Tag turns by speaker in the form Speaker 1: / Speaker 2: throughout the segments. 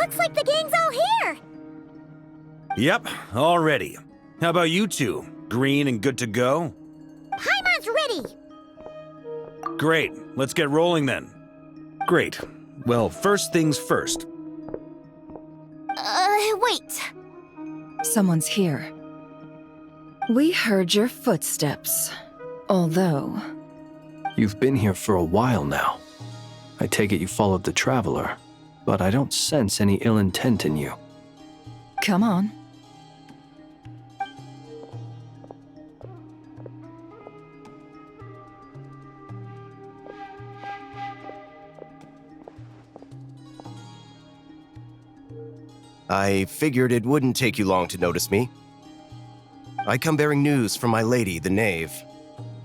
Speaker 1: Looks like the gang's all here!
Speaker 2: Yep, all ready. How about you two? Green and good to go?
Speaker 1: Paimon's ready!
Speaker 2: Great, let's get rolling then. Great. Well, first things first.
Speaker 1: Wait.
Speaker 3: Someone's here. We heard your footsteps. Although...
Speaker 4: You've been here for a while now. I take it you followed the Traveler, but I don't sense any ill intent in you.
Speaker 3: Come on.
Speaker 5: I figured it wouldn't take you long to notice me. I come bearing news from my lady, the Knave.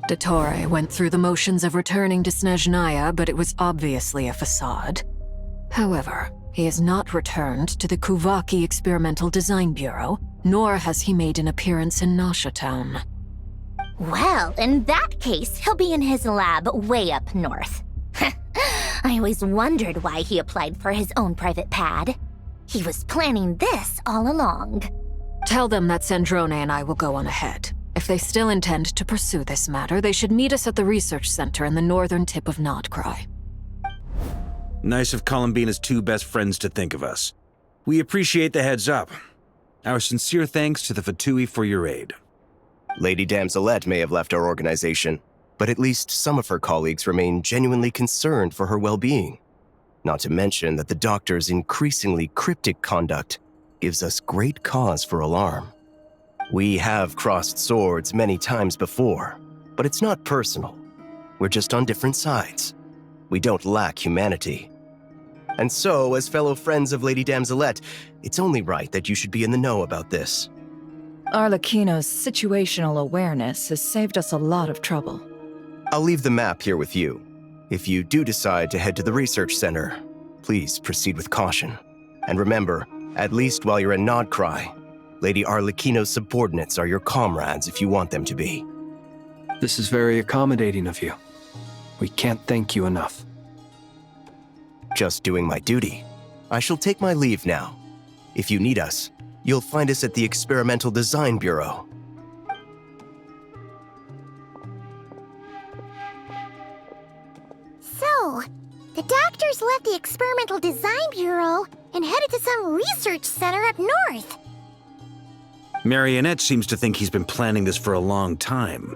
Speaker 6: Dottore went through the motions of returning to Snezhnaya, but it was obviously a facade. However, he has not returned to the Kuvaki Experimental Design Bureau, nor has he made an appearance in Nasha Town.
Speaker 1: Well, in that case, he'll be in his lab way up north. I always wondered why he applied for his own private pad. He was planning this all along.
Speaker 6: Tell them that Sandrone and I will go on ahead. If they still intend to pursue this matter, they should meet us at the research center in the northern tip of Nodcry.
Speaker 2: Nice of Columbina's two best friends to think of us. We appreciate the heads up. Our sincere thanks to the VIII for your aid.
Speaker 5: Lady Damselette may have left our organization, but at least some of her colleagues remain genuinely concerned for her well-being. Not to mention that the Doctor's increasingly cryptic conduct gives us great cause for alarm. We have crossed swords many times before, but it's not personal. We're just on different sides. We don't lack humanity. And so, as fellow friends of Lady Damselette, it's only right that you should be in the know about this.
Speaker 3: Arlecchino's situational awareness has saved us a lot of trouble.
Speaker 5: I'll leave the map here with you. If you do decide to head to the research center, please proceed with caution. And remember, at least while you're in Nodcry, Lady Arlecchino's subordinates are your comrades if you want them to be.
Speaker 4: This is very accommodating of you. We can't thank you enough.
Speaker 5: Just doing my duty. I shall take my leave now. If you need us, you'll find us at the Experimental Design Bureau.
Speaker 1: So, the doctors left the Experimental Design Bureau and headed to some research center up north.
Speaker 2: Marionette seems to think he's been planning this for a long time.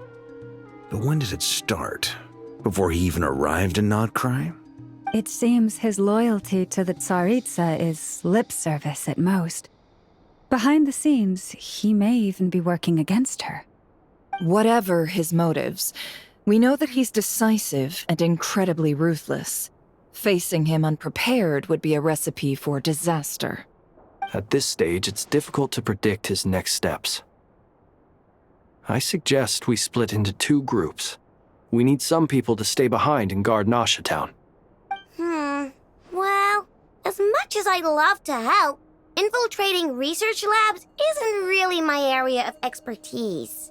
Speaker 2: But when did it start? Before he even arrived in Nodcry?
Speaker 7: It seems his loyalty to the Tsaritsa is lip service at most. Behind the scenes, he may even be working against her.
Speaker 3: Whatever his motives, we know that he's decisive and incredibly ruthless. Facing him unprepared would be a recipe for disaster.
Speaker 4: At this stage, it's difficult to predict his next steps. I suggest we split into two groups. We need some people to stay behind and guard Nasha Town.
Speaker 1: Well, as much as I'd love to help, infiltrating research labs isn't really my area of expertise.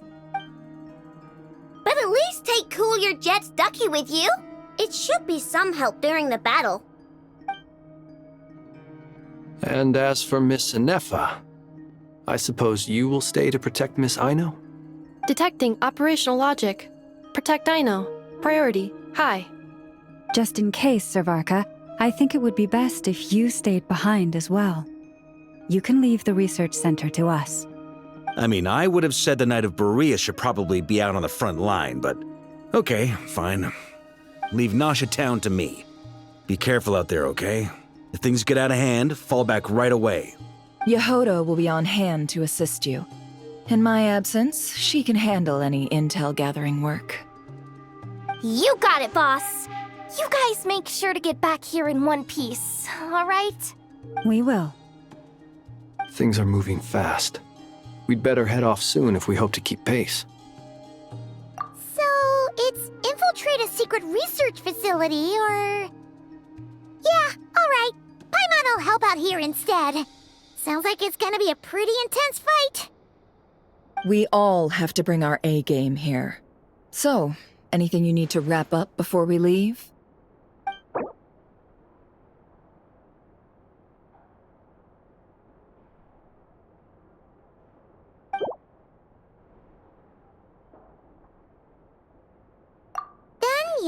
Speaker 1: But at least take Cool Your Jet's Ducky with you. It should be some help during the battle.
Speaker 4: And as for Miss Inefa, I suppose you will stay to protect Miss Aino?
Speaker 8: Detecting operational logic. Protect Aino. Priority. High.
Speaker 7: Just in case, Servarka, I think it would be best if you stayed behind as well. You can leave the research center to us.
Speaker 2: I mean, I would have said the Knight of Berea should probably be out on the front line, but okay, fine. Leave Nasha Town to me. Be careful out there, okay? If things get out of hand, fall back right away.
Speaker 3: Yehodo will be on hand to assist you. In my absence, she can handle any intel gathering work.
Speaker 1: You got it, boss. You guys make sure to get back here in one piece, all right?
Speaker 7: We will.
Speaker 4: Things are moving fast. We'd better head off soon if we hope to keep pace.
Speaker 1: So, it's infiltrate a secret research facility, or... Yeah, all right. Paimon will help out here instead. Sounds like it's gonna be a pretty intense fight.
Speaker 3: We all have to bring our A-game here. So, anything you need to wrap up before we leave?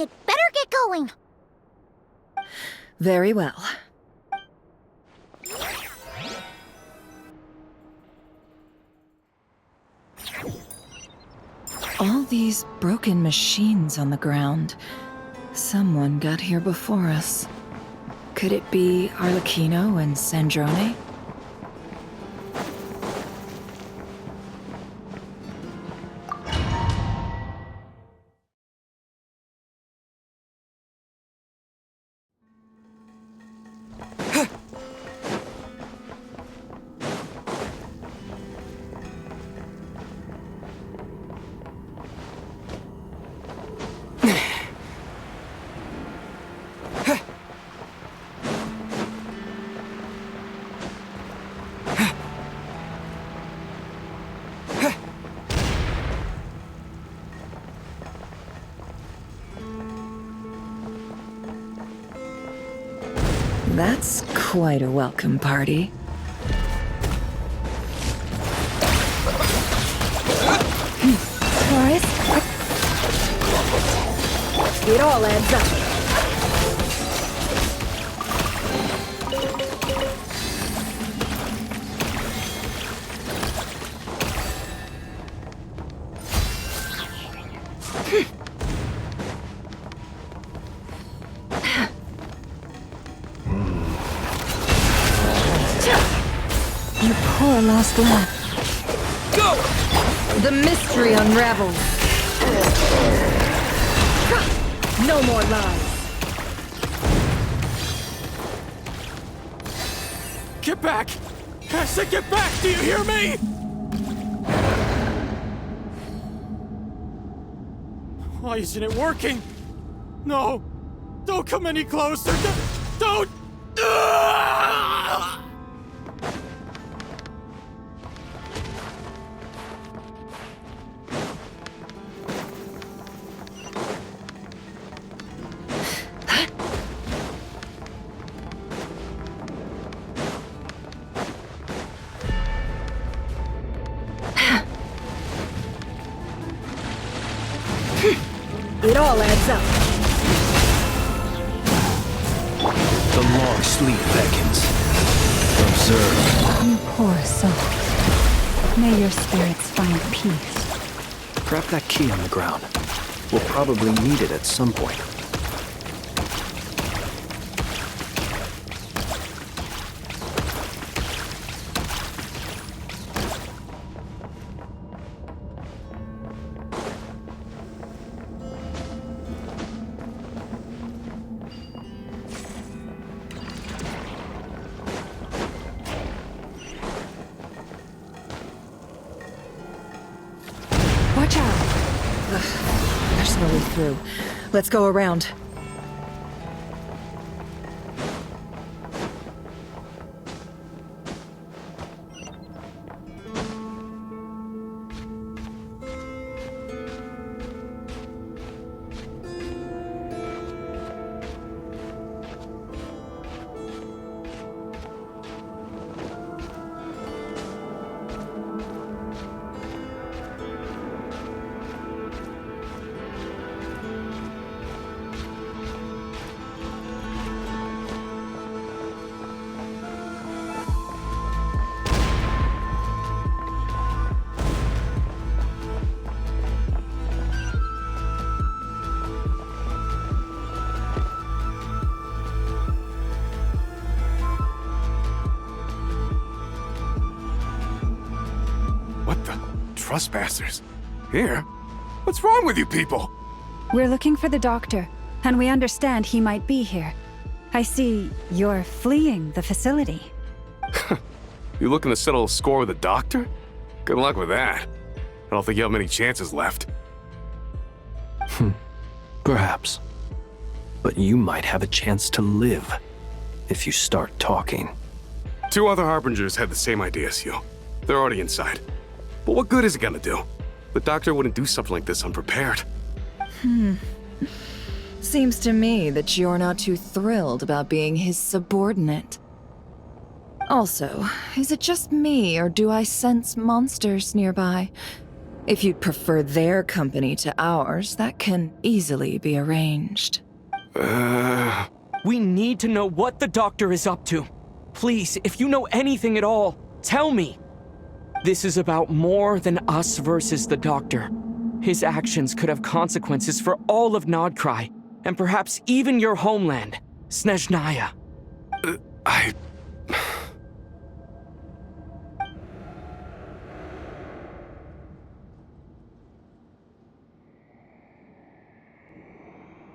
Speaker 1: you'd better get going.
Speaker 3: Very well. All these broken machines on the ground. Someone got here before us. Could it be Arlecchino and Sandrone? That's quite a welcome party.
Speaker 7: Boris?
Speaker 3: It all adds up.
Speaker 7: You poor lost lad.
Speaker 3: The mystery unravels. No more lies.
Speaker 9: Get back! I said get back! Do you hear me? Why isn't it working? No! Don't come any closer! Don't! Ah!
Speaker 3: It all adds up.
Speaker 4: The long sleep beckons. Observe.
Speaker 7: You poor soul. May your spirits find peace.
Speaker 4: Grab that key on the ground. We'll probably need it at some point.
Speaker 3: Watch out. There's no way through. Let's go around.
Speaker 9: What the? Trespassers? Here? What's wrong with you people?
Speaker 7: We're looking for the doctor, and we understand he might be here. I see you're fleeing the facility.
Speaker 9: You looking to settle a score with the doctor? Good luck with that. I don't think you have many chances left.
Speaker 4: Perhaps. But you might have a chance to live if you start talking.
Speaker 9: 2 other Harbingers had the same idea as you. They're already inside. But what good is it gonna do? The doctor wouldn't do something like this unprepared.
Speaker 3: Seems to me that you're not too thrilled about being his subordinate. Also, is it just me, or do I sense monsters nearby? If you'd prefer their company to ours, that can easily be arranged.
Speaker 10: We need to know what the Doctor is up to. Please, if you know anything at all, tell me. This is about more than us versus the Doctor. His actions could have consequences for all of Nodcry, and perhaps even your homeland, Snezhnaya.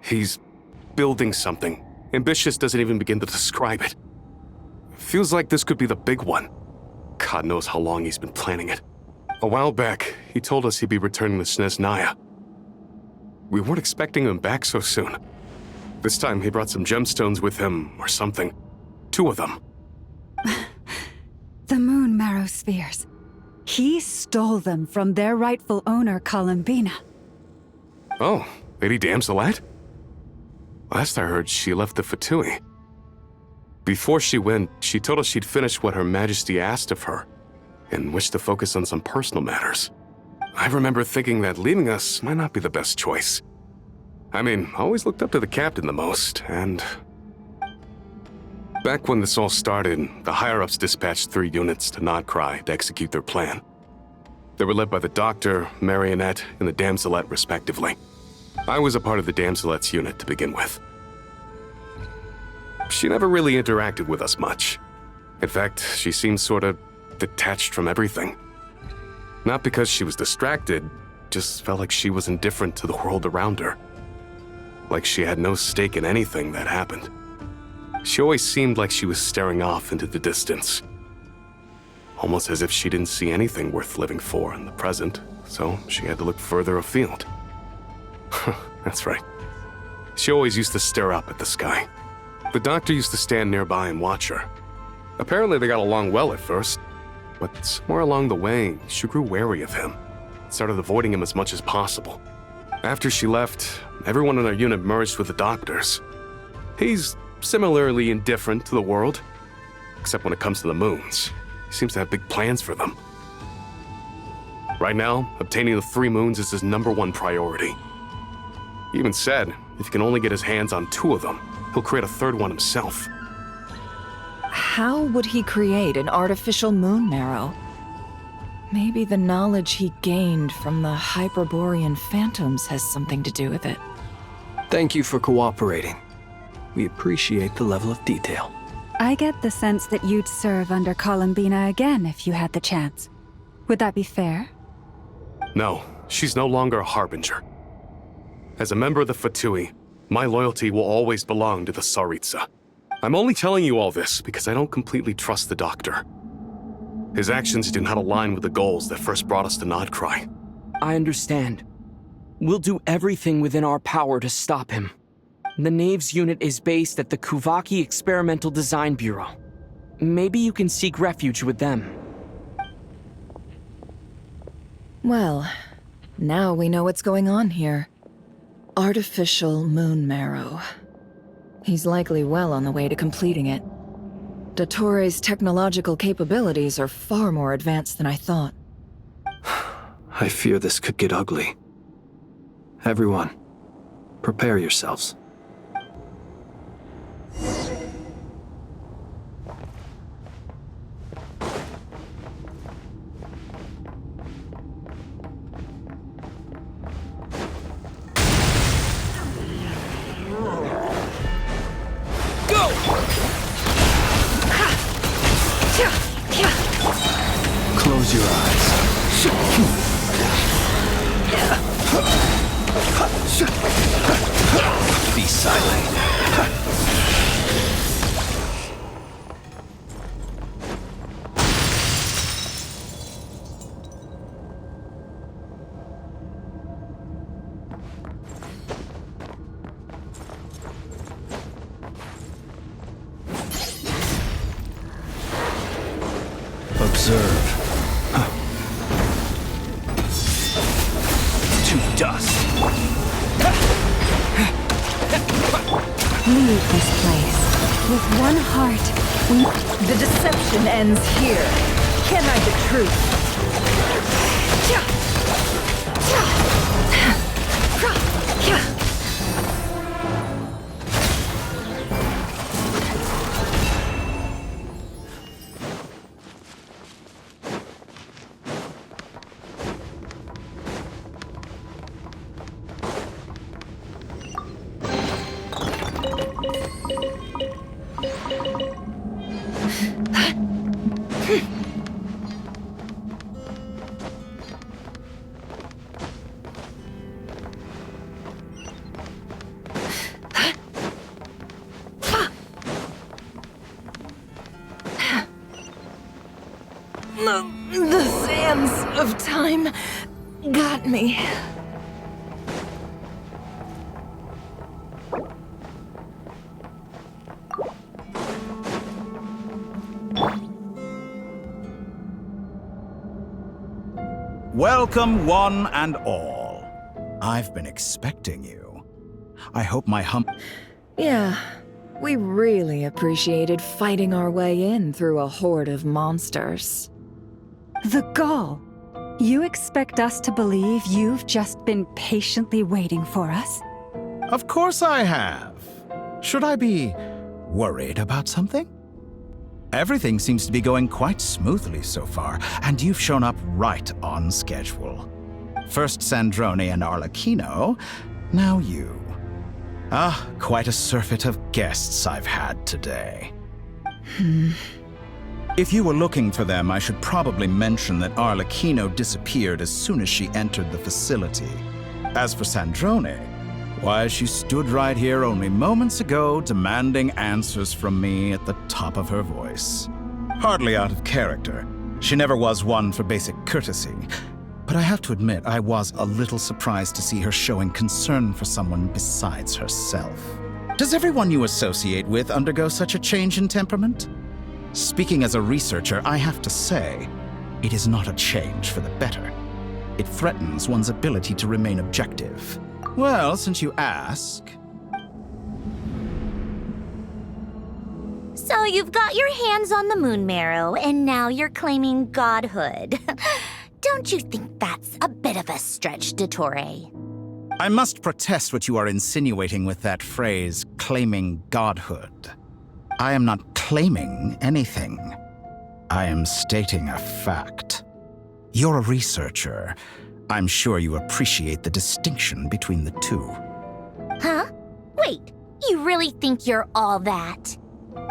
Speaker 9: He's building something. Ambitious doesn't even begin to describe it. Feels like this could be the big one. God knows how long he's been planning it. A while back, he told us he'd be returning to Snezhnaya. We weren't expecting him back so soon. This time he brought some gemstones with him, or something. 2 of them.
Speaker 7: The moon marrow spheres. He stole them from their rightful owner, Columbina.
Speaker 9: Oh, Lady Damselette? Last I heard, she left the VIII. Before she went, she told us she'd finish what Her Majesty asked of her, and wished to focus on some personal matters. I remember thinking that leaving us might not be the best choice. I mean, I always looked up to the captain the most, and... Back when this all started, the higher-ups dispatched 3 units to Nodcry to execute their plan. They were led by the Doctor, Marionette, and the Damselette, respectively. I was a part of the Damselette's unit to begin with. She never really interacted with us much. In fact, she seemed sort of detached from everything. Not because she was distracted, just felt like she was indifferent to the world around her. Like she had no stake in anything that happened. She always seemed like she was staring off into the distance. Almost as if she didn't see anything worth living for in the present, so she had to look further afield. That's right. She always used to stare up at the sky. The Doctor used to stand nearby and watch her. Apparently they got along well at first, but somewhere along the way, she grew wary of him. Started avoiding him as much as possible. After she left, everyone in our unit merged with the Doctor's. He's similarly indifferent to the world, except when it comes to the moons. He seems to have big plans for them. Right now, obtaining the 3 moons is his #1 priority. He even said, if he can only get his hands on 2 of them, he'll create a 3rd one himself.
Speaker 3: How would he create an artificial moon marrow? Maybe the knowledge he gained from the Hyperborean phantoms has something to do with it.
Speaker 4: Thank you for cooperating. We appreciate the level of detail.
Speaker 7: I get the sense that you'd serve under Columbina again if you had the chance. Would that be fair?
Speaker 9: No, she's no longer a harbinger. As a member of the VIII, my loyalty will always belong to the Tsaritsa. I'm only telling you all this because I don't completely trust the Doctor. His actions do not align with the goals that first brought us to Nodcry.
Speaker 10: I understand. We'll do everything within our power to stop him. The Knave's unit is based at the Kuvaki Experimental Design Bureau. Maybe you can seek refuge with them.
Speaker 3: Well, now we know what's going on here. Artificial moon marrow. He's likely well on the way to completing it. Dottore's technological capabilities are far more advanced than I thought.
Speaker 4: I fear this could get ugly. Everyone, prepare yourselves. Close your eyes. Be silent. Observe. To dust.
Speaker 7: Leave this place. With one heart,
Speaker 3: The deception ends here. Can't hide the truth. The sands of time got me.
Speaker 11: Welcome, one and all. I've been expecting you. I hope my
Speaker 3: Yeah, we really appreciated fighting our way in through a horde of monsters.
Speaker 7: The gall. You expect us to believe you've just been patiently waiting for us?
Speaker 11: Of course I have. Should I be worried about something? Everything seems to be going quite smoothly so far, and you've shown up right on schedule. First Sandrone and Arlecchino, now you. Ah, quite a surfeit of guests I've had today. If you were looking for them, I should probably mention that Arlecchino disappeared as soon as she entered the facility. As for Sandrone, why, she stood right here only moments ago demanding answers from me at the top of her voice. Hardly out of character. She never was one for basic courtesy. But I have to admit, I was a little surprised to see her showing concern for someone besides herself. Does everyone you associate with undergo such a change in temperament? Speaking as a researcher, I have to say, it is not a change for the better. It threatens one's ability to remain objective. Well, since you ask...
Speaker 1: So you've got your hands on the moon marrow, and now you're claiming godhood. Don't you think that's a bit of a stretch, Dottore?
Speaker 11: I must protest what you are insinuating with that phrase, claiming godhood. I am not claiming anything. I am stating a fact. You're a researcher. I'm sure you appreciate the distinction between the two.
Speaker 1: Huh? Wait, you really think you're all that?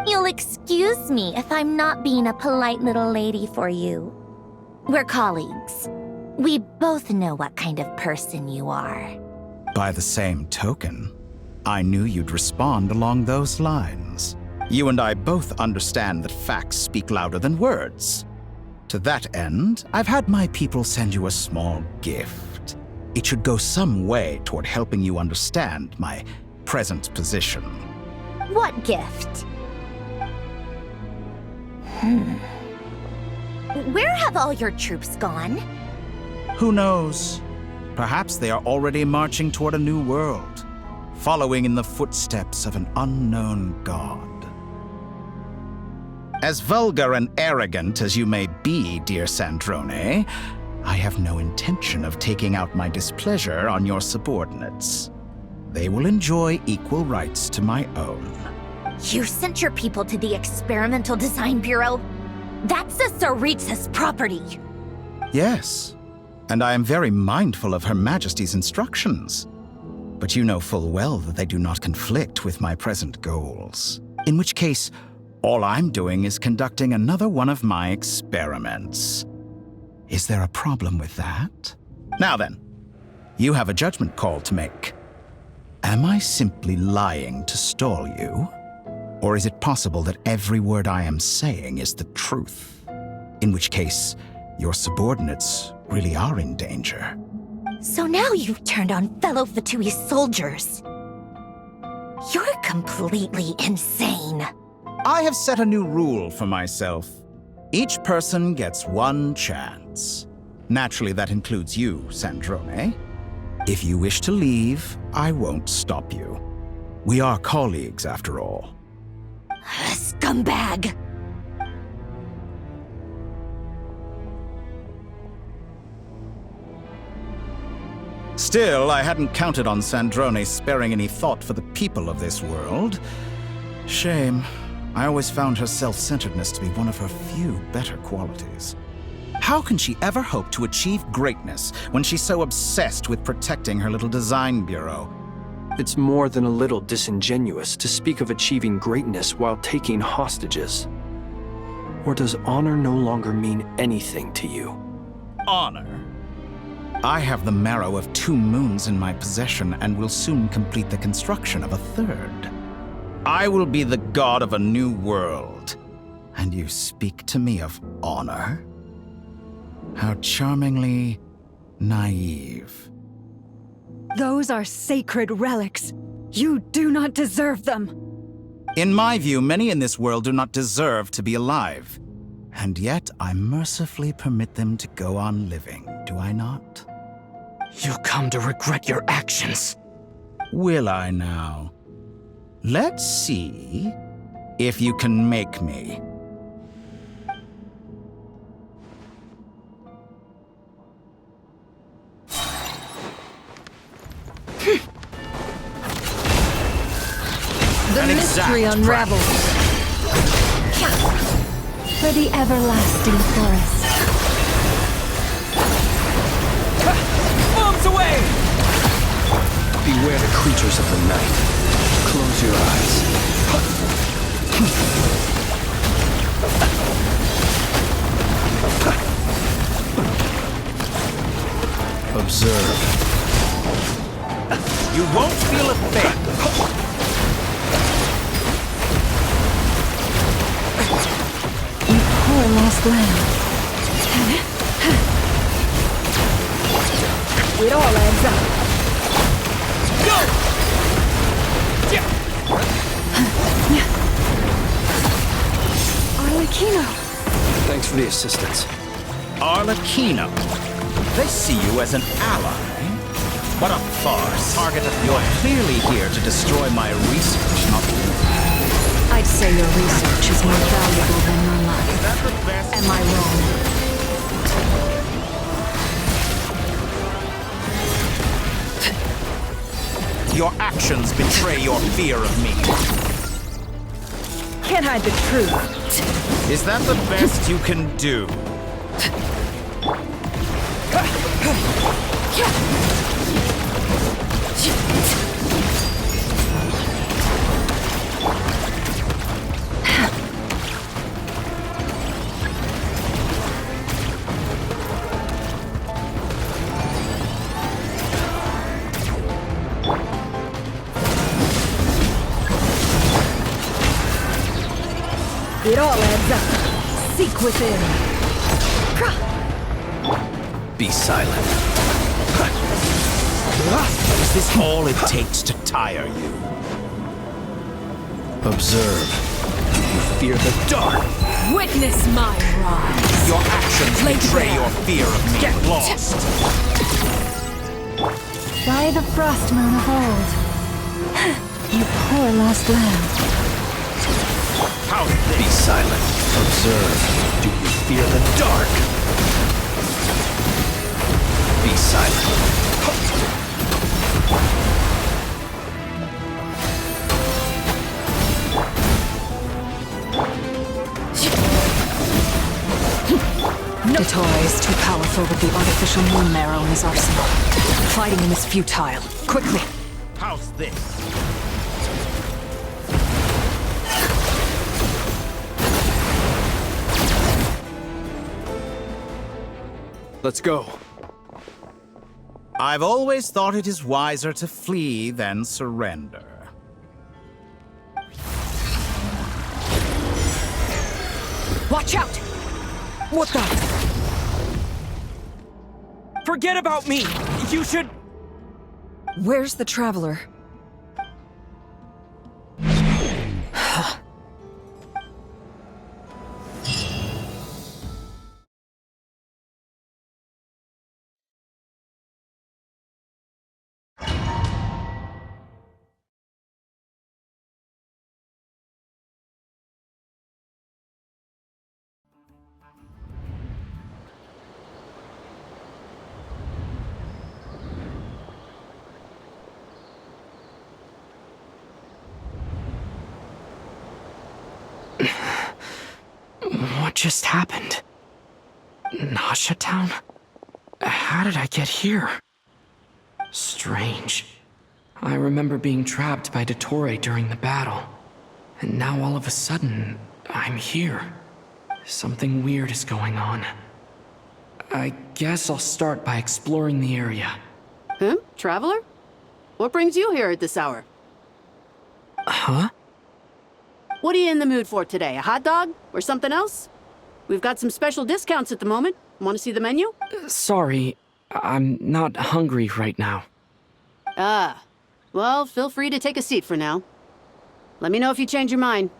Speaker 1: You'll excuse me if I'm not being a polite little lady for you. We're colleagues. We both know what kind of person you are.
Speaker 11: By the same token, I knew you'd respond along those lines. You and I both understand that facts speak louder than words. To that end, I've had my people send you a small gift. It should go some way toward helping you understand my present position.
Speaker 1: What gift? Where have all your troops gone?
Speaker 11: Who knows? Perhaps they are already marching toward a new world, following in the footsteps of an unknown god. As vulgar and arrogant as you may be, dear Sandrone, I have no intention of taking out my displeasure on your subordinates. They will enjoy equal rights to my own.
Speaker 1: You sent your people to the Experimental Design Bureau? That's the Tsaritsa's property.
Speaker 11: Yes, and I am very mindful of Her Majesty's instructions. But you know full well that they do not conflict with my present goals. In which case, all I'm doing is conducting another one of my experiments. Is there a problem with that? Now then, you have a judgment call to make. Am I simply lying to stall you? Or is it possible that every word I am saying is the truth? In which case, your subordinates really are in danger.
Speaker 1: So now you've turned on fellow Fatui soldiers. You're completely insane.
Speaker 11: I have set a new rule for myself. Each person gets one chance. Naturally, that includes you, Sandrone. If you wish to leave, I won't stop you. We are colleagues, after all.
Speaker 1: Scumbag!
Speaker 11: Still, I hadn't counted on Sandrone sparing any thought for the people of this world. Shame. I always found her self-centeredness to be one of her few better qualities. How can she ever hope to achieve greatness when she's so obsessed with protecting her little design bureau?
Speaker 4: It's more than a little disingenuous to speak of achieving greatness while taking hostages. Or does honor no longer mean anything to you?
Speaker 11: Honor? I have the marrow of 2 moons in my possession and will soon complete the construction of a 3rd. I will be the god of a new world. And you speak to me of honor? How charmingly naive.
Speaker 7: Those are sacred relics. You do not deserve them.
Speaker 11: In my view, many in this world do not deserve to be alive. And yet, I mercifully permit them to go on living, do I not?
Speaker 10: You'll come to regret your actions.
Speaker 11: Will I now? Let's see if you can make me.
Speaker 3: The
Speaker 11: An
Speaker 3: mystery
Speaker 11: exact
Speaker 3: unravels.
Speaker 7: For the everlasting forest.
Speaker 10: Bombs away!
Speaker 4: Beware the creatures of the night. Close your eyes. Observe.
Speaker 11: You won't feel a thing.
Speaker 7: You poor lost lamb. It all adds up.
Speaker 10: Go!
Speaker 7: Arlecchino.
Speaker 4: Thanks for the assistance.
Speaker 11: Arlecchino. They see you as an ally. What a farce. You're clearly here to destroy my research, not
Speaker 6: I'd say your research is more valuable than your life.
Speaker 11: Is that the best?
Speaker 6: Am I wrong?
Speaker 11: Your actions betray your fear of me.
Speaker 3: Can't hide the truth.
Speaker 11: Is that the best you can do?
Speaker 3: It all adds up. Seek within.
Speaker 11: Be silent. Is this all it takes to tire you?
Speaker 4: Observe. Do you fear the dark?
Speaker 6: Witness my rise.
Speaker 11: Your actions betray your fear of me. Get lost.
Speaker 7: By the frost moon of old. You poor lost lamb.
Speaker 11: Be
Speaker 4: silent. Observe. Do you fear the dark? Be silent.
Speaker 6: Dottore is too powerful with the artificial moon marrow in his arsenal. Fighting him is futile. Quickly!
Speaker 11: How's this?
Speaker 4: Let's go.
Speaker 11: I've always thought it is wiser to flee than surrender.
Speaker 10: Watch out! What the? Forget about me! You should...
Speaker 3: Where's the Traveler?
Speaker 10: What just happened? Nasha Town? How did I get here? Strange. I remember being trapped by Dottore during the battle. And now all of a sudden, I'm here. Something weird is going on. I guess I'll start by exploring the area.
Speaker 12: Traveler? What brings you here at this hour?
Speaker 10: Huh?
Speaker 12: What are you in the mood for today? A hot dog? Or something else? We've got some special discounts at the moment. Want to see the menu?
Speaker 10: Sorry, I'm not hungry right now.
Speaker 12: Ah. Well, feel free to take a seat for now. Let me know if you change your mind.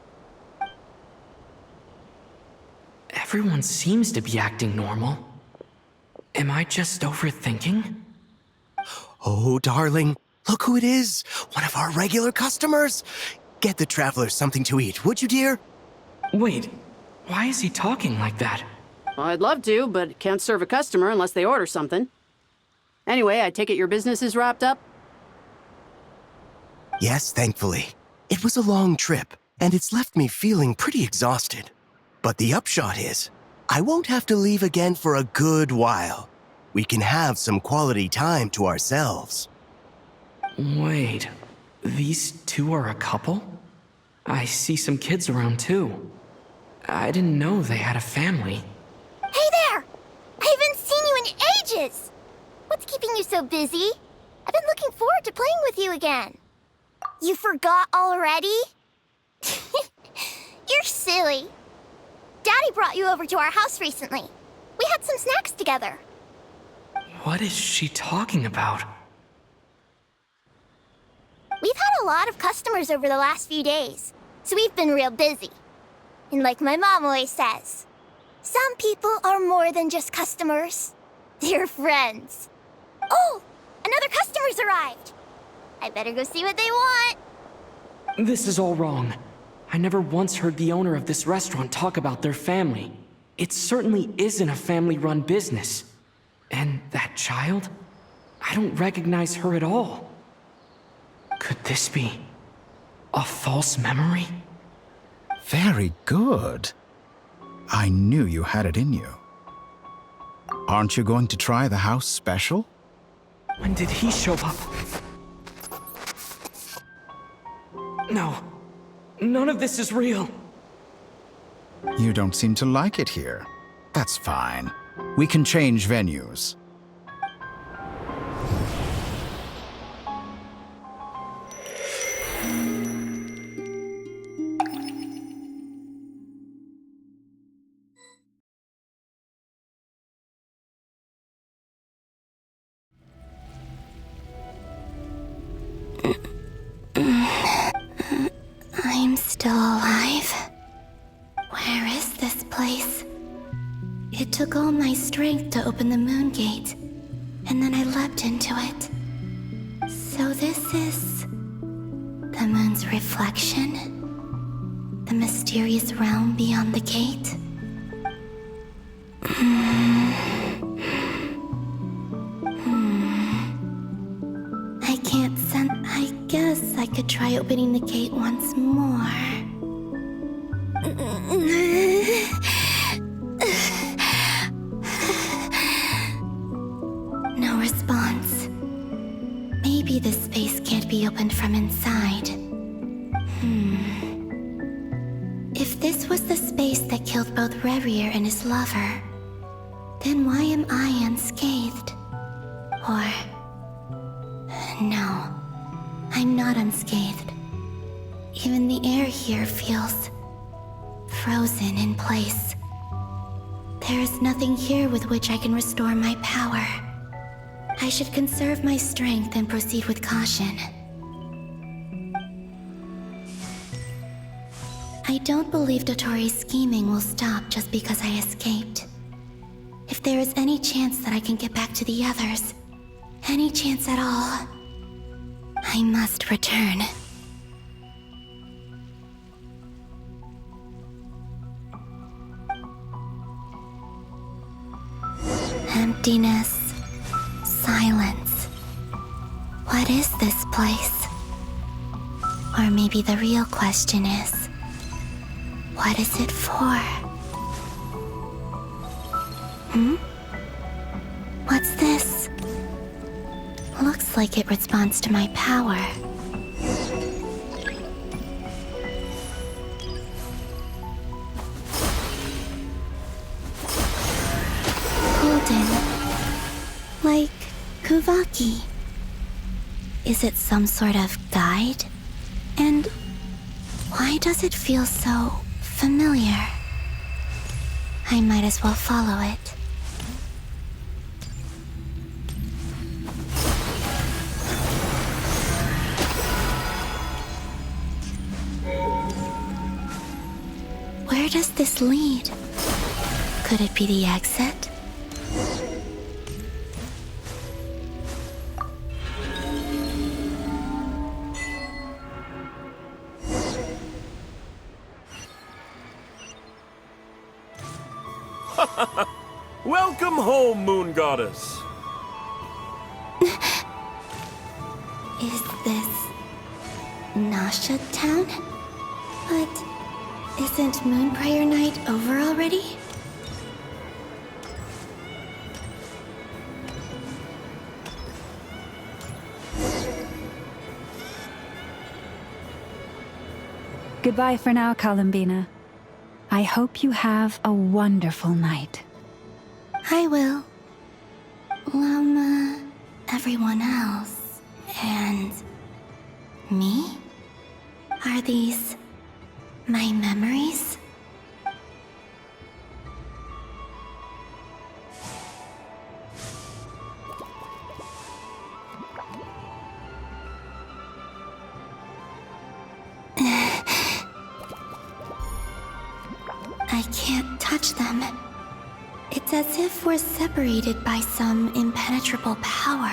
Speaker 10: Everyone seems to be acting normal. Am I just overthinking?
Speaker 5: Oh, darling, look who it is. One of our regular customers. Get the traveler something to eat, would you, dear?
Speaker 10: Wait, why is he talking like that?
Speaker 12: Well, I'd love to, but can't serve a customer unless they order something. Anyway, I take it your business is wrapped up?
Speaker 5: Yes, thankfully. It was a long trip, and it's left me feeling pretty exhausted. But the upshot is, I won't have to leave again for a good while. We can have some quality time to ourselves.
Speaker 10: Wait, these two are a couple? I see some kids around too. I didn't know they had a family.
Speaker 1: Hey there! I haven't seen you in ages! What's keeping you so busy? I've been looking forward to playing with you again. You forgot already? You're silly. Daddy brought you over to our house recently. We had some snacks together.
Speaker 10: What is she talking about?
Speaker 1: We've had a lot of customers over the last few days, so we've been real busy. And like my mom always says, some people are more than just customers. They're friends. Oh, another customer's arrived. I better go see what they want.
Speaker 10: This is all wrong. I never once heard the owner of this restaurant talk about their family. It certainly isn't a family-run business. And that child? I don't recognize her at all. Could this be a false memory?
Speaker 11: Very good. I knew you had it in you. Aren't you going to try the house special?
Speaker 10: When did he show up? No. None of this is real.
Speaker 11: You don't seem to like it here. That's fine. We can change venues.
Speaker 1: I'm still alive. Where is this place? It took all my strength to open the moon gate, and then I leapt into it. So this is the moon's reflection? The mysterious realm beyond the gate? I can't sense. I guess I could try opening the gate once more. No response. Maybe this space can't be opened from inside. If this was the space that killed both Revier and his lover, then why am I unscathed? Or... no, I'm not unscathed. Even the air here feels frozen in place. There is nothing here with which I can restore my power. I should conserve my strength and proceed with caution. I don't believe Dottore's scheming will stop just because I escaped. If there is any chance that I can get back to the others, any chance at all, I must return. Emptiness. Silence. What is this place? Or maybe the real question is, what is it for? What's this? Looks like it responds to my power. Golden. Like Kuvaki. Is it some sort of guide? And why does it feel so familiar? I might as well follow it. Where does this lead? Could it be the exit?
Speaker 13: Welcome home, Moon Goddess.
Speaker 1: Is this Nasha Town? But isn't Moon Prayer Night over already?
Speaker 7: Goodbye for now, Columbina. I hope you have a wonderful night.
Speaker 1: I will. Everyone else. And me? Are these my memories? I can't touch them. It's as if we're separated by some impenetrable power.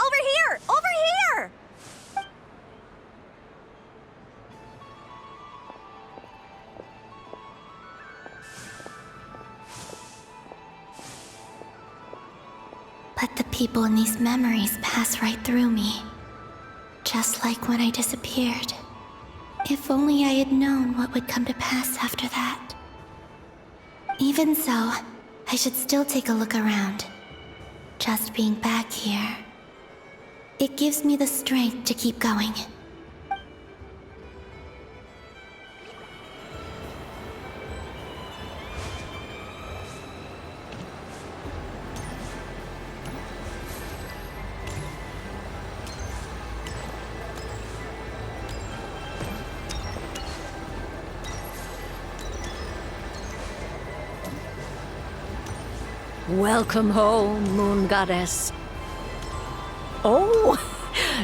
Speaker 14: Over here! Over here!
Speaker 1: But the people in these memories pass right through me. Just like when I disappeared. If only I had known what would come to pass after that. Even so, I should still take a look around. Just being back here. It gives me the strength to keep going.
Speaker 15: Welcome home, Moon Goddess. Oh,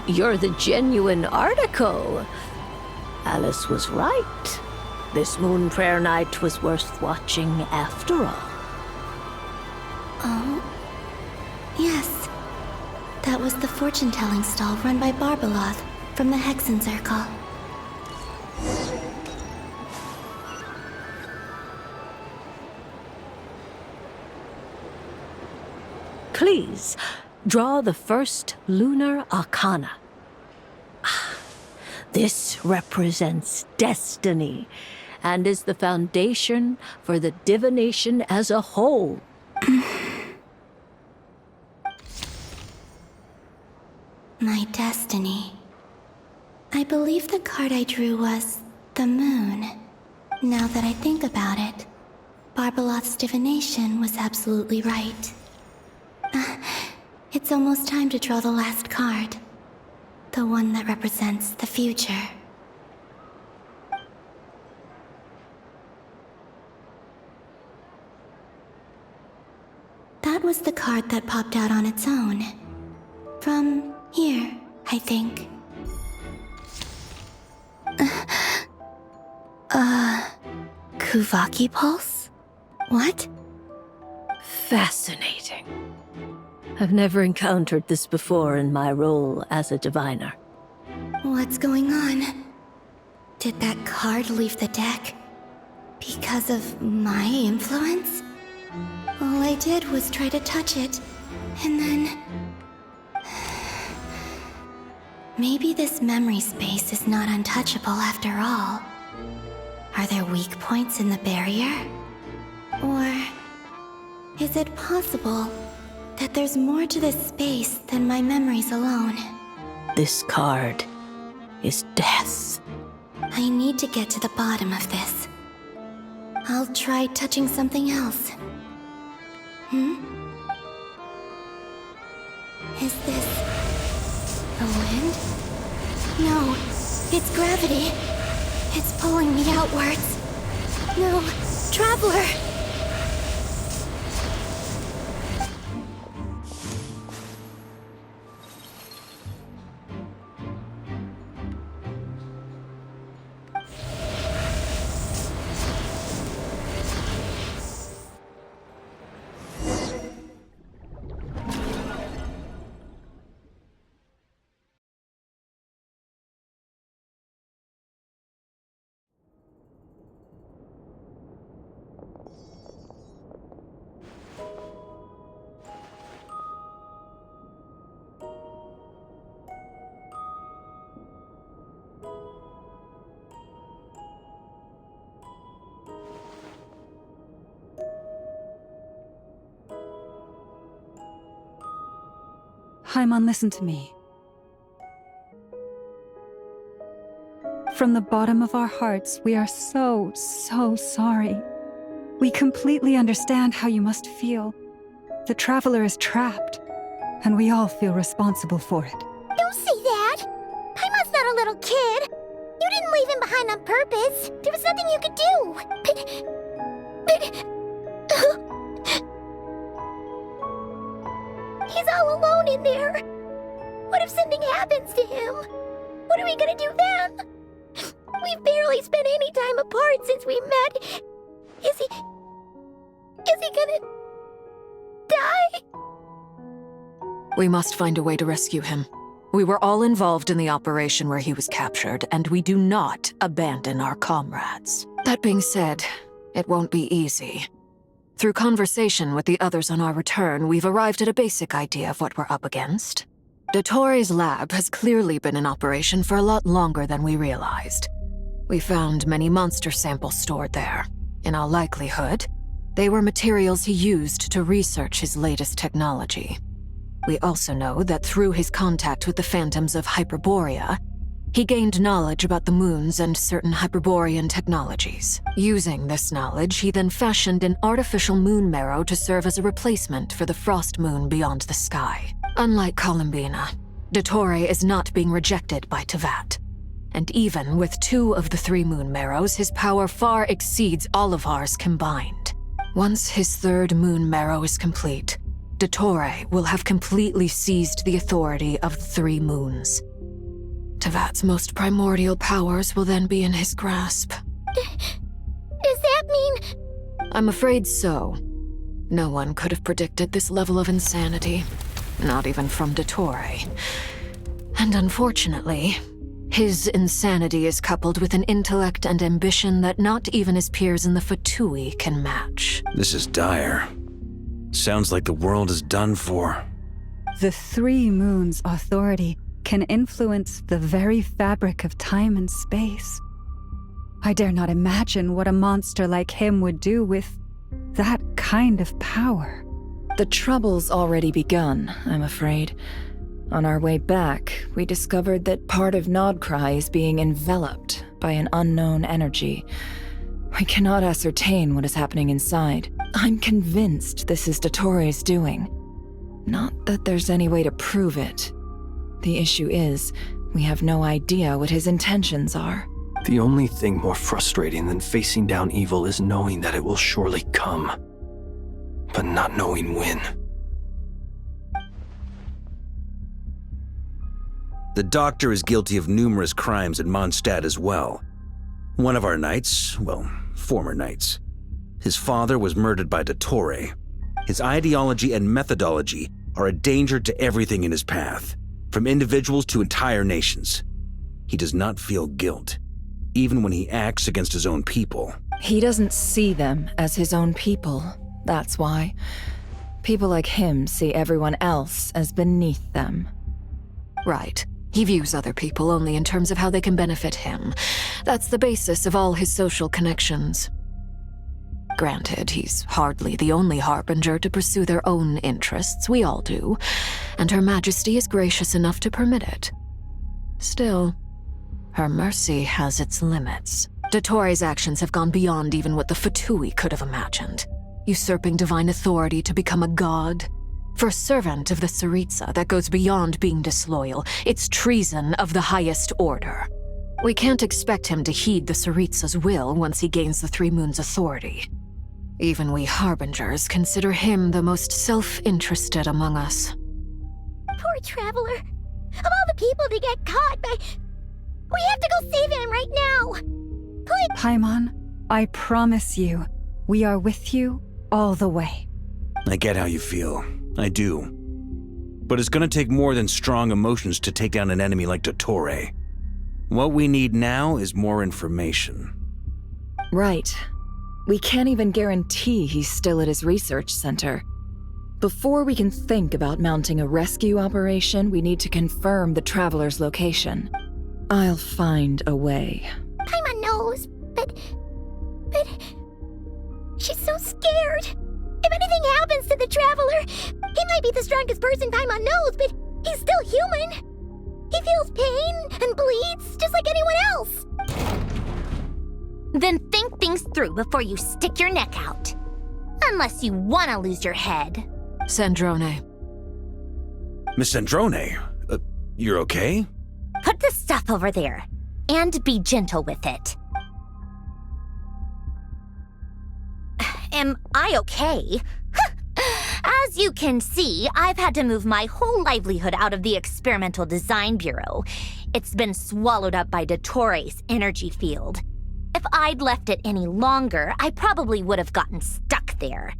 Speaker 15: you're the genuine article. Alice was right. This Moon Prayer Night was worth watching after all.
Speaker 1: Oh, yes. That was the fortune-telling stall run by Barbeloth from the Hexen Circle.
Speaker 15: Please, draw the first lunar arcana. This represents destiny and is the foundation for the divination as a whole.
Speaker 1: My destiny. I believe the card I drew was the moon. Now that I think about it, Barbeloth's divination was absolutely right. It's almost time to draw the last card. The one that represents the future. That was the card that popped out on its own. From here, I think. Kuvaki Pulse? What?
Speaker 15: Fascinating. I've never encountered this before in my role as a diviner.
Speaker 1: What's going on? Did that card leave the deck? Because of my influence? All I did was try to touch it, and then...
Speaker 16: Maybe this memory space is not untouchable after all. Are there weak points in the barrier? Or is it possible that there's more to this space than my memories alone?
Speaker 15: This card is death.
Speaker 16: I need to get to the bottom of this. I'll try touching something else. Is this the wind? No, it's gravity. It's pulling me outwards. No, Traveler!
Speaker 7: Paimon, listen to me. From the bottom of our hearts, we are so sorry. We completely understand how you must feel. The Traveler is trapped, and we all feel responsible for it.
Speaker 1: Don't say that! Paimon's not a little kid. You didn't leave him behind on purpose. There was nothing you could do. But... He's all alone in there. What if something happens to him? What are we gonna do then? We've barely spent any time apart since we met. Is he gonna die?
Speaker 6: We must find a way to rescue him. We were all involved in the operation where he was captured, and we do not abandon our comrades. That being said, it won't be easy. Through conversation with the others on our return, we've arrived at a basic idea of what we're up against. Dottore's lab has clearly been in operation for a lot longer than we realized. We found many monster samples stored there. In all likelihood, they were materials he used to research his latest technology. We also know that through his contact with the phantoms of Hyperborea, he gained knowledge about the moons and certain Hyperborean technologies. Using this knowledge, he then fashioned an artificial moon marrow to serve as a replacement for the frost moon beyond the sky. Unlike Columbina, Dottore is not being rejected by Teyvat. And even with 2 of the 3 moon marrows, his power far exceeds all of ours combined. Once his 3rd moon marrow is complete, Dottore will have completely seized the authority of the 3 moons. Teyvat's most primordial powers will then be in his grasp.
Speaker 1: Does that mean...
Speaker 6: I'm afraid so. No one could have predicted this level of insanity. Not even from Dottore. And unfortunately, his insanity is coupled with an intellect and ambition that not even his peers in the Fatui can match.
Speaker 2: This is dire. Sounds like the world is done for.
Speaker 7: The 3 moons' authority can influence the very fabric of time and space. I dare not imagine what a monster like him would do with that kind of power.
Speaker 3: The trouble's already begun, I'm afraid. On our way back, we discovered that part of Nodcry is being enveloped by an unknown energy. We cannot ascertain what is happening inside. I'm convinced this is Dottore's doing. Not that there's any way to prove it. The issue is, we have no idea what his intentions are.
Speaker 4: The only thing more frustrating than facing down evil is knowing that it will surely come, but not knowing when.
Speaker 2: The Doctor is guilty of numerous crimes in Mondstadt as well. One of our knights, well, former knights. His father was murdered by Dottore. His ideology and methodology are a danger to everything in his path, from individuals to entire nations. He does not feel guilt, even when he acts against his own people.
Speaker 3: He doesn't see them as his own people, that's why. People like him see everyone else as beneath them.
Speaker 6: Right. He views other people only in terms of how they can benefit him. That's the basis of all his social connections. Granted, he's hardly the only harbinger to pursue their own interests. We all do, and Her Majesty is gracious enough to permit it. Still, her mercy has its limits. Dottore's actions have gone beyond even what the VIII could have imagined. Usurping divine authority to become a god. For a servant of the Tsaritsa, that goes beyond being disloyal. It's treason of the highest order. We can't expect him to heed the Tsaritsa's will once he gains the Three Moons' authority. Even we Harbingers consider him the most self-interested among us.
Speaker 1: Poor Traveler. Of all the people to get caught by... We have to go save him right now! Please...
Speaker 7: Paimon, I promise you, we are with you all the way.
Speaker 2: I get how you feel. I do. But it's gonna take more than strong emotions to take down an enemy like Dottore. What we need now is more information.
Speaker 3: Right. We can't even guarantee he's still at his research center. Before we can think about mounting a rescue operation, we need to confirm the Traveler's location. I'll find a way.
Speaker 1: Paimon knows, but... She's so scared. If anything happens to the Traveler, he might be the strongest person Paimon knows, but he's still human. He feels pain and bleeds just like anyone else. Then think things through before you stick your neck out. Unless you want to lose your head.
Speaker 6: Sandrone.
Speaker 2: Miss Sandrone, you're okay?
Speaker 1: Put the stuff over there, and be gentle with it. Am I okay? As you can see, I've had to move my whole livelihood out of the Experimental Design Bureau. It's been swallowed up by Dottore's energy field. If I'd left it any longer, I probably would have gotten stuck there.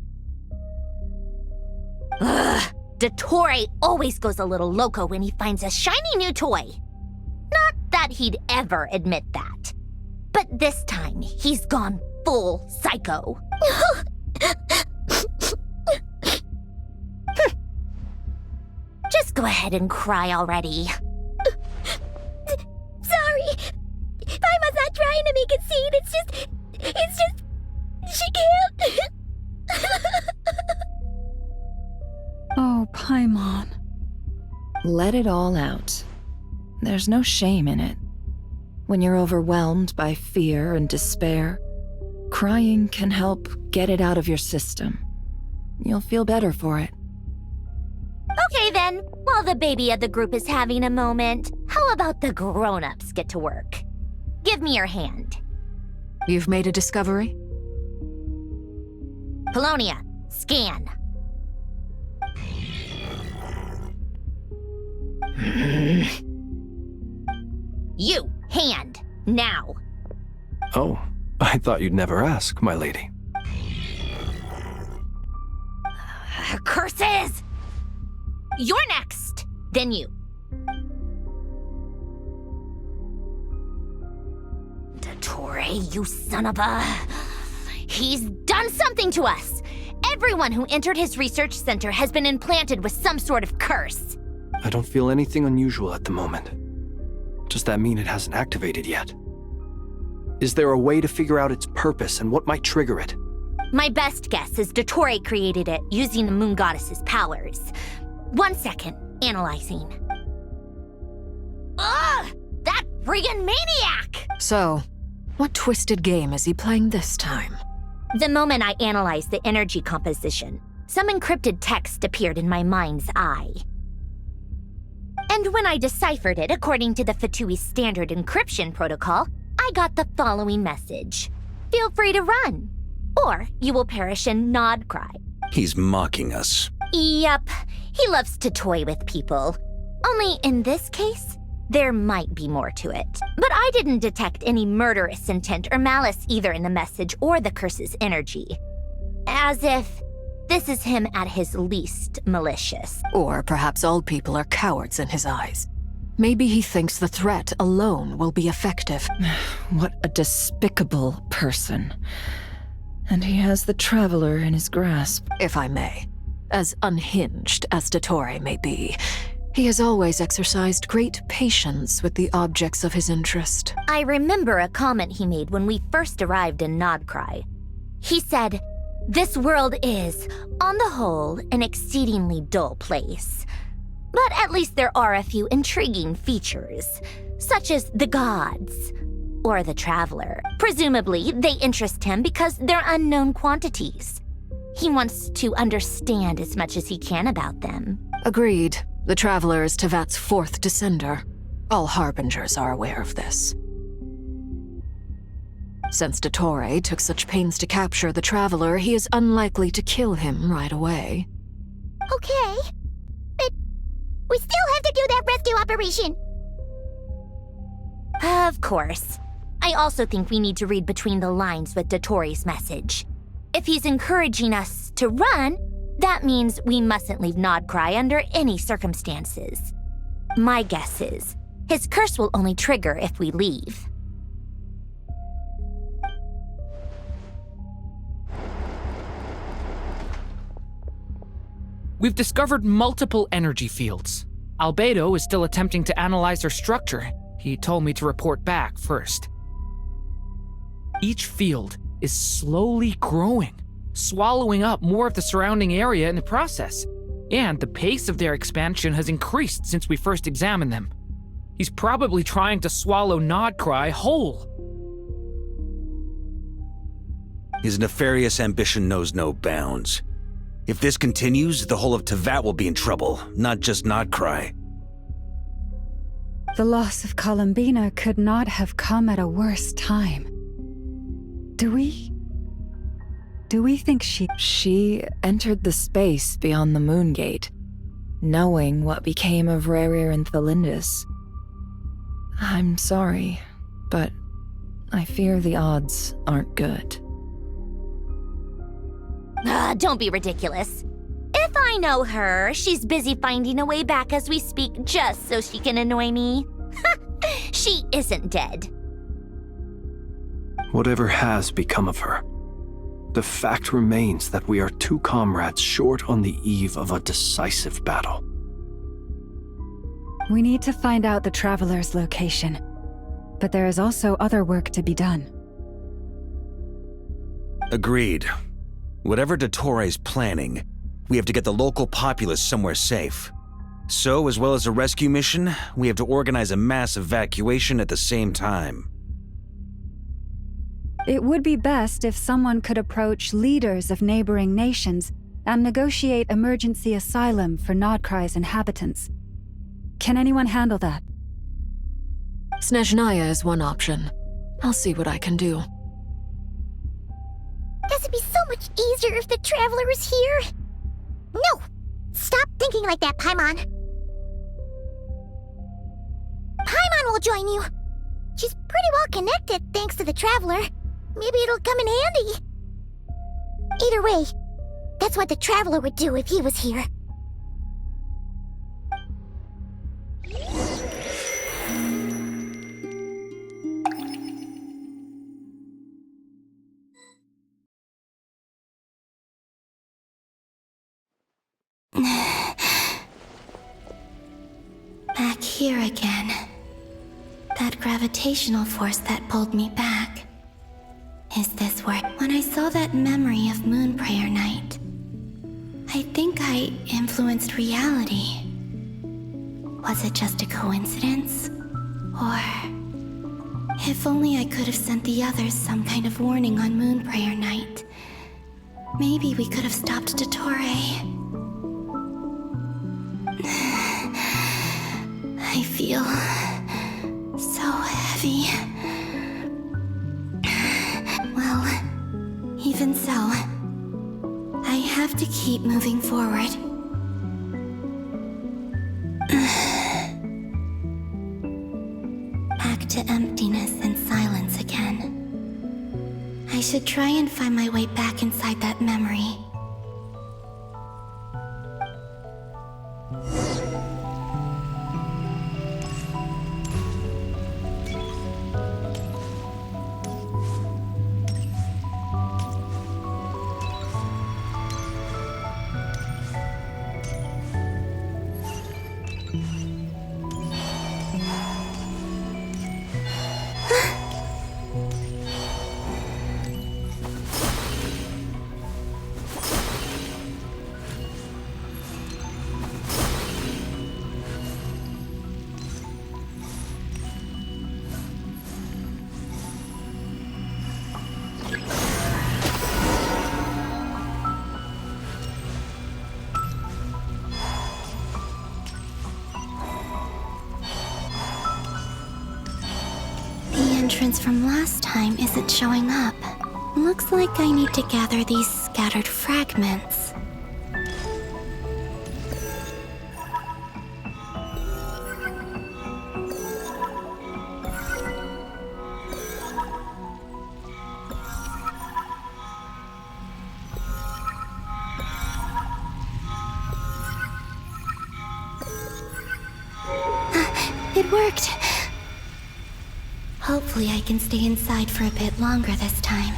Speaker 1: Ugh, Dottore always goes a little loco when he finds a shiny new toy. Not that he'd ever admit that. But this time, he's gone full psycho. Just go ahead and cry already. Sorry. Paimon's not trying to make it scene. It's just... She can't.
Speaker 7: Oh, Paimon.
Speaker 3: Let it all out. There's no shame in it. When you're overwhelmed by fear and despair, crying can help get it out of your system. You'll feel better for it.
Speaker 1: Okay then, while the baby of the group is having a moment, how about the grown-ups get to work? Give me your hand.
Speaker 6: You've made a discovery?
Speaker 1: Polonia, scan. You, hand, now.
Speaker 4: Oh, I thought you'd never ask, my lady.
Speaker 1: Curses! You're next, then you. Dottore, you son of a... He's done something to us! Everyone who entered his research center has been implanted with some sort of curse.
Speaker 4: I don't feel anything unusual at the moment. Does that mean it hasn't activated yet? Is there a way to figure out its purpose and what might trigger it?
Speaker 1: My best guess is Dottore created it using the Moon Goddess's powers. 1 second, analyzing. Ugh! That friggin' maniac!
Speaker 6: So, what twisted game is he playing this time?
Speaker 1: The moment I analyzed the energy composition, some encrypted text appeared in my mind's eye. And when I deciphered it according to the VIII's standard encryption protocol, I got the following message. Feel free to run, or you will perish in nod cry.
Speaker 2: He's mocking us.
Speaker 1: Yep, he loves to toy with people. Only in this case, there might be more to it. But I didn't detect any murderous intent or malice either in the message or the curse's energy. As if this is him at his least malicious.
Speaker 6: Or perhaps all people are cowards in his eyes. Maybe he thinks the threat alone will be effective.
Speaker 3: What a despicable person. And he has the Traveler in his grasp.
Speaker 6: If I may. As unhinged as Dottore may be, He has always exercised great patience with the objects of his interest.
Speaker 17: I remember a comment he made when we first arrived in Nodcry. He said, "This world is, on the whole, an exceedingly dull place. But at least there are a few intriguing features, such as the gods, or the Traveler. Presumably, they interest him because they're unknown quantities. He wants to understand as much as he can about them."
Speaker 6: Agreed. The Traveler is Teyvat's fourth descender. All Harbingers are aware of this. Since Dottore took such pains to capture the Traveler, he is unlikely to kill him right away.
Speaker 1: Okay, but we still have to do that rescue operation.
Speaker 17: Of course. I also think we need to read between the lines with Dottore's message. If he's encouraging us to run, that means we mustn't leave Nodcry under any circumstances. My guess is, his curse will only trigger if we leave.
Speaker 18: We've discovered multiple energy fields. Albedo is still attempting to analyze their structure. He told me to report back first. Each field is slowly growing, swallowing up more of the surrounding area in the process, and the pace of their expansion has increased since we first examined them. He's probably trying to swallow Nodcry whole.
Speaker 2: His nefarious ambition knows no bounds. If this continues, the whole of Teyvat will be in trouble, not just Nodcry.
Speaker 7: The loss of Columbina could not have come at a worse time. Do we think
Speaker 3: She entered the space beyond the Moon Gate, knowing what became of Rerir and Thelindis. I'm sorry, but I fear the odds aren't good.
Speaker 17: Don't be ridiculous. If I know her, she's busy finding a way back as we speak just so she can annoy me. She isn't dead.
Speaker 4: Whatever has become of her, the fact remains that we are two comrades short on the eve of a decisive battle.
Speaker 7: We need to find out the Traveler's location, but there is also other work to be done.
Speaker 2: Agreed. Whatever Dottore's planning, we have to get the local populace somewhere safe. So, as well as a rescue mission, we have to organize a mass evacuation at the same time.
Speaker 7: It would be best if someone could approach leaders of neighboring nations and negotiate emergency asylum for Nodcry's inhabitants. Can anyone handle that?
Speaker 6: Snezhnaya is one option. I'll see what I can do.
Speaker 1: This would be so much easier if the Traveler was here. No! Stop thinking like that, Paimon. Paimon will join you. She's pretty well connected thanks to the Traveler. Maybe it'll come in handy. Either way, that's what the Traveler would do if he was here.
Speaker 16: Back here again. That gravitational force that pulled me back. Is this where... When I saw that memory of Moon Prayer Night, I think I influenced reality. Was it just a coincidence? Or... If only I could have sent the others some kind of warning on Moon Prayer Night. Maybe we could have stopped Dottore. I feel so heavy. Well, even so, I have to keep moving forward. Back to emptiness and silence again. I should try and find my way back inside that memory. entrance from last time isn't showing up. Looks like I need to gather these scattered fragments. It worked! Hopefully I can stay inside for a bit longer this time.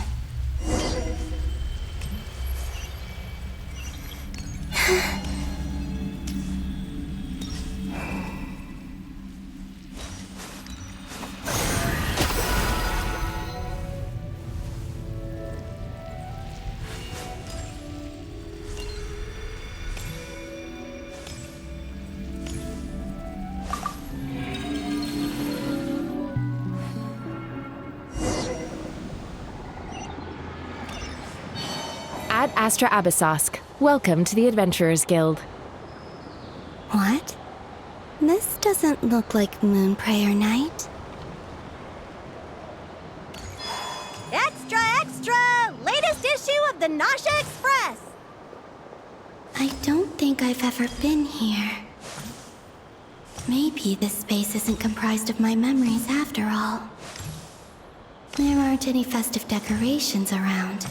Speaker 19: Ad Astra Abyssosk. Welcome to the Adventurers Guild.
Speaker 16: What? This doesn't look like Moon Prayer Night.
Speaker 14: Extra, extra! Latest issue of the Nasha Express!
Speaker 16: I don't think I've ever been here. Maybe this space isn't comprised of my memories after all. There aren't any festive decorations around.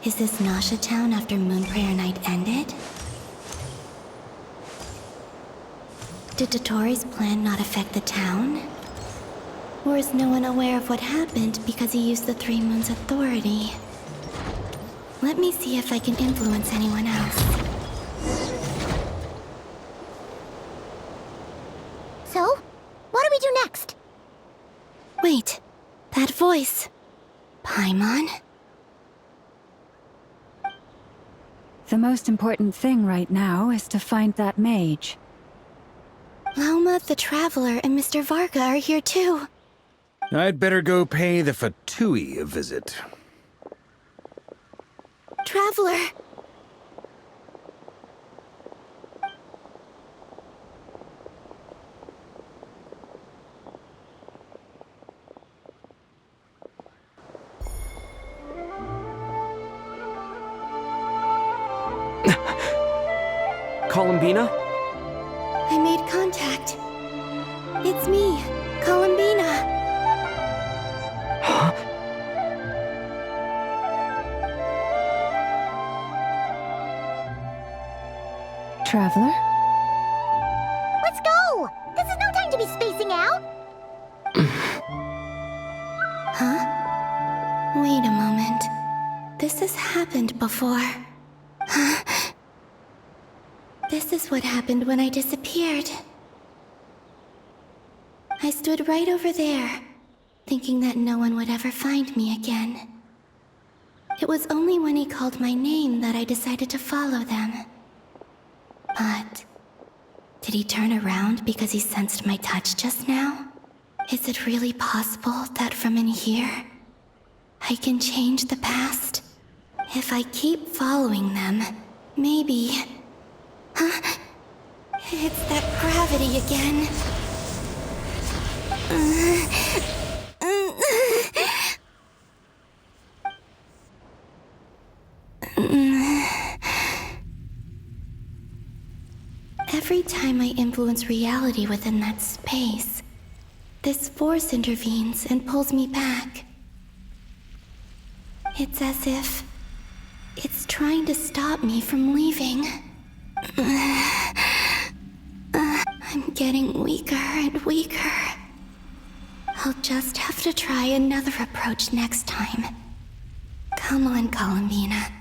Speaker 16: Is this Nasha Town after Moon Prayer Night ended? Did Dottore's plan not affect the town? Or is no one aware of what happened because he used the Three Moons' authority? Let me see if I can influence anyone else.
Speaker 1: So, what do we do next?
Speaker 16: Wait, that voice. Paimon?
Speaker 7: The most important thing right now is to find that mage.
Speaker 16: Lauma the Traveler and Mr. Varga are here too.
Speaker 2: I'd better go pay the Fatui a visit.
Speaker 16: Traveler!
Speaker 10: Columbina?
Speaker 16: I made contact. It's me, Columbina.
Speaker 10: Huh?
Speaker 7: Traveler?
Speaker 1: Let's go! This is no time to be spacing out!
Speaker 16: Huh? Wait a moment. This has happened before. This is what happened when I disappeared. I stood right over there, thinking that no one would ever find me again. It was only when he called my name that I decided to follow them. But did he turn around because he sensed my touch just now? Is it really possible that from in here, I can change the past? If I keep following them, maybe... Huh? It's that gravity again. Every time I influence reality within that space, this force intervenes and pulls me back. It's as if it's trying to stop me from leaving. I'm getting weaker and weaker. I'll just have to try another approach next time. Come on, Columbina.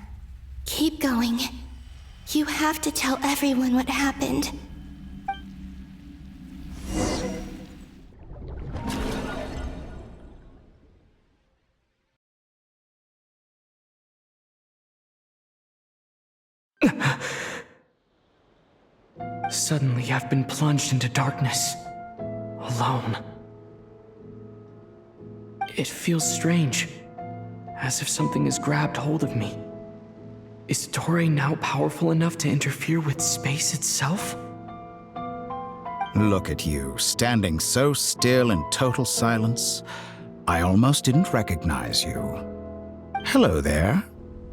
Speaker 16: Keep going. You have to tell everyone what happened.
Speaker 10: Suddenly, I've been plunged into darkness. Alone. It feels strange. As if something has grabbed hold of me. Is Dottore now powerful enough to interfere with space itself?
Speaker 11: Look at you, standing so still in total silence. I almost didn't recognize you. Hello there,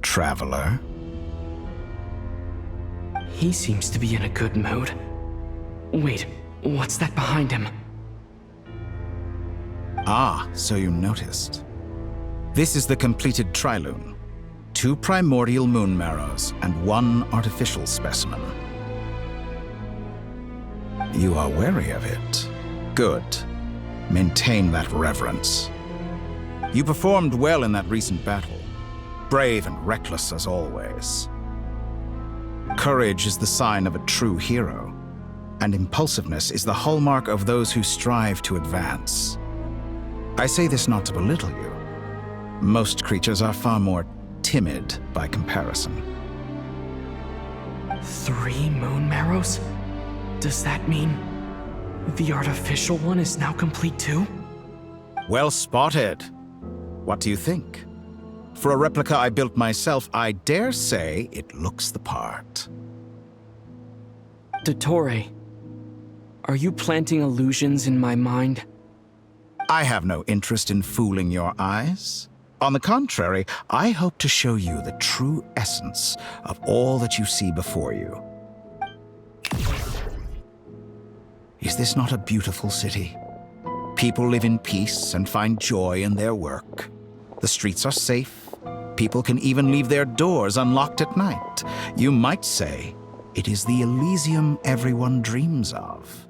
Speaker 11: traveler.
Speaker 10: He seems to be in a good mood. Wait, what's that behind him?
Speaker 11: Ah, so you noticed. This is the completed trilune. 2 primordial moon marrows and 1 artificial specimen. You are wary of it. Good. Maintain that reverence. You performed well in that recent battle. Brave and reckless as always. Courage is the sign of a true hero, and impulsiveness is the hallmark of those who strive to advance. I say this not to belittle you. Most creatures are far more timid by comparison.
Speaker 10: 3 moon marrows? Does that mean the artificial one is now complete too?
Speaker 11: Well spotted. What do you think? For a replica I built myself, I dare say it looks the part.
Speaker 10: Dottore, are you planting illusions in my mind?
Speaker 11: I have no interest in fooling your eyes. On the contrary, I hope to show you the true essence of all that you see before you. Is this not a beautiful city? People live in peace and find joy in their work. The streets are safe. People can even leave their doors unlocked at night. You might say it is the Elysium everyone dreams of.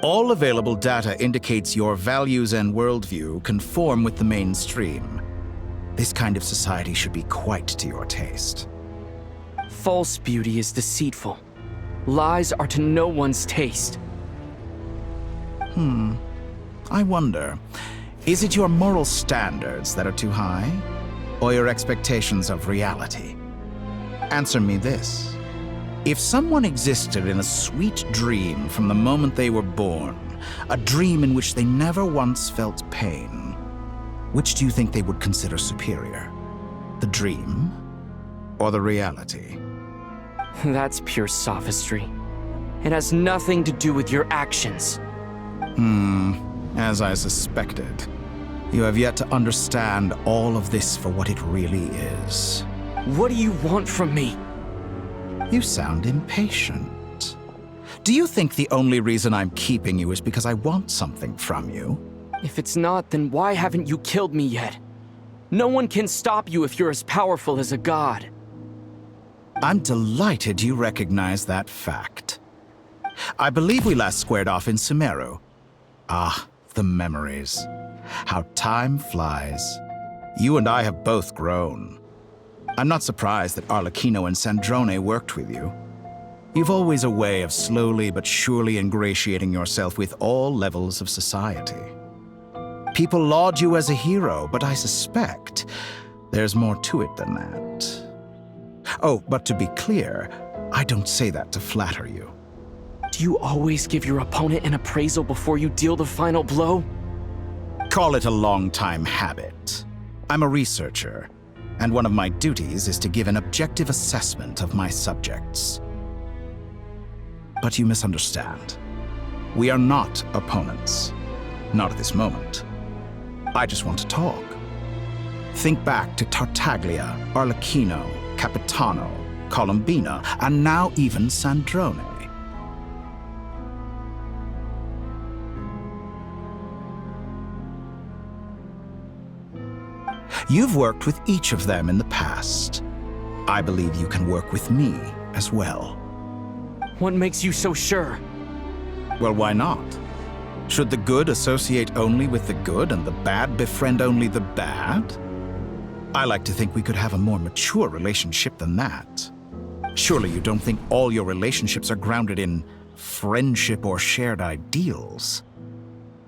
Speaker 11: All available data indicates your values and worldview conform with the mainstream. This kind of society should be quite to your taste.
Speaker 10: False beauty is deceitful. Lies are to no one's taste.
Speaker 11: I wonder, is it your moral standards that are too high? Or your expectations of reality? Answer me this. If someone existed in a sweet dream from the moment they were born, a dream in which they never once felt pain, which do you think they would consider superior? The dream or the reality?
Speaker 10: That's pure sophistry. It has nothing to do with your actions.
Speaker 11: As I suspected. You have yet to understand all of this for what it really is.
Speaker 10: What do you want from me?
Speaker 11: You sound impatient. Do you think the only reason I'm keeping you is because I want something from you?
Speaker 10: If it's not, then why haven't you killed me yet? No one can stop you if you're as powerful as a god.
Speaker 11: I'm delighted you recognize that fact. I believe we last squared off in Sumeru. Ah, the memories. How time flies. You and I have both grown. I'm not surprised that Arlecchino and Sandrone worked with you. You've always a way of slowly but surely ingratiating yourself with all levels of society. People laud you as a hero, but I suspect there's more to it than that. Oh, but to be clear, I don't say that to flatter you.
Speaker 10: Do you always give your opponent an appraisal before you deal the final blow?
Speaker 11: Call it a long-time habit. I'm a researcher, and one of my duties is to give an objective assessment of my subjects. But you misunderstand. We are not opponents. Not at this moment. I just want to talk. Think back to Tartaglia, Arlecchino, Capitano, Columbina, and now even Sandrone. You've worked with each of them in the past. I believe you can work with me as well.
Speaker 10: What makes you so sure?
Speaker 11: Well, why not? Should the good associate only with the good and the bad befriend only the bad? I like to think we could have a more mature relationship than that. Surely you don't think all your relationships are grounded in friendship or shared ideals?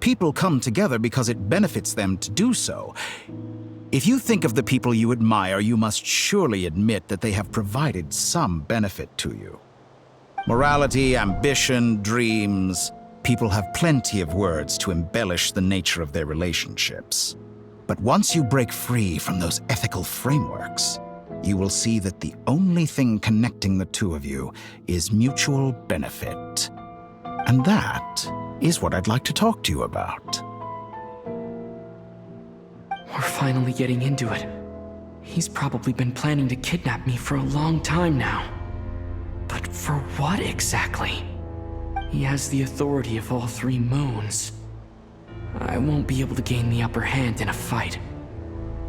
Speaker 11: People come together because it benefits them to do so. If you think of the people you admire, you must surely admit that they have provided some benefit to you. Morality, ambition, dreams. People have plenty of words to embellish the nature of their relationships. But once you break free from those ethical frameworks, you will see that the only thing connecting the two of you is mutual benefit. And that is what I'd like to talk to you about.
Speaker 10: We're finally getting into it. He's probably been planning to kidnap me for a long time now. But for what exactly? He has the authority of all 3 moons. I won't be able to gain the upper hand in a fight.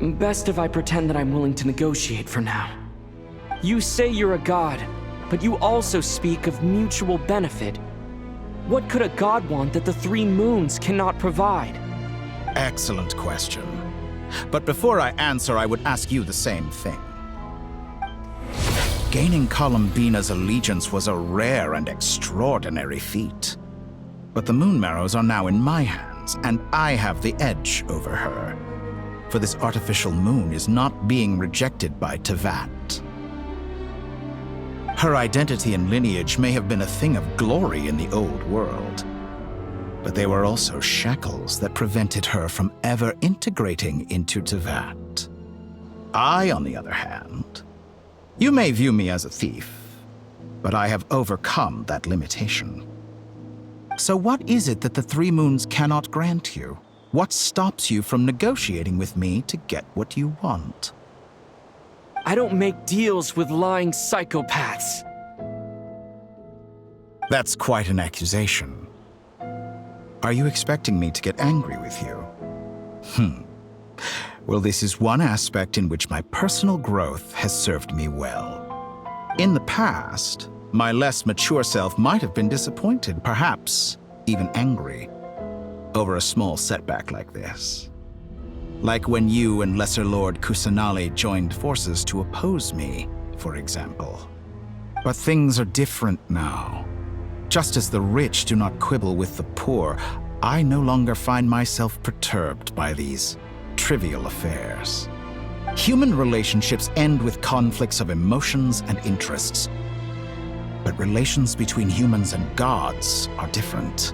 Speaker 10: Best if I pretend that I'm willing to negotiate for now. You say you're a god, but you also speak of mutual benefit. What could a god want that the 3 moons cannot provide?
Speaker 11: Excellent question. But before I answer, I would ask you the same thing. Gaining Columbina's allegiance was a rare and extraordinary feat. But the Moon Marrows are now in my hands, and I have the edge over her. For this artificial moon is not being rejected by Teyvat. Her identity and lineage may have been a thing of glory in the old world, but they were also shackles that prevented her from ever integrating into Teyvat. I, on the other hand, you may view me as a thief, but I have overcome that limitation. So what is it that the 3 moons cannot grant you? What stops you from negotiating with me to get what you want?
Speaker 10: I don't make deals with lying psychopaths.
Speaker 11: That's quite an accusation. Are you expecting me to get angry with you? Well, this is one aspect in which my personal growth has served me well. In the past, my less mature self might have been disappointed, perhaps even angry, over a small setback like this. Like when you and Lesser Lord Kusanali joined forces to oppose me, for example. But things are different now. Just as the rich do not quibble with the poor, I no longer find myself perturbed by these trivial affairs. Human relationships end with conflicts of emotions and interests. But relations between humans and gods are different.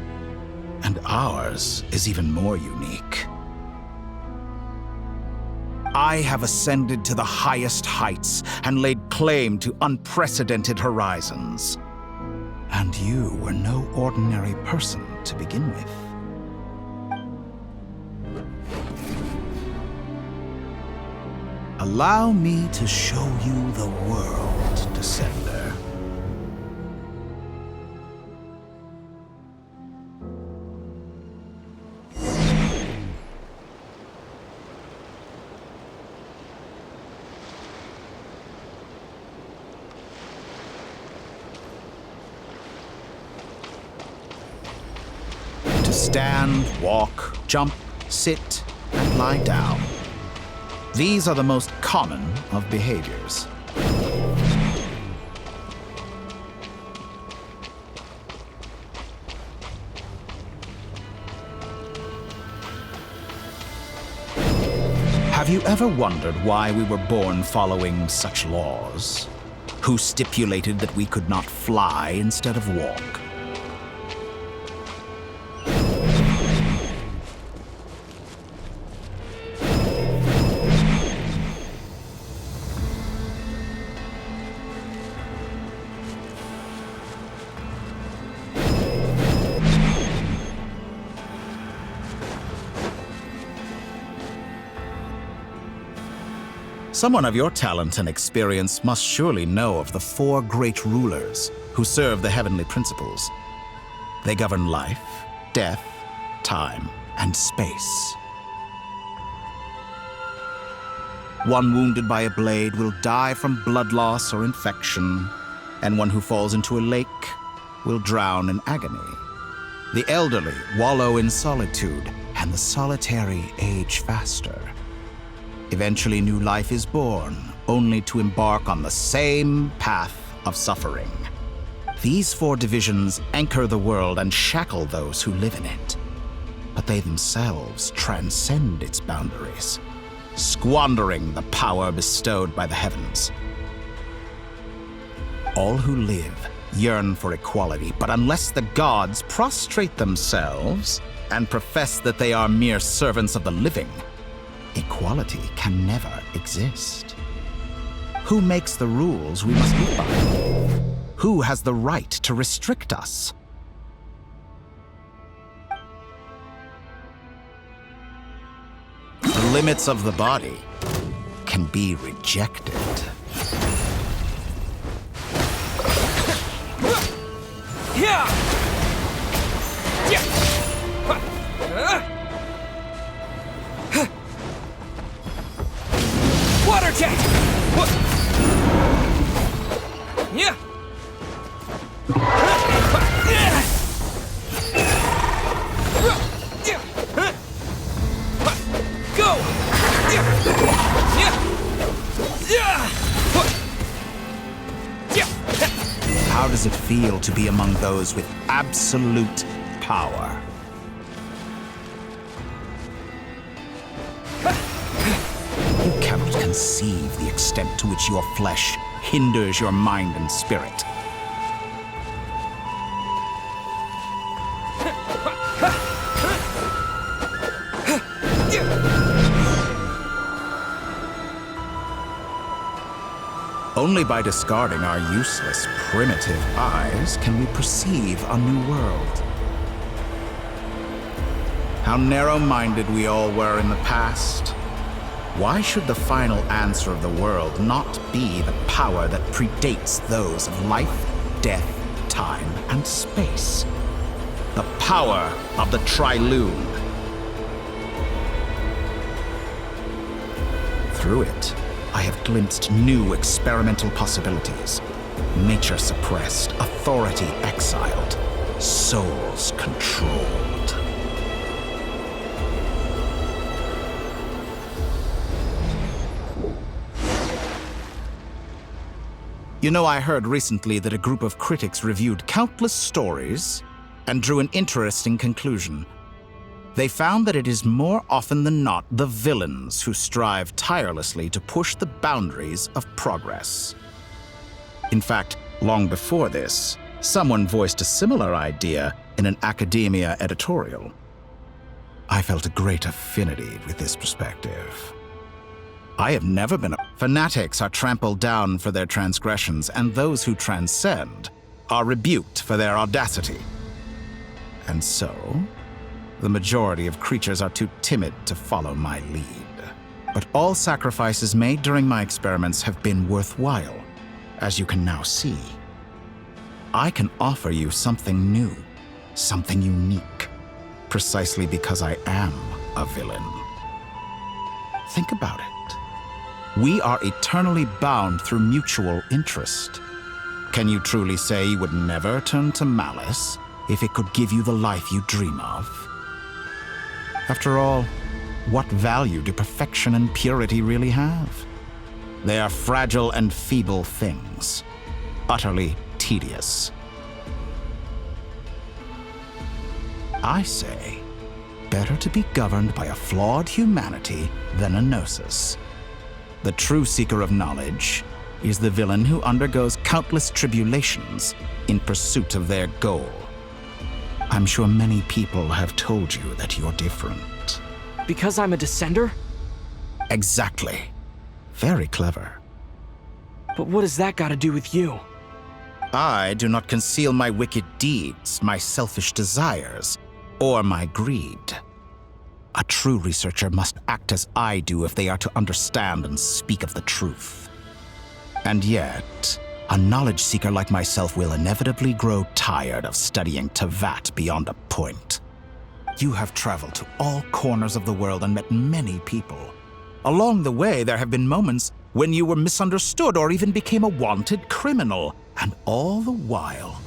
Speaker 11: And ours is even more unique. I have ascended to the highest heights and laid claim to unprecedented horizons. And you were no ordinary person to begin with. Allow me to show you the world, Descender. To stand, walk, jump, sit, and lie down. These are the most common of behaviors. Have you ever wondered why we were born following such laws? Who stipulated that we could not fly instead of walk? Someone of your talent and experience must surely know of the 4 great rulers who serve the heavenly principles. They govern life, death, time, and space. One wounded by a blade will die from blood loss or infection, and one who falls into a lake will drown in agony. The elderly wallow in solitude, and the solitary age faster. Eventually, new life is born, only to embark on the same path of suffering. These 4 divisions anchor the world and shackle those who live in it. But they themselves transcend its boundaries, squandering the power bestowed by the heavens. All who live yearn for equality, but unless the gods prostrate themselves and profess that they are mere servants of the living, equality can never exist. Who makes the rules we must live by? Who has the right to restrict us? The limits of the body can be rejected.
Speaker 10: Water jet! Yeah! Go!
Speaker 11: How does it feel to be among those with absolute power? You cannot conceive the extent to which your flesh hinders your mind and spirit. Only by discarding our useless, primitive eyes can we perceive a new world. How narrow-minded we all were in the past. Why should the final answer of the world not be the power that predates those of life, death, time, and space? The power of the Trilune. Through it, I have glimpsed new experimental possibilities. Nature suppressed, authority exiled, souls controlled. You know, I heard recently that a group of critics reviewed countless stories and drew an interesting conclusion. They found that it is more often than not the villains who strive tirelessly to push the boundaries of progress. In fact, long before this, someone voiced a similar idea in an academia editorial. I felt a great affinity with this perspective. I have never been a... Fanatics are trampled down for their transgressions, and those who transcend are rebuked for their audacity. And so, the majority of creatures are too timid to follow my lead. But all sacrifices made during my experiments have been worthwhile, as you can now see. I can offer you something new, something unique, precisely because I am a villain. Think about it. We are eternally bound through mutual interest. Can you truly say you would never turn to malice if it could give you the life you dream of? After all, what value do perfection and purity really have? They are fragile and feeble things, utterly tedious. I say, better to be governed by a flawed humanity than a gnosis. The true seeker of knowledge is the villain who undergoes countless tribulations in pursuit of their goal. I'm sure many people have told you that you're different.
Speaker 10: Because I'm a descender?
Speaker 11: Exactly. Very clever.
Speaker 10: But what does that got to do with you?
Speaker 11: I do not conceal my wicked deeds, my selfish desires, or my greed. A true researcher must act as I do if they are to understand and speak of the truth. And yet, a knowledge seeker like myself will inevitably grow tired of studying Teyvat beyond a point. You have traveled to all corners of the world and met many people. Along the way, there have been moments when you were misunderstood or even became a wanted criminal. And all the while,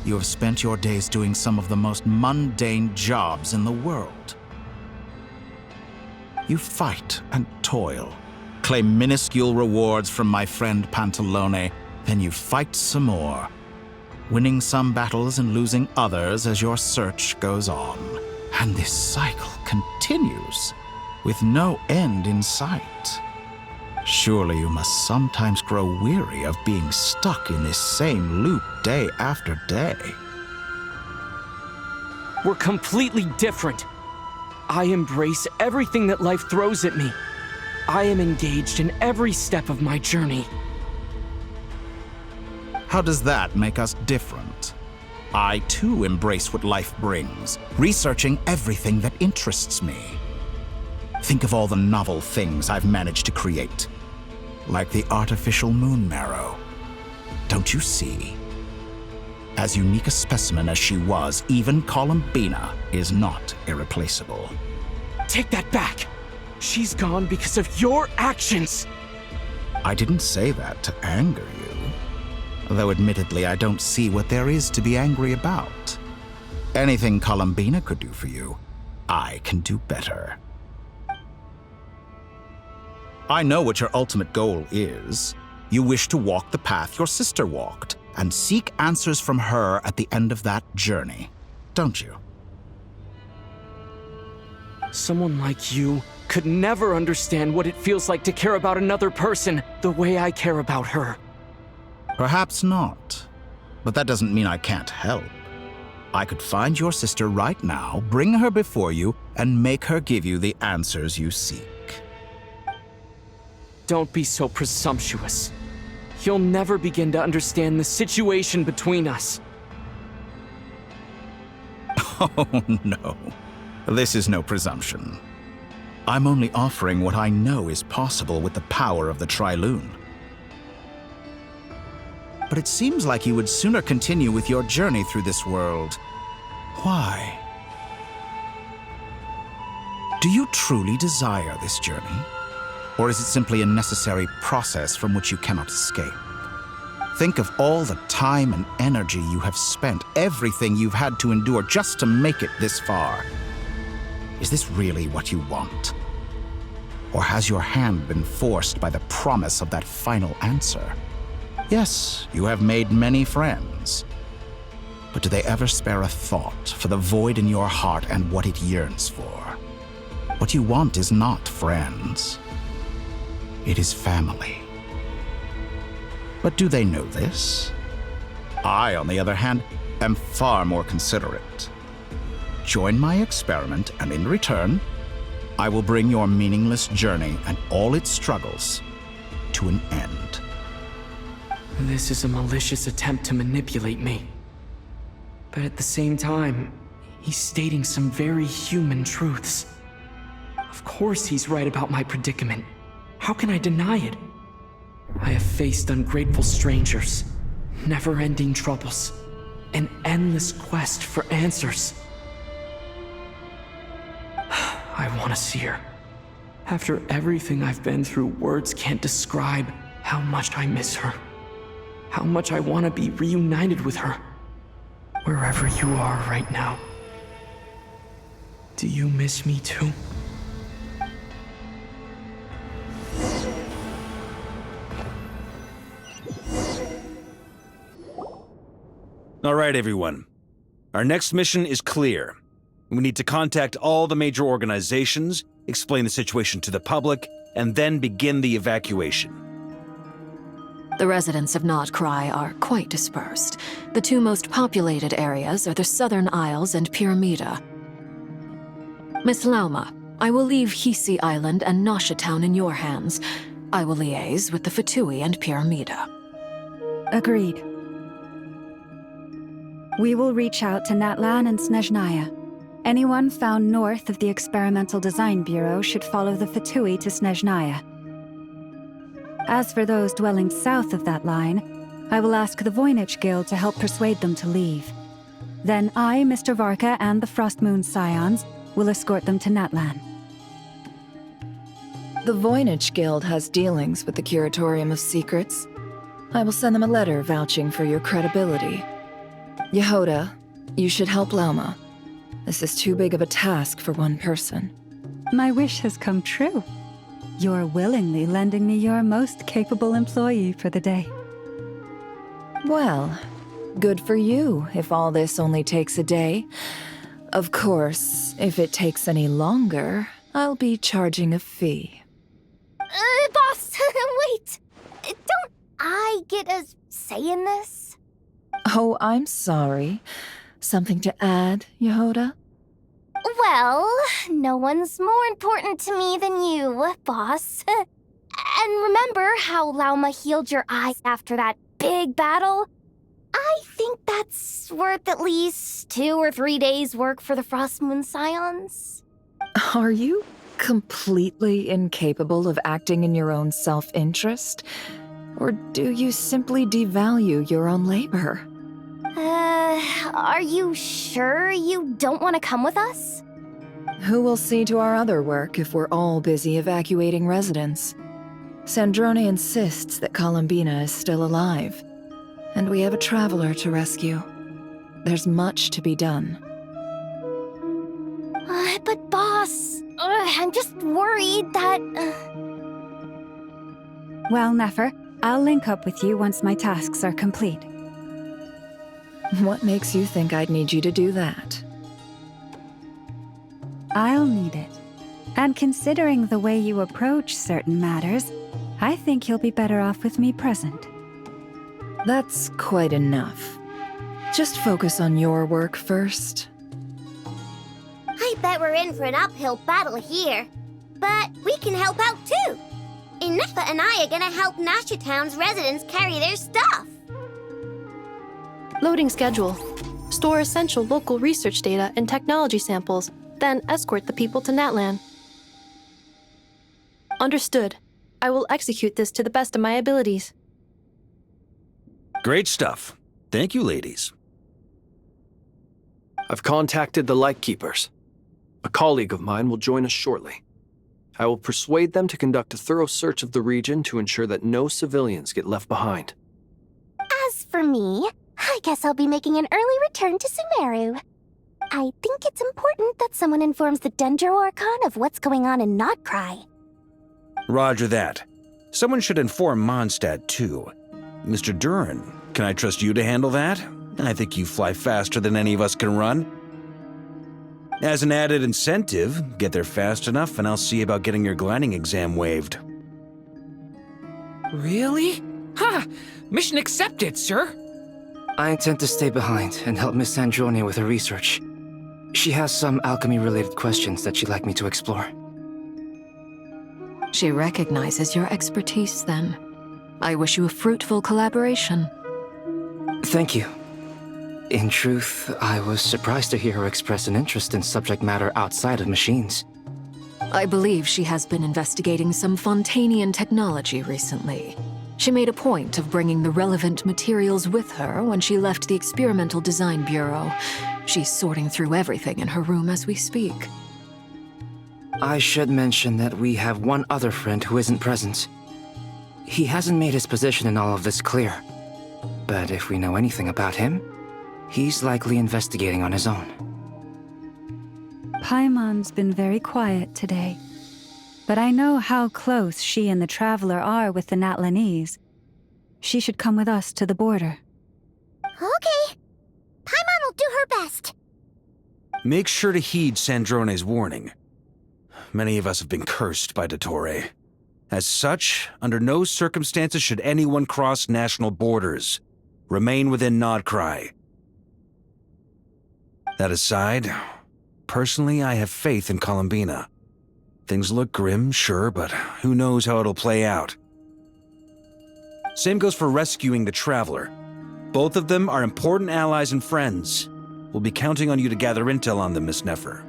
Speaker 11: you have spent your days doing some of the most mundane jobs in the world. You fight and toil, claim minuscule rewards from my friend Pantalone, then you fight some more, winning some battles and losing others as your search goes on. And this cycle continues, with no end in sight. Surely you must sometimes grow weary of being stuck in this same loop day after day.
Speaker 10: We're completely different. I embrace everything that life throws at me. I am engaged in every step of my journey.
Speaker 11: How does that make us different? I too embrace what life brings, researching everything that interests me. Think of all the novel things I've managed to create. Like the artificial moon marrow. Don't you see? As unique a specimen as she was, even Columbina is not irreplaceable.
Speaker 10: Take that back! She's gone because of your actions!
Speaker 11: I didn't say that to anger you. Though admittedly, I don't see what there is to be angry about. Anything Columbina could do for you, I can do better. I know what your ultimate goal is. You wish to walk the path your sister walked, and seek answers from her at the end of that journey, don't you?
Speaker 10: Someone like you could never understand what it feels like to care about another person the way I care about her.
Speaker 11: Perhaps not, but that doesn't mean I can't help. I could find your sister right now, bring her before you, and make her give you the answers you seek.
Speaker 10: Don't be so presumptuous. You'll never begin to understand the situation between us.
Speaker 11: Oh, no. This is no presumption. I'm only offering what I know is possible with the power of the Trilune. But it seems like you would sooner continue with your journey through this world. Why? Do you truly desire this journey? Or is it simply a necessary process from which you cannot escape? Think of all the time and energy you have spent, everything you've had to endure just to make it this far. Is this really what you want? Or has your hand been forced by the promise of that final answer? Yes, you have made many friends. But do they ever spare a thought for the void in your heart and what it yearns for? What you want is not friends. It is family. But do they know this? I, on the other hand, am far more considerate. Join my experiment, and in return, I will bring your meaningless journey and all its struggles to an end.
Speaker 10: This is a malicious attempt to manipulate me. But at the same time, he's stating some very human truths. Of course he's right about my predicament. How can I deny it? I have faced ungrateful strangers, never-ending troubles, an endless quest for answers. I want to see her. After everything I've been through, words can't describe how much I miss her. How much I want to be reunited with her. Wherever you are right now. Do you miss me too?
Speaker 2: All right, everyone. Our next mission is clear. We need to contact all the major organizations, explain the situation to the public, and then begin the evacuation.
Speaker 6: The residents of Nodcry are quite dispersed. The two most populated areas are the Southern Isles and Pyramida. Miss Lauma, I will leave Hisi Island and Nasha Town in your hands. I will liaise with the VIII and Pyramida.
Speaker 7: Agreed. We will reach out to Natlan and Snezhnaya. Anyone found north of the Experimental Design Bureau should follow the VIII to Snezhnaya. As for those dwelling south of that line, I will ask the VIII Guild to help persuade them to leave. Then I, Mr. Varka, and the Frostmoon Scions will escort them to Natlan.
Speaker 3: The VIII Guild has dealings with the Curatorium of Secrets. I will send them a letter vouching for your credibility. Yehoda, you should help Lauma. This is too big of a task for one person.
Speaker 7: My wish has come true. You're willingly lending me your most capable employee for the day.
Speaker 3: Well, good for you if all this only takes a day. Of course, if it takes any longer, I'll be charging a fee.
Speaker 1: Boss, wait! Don't I get a say in this?
Speaker 3: Oh, I'm sorry. Something to add, Yehoda?
Speaker 1: Well, no one's more important to me than you, boss. And remember how Lauma healed your eyes after that big battle? I think that's worth at least 2 or 3 days' work for the Frostmoon Scions.
Speaker 3: Are you completely incapable of acting in your own self-interest? Or do you simply devalue your own labor?
Speaker 20: Are you sure you don't want to come with us?
Speaker 3: Who will see to our other work if we're all busy evacuating residents? Sandrone insists that Columbina is still alive, and we have a traveler to rescue. There's much to be done.
Speaker 20: But boss, I'm just worried that...
Speaker 7: Well, Nefer, I'll link up with you once my tasks are complete.
Speaker 3: What makes you think I'd need you to do that?
Speaker 7: I'll need it. And considering the way you approach certain matters, I think you'll be better off with me present.
Speaker 3: That's quite enough. Just focus on your work first.
Speaker 1: I bet we're in for an uphill battle here. But we can help out too. Inefa and I are gonna help Nasha Town's residents carry their stuff.
Speaker 8: Loading schedule. Store essential local research data and technology samples, then escort the people to Natlan. Understood. I will execute this to the best of my abilities.
Speaker 2: Great stuff. Thank you, ladies.
Speaker 4: I've contacted the Lightkeepers. A colleague of mine will join us shortly. I will persuade them to conduct a thorough search of the region to ensure that no civilians get left behind.
Speaker 20: As for me, I guess I'll be making an early return to Sumeru. I think it's important that someone informs the Dendro Archon of what's going on in Nodcry.
Speaker 2: Roger that. Someone should inform Mondstadt, too. Mr. Duran, can I trust you to handle that? I think you fly faster than any of us can run. As an added incentive, get there fast enough and I'll see about getting your gliding exam waived.
Speaker 18: Really? Ha! Mission accepted, sir!
Speaker 21: I intend to stay behind and help Miss Sandrone with her research. She has some alchemy-related questions that she'd like me to explore.
Speaker 6: She recognizes your expertise, then. I wish you a fruitful collaboration.
Speaker 21: Thank you. In truth, I was surprised to hear her express an interest in subject matter outside of machines.
Speaker 6: I believe she has been investigating some Fontanian technology recently. She made a point of bringing the relevant materials with her when she left the Experimental Design Bureau. She's sorting through everything in her room as we speak.
Speaker 21: I should mention that we have one other friend who isn't present. He hasn't made his position in all of this clear. But if we know anything about him, he's likely investigating on his own.
Speaker 7: Paimon's been very quiet today. But I know how close she and the Traveler are with the Natlanese. She should come with us to the border.
Speaker 20: Okay. Paimon will do her best.
Speaker 2: Make sure to heed Sandrone's warning. Many of us have been cursed by Dottore. As such, under no circumstances should anyone cross national borders. Remain within Nodcry. That aside, personally, I have faith in Columbina. Things look grim, sure, but who knows how it'll play out. Same goes for rescuing the Traveler. Both of them are important allies and friends. We'll be counting on you to gather intel on them, Miss Nefer.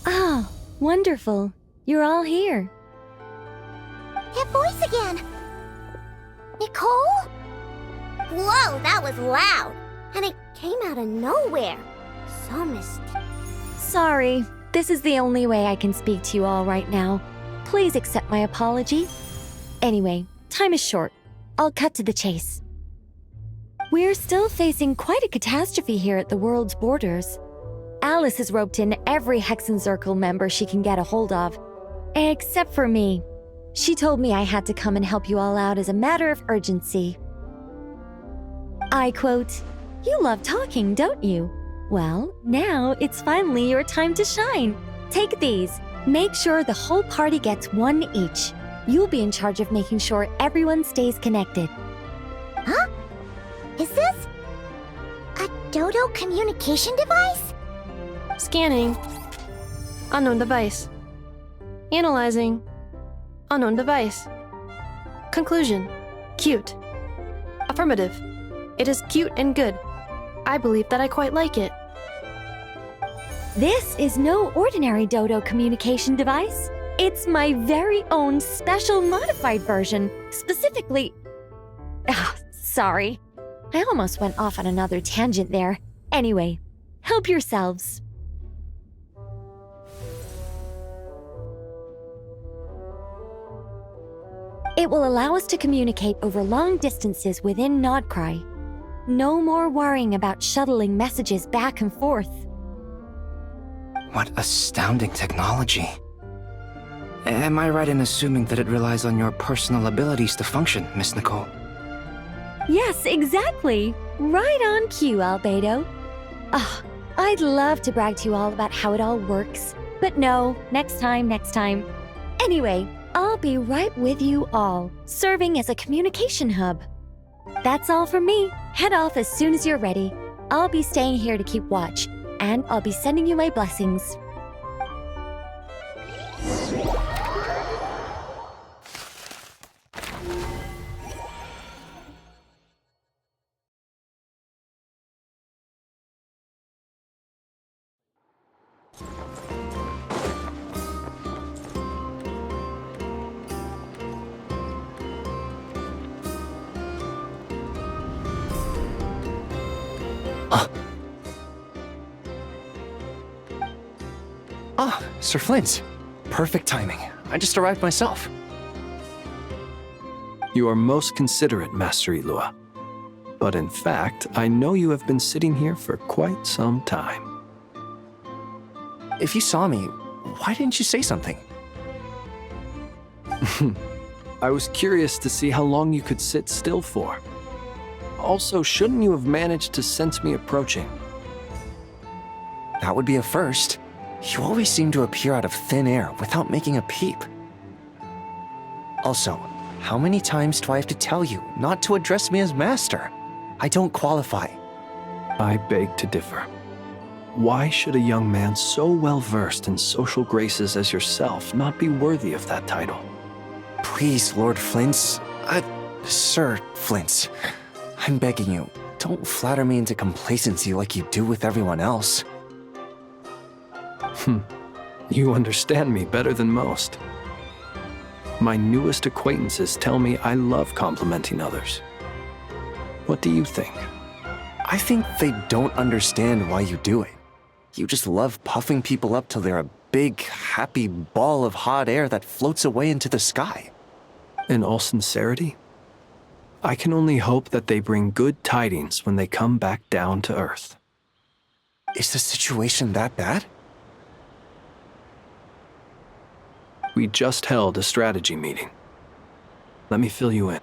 Speaker 22: Oh, wonderful. You're all here.
Speaker 20: That voice again! Nicole?
Speaker 1: Whoa, that was loud! And it came out of nowhere. So mysterious.
Speaker 22: Sorry, this is the only way I can speak to you all right now. Please accept my apology. Anyway, time is short. I'll cut to the chase. We're still facing quite a catastrophe here at the world's borders. Alice has roped in every Hexen Circle member she can get a hold of. Except for me. She told me I had to come and help you all out as a matter of urgency. I quote, "You love talking, don't you? Well, now it's finally your time to shine. Take these. Make sure the whole party gets one each. You'll be in charge of making sure everyone stays connected."
Speaker 20: Huh? Is this a Dodo communication device?
Speaker 8: Scanning. Unknown device. Analyzing. Unknown device. Conclusion. Cute. Affirmative. It is cute and good. I believe that I quite like it.
Speaker 22: This is no ordinary Dodo communication device. It's my very own special modified version, specifically... sorry. I almost went off on another tangent there. Anyway, help yourselves. It will allow us to communicate over long distances within Nodcry. No more worrying about shuttling messages back and forth.
Speaker 21: What astounding technology. Am I right in assuming that it relies on your personal abilities to function, Miss Nicole?
Speaker 22: Yes, exactly. Right on cue, Albedo. I'd love to brag to you all about how it all works. But no, next time. Anyway, I'll be right with you all, serving as a communication hub. That's all from me. Head off as soon as you're ready. I'll be staying here to keep watch, and I'll be sending you my blessings.
Speaker 4: Sir Flint. Perfect timing. I just arrived myself. You are most considerate, Master Ilua. But in fact, I know you have been sitting here for quite some time.
Speaker 9: If you saw me, why didn't you say something?
Speaker 4: I was curious to see how long you could sit still for. Also, shouldn't you have managed to sense me approaching?
Speaker 9: That would be a first. You always seem to appear out of thin air without making a peep. Also, how many times do I have to tell you not to address me as master? I don't qualify.
Speaker 4: I beg to differ. Why should a young man so well versed in social graces as yourself not be worthy of that title?
Speaker 9: Please, Lord Flint's... Sir Flint's. I'm begging you, don't flatter me into complacency like you do with everyone else.
Speaker 4: You understand me better than most. My newest acquaintances tell me I love complimenting others. What do you think?
Speaker 9: I think they don't understand why you do it. You just love puffing people up till they're a big, happy ball of hot air that floats away into the sky.
Speaker 4: In all sincerity, I can only hope that they bring good tidings when they come back down to Earth.
Speaker 9: Is the situation that bad?
Speaker 4: We just held a strategy meeting. Let me fill you in.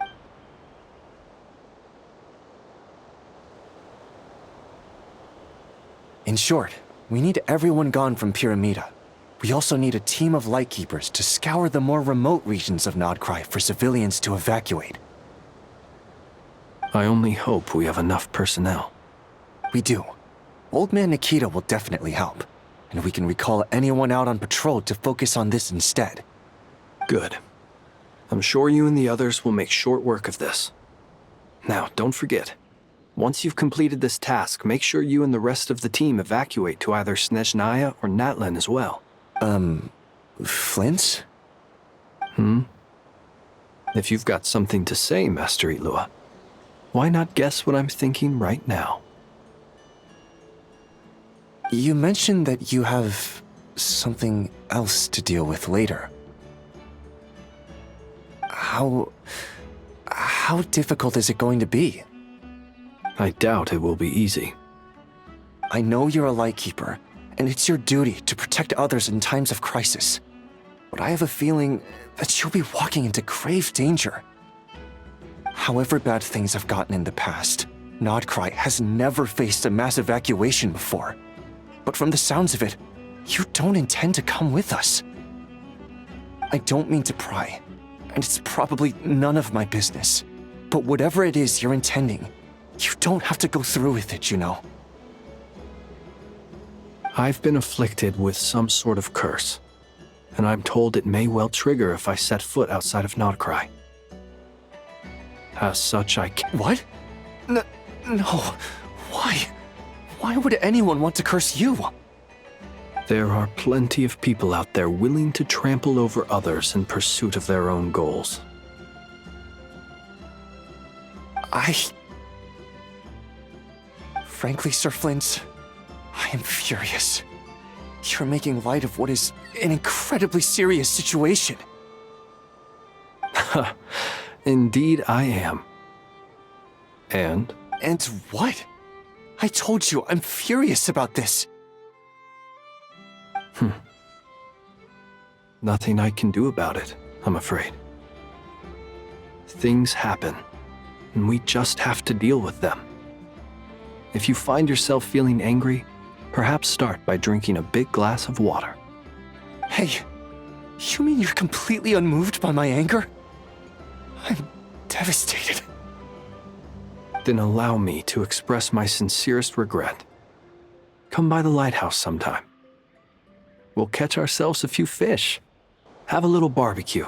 Speaker 9: In short, we need everyone gone from Pyramida. We also need a team of Lightkeepers to scour the more remote regions of Nodcry for civilians to evacuate.
Speaker 4: I only hope we have enough personnel.
Speaker 9: We do. Old Man Nikita will definitely help. And we can recall anyone out on patrol to focus on this instead.
Speaker 4: Good. I'm sure you and the others will make short work of this. Now, don't forget, once you've completed this task, make sure you and the rest of the team evacuate to either Snezhnaya or Natlan as well.
Speaker 9: Flint?
Speaker 4: If you've got something to say, Master Ilua, why not guess what I'm thinking right now?
Speaker 9: You mentioned that you have something else to deal with later. How difficult is it going to be?
Speaker 4: I doubt it will be easy.
Speaker 9: I know you're a Lightkeeper, and it's your duty to protect others in times of crisis. But I have a feeling that you'll be walking into grave danger. However bad things have gotten in the past, Nodcry has never faced a mass evacuation before. But from the sounds of it, you don't intend to come with us. I don't mean to pry, and it's probably none of my business. But whatever it is you're intending, you don't have to go through with it, you know.
Speaker 4: I've been afflicted with some sort of curse, and I'm told it may well trigger if I set foot outside of Nodcry. As such, I can't—
Speaker 9: What? No. Why? Why would anyone want to curse you?
Speaker 4: There are plenty of people out there willing to trample over others in pursuit of their own goals.
Speaker 9: Frankly, Sir Flint, I am furious. You're making light of what is an incredibly serious situation.
Speaker 4: Indeed I am. And?
Speaker 9: And what? I told you, I'm furious about this.
Speaker 4: Nothing I can do about it, I'm afraid. Things happen, and we just have to deal with them. If you find yourself feeling angry, perhaps start by drinking a big glass of water.
Speaker 9: Hey, you mean you're completely unmoved by my anger? I'm devastated.
Speaker 4: Then allow me to express my sincerest regret. Come by the lighthouse sometime. We'll catch ourselves a few fish, have a little barbecue,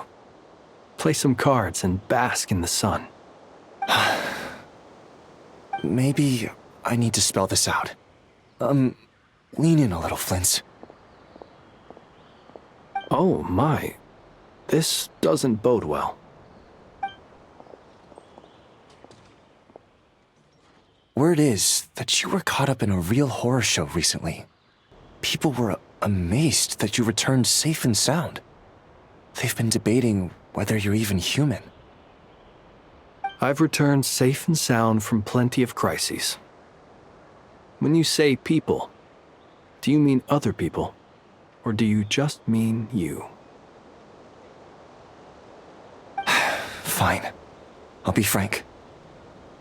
Speaker 4: play some cards, and bask in the sun.
Speaker 9: Maybe I need to spell this out. Lean in a little, Flint.
Speaker 4: Oh my, this doesn't bode well.
Speaker 9: Word is that you were caught up in a real horror show recently. People were amazed that you returned safe and sound. They've been debating whether you're even human.
Speaker 4: I've returned safe and sound from plenty of crises. When you say people, do you mean other people, or do you just mean you?
Speaker 9: Fine. I'll be frank.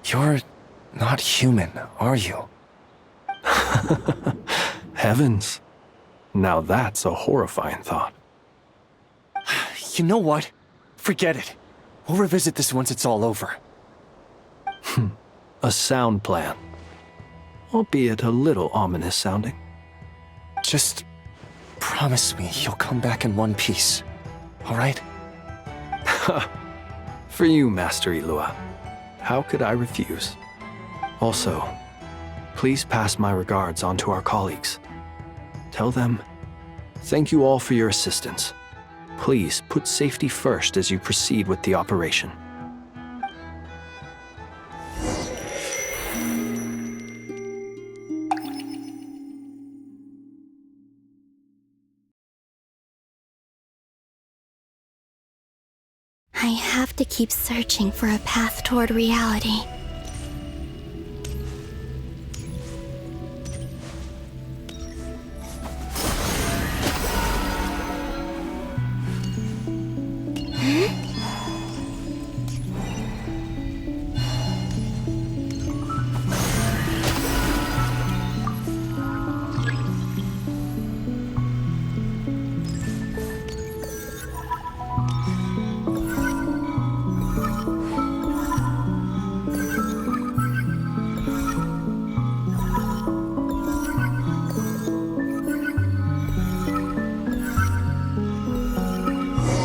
Speaker 9: You're not human, are you?
Speaker 4: Heavens. Now that's a horrifying thought.
Speaker 9: You know what? Forget it. We'll revisit this once it's all over.
Speaker 4: A sound plan. Albeit a little ominous sounding.
Speaker 9: Just promise me you'll come back in one piece, all right?
Speaker 4: For you, Master Ilua. How could I refuse? Also, please pass my regards on to our colleagues. Tell them, thank you all for your assistance. Please put safety first as you proceed with the operation.
Speaker 16: I have to keep searching for a path toward reality.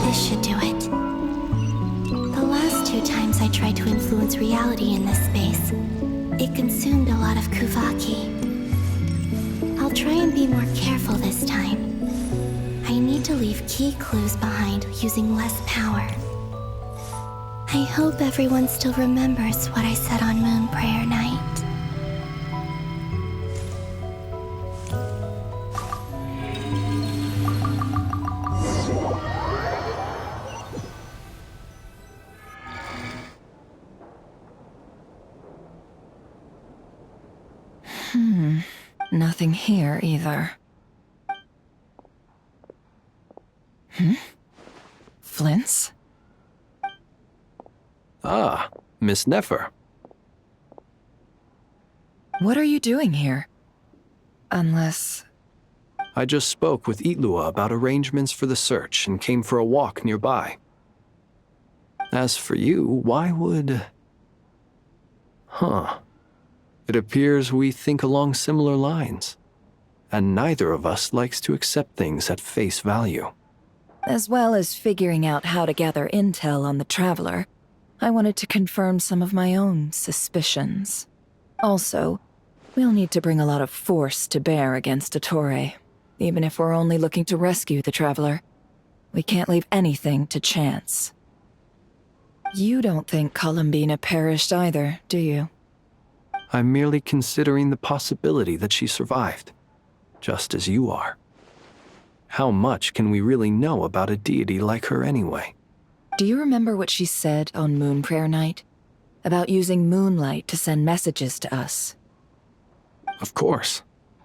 Speaker 16: This should do it. The last 2 times I tried to influence reality in this space, it consumed a lot of Kuvaki. I'll try and be more careful this time. I need to leave key clues behind using less power. I hope everyone still remembers what I said on Moon Prayer Night.
Speaker 3: Nothing here either. Flint's?
Speaker 4: Ah, Miss Nefer.
Speaker 3: What are you doing here? Unless...
Speaker 4: I just spoke with Itlua about arrangements for the search and came for a walk nearby. As for you, why would... It appears we think along similar lines, and neither of us likes to accept things at face value.
Speaker 3: As well as figuring out how to gather intel on the Traveler, I wanted to confirm some of my own suspicions. Also, we'll need to bring a lot of force to bear against Dottore. even if we're only looking to rescue the Traveler. We can't leave anything to chance. You don't think Columbina perished either, do you?
Speaker 4: I'm merely considering the possibility that she survived, just as you are. How much can we really know about a deity like her anyway?
Speaker 3: Do you remember what she said on Moon Prayer Night? About using moonlight to send messages to us?
Speaker 4: Of course.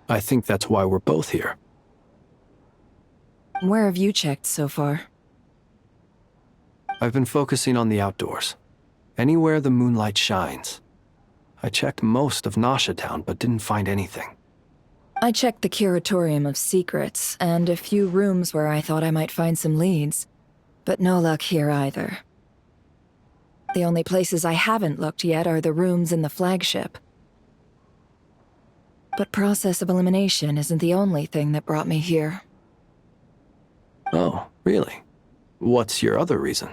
Speaker 4: I think that's why we're both here.
Speaker 3: Where have you checked so far?
Speaker 4: I've been focusing on the outdoors. Anywhere the moonlight shines. I checked most of Nasha Town, but didn't find anything.
Speaker 3: I checked the Curatorium of Secrets, and a few rooms where I thought I might find some leads. But no luck here either. The only places I haven't looked yet are the rooms in the flagship. But process of elimination isn't the only thing that brought me here.
Speaker 4: Oh, really? What's your other reason?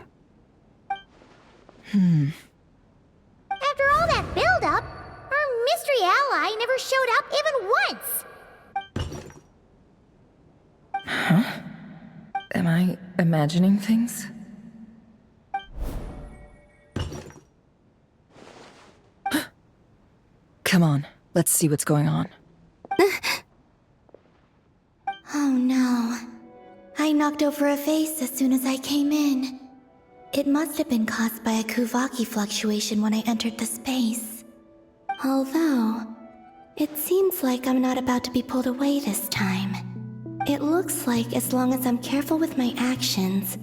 Speaker 1: After all that build-up, our mystery ally never showed up even once!
Speaker 3: Huh? Am I imagining things? Come on, let's see what's going on.
Speaker 16: Oh no. I knocked over a vase as soon as I came in. It must have been caused by a Kuvaki fluctuation when I entered the space. Although, it seems like I'm not about to be pulled away this time. It looks like as long as I'm careful with my actions,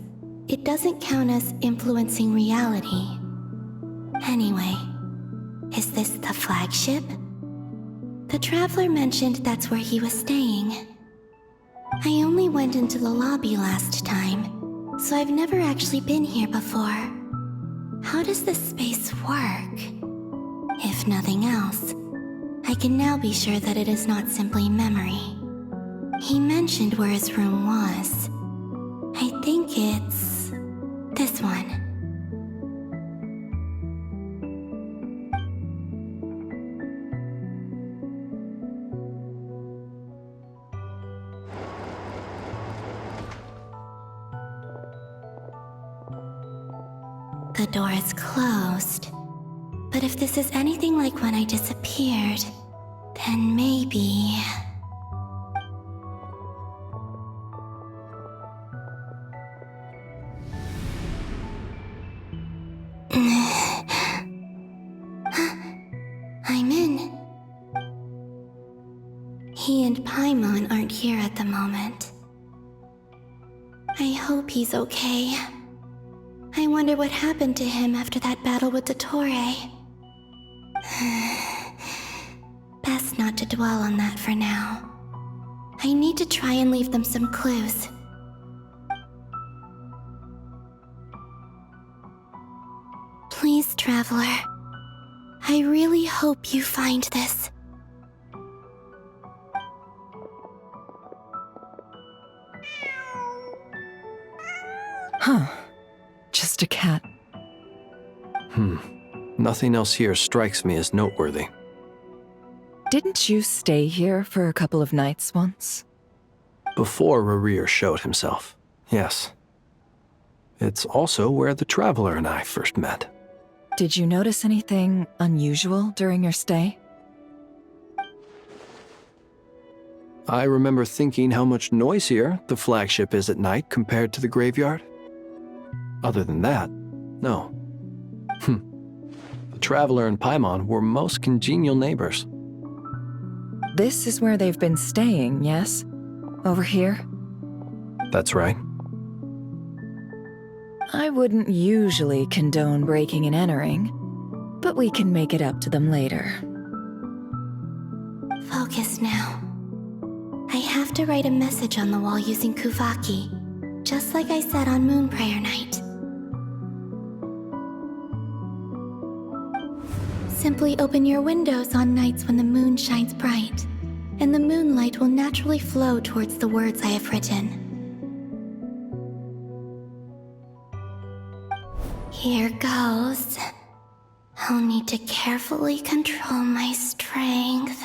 Speaker 16: it doesn't count as influencing reality. Anyway, is this the flagship? The Traveler mentioned that's where he was staying. I only went into the lobby last time, so I've never actually been here before. How does this space work? If nothing else, I can now be sure that it is not simply memory. He mentioned where his room was. I think it's this one. The door is closed. But if this is anything like when I disappeared, then maybe... I'm in. He and Paimon aren't here at the moment. I hope he's okay. I wonder what happened to him after that battle with Dottore. Best not to dwell on that for now. I need to try and leave them some clues. Please, Traveler. I really hope you find this.
Speaker 3: Huh. Just a cat.
Speaker 4: Nothing else here strikes me as noteworthy.
Speaker 3: Didn't you stay here for a couple of nights once?
Speaker 4: Before Rarir showed himself, yes. It's also where the Traveler and I first met.
Speaker 3: Did you notice anything unusual during your stay?
Speaker 4: I remember thinking how much noisier the flagship is at night compared to the graveyard. Other than that, no. The Traveler and Paimon were most congenial neighbors.
Speaker 3: This is where they've been staying, yes? Over here?
Speaker 4: That's right.
Speaker 3: I wouldn't usually condone breaking and entering, but we can make it up to them later.
Speaker 16: Focus now. I have to write a message on the wall using Kuvaki, just like I said on Moon Prayer Night. Simply open your windows on nights when the moon shines bright, and the moonlight will naturally flow towards the words I have written. Here goes. I'll need to carefully control my strength.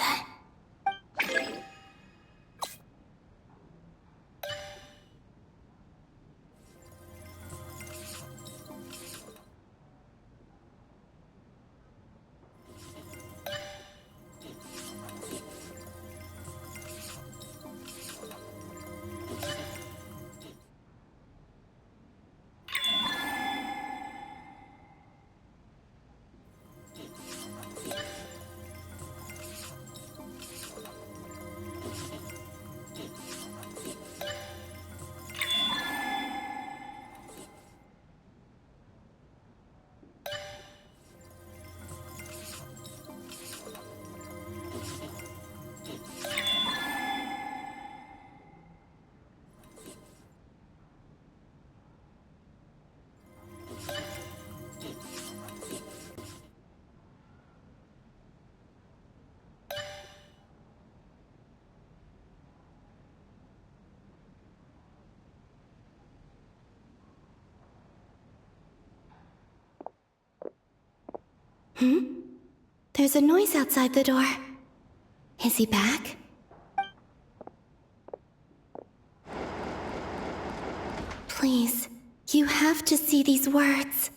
Speaker 16: There's a noise outside the door. Is he back? Please, you have to see these words.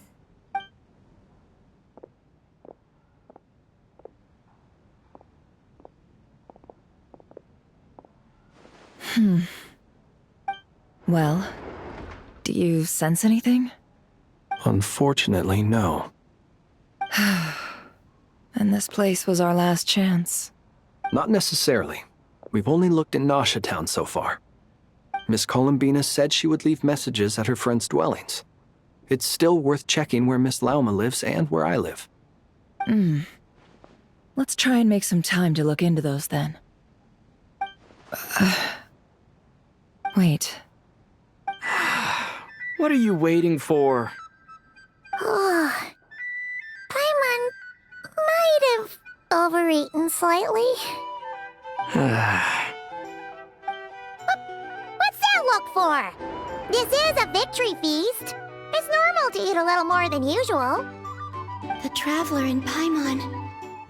Speaker 3: Well, do you sense anything?
Speaker 4: Unfortunately, no.
Speaker 3: And this place was our last chance.
Speaker 4: Not necessarily. We've only looked in Nasha Town so far. Miss Columbina said she would leave messages at her friends' dwellings. It's still worth checking where Miss Lauma lives and where I live.
Speaker 3: Let's try and make some time to look into those then. Wait.
Speaker 10: What are you waiting for?
Speaker 1: Paimon might have overeaten slightly. What's that look for? This is a victory feast. It's normal to eat a little more than usual.
Speaker 16: The Traveler in Paimon.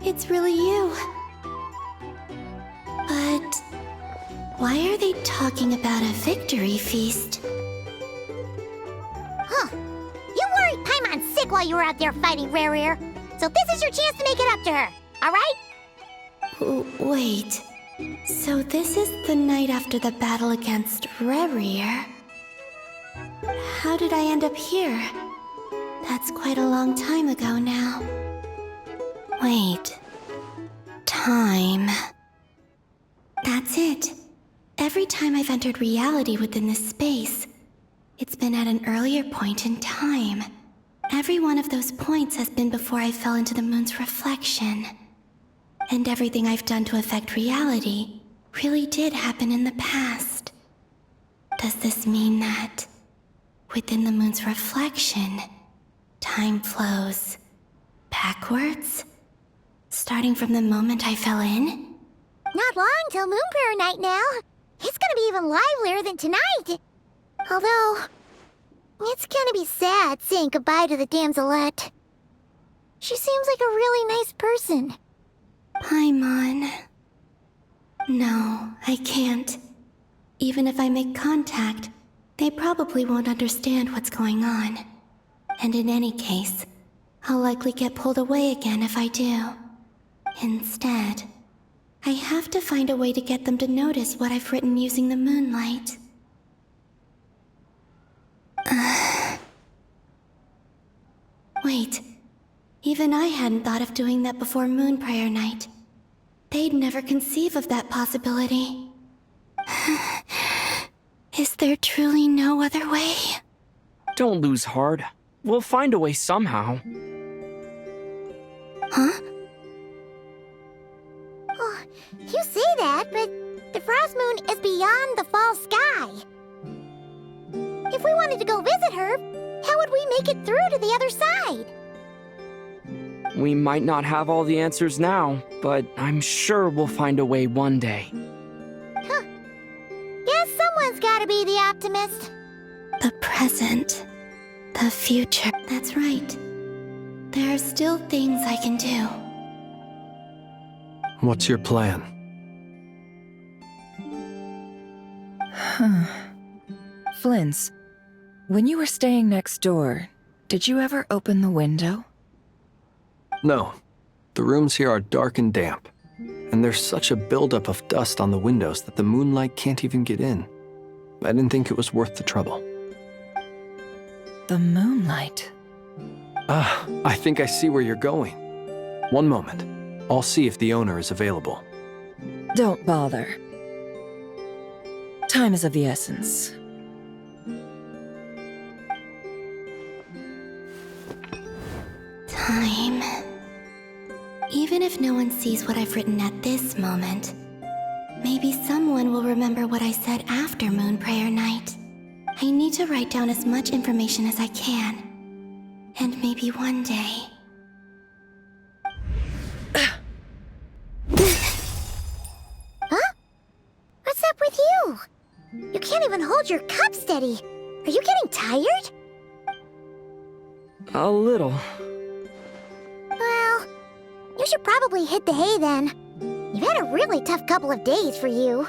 Speaker 16: It's really you. But why are they talking about a victory feast?
Speaker 1: Huh. You worried Paimon sick while you were out there fighting Rare. So this is your chance to make it up to her, alright?
Speaker 16: Wait. So this is the night after the battle against Rare. How did I end up here? That's quite a long time ago now. Wait. Time. That's it. Every time I've entered reality within this space, it's been at an earlier point in time. Every one of those points has been before I fell into the moon's reflection. And everything I've done to affect reality really did happen in the past. Does this mean that within the moon's reflection, time flows backwards? Starting from the moment I fell in?
Speaker 1: Not long till Moon Prayer Night now. It's gonna be even livelier than tonight. Although, it's gonna be sad saying goodbye to the damselette. She seems like a really nice person.
Speaker 16: Paimon. No, I can't. Even if I make contact, they probably won't understand what's going on. And in any case, I'll likely get pulled away again if I do. Instead, I have to find a way to get them to notice what I've written using the moonlight. Wait, even I hadn't thought of doing that before Moon Prayer Night. They'd never conceive of that possibility. Is there truly no other way?
Speaker 10: Don't lose heart. We'll find a way somehow.
Speaker 16: Huh?
Speaker 1: Oh, you say that, but the Frost Moon is beyond the fall sky. If we wanted to go visit her, how would we make it through to the other side?
Speaker 10: We might not have all the answers now, but I'm sure we'll find a way one day.
Speaker 1: Huh. Guess someone's gotta be the optimist.
Speaker 16: The present. The future. That's right. There are still things I can do.
Speaker 4: What's your plan?
Speaker 3: Flint's, when you were staying next door, did you ever open the window?
Speaker 4: No. The rooms here are dark and damp. And there's such a buildup of dust on the windows that the moonlight can't even get in. I didn't think it was worth the trouble.
Speaker 3: The moonlight?
Speaker 4: I think I see where you're going. One moment. I'll see if the owner is available.
Speaker 3: Don't bother. Time is of the essence.
Speaker 16: Time. Even if no one sees what I've written at this moment, maybe someone will remember what I said after Moon Prayer Night. I need to write down as much information as I can. And maybe one day...
Speaker 1: Huh? What's up with you? You can't even hold your cup steady. Are you getting tired?
Speaker 10: A little.
Speaker 1: Well, should probably hit the hay then. You've had a really tough couple of days for you.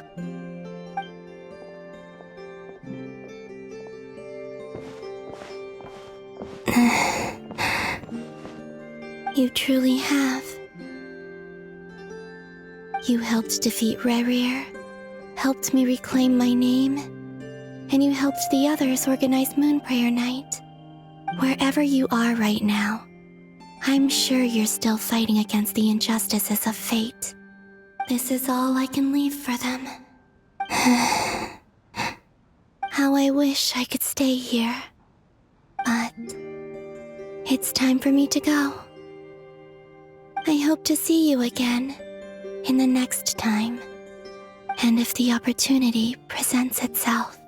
Speaker 16: You truly have. You helped defeat Rerir, helped me reclaim my name, and you helped the others organize Moon Prayer Night. Wherever you are right now, I'm sure you're still fighting against the injustices of fate. This is all I can leave for them. How I wish I could stay here. But it's time for me to go. I hope to see you again in the next time, and if the opportunity presents itself.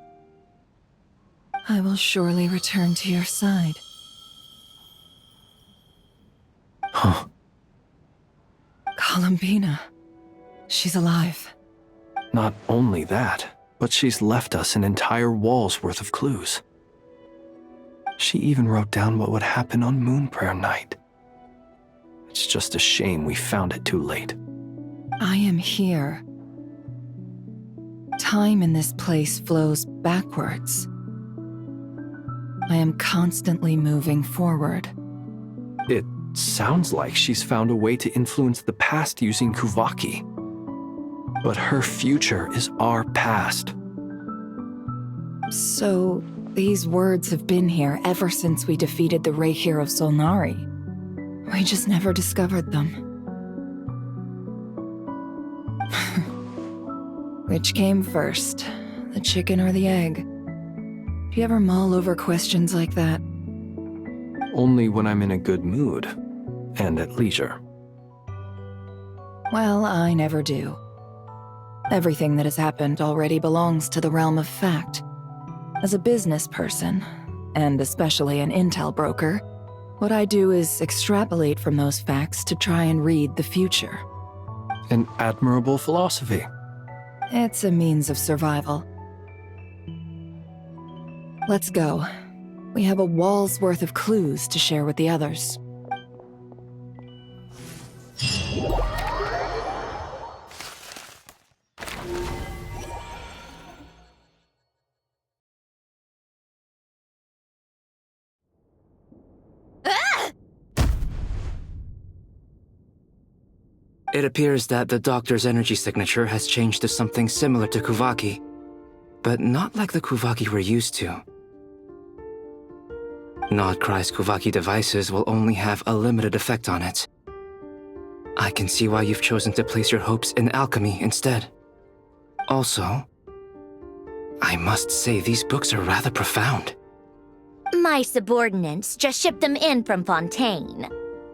Speaker 3: I will surely return to your side.
Speaker 4: Huh.
Speaker 3: Columbina. She's alive.
Speaker 4: Not only that, but she's left us an entire wall's worth of clues. She even wrote down what would happen on Moon Prayer Night. It's just a shame we found it too late.
Speaker 3: I am here. Time in this place flows backwards. I am constantly moving forward.
Speaker 4: It sounds like she's found a way to influence the past using Kuvaki. But her future is our past.
Speaker 3: So, these words have been here ever since we defeated the Reikir of Solnari. We just never discovered them. Which came first, the chicken or the egg? Do you ever mull over questions like that?
Speaker 4: Only when I'm in a good mood, and at leisure.
Speaker 3: Well, I never do. Everything that has happened already belongs to the realm of fact. As a business person, and especially an intel broker, what I do is extrapolate from those facts to try and read the future.
Speaker 4: An admirable philosophy.
Speaker 3: It's a means of survival. Let's go. We have a wall's worth of clues to share with the others.
Speaker 21: It appears that the Doctor's energy signature has changed to something similar to Kuvaki, but not like the Kuvaki we're used to. Nodcry's Kuvaki devices will only have a limited effect on it. I can see why you've chosen to place your hopes in alchemy instead. Also, I must say these books are rather profound.
Speaker 17: My subordinates just shipped them in from Fontaine.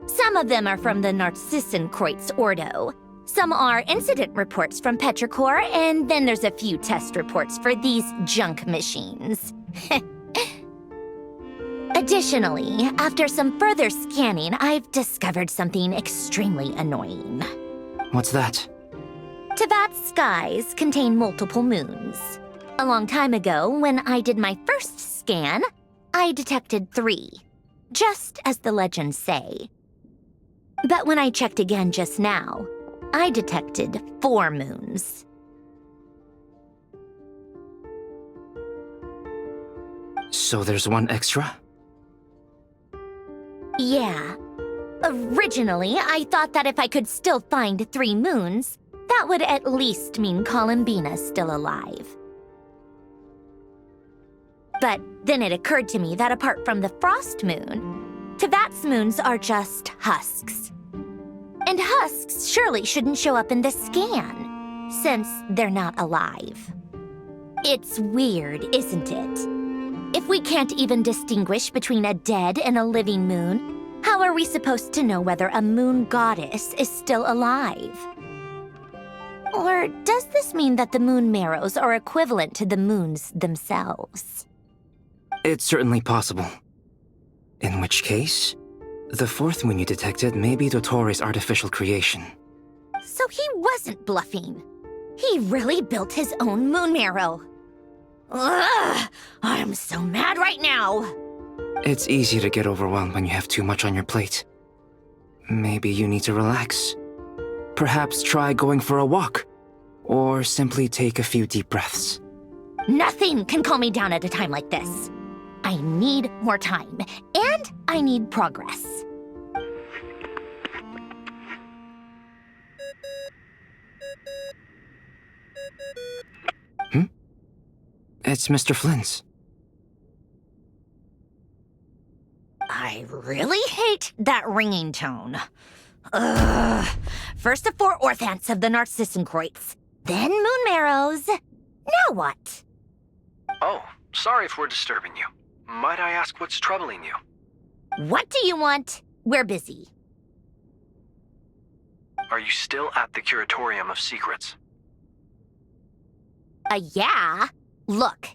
Speaker 17: Some of them are from the Narcissenkreuz Ordo. Some are incident reports from Petrichor, and then there's a few test reports for these junk machines. Additionally, after some further scanning, I've discovered something extremely annoying.
Speaker 21: What's that?
Speaker 17: Teyvat's skies contain multiple moons. A long time ago, when I did my first scan, I detected 3, just as the legends say. But when I checked again just now, I detected 4 moons.
Speaker 21: So there's one extra?
Speaker 17: Yeah. Originally, I thought that if I could still find 3 moons, that would at least mean Columbina's still alive. But then it occurred to me that apart from the frost moon, Teyvat's moons are just husks. And husks surely shouldn't show up in the scan, since they're not alive. It's weird, isn't it? If we can't even distinguish between a dead and a living moon, how are we supposed to know whether a moon goddess is still alive? Or does this mean that the moon marrows are equivalent to the moons themselves?
Speaker 21: It's certainly possible. In which case, the 4th moon you detected may be Dottore's artificial creation.
Speaker 17: So he wasn't bluffing. He really built his own moon marrow. Ugh! I'm so mad right now!
Speaker 21: It's easy to get overwhelmed when you have too much on your plate. Maybe you need to relax. Perhaps try going for a walk. Or simply take a few deep breaths.
Speaker 17: Nothing can calm me down at a time like this. I need more time, and I need progress.
Speaker 21: It's Mr. Flynn's.
Speaker 17: I really hate that ringing tone. Ugh. First the 4 orthants of the Narcissenkreuz, then moon marrows. Now what?
Speaker 4: Oh, sorry if we're disturbing you. Might I ask what's troubling you?
Speaker 17: What do you want? We're busy.
Speaker 4: Are you still at the Curatorium of Secrets?
Speaker 17: Yeah. Look,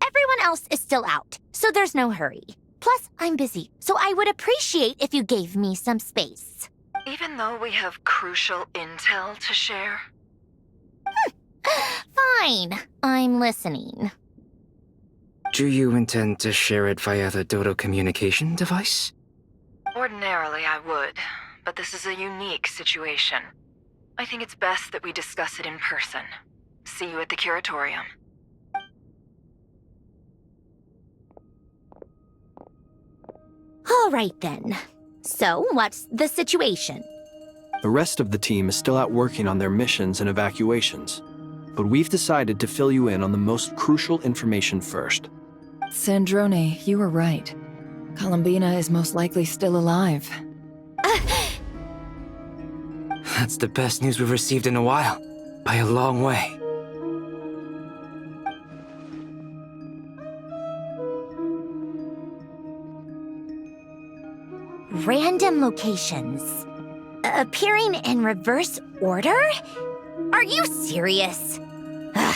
Speaker 17: everyone else is still out, so there's no hurry. Plus, I'm busy, so I would appreciate if you gave me some space.
Speaker 3: Even though we have crucial intel to share?
Speaker 17: Fine, I'm listening.
Speaker 21: Do you intend to share it via the Dodo communication device?
Speaker 3: Ordinarily, I would, but this is a unique situation. I think it's best that we discuss it in person. See you at the Curatorium.
Speaker 17: All right then. So, what's the situation?
Speaker 4: The rest of the team is still out working on their missions and evacuations, but we've decided to fill you in on the most crucial information first.
Speaker 3: Sandrone, you were right. Columbina is most likely still alive.
Speaker 21: That's the best news we've received in a while. By a long way.
Speaker 17: Random locations. Appearing in reverse order? Are you serious?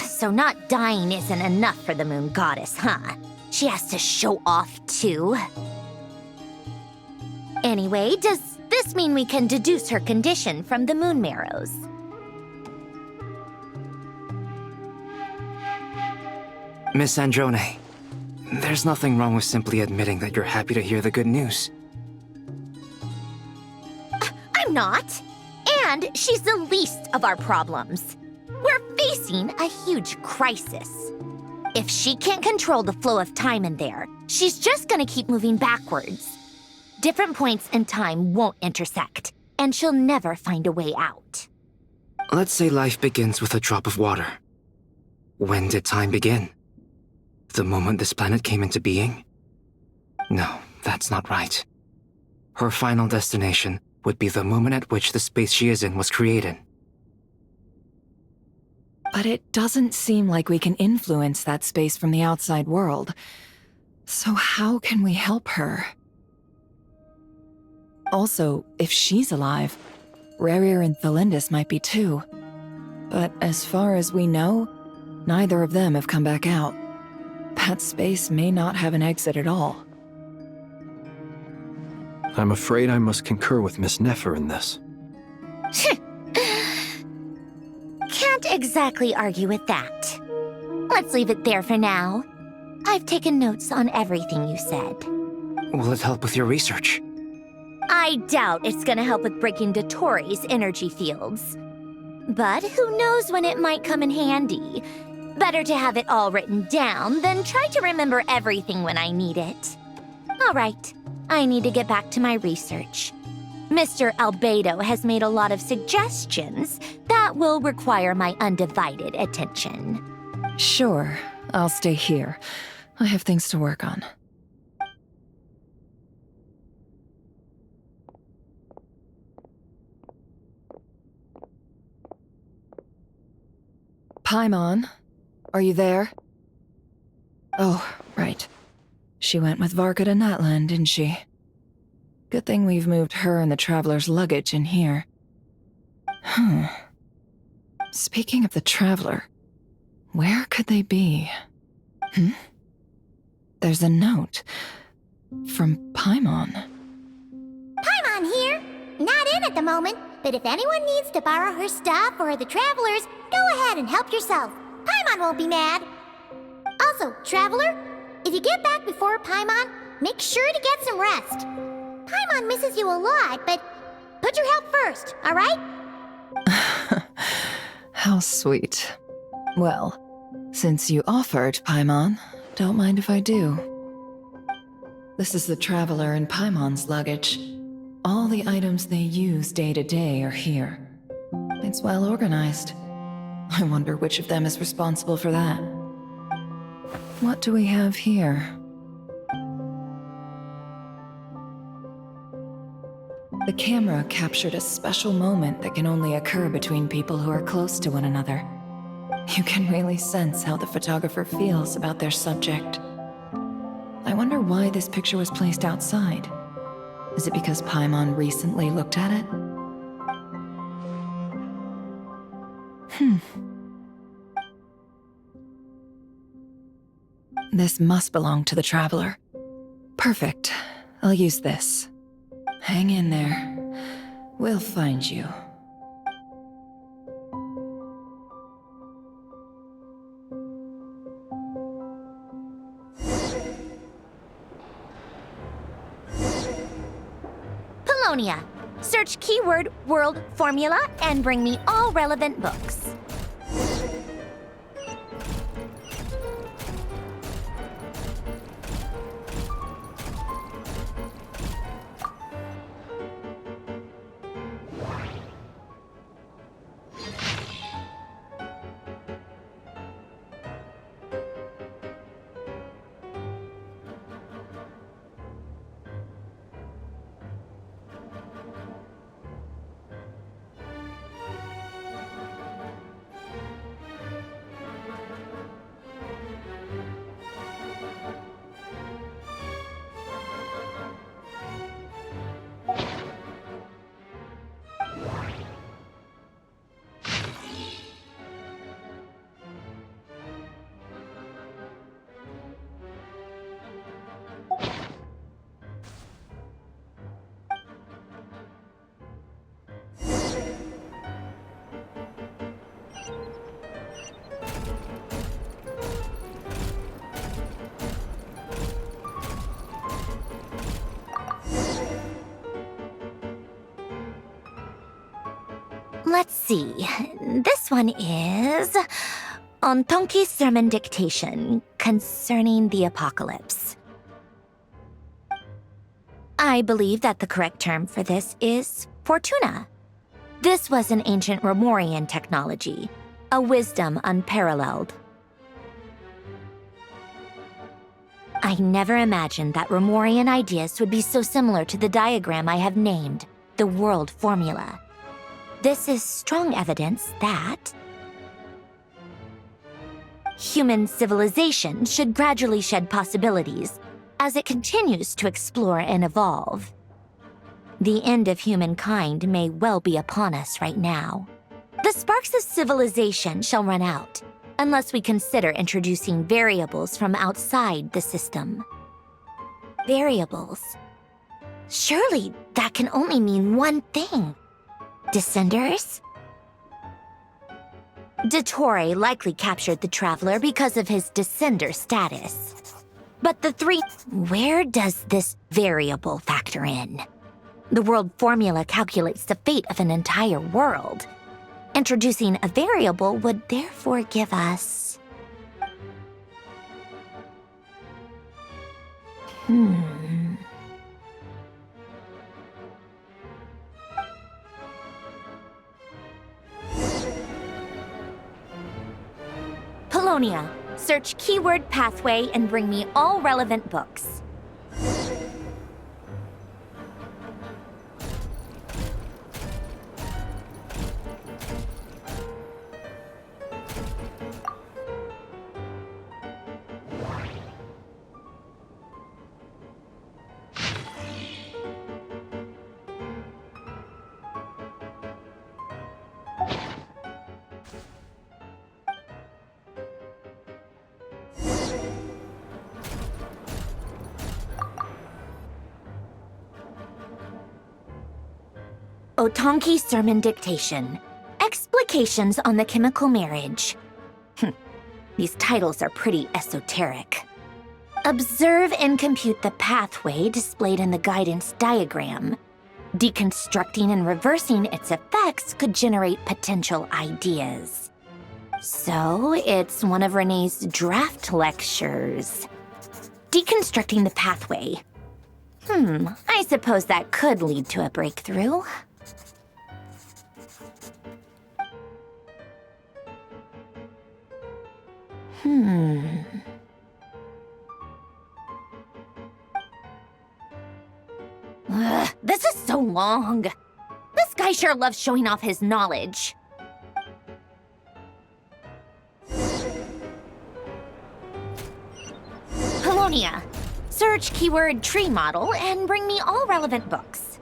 Speaker 17: So not dying isn't enough for the moon goddess, huh? She has to show off too. Anyway, does this mean we can deduce her condition from the moon marrows?
Speaker 21: Miss Sandrone, there's nothing wrong with simply admitting that you're happy to hear the good news.
Speaker 17: I'm not. And she's the least of our problems. We're facing a huge crisis. If she can't control the flow of time in there, she's just gonna keep moving backwards. Different points in time won't intersect, and she'll never find a way out.
Speaker 21: Let's say life begins with a drop of water. When did time begin? The moment this planet came into being? No, that's not right. Her final destination would be the moment at which the space she is in was created.
Speaker 3: But it doesn't seem like we can influence that space from the outside world. So how can we help her? Also, if she's alive, Rarier and Thelindis might be too. But as far as we know, neither of them have come back out. That space may not have an exit at all.
Speaker 4: I'm afraid I must concur with Miss Nefer in this.
Speaker 17: Can't exactly argue with that. Let's leave it there for now. I've taken notes on everything you said.
Speaker 21: Will it help with your research?
Speaker 17: I doubt it's gonna help with breaking Dottore's energy fields. But who knows when it might come in handy. Better to have it all written down than try to remember everything when I need it. All right, I need to get back to my research. Mr. Albedo has made a lot of suggestions that will require my undivided attention.
Speaker 3: Sure, I'll stay here. I have things to work on. Paimon, are you there? Oh, right. She went with Varka to Natlan, didn't she? Good thing we've moved her and the Traveler's luggage in here. Speaking of the Traveler, where could they be? There's a note from Paimon.
Speaker 1: Paimon here. Not in at the moment, but if anyone needs to borrow her stuff or the Travelers, go ahead and help yourself. Paimon won't be mad. Also, Traveler, if you get back before Paimon, make sure to get some rest. Paimon misses you a lot, but put Put your help first, all right?
Speaker 3: How sweet. Well, since you offered, Paimon, don't mind if I do. This is the Traveler and Paimon's luggage. All the items they use day to day are here. It's well organized. I wonder which of them is responsible for that. What do we have here? The camera captured a special moment that can only occur between people who are close to one another. You can really sense how the photographer feels about their subject. I wonder why this picture was placed outside. Is it because Paimon recently looked at it? This must belong to the Traveler. Perfect. I'll use this. Hang in there. We'll find you.
Speaker 17: Polonia. Search keyword world formula and bring me all relevant books. Let's see. This one is on Tonki's sermon dictation concerning the apocalypse. I believe that the correct term for this is Fortuna. This was an ancient Romorian technology, a wisdom unparalleled. I never imagined that Romorian ideas would be so similar to the diagram I have named, the world formula. This is strong evidence that human civilization should gradually shed possibilities as it continues to explore and evolve. The end of humankind may well be upon us right now. The sparks of civilization shall run out, unless we consider introducing variables from outside the system. Variables? Surely that can only mean one thing. Descenders? Dottore likely captured the Traveler because of his descender status. But the three... Where does this variable factor in? The world formula calculates the fate of an entire world. Introducing a variable would therefore give us... Polonia. Search keyword pathway and bring me all relevant books. Otonki sermon dictation. Explications on the chemical marriage. These titles are pretty esoteric. Observe and compute the pathway displayed in the guidance diagram. Deconstructing and reversing its effects could generate potential ideas. So, it's one of Renee's draft lectures. Deconstructing the pathway. I suppose that could lead to a breakthrough. Ugh, this is so long. This guy sure loves showing off his knowledge. Polonia. Search keyword tree model and bring me all relevant books.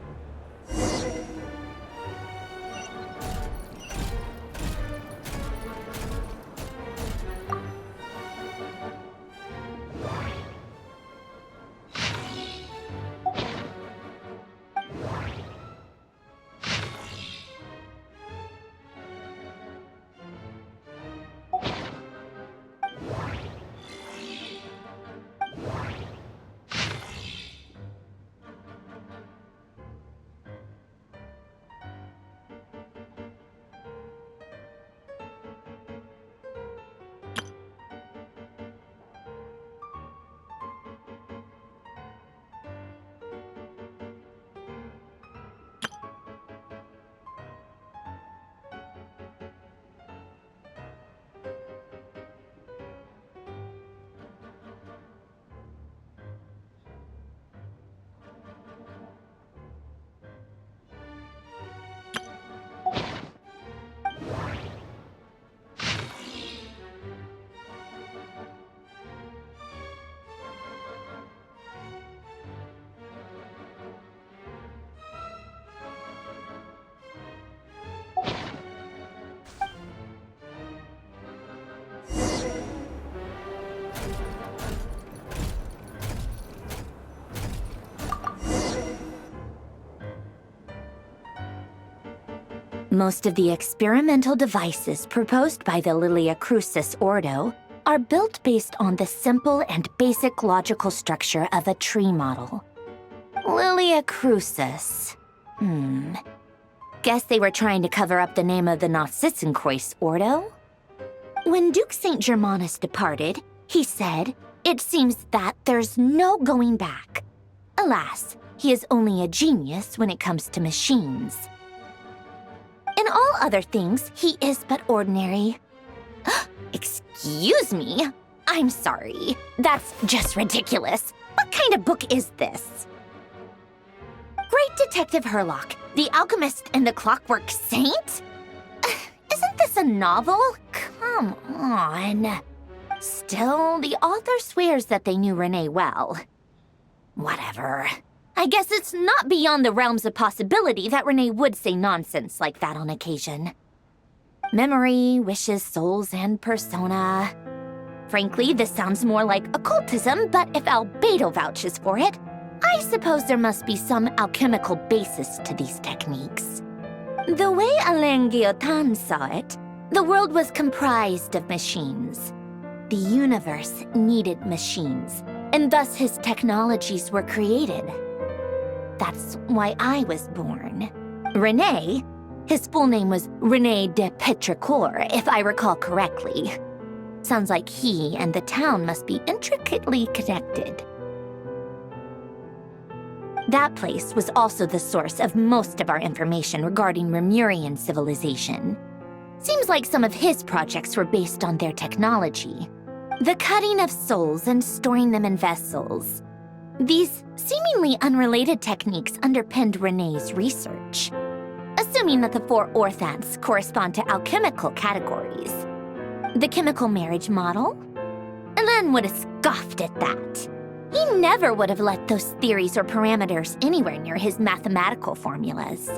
Speaker 17: Most of the experimental devices proposed by the Lilia Crucis Ordo are built based on the simple and basic logical structure of a tree model. Lilia Crucis. Guess they were trying to cover up the name of the Narcissenkreuz Ordo? When Duke St. Germanus departed, he said, "It seems that there's no going back." Alas, he is only a genius when it comes to machines. In all other things, he is but ordinary. Excuse me? I'm sorry. That's just ridiculous. What kind of book is this? Great Detective Herlock, the Alchemist and the Clockwork Saint? Isn't this a novel? Come on. Still, the author swears that they knew Renee well. Whatever. I guess it's not beyond the realms of possibility that Renee would say nonsense like that on occasion. Memory, wishes, souls, and persona. Frankly, this sounds more like occultism, but if Albedo vouches for it, I suppose there must be some alchemical basis to these techniques. The way Alain Guillotin saw it, the world was comprised of machines. The universe needed machines, and thus his technologies were created. That's why I was born. René, his full name was René de Petrichor, if I recall correctly. Sounds like he and the town must be intricately connected. That place was also the source of most of our information regarding Remurian civilization. Seems like some of his projects were based on their technology. The cutting of souls and storing them in vessels. These seemingly unrelated techniques underpinned René's research. Assuming that the 4 orthants correspond to alchemical categories. The chemical marriage model? Alain would have scoffed at that. He never would have let those theories or parameters anywhere near his mathematical formulas.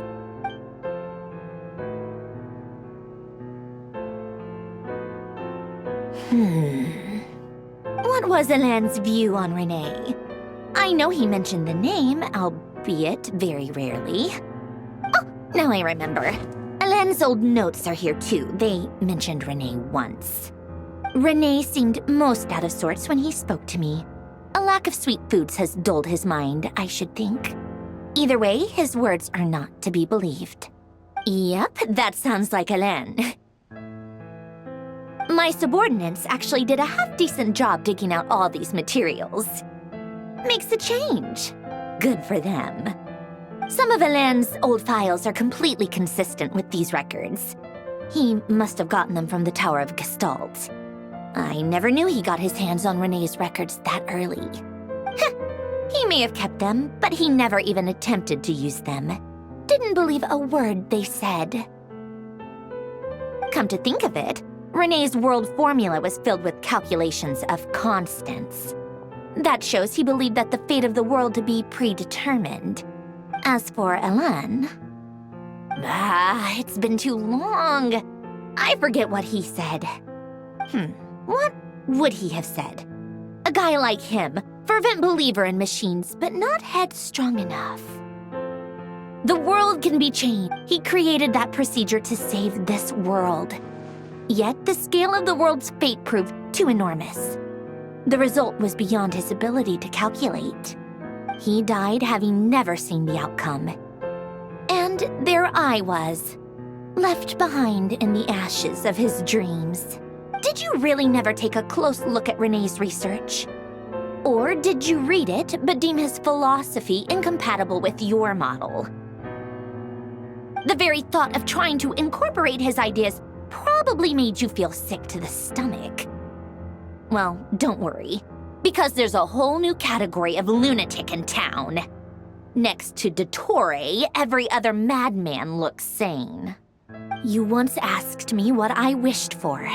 Speaker 17: What was Alain's view on René? I know he mentioned the name, albeit very rarely. Oh, now I remember. Alain's old notes are here too. They mentioned René once. René seemed most out of sorts when he spoke to me. A lack of sweet foods has dulled his mind, I should think. Either way, his words are not to be believed. Yep, that sounds like Hélène. My subordinates actually did a half-decent job digging out all these materials. Makes a change. Good for them. Some of Hélène's old files are completely consistent with these records. He must have gotten them from the Tower of Gestalt. I never knew he got his hands on Renee's records that early. He may have kept them, but he never even attempted to use them. Didn't believe a word they said. Come to think of it, Renee's world formula was filled with calculations of constants. That shows he believed that the fate of the world to be predetermined. As for Hélène... it's been too long. I forget what he said. What would he have said? A guy like him, fervent believer in machines, but not headstrong enough. The world can be changed. He created that procedure to save this world. Yet the scale of the world's fate proved too enormous. The result was beyond his ability to calculate. He died having never seen the outcome. And there I was, left behind in the ashes of his dreams. Did you really never take a close look at Renee's research? Or did you read it but deem his philosophy incompatible with your model? The very thought of trying to incorporate his ideas probably made you feel sick to the stomach. Well, don't worry, because there's a whole new category of lunatic in town. Next to Dottore, every other madman looks sane. You once asked me what I wished for.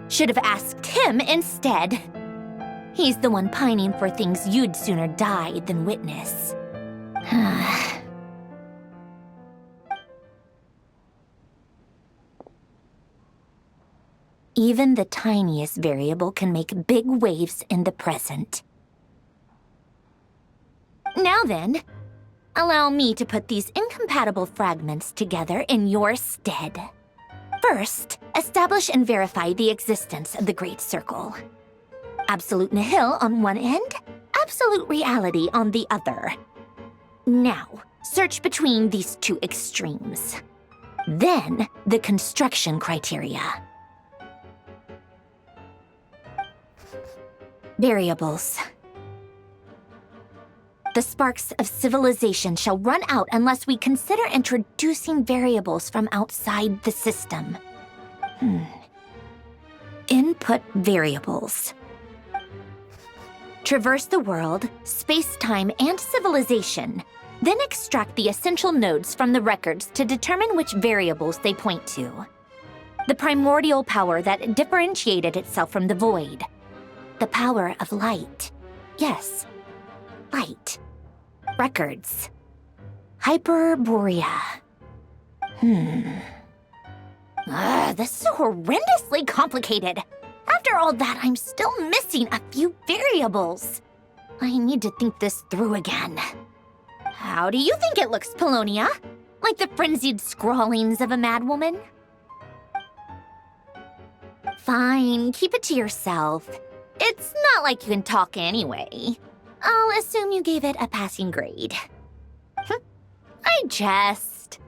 Speaker 17: Should have asked him instead. He's the one pining for things you'd sooner die than witness. Even the tiniest variable can make big waves in the present. Now then, allow me to put these incompatible fragments together in your stead. First, establish and verify the existence of the Great Circle. Absolute nihil on one end, absolute reality on the other. Now, search between these two extremes. Then, the construction criteria. Variables. The sparks of civilization shall run out unless we consider introducing variables from outside the system. Input variables. Traverse the world, space-time, and civilization, then extract the essential nodes from the records to determine which variables they point to. The primordial power that differentiated itself from the void. The power of light. Yes, light. Records. Hyperborea. This is horrendously complicated. After all that, I'm still missing a few variables. I need to think this through again. How do you think it looks, Polonia? Like the frenzied scrawlings of a madwoman? Fine, keep it to yourself. It's not like you can talk anyway. I'll assume you gave it a passing grade. I jest.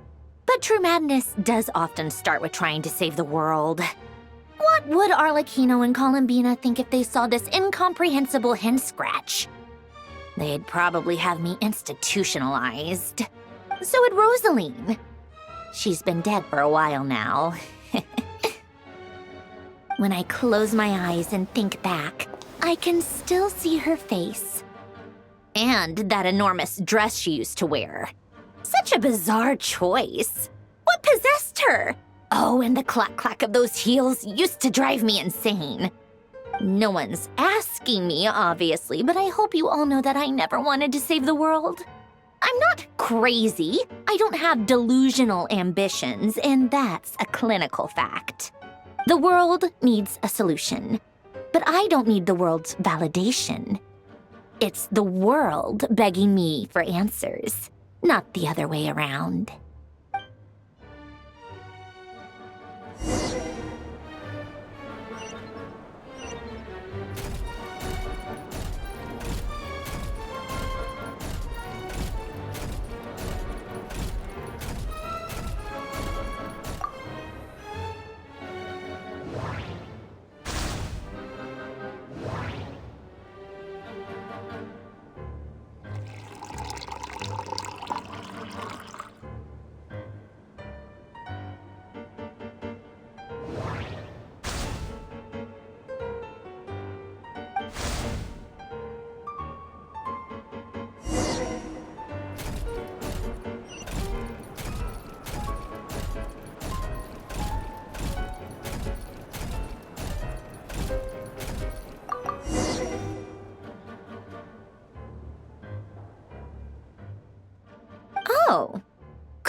Speaker 17: But true madness does often start with trying to save the world. What would Arlecchino and Columbina think if they saw this incomprehensible hen scratch? They'd probably have me institutionalized. So would Rosaline. She's been dead for a while now. When I close my eyes and think back, I can still see her face. And that enormous dress she used to wear. Such a bizarre choice. What possessed her? Oh, and the clack-clack of those heels used to drive me insane. No one's asking me, obviously, but I hope you all know that I never wanted to save the world. I'm not crazy. I don't have delusional ambitions, and that's a clinical fact. The world needs a solution, but I don't need the world's validation. It's the world begging me for answers, not the other way around.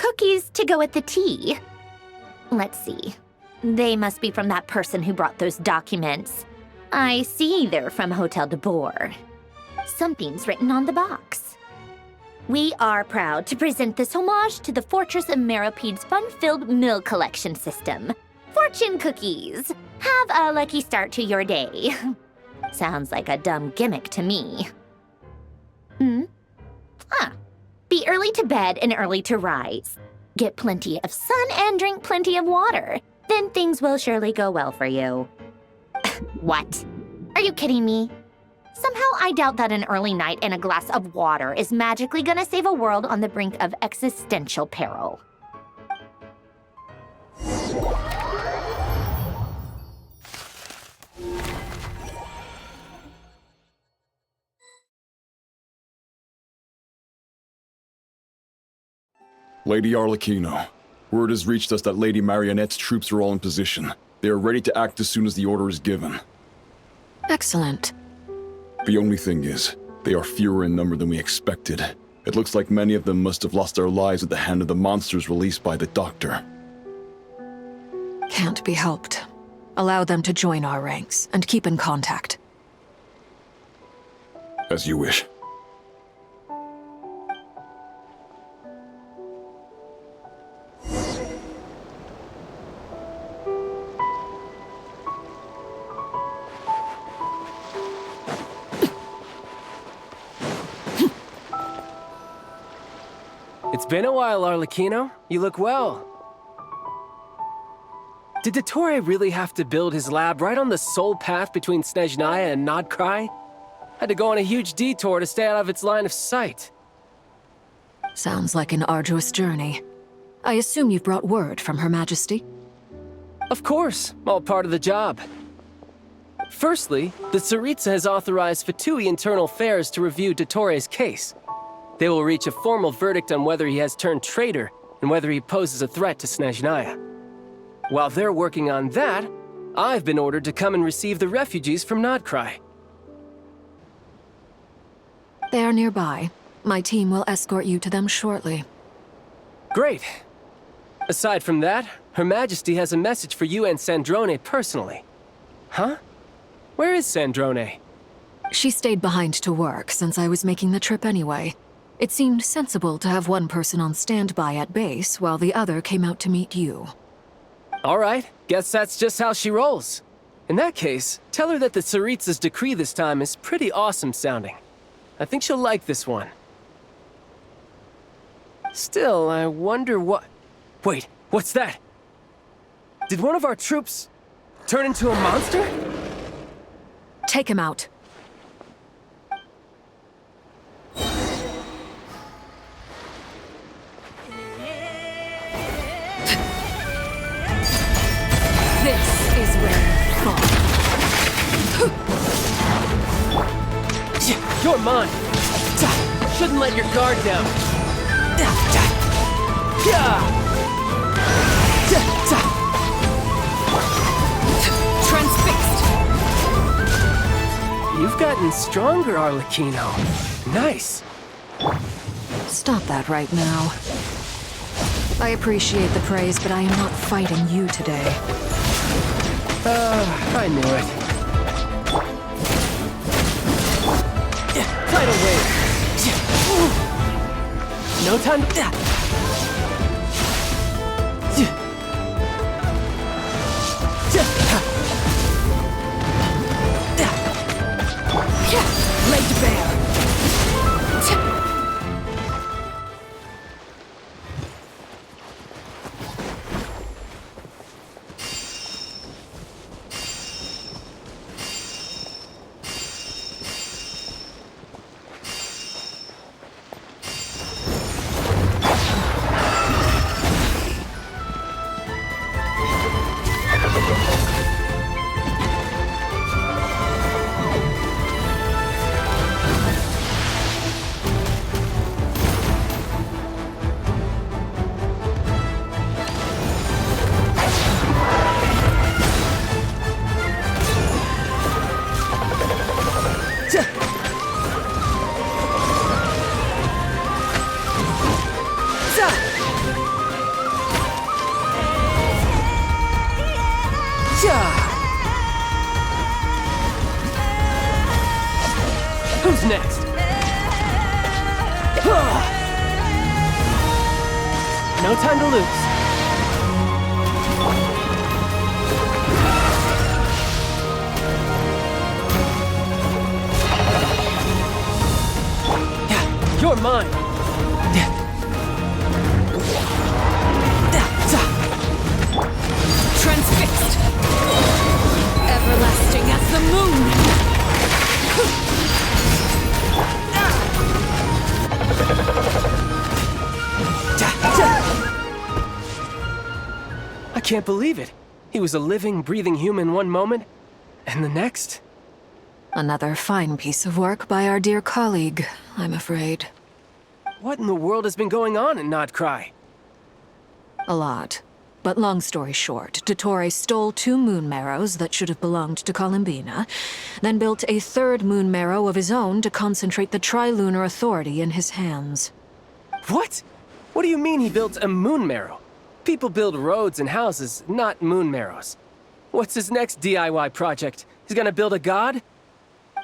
Speaker 17: cookies to go with the tea. Let's see. They must be from that person who brought those documents. I see they're from Hotel de Boer. Something's written on the box. We are proud to present this homage to the Fortress of Meropede's fun-filled meal collection system. Fortune cookies. Have a lucky start to your day. Sounds like a dumb gimmick to me. Be early to bed and early to rise. Get plenty of sun and drink plenty of water. Then things will surely go well for you. What? Are you kidding me? Somehow I doubt that an early night and a glass of water is magically gonna save a world on the brink of existential peril.
Speaker 5: Lady Arlecchino, word has reached us that Lady Marionette's troops are all in position. They are ready to act as soon as the order is given.
Speaker 6: Excellent.
Speaker 5: The only thing is, they are fewer in number than we expected. It looks like many of them must have lost their lives at the hand of the monsters released by the Doctor.
Speaker 6: Can't be helped. Allow them to join our ranks and keep in contact.
Speaker 5: As you wish.
Speaker 12: It's been a while, Arlecchino. You look well. Did Dottore really have to build his lab right on the sole path between Snezhnaya and Nodcry? Had to go on a huge detour to stay out of its line of sight.
Speaker 6: Sounds like an arduous journey. I assume you've brought word from Her Majesty?
Speaker 12: Of course, all part of the job. Firstly, the Tsaritsa has authorized VIII Internal Affairs to review Dottore's case. They will reach a formal verdict on whether he has turned traitor and whether he poses a threat to Snezhnaya. While they're working on that, I've been ordered to come and receive the refugees from Nodcry.
Speaker 6: They are nearby. My team will escort you to them shortly.
Speaker 12: Great. Aside from that, Her Majesty has a message for you and Sandrone personally. Huh? Where is Sandrone?
Speaker 6: She stayed behind to work since I was making the trip anyway. It seemed sensible to have one person on standby at base while the other came out to meet you.
Speaker 12: All right, guess that's just how she rolls. In that case, tell her that the Tsaritsa's decree this time is pretty awesome sounding. I think she'll like this one. Still, I wonder what... Wait, what's that? Did one of our troops turn into a monster?
Speaker 6: Take him out. This is where you fall.
Speaker 12: You're mine! Shouldn't let your guard down.
Speaker 6: Transfixed!
Speaker 12: You've gotten stronger, Arlecchino. Nice.
Speaker 6: Stop that right now. I appreciate the praise, but I am not fighting you today.
Speaker 12: I knew it. Tidal wave. No time to...
Speaker 6: Laid to bear.
Speaker 12: Who's next? No time to lose. Yeah, you're mine.
Speaker 6: Transfixed! Everlasting as the moon!
Speaker 12: I can't believe it. He was a living, breathing human one moment, and the next?
Speaker 6: Another fine piece of work by our dear colleague, I'm afraid.
Speaker 12: What in the world has been going on in Nodcry?
Speaker 6: A lot. But long story short, Dottore stole 2 moon marrows that should have belonged to Columbina, then built a 3rd moon marrow of his own to concentrate the Trilunar Authority in his hands.
Speaker 12: What? What do you mean he built a moon marrow? People build roads and houses, not moon marrows. What's his next DIY project? He's gonna build a god?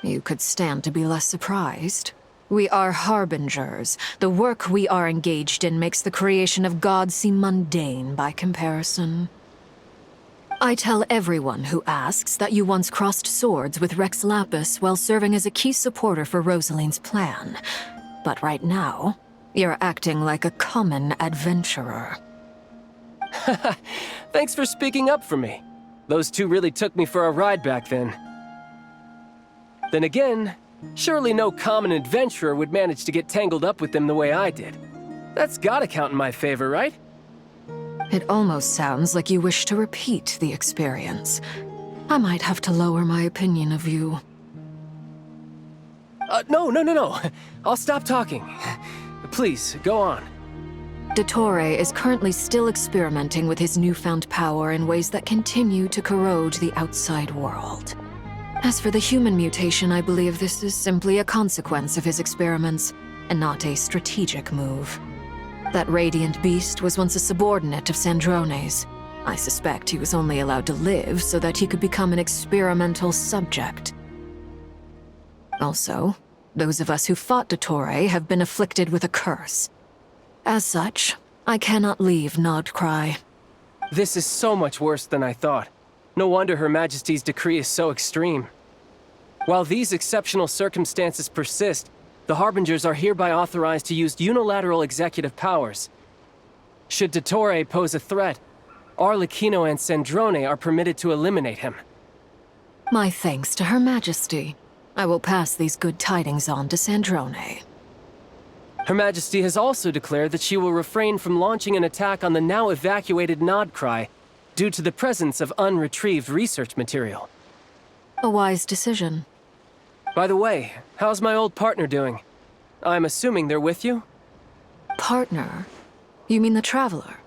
Speaker 6: You could stand to be less surprised. We are harbingers. The work we are engaged in makes the creation of gods seem mundane by comparison. I tell everyone who asks that you once crossed swords with Rex Lapis while serving as a key supporter for Rosaline's plan. But right now, you're acting like a common adventurer.
Speaker 12: Thanks for speaking up for me. Those 2 really took me for a ride back then. Then again, surely no common adventurer would manage to get tangled up with them the way I did. That's gotta count in my favor, right?
Speaker 6: It almost sounds like you wish to repeat the experience. I might have to lower my opinion of you.
Speaker 12: No. I'll stop talking. Please, go on.
Speaker 6: Dottore is currently still experimenting with his newfound power in ways that continue to corrode the outside world. As for the human mutation, I believe this is simply a consequence of his experiments, and not a strategic move. That radiant beast was once a subordinate of Sandrone's. I suspect he was only allowed to live so that he could become an experimental subject. Also, those of us who fought Dottore have been afflicted with a curse. As such, I cannot leave Nodcry.
Speaker 12: This is so much worse than I thought. No wonder Her Majesty's decree is so extreme. While these exceptional circumstances persist, the Harbingers are hereby authorized to use unilateral executive powers. Should Dottore pose a threat, Arlecchino and Sandrone are permitted to eliminate him.
Speaker 6: My thanks to Her Majesty. I will pass these good tidings on to Sandrone.
Speaker 12: Her Majesty has also declared that she will refrain from launching an attack on the now evacuated Nodcry due to the presence of unretrieved research material.
Speaker 6: A wise decision.
Speaker 12: By the way, how's my old partner doing? I'm assuming they're with you?
Speaker 6: Partner? You mean the Traveler?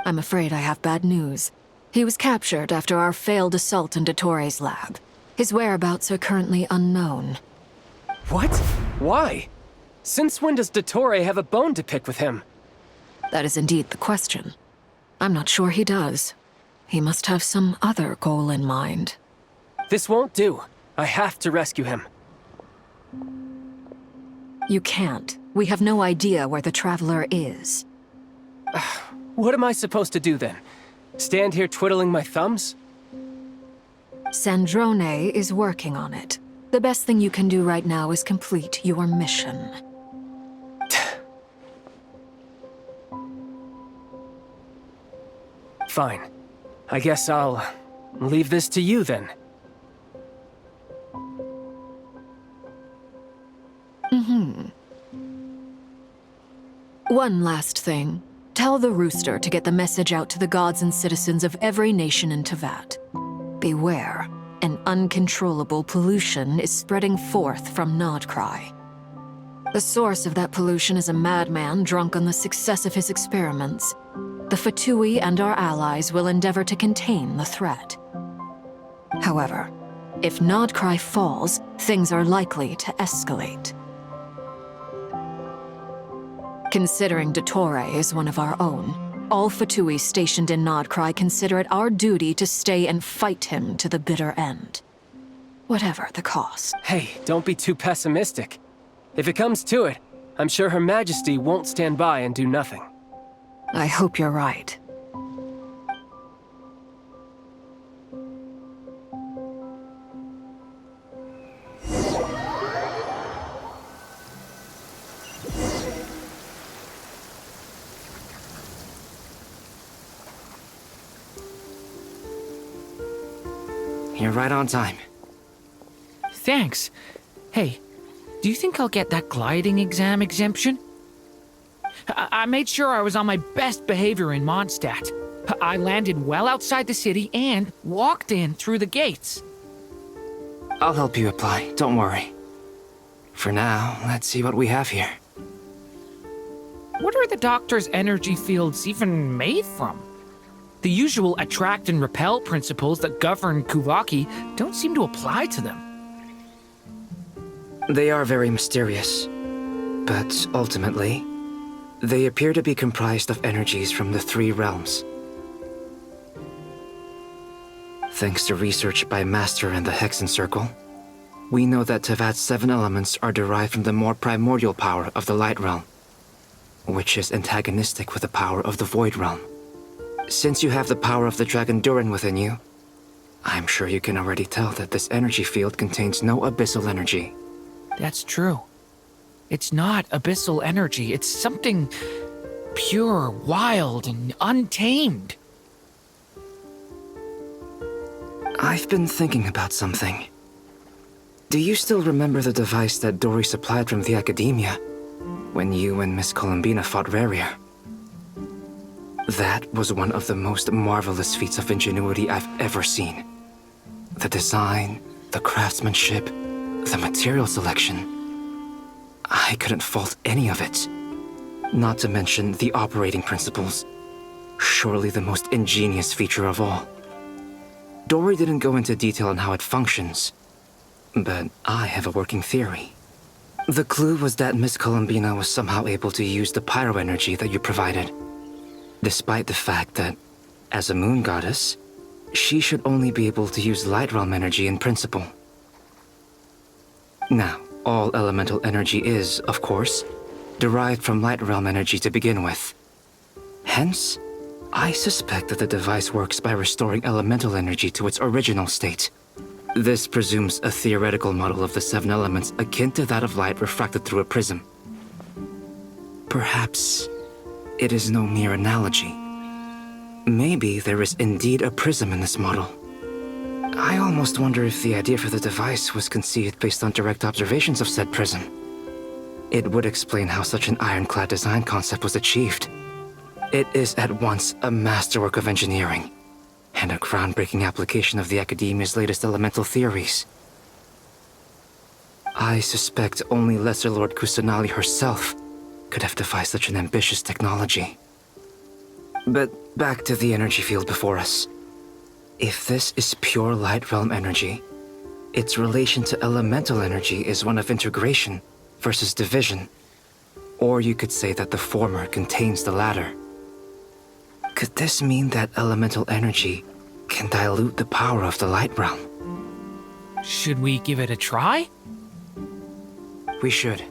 Speaker 6: I'm afraid I have bad news. He was captured after our failed assault on Dottore's lab. His whereabouts are currently unknown.
Speaker 12: What? Why? Since when does Dottore have a bone to pick with him?
Speaker 6: That is indeed the question. I'm not sure he does. He must have some other goal in mind.
Speaker 12: This won't do. I have to rescue him.
Speaker 6: You can't. We have no idea where the Traveler is.
Speaker 12: What am I supposed to do then? Stand here twiddling my thumbs?
Speaker 6: Sandrone is working on it. The best thing you can do right now is complete your mission.
Speaker 12: Fine. I guess I'll leave this to you then.
Speaker 6: One last thing. Tell the Rooster to get the message out to the gods and citizens of every nation in Teyvat. Beware. An uncontrollable pollution is spreading forth from Nodcry. The source of that pollution is a madman drunk on the success of his experiments. The Fatui and our allies will endeavor to contain the threat. However, if Nodcry falls, things are likely to escalate. Considering Dottore is one of our own, all Fatui stationed in Nodcry consider it our duty to stay and fight him to the bitter end. whatever the cost.
Speaker 12: Hey, don't be too pessimistic. If it comes to it, I'm sure Her Majesty won't stand by and do nothing.
Speaker 6: I hope you're right.
Speaker 21: You're right on time.
Speaker 18: Thanks. Hey, do you think I'll get that gliding exam exemption? I made sure I was on my best behavior in Mondstadt. I landed well outside the city and walked in through the gates.
Speaker 21: I'll help you apply, don't worry. For now, let's see what we have here.
Speaker 18: What are the Doctor's energy fields even made from? The usual attract and repel principles that govern Kuvaki don't seem to apply to them.
Speaker 21: They are very mysterious, but ultimately, they appear to be comprised of energies from the three realms. Thanks to research by Master and the Hexen Circle, we know that Teyvat's 7 elements are derived from the more primordial power of the Light Realm, which is antagonistic with the power of the Void Realm. Since you have the power of the Dragon Durin within you, I'm sure you can already tell that this energy field contains no abyssal energy.
Speaker 18: That's true. It's not abyssal energy. It's something pure, wild, and untamed.
Speaker 21: I've been thinking about something. Do you still remember the device that Dottore supplied from the Academia when you and Miss Columbina fought Rarier? That was one of the most marvelous feats of ingenuity I've ever seen. The design, the craftsmanship, the material selection. I couldn't fault any of it. Not to mention the operating principles. Surely the most ingenious feature of all. Dottore didn't go into detail on how it functions, but I have a working theory. The clue was that Miss Columbina was somehow able to use the pyro energy that you provided, despite the fact that, as a moon goddess, she should only be able to use Light Realm energy in principle. Now, all elemental energy is, of course, derived from Light Realm energy to begin with. Hence, I suspect that the device works by restoring elemental energy to its original state. This presumes a theoretical model of the 7 elements akin to that of light refracted through a prism. Perhaps it is no mere analogy. Maybe there is indeed a prism in this model. I almost wonder if the idea for the device was conceived based on direct observations of said prism. It would explain how such an ironclad design concept was achieved. It is at once a masterwork of engineering and a groundbreaking application of the Academia's latest elemental theories. I suspect only Lesser Lord Kusanali herself could have devised such an ambitious technology. But back to the energy field before us. If this is pure Light Realm energy, its relation to elemental energy is one of integration versus division. Or you could say that the former contains the latter. Could this mean that elemental energy can dilute the power of the Light Realm?
Speaker 18: Should we give it a try?
Speaker 21: We should.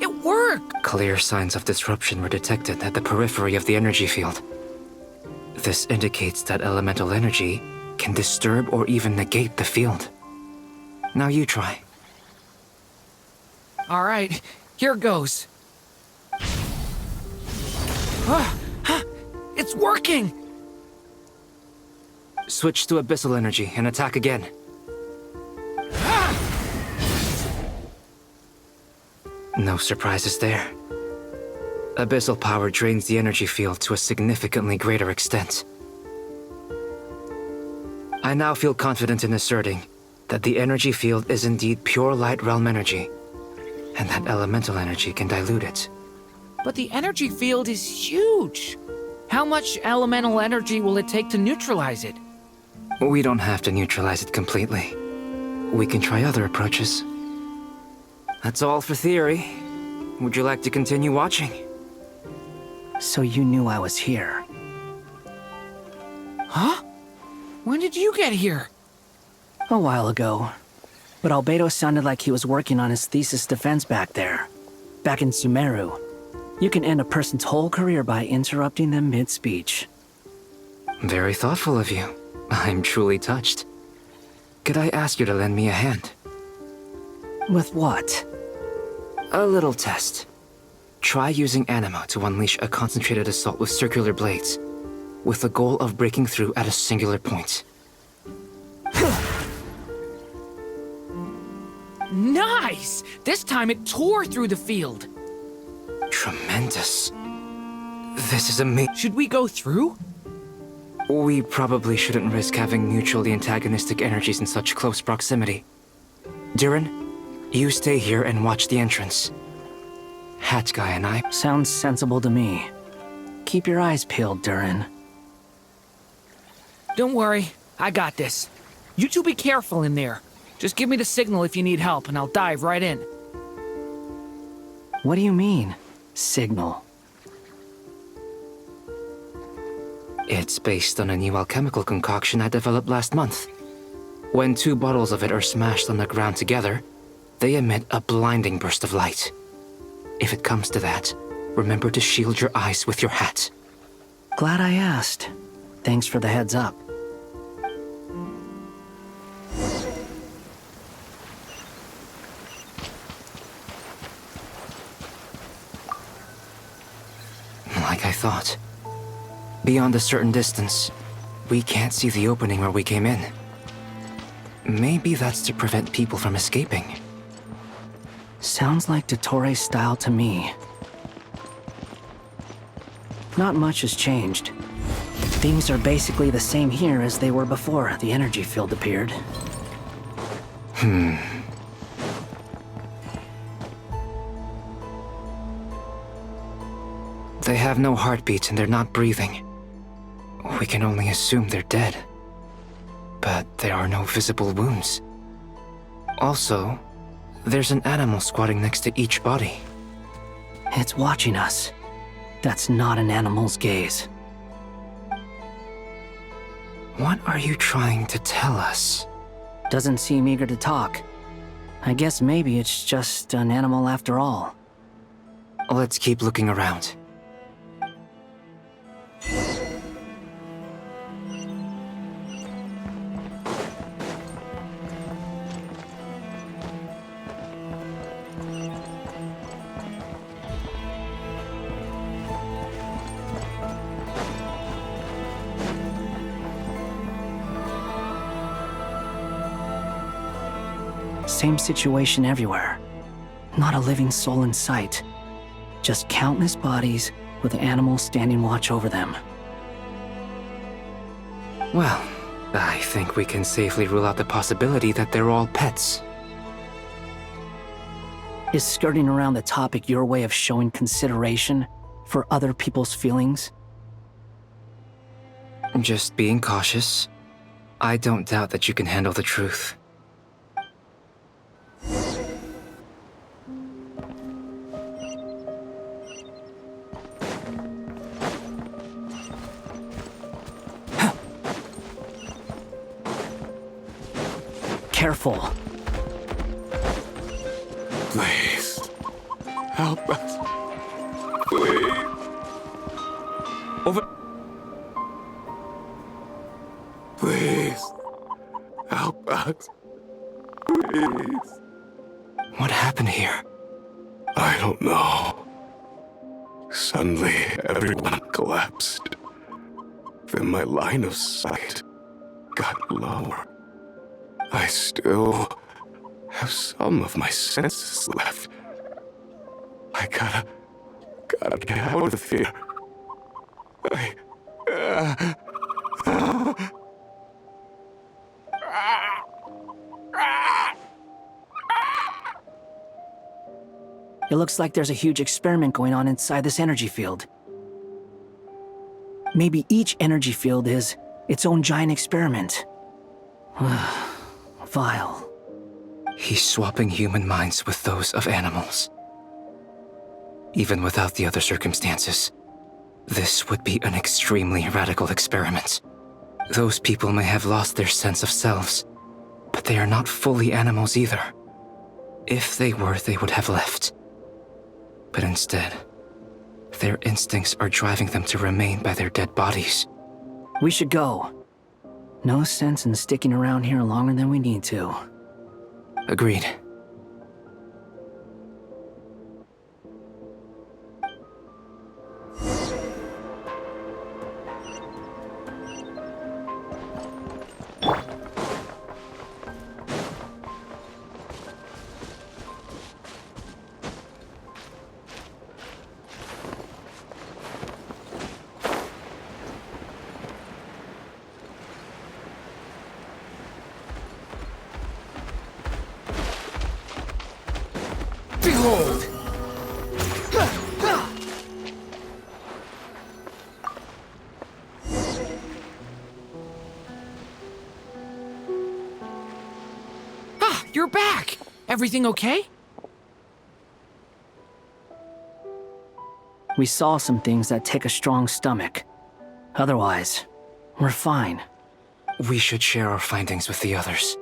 Speaker 18: It worked!
Speaker 21: Clear signs of disruption were detected at the periphery of the energy field. This indicates that elemental energy can disturb or even negate the field. Now you try.
Speaker 18: All right, here goes. It's working!
Speaker 21: Switch to abyssal energy and attack again. No surprises there. Abyssal power drains the energy field to a significantly greater extent. I now feel confident in asserting that the energy field is indeed pure Light Realm energy, and that elemental energy can dilute it.
Speaker 18: But the energy field is huge. How much elemental energy will it take to neutralize it?
Speaker 21: We don't have to neutralize it completely. We can try other approaches. That's all for theory. Would you like to continue watching?
Speaker 13: So you knew I was here.
Speaker 18: Huh? When did you get here?
Speaker 13: A while ago. But Albedo sounded like he was working on his thesis defense back there. Back in Sumeru. You can end a person's whole career by interrupting them mid-speech.
Speaker 21: Very thoughtful of you. I'm truly touched. Could I ask you to lend me a hand?
Speaker 13: With what?
Speaker 21: A little test. Try using Anima to unleash a concentrated assault with circular blades, with the goal of breaking through at a singular point.
Speaker 18: Nice! This time it tore through the field.
Speaker 21: Tremendous. This is amazing.
Speaker 18: Should we go through?
Speaker 21: We probably shouldn't risk having mutually antagonistic energies in such close proximity. Durin, you stay here and watch the entrance. Hat Guy and I...
Speaker 13: Sounds sensible to me. Keep your eyes peeled, Durin.
Speaker 18: Don't worry, I got this. You two be careful in there. Just give me the signal if you need help, and I'll dive right in.
Speaker 13: What do you mean, signal?
Speaker 21: It's based on a new alchemical concoction I developed last month. When 2 bottles of it are smashed on the ground together, they emit a blinding burst of light. If it comes to that, remember to shield your eyes with your hat.
Speaker 13: Glad I asked. Thanks for the heads up.
Speaker 21: Like I thought. Beyond a certain distance, we can't see the opening where we came in. Maybe that's to prevent people from escaping.
Speaker 13: Sounds like Dottore's style to me. Not much has changed. Things are basically the same here as they were before the energy field appeared.
Speaker 21: They have no heartbeat and they're not breathing. We can only assume they're dead. But there are no visible wounds. Also, there's an animal squatting next to each body.
Speaker 13: It's watching us. That's not an animal's gaze.
Speaker 21: What are you trying to tell us?
Speaker 13: Doesn't seem eager to talk. I guess maybe it's just an animal after all.
Speaker 21: Let's keep looking around.
Speaker 13: Same situation everywhere. Not a living soul in sight. Just countless bodies with animals standing watch over them.
Speaker 21: Well, I think we can safely rule out the possibility that they're all pets.
Speaker 13: Is skirting around the topic your way of showing consideration for other people's feelings?
Speaker 21: Just being cautious. I don't doubt that you can handle the truth.
Speaker 13: Careful.
Speaker 15: Please. Help us. Please.
Speaker 10: Over.
Speaker 15: Please. Help us. Please.
Speaker 21: What happened here?
Speaker 15: I don't know. Suddenly, everyone collapsed. Then my line of sight got lower. I still have some of my senses left. I gotta get out of here.
Speaker 13: It looks like there's a huge experiment going on inside this energy field. Maybe each energy field is its own giant experiment. Vile.
Speaker 21: He's swapping human minds with those of animals. Even without the other circumstances. This would be an extremely radical experiment. Those people may have lost their sense of selves, but they are not fully animals either. If they were, they would have left. But instead, their instincts are driving them to remain by their dead bodies.
Speaker 13: We should go. No sense in sticking around here longer than we need to.
Speaker 21: Agreed.
Speaker 18: Behold! Ah, you're back! Everything okay?
Speaker 13: We saw some things that take a strong stomach. Otherwise, we're fine.
Speaker 21: We should share our findings with the others.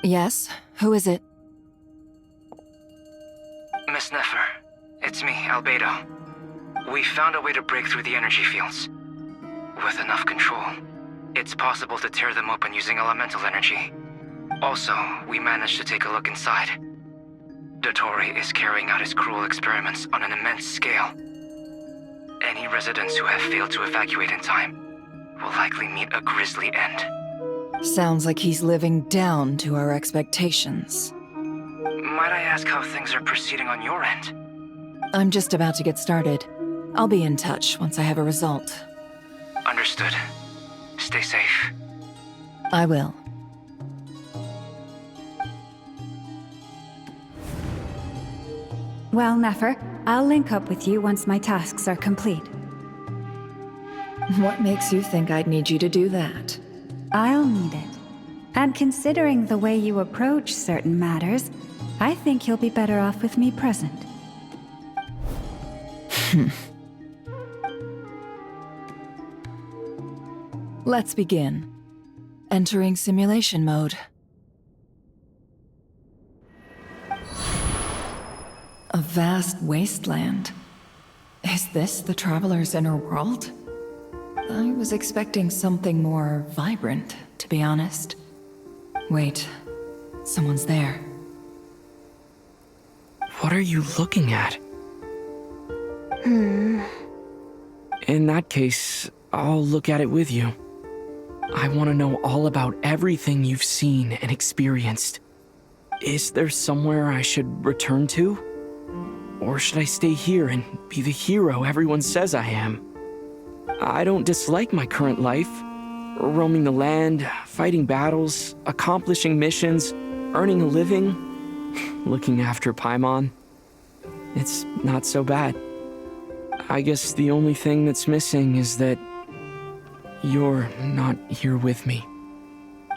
Speaker 3: Yes? Who is it?
Speaker 21: Miss Nefer, it's me, Albedo. We found a way to break through the energy fields. With enough control, it's possible to tear them open using elemental energy. Also, we managed to take a look inside. Dottore is carrying out his cruel experiments on an immense scale. Any residents who have failed to evacuate in time will likely meet a grisly end.
Speaker 3: Sounds like he's living down to our expectations.
Speaker 21: Might I ask how things are proceeding on your end?
Speaker 3: I'm just about to get started. I'll be in touch once I have a result.
Speaker 21: Understood. Stay safe.
Speaker 3: I will.
Speaker 7: Well, Nefer, I'll link up with you once my tasks are complete.
Speaker 3: What makes you think I'd need you to do that?
Speaker 7: I'll need it. And considering the way you approach certain matters, I think you'll be better off with me present.
Speaker 3: Let's begin. Entering simulation mode. A vast wasteland. Is this the Traveler's inner world? I was expecting something more vibrant, to be honest. Wait, someone's there.
Speaker 10: What are you looking at? In that case, I'll look at it with you. I want to know all about everything you've seen and experienced. Is there somewhere I should return to? Or should I stay here and be the hero everyone says I am? I don't dislike my current life. Roaming the land, fighting battles, accomplishing missions, earning a living, looking after Paimon. It's not so bad. I guess the only thing that's missing is that you're not here with me.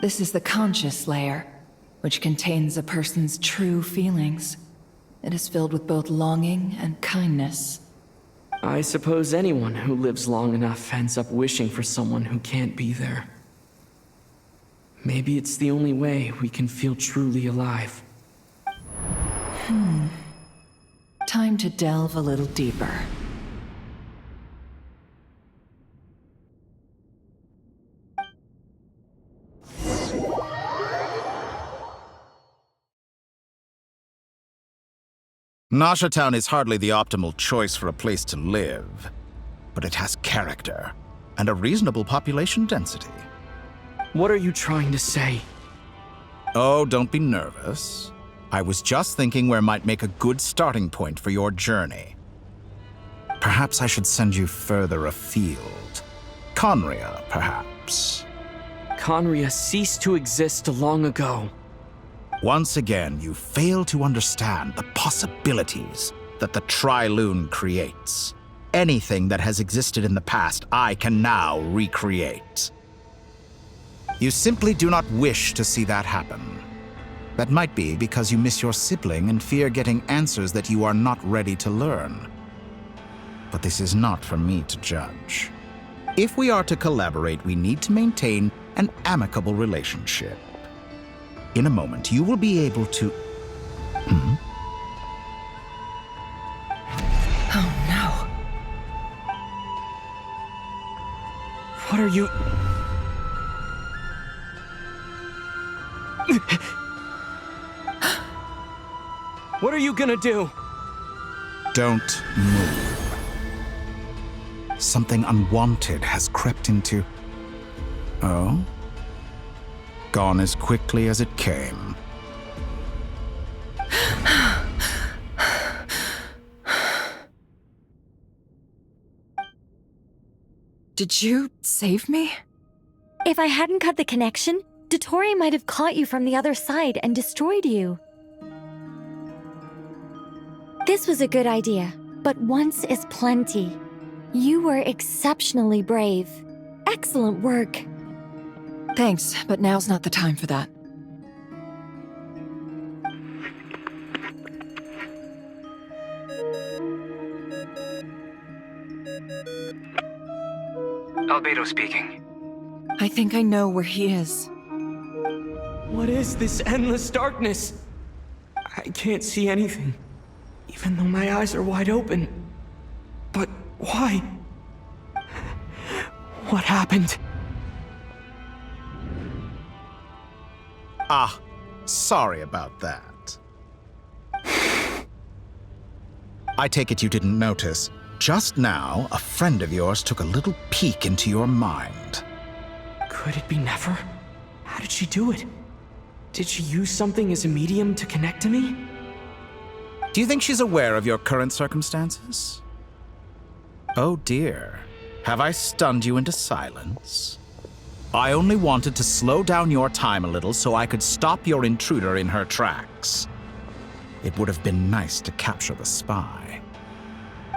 Speaker 3: This is the conscious layer, which contains a person's true feelings. It is filled with both longing and kindness.
Speaker 10: I suppose anyone who lives long enough ends up wishing for someone who can't be there. Maybe it's the only way we can feel truly alive.
Speaker 3: Time to delve a little deeper.
Speaker 11: Nasha Town is hardly the optimal choice for a place to live, but it has character and a reasonable population density.
Speaker 10: What are you trying to say?
Speaker 11: Oh, don't be nervous. I was just thinking where might make a good starting point for your journey. Perhaps I should send you further afield. Conria, perhaps.
Speaker 10: Conria ceased to exist long ago.
Speaker 11: Once again, you fail to understand the possibilities that the Tri-Lune creates. Anything that has existed in the past, I can now recreate. You simply do not wish to see that happen. That might be because you miss your sibling and fear getting answers that you are not ready to learn. But this is not for me to judge. If we are to collaborate, we need to maintain an amicable relationship. In a moment, you will be able to...
Speaker 3: Oh no.
Speaker 10: What are you... What are you gonna do?
Speaker 11: Don't move. Something unwanted has crept into... Oh? Gone as quickly as it came.
Speaker 3: Did you save me?
Speaker 22: If I hadn't cut the connection, Dottore might have caught you from the other side and destroyed you. This was a good idea, but once is plenty. You were exceptionally brave. Excellent work.
Speaker 3: Thanks, but now's not the time for that.
Speaker 21: Albedo speaking.
Speaker 3: I think I know where he is.
Speaker 10: What is this endless darkness? I can't see anything, even though my eyes are wide open. But why? What happened?
Speaker 11: Ah, sorry about that. I take it you didn't notice. Just now, a friend of yours took a little peek into your mind.
Speaker 10: Could it be Nefer? How did she do it? Did she use something as a medium to connect to me?
Speaker 11: Do you think she's aware of your current circumstances? Oh dear. Have I stunned you into silence? I only wanted to slow down your time a little so I could stop your intruder in her tracks. It would have been nice to capture the spy.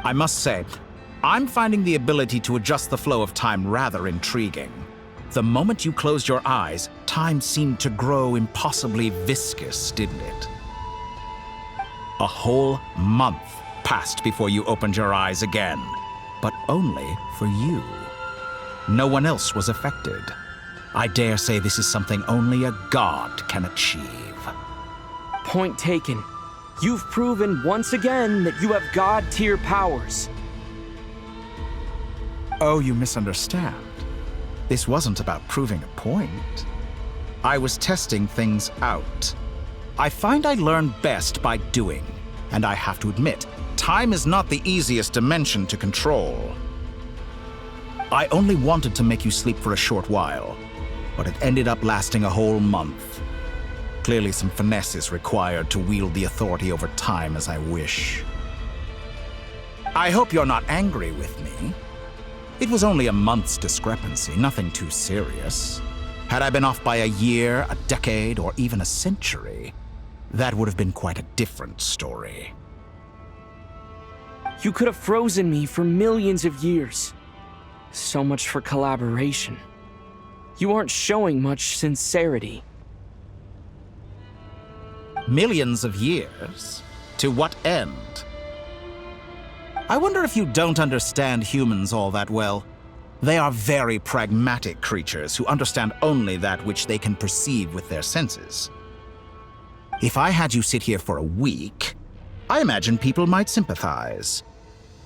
Speaker 11: I must say, I'm finding the ability to adjust the flow of time rather intriguing. The moment you closed your eyes, time seemed to grow impossibly viscous, didn't it? A whole month passed before you opened your eyes again, but only for you. No one else was affected. I dare say this is something only a god can achieve.
Speaker 10: Point taken. You've proven once again that you have god-tier powers.
Speaker 11: Oh, you misunderstand. This wasn't about proving a point. I was testing things out. I find I learn best by doing, and I have to admit, time is not the easiest dimension to control. I only wanted to make you sleep for a short while, but it ended up lasting a whole month. Clearly some finesse is required to wield the authority over time as I wish. I hope you're not angry with me. It was only a month's discrepancy, nothing too serious. Had I been off by a year, a decade, or even a century, that would have been quite a different story.
Speaker 10: You could have frozen me for millions of years. So much for collaboration. You aren't showing much sincerity.
Speaker 11: Millions of years? To what end? I wonder if you don't understand humans all that well. They are very pragmatic creatures who understand only that which they can perceive with their senses. If I had you sit here for a week, I imagine people might sympathize.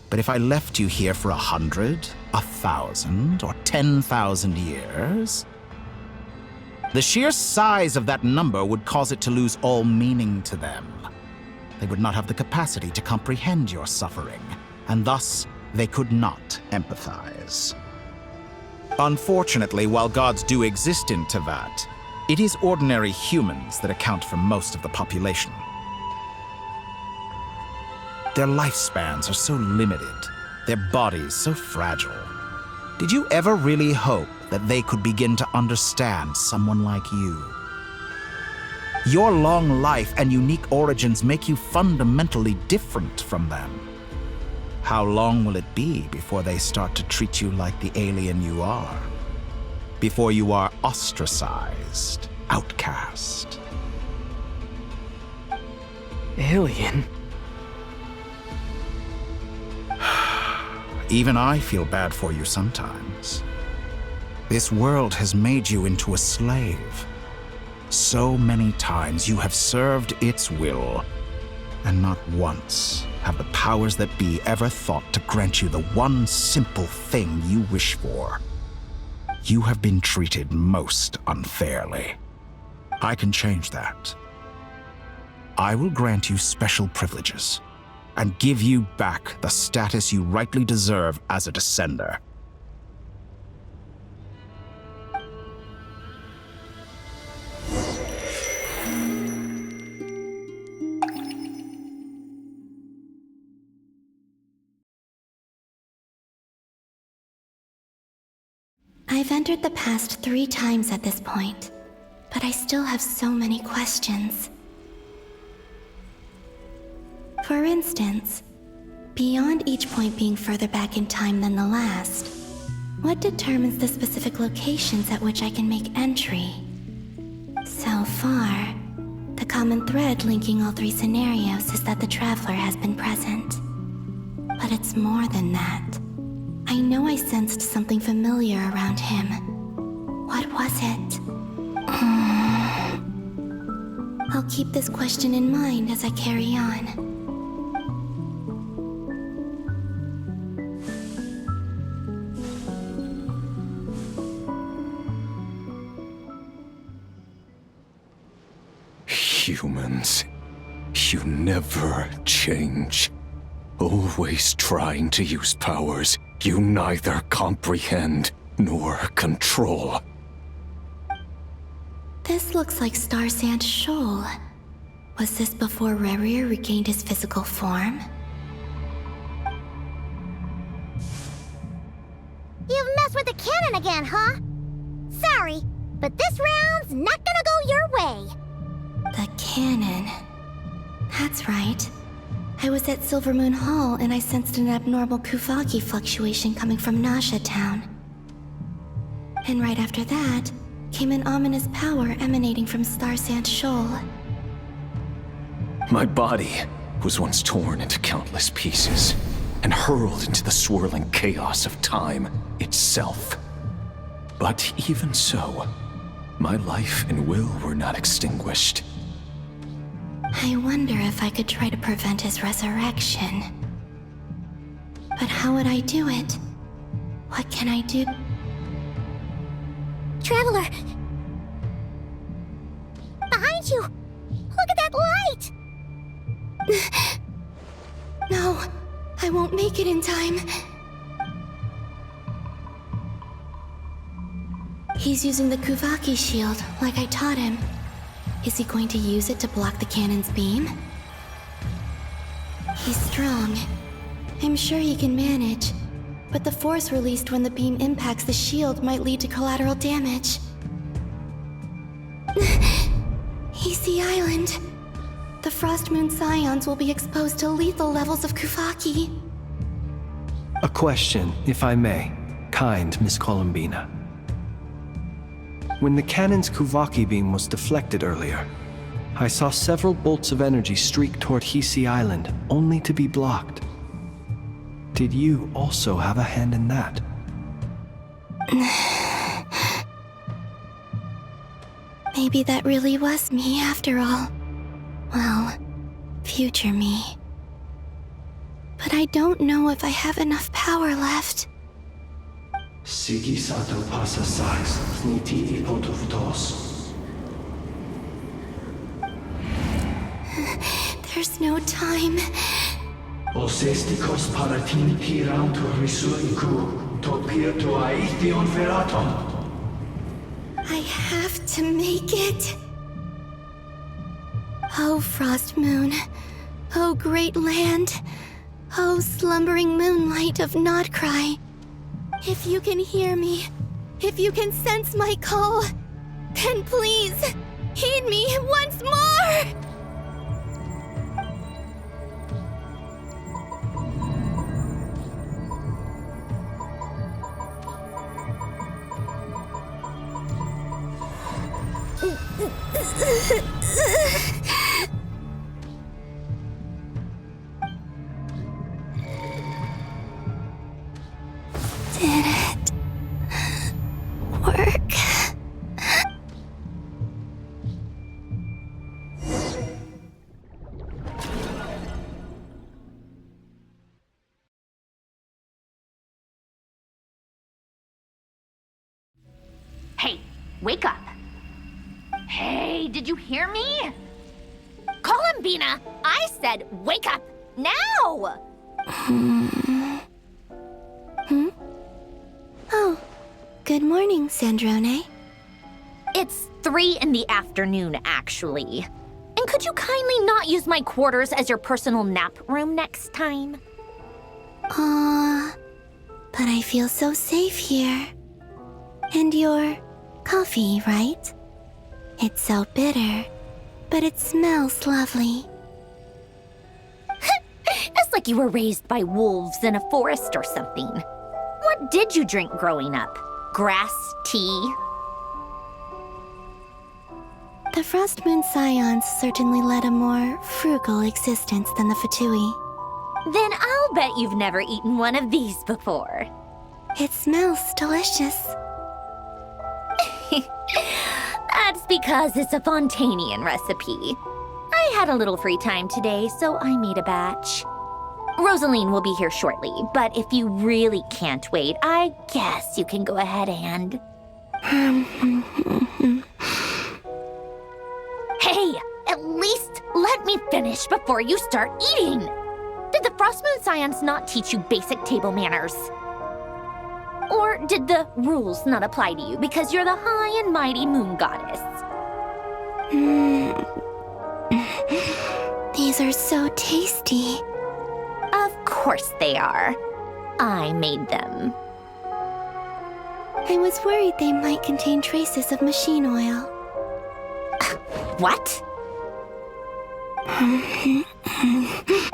Speaker 11: But if I left you here for 100, 1,000, or 10,000 years, the sheer size of that number would cause it to lose all meaning to them. They would not have the capacity to comprehend your suffering, and thus they could not empathize. Unfortunately, while gods do exist in Teyvat, it is ordinary humans that account for most of the population. Their lifespans are so limited, their bodies so fragile. Did you ever really hope that they could begin to understand someone like you? Your long life and unique origins make you fundamentally different from them. How long will it be before they start to treat you like the alien you are? before you are ostracized, outcast.
Speaker 12: Alien?
Speaker 11: Even I feel bad for you sometimes. This world has made you into a slave. So many times you have served its will, and not once have the powers that be ever thought to grant you the one simple thing you wish for. You have been treated most unfairly. I can change that. I will grant you special privileges and give you back the status you rightly deserve as a descender.
Speaker 16: I've entered the past 3 times at this point, but I still have so many questions. For instance, beyond each point being further back in time than the last, what determines the specific locations at which I can make entry? So far, the common thread linking all 3 scenarios is that the Traveler has been present. But it's more than that. I know I sensed something familiar around him. What was it? I'll keep this question in mind as I carry on.
Speaker 15: Humans, you never change. Always trying to use powers you neither comprehend nor control.
Speaker 16: This looks like Star Sand Shoal. Was this before Rerir regained his physical form?
Speaker 20: You've messed with the cannon again, huh? Sorry, but this round's not gonna go your way.
Speaker 16: The cannon. That's right. I was at Silvermoon Hall and I sensed an abnormal Kuvaki fluctuation coming from Nasha Town. And right after that, came an ominous power emanating from Star Sand Shoal.
Speaker 15: My body was once torn into countless pieces and hurled into the swirling chaos of time itself. But even so, my life and will were not extinguished.
Speaker 16: I wonder if I could try to prevent his resurrection. But how would I do it? What can I do?
Speaker 20: Traveler! Behind you! Look at that light!
Speaker 16: No, I won't make it in time. He's using the Kuvaki shield, like I taught him. Is he going to use it to block the cannon's beam? He's strong. I'm sure he can manage. But the force released when the beam impacts the shield might lead to collateral damage. Easy Island. The Frost Moon Scions will be exposed to lethal levels of Kuvaki.
Speaker 4: A question, if I may. Kind Miss Columbina. When the cannon's Kuvaki beam was deflected earlier, I saw several bolts of energy streak toward Hisi Island, only to be blocked. Did you also have a hand in that?
Speaker 16: Maybe that really was me after all. Well, future me. But I don't know if I have enough power left.
Speaker 14: Sigi sato pasa sais, niti ipotuvtos.
Speaker 16: There's no time.
Speaker 14: Osestikos paratin tiram to risuiku, to pirto aithion veraton.
Speaker 16: I have to make it. Oh, Frost Moon. Oh, great land. Oh, slumbering moonlight of Nodcry. If you can hear me, if you can sense my call, then please, heed me once more!
Speaker 20: Did it work?
Speaker 17: Hey, wake up. Hey, did you hear me? Columbina, I said wake up now!
Speaker 20: Oh, good morning, Sandrone.
Speaker 17: It's 3 in the afternoon, actually. And could you kindly not use my quarters as your personal nap room next time?
Speaker 20: Aw, but I feel so safe here. And your coffee, right? It's so bitter, but it smells lovely.
Speaker 17: It's like you were raised by wolves in a forest or something. What did you drink growing up? Grass tea?
Speaker 20: The Frost Moon Scions certainly led a more frugal existence than the Fatui.
Speaker 17: Then I'll bet you've never eaten one of these before.
Speaker 20: It smells delicious.
Speaker 17: That's because it's a Fontanian recipe. I had a little free time today, so I made a batch. Rosaline will be here shortly, but if you really can't wait, I guess you can go ahead and... Hey, at least let me finish before you start eating! Did the Frost Moon Scions not teach you basic table manners? Or did the rules not apply to you because you're the high and mighty moon goddess?
Speaker 20: These are so tasty.
Speaker 17: Of course they are. I made them.
Speaker 20: I was worried they might contain traces of machine oil.
Speaker 17: What?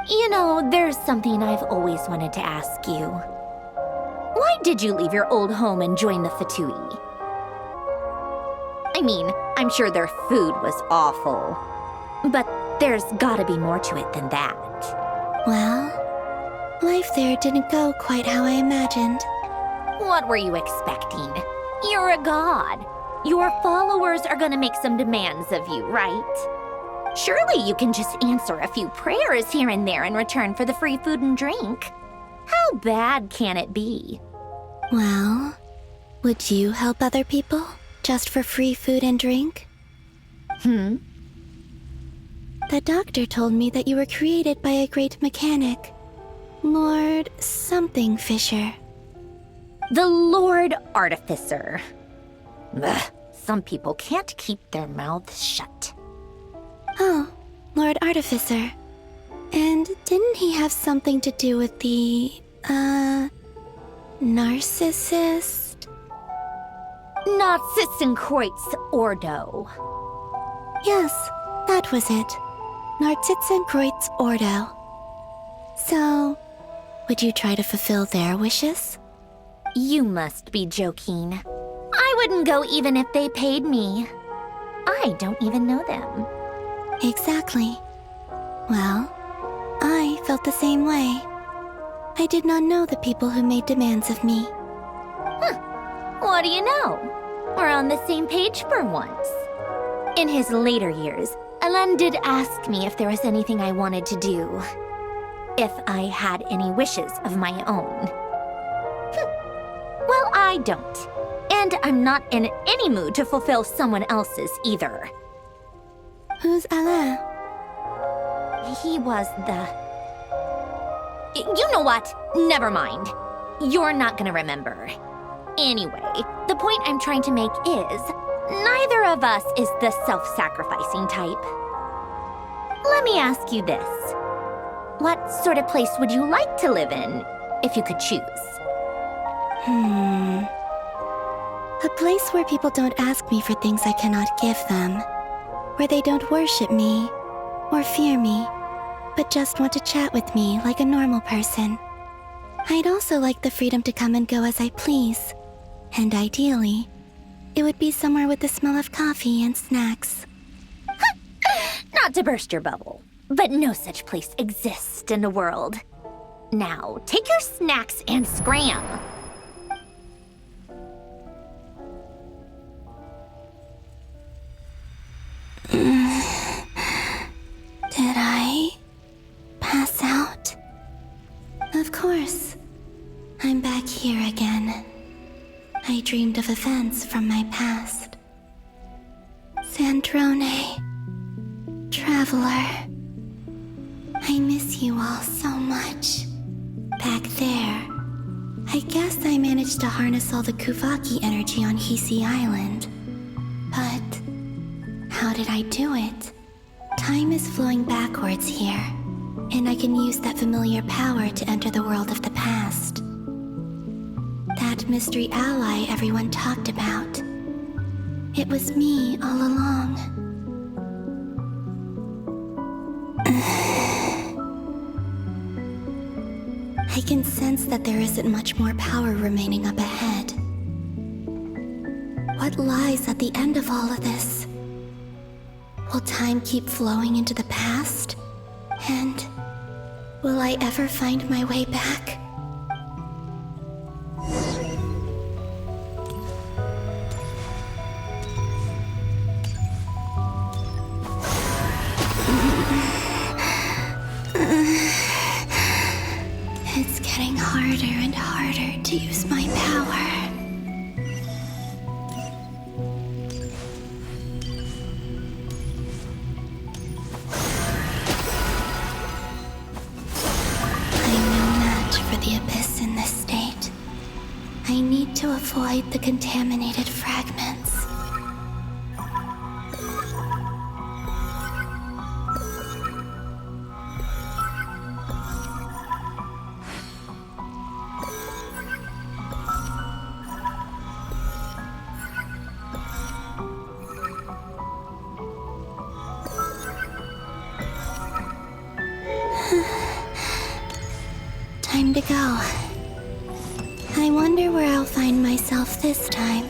Speaker 17: You know, there's something I've always wanted to ask you. Why did you leave your old home and join the Fatui? I mean, I'm sure their food was awful. But there's gotta be more to it than that.
Speaker 20: Well, life there didn't go quite how I imagined.
Speaker 17: What were you expecting? You're a god. Your followers are gonna make some demands of you, right? Surely you can just answer a few prayers here and there in return for the free food and drink. How bad can it be?
Speaker 20: Well, would you help other people just for free food and drink? The doctor told me that you were created by a great mechanic, Lord something Fisher.
Speaker 17: The Lord Artificer. Ugh, some people can't keep their mouths shut.
Speaker 20: Oh, Lord Artificer. And didn't he have something to do with the, narcissist?
Speaker 17: Narcissenkreuz Ordo.
Speaker 20: Yes, that was it. Narcissenkreuz Ordo. So, would you try to fulfill their wishes?
Speaker 17: You must be joking. I wouldn't go even if they paid me. I don't even know them.
Speaker 20: Exactly. Well, I felt the same way. I did not know the people who made demands of me.
Speaker 17: What do you know? We're on the same page for once. In his later years, Alan did ask me if there was anything I wanted to do. If I had any wishes of my own. Well, I don't. And I'm not in any mood to fulfill someone else's either.
Speaker 20: Who's Alain?
Speaker 17: He was the... You know what? Never mind. You're not gonna remember. Anyway, the point I'm trying to make is, neither of us is the self-sacrificing type. Let me ask you this. What sort of place would you like to live in, if you could choose?
Speaker 20: A place where people don't ask me for things I cannot give them. Where they don't worship me, or fear me, but just want to chat with me like a normal person. I'd also like the freedom to come and go as I please. And ideally, it would be somewhere with the smell of coffee and snacks.
Speaker 17: Not to burst your bubble, but no such place exists in the world. Now, take your snacks and scram.
Speaker 20: Did I pass out? Of course. I'm back here again. I dreamed of events from my past. Sandrone, Traveler. I miss you all so much. Back there, I guess I managed to harness all the Kuvaki energy on Hisi Island. But how did I do it? Time is flowing backwards here, and I can use that familiar power to enter the world of the past. That mystery ally everyone talked about. It was me all along. I can sense that there isn't much more power remaining up ahead. What lies at the end of all of this? Will time keep flowing into the past? And will I ever find my way back? It's getting harder and harder to use my power. I'm no match for the Abyss in this state. I need to avoid the contaminated fragments. Time to go. I wonder where I'll find myself this time.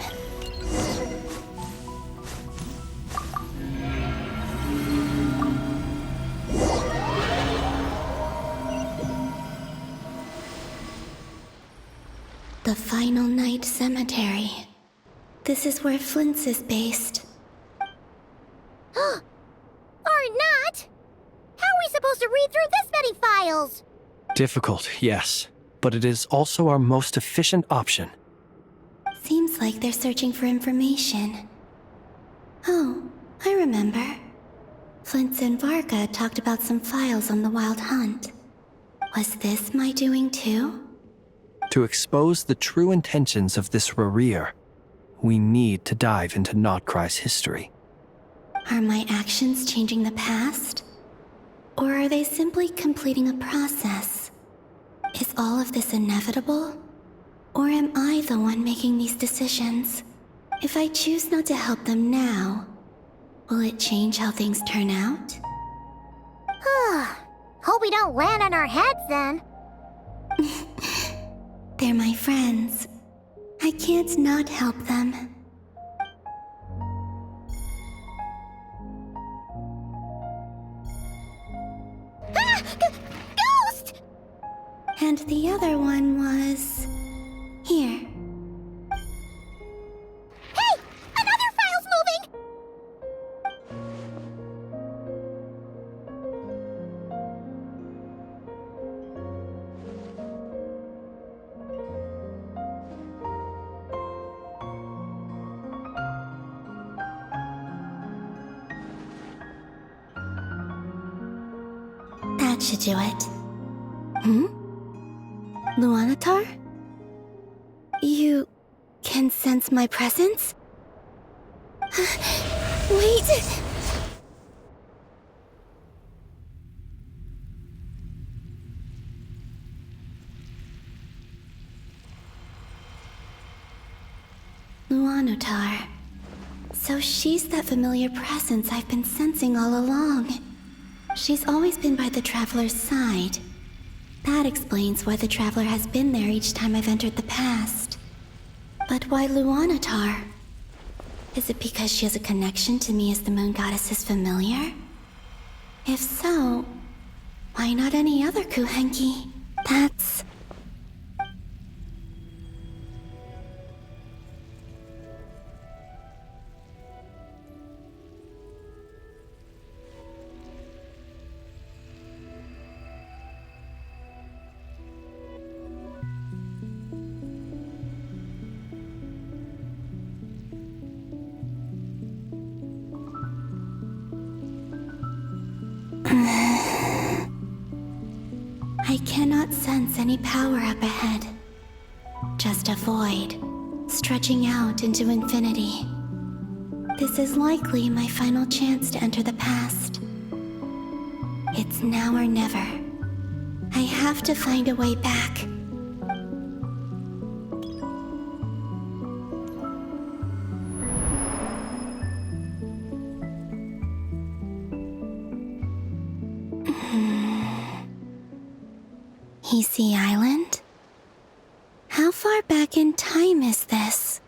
Speaker 20: The Final Night Cemetery. This is where Flint's is based.
Speaker 1: Or not? How are we supposed to read through this many files?
Speaker 4: Difficult, yes, but it is also our most efficient option.
Speaker 20: Seems like they're searching for information. Oh, I remember. Flint's and Varga talked about some files on the Wild Hunt. Was this my doing too?
Speaker 4: To expose the true intentions of this Rarir, we need to dive into Nodcry's history.
Speaker 20: Are my actions changing the past? Or are they simply completing a process? Is all of this inevitable? Or am I the one making these decisions? If I choose not to help them now, will it change how things turn out?
Speaker 1: Hope we don't land on our heads then.
Speaker 20: They're my friends. I can't not help them.
Speaker 1: Ghost!
Speaker 20: And the other one was... here.
Speaker 1: Hey! Another file's moving!
Speaker 20: That should do it. Luanatar? You can sense my presence? Wait! Luanatar. So she's that familiar presence I've been sensing all along. She's always been by the Traveler's side. That explains why the Traveler has been there each time I've entered the past. But why Luanatar? Is it because she has a connection to me as the Moon Goddess's familiar? If so, why not any other Kuhenki? That's... I cannot sense any power up ahead. Just a void, stretching out into infinity. This is likely my final chance to enter the past. It's now or never. I have to find a way back. VIII Island? How far back in time is this?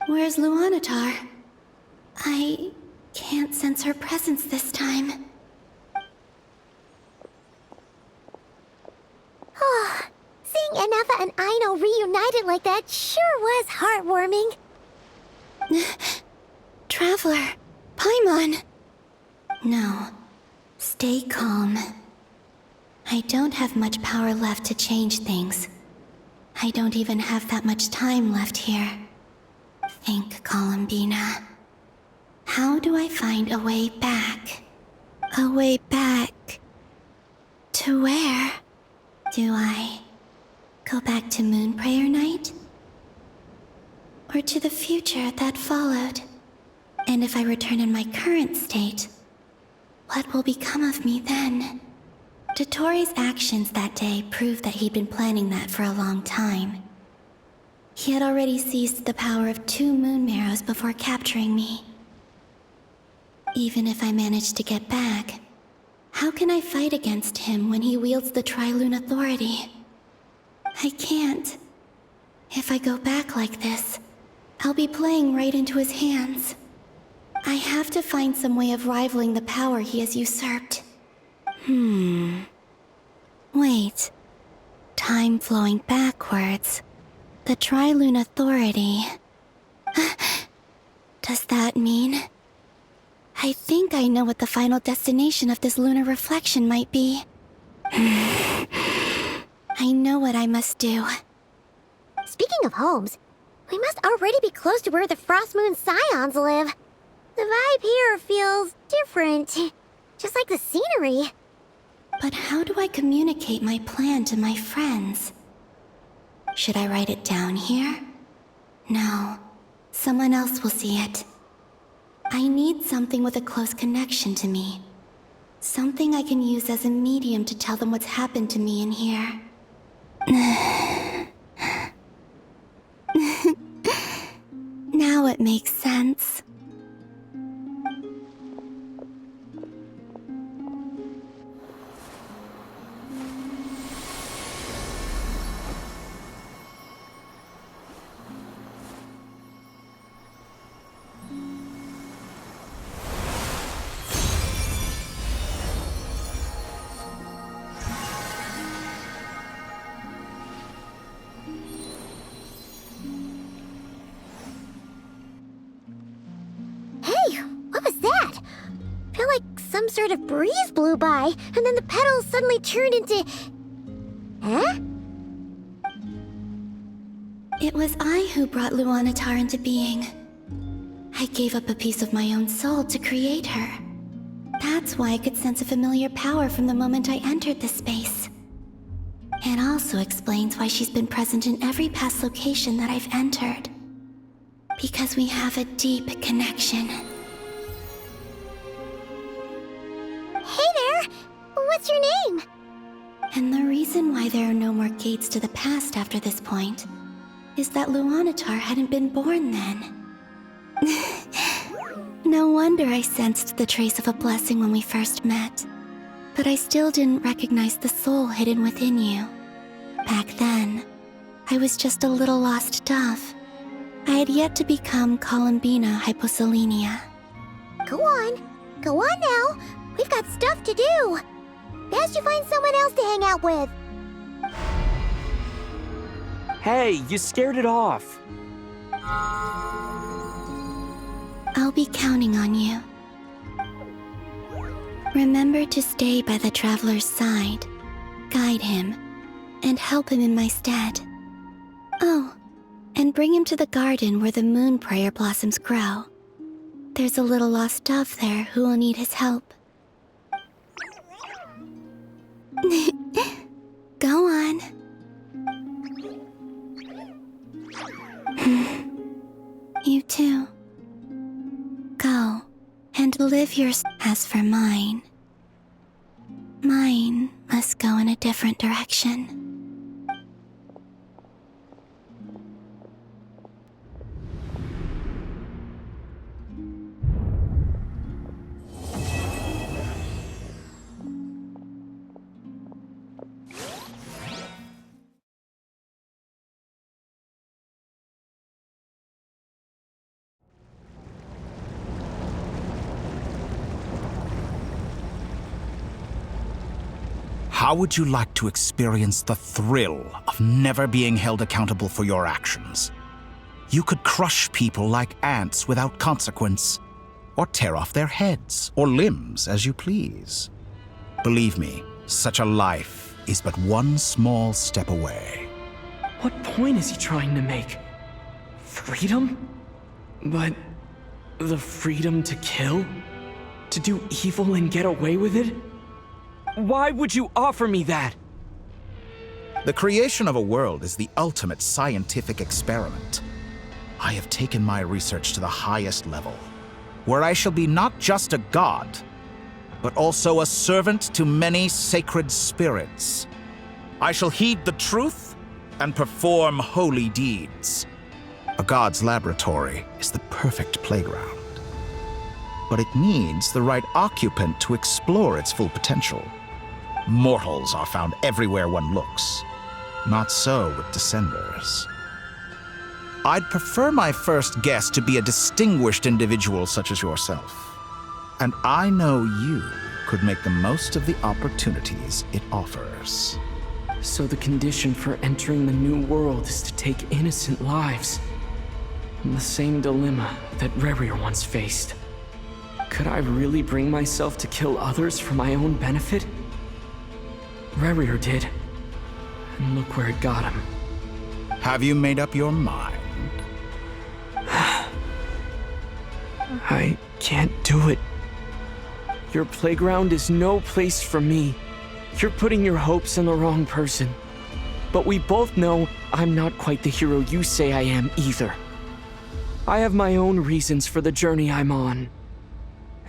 Speaker 20: Where's Luanatar? I can't sense her presence this time.
Speaker 1: Oh, seeing Anafa and Aino reunited like that sure was heartwarming.
Speaker 20: Traveler, Paimon. No, stay calm. I don't have much power left to change things. I don't even have that much time left here. Think, Columbina. How do I find a way back? A way back... to where? Do I go back to Moon Prayer Night? Or to the future that followed? And if I return in my current state, what will become of me then? Dottore's actions that day proved that he'd been planning that for a long time. He had already seized the power of 2 moon marrows before capturing me. Even if I managed to get back, how can I fight against him when he wields the Tri-Lune authority? I can't. If I go back like this, I'll be playing right into his hands. I have to find some way of rivaling the power he has usurped. Wait. Time flowing backwards. The Tri-Lune authority. Does that mean... I think I know what the final destination of this lunar reflection might be. I know what I must do.
Speaker 1: Speaking of homes, we must already be close to where the Frost Moon Scions live. The vibe here feels different, just like the scenery.
Speaker 20: But how do I communicate my plan to my friends? Should I write it down here? No, someone else will see it. I need something with a close connection to me. Something I can use as a medium to tell them what's happened to me in here. Now it makes sense.
Speaker 1: Some sort of breeze blew by, and then the petals suddenly turned into... Huh?
Speaker 20: It was I who brought Luanatar into being. I gave up a piece of my own soul to create her. That's why I could sense a familiar power from the moment I entered this space. It also explains why she's been present in every past location that I've entered. Because we have a deep connection.
Speaker 1: Hey there! What's your name?
Speaker 20: And the reason why there are no more gates to the past after this point is that Luanatar hadn't been born then. No wonder I sensed the trace of a blessing when we first met. But I still didn't recognize the soul hidden within you. Back then, I was just a little lost dove. I had yet to become Columbina Hyposelenia.
Speaker 1: Go on now. We've got stuff to do. Best you find someone else to hang out with.
Speaker 10: Hey, you scared it off.
Speaker 20: I'll be counting on you. Remember to stay by the traveler's side, guide him, and help him in my stead. Oh, and bring him to the garden where the moon prayer blossoms grow. There's a little lost dove there who will need his help. Go on. You too. Go and live yours. As for mine must go in a different direction.
Speaker 11: How would you like to experience the thrill of never being held accountable for your actions? You could crush people like ants without consequence, or tear off their heads or limbs as you please. Believe me, such a life is but one small step away.
Speaker 10: What point is he trying to make? Freedom? But the freedom to kill? To do evil and get away with it? Why would you offer me that?
Speaker 11: The creation of a world is the ultimate scientific experiment. I have taken my research to the highest level, where I shall be not just a god, but also a servant to many sacred spirits. I shall heed the truth and perform holy deeds. A god's laboratory is the perfect playground, but it needs the right occupant to explore its full potential. Mortals are found everywhere one looks. Not so with Descenders. I'd prefer my first guest to be a distinguished individual such as yourself. And I know you could make the most of the opportunities it offers.
Speaker 10: So the condition for entering the new world is to take innocent lives. The same dilemma that Rerir once faced. Could I really bring myself to kill others for my own benefit? Rerir did. And look where it got him.
Speaker 11: Have you made up your mind?
Speaker 10: I can't do it. Your playground is no place for me. You're putting your hopes in the wrong person. But we both know I'm not quite the hero you say I am either. I have my own reasons for the journey I'm on.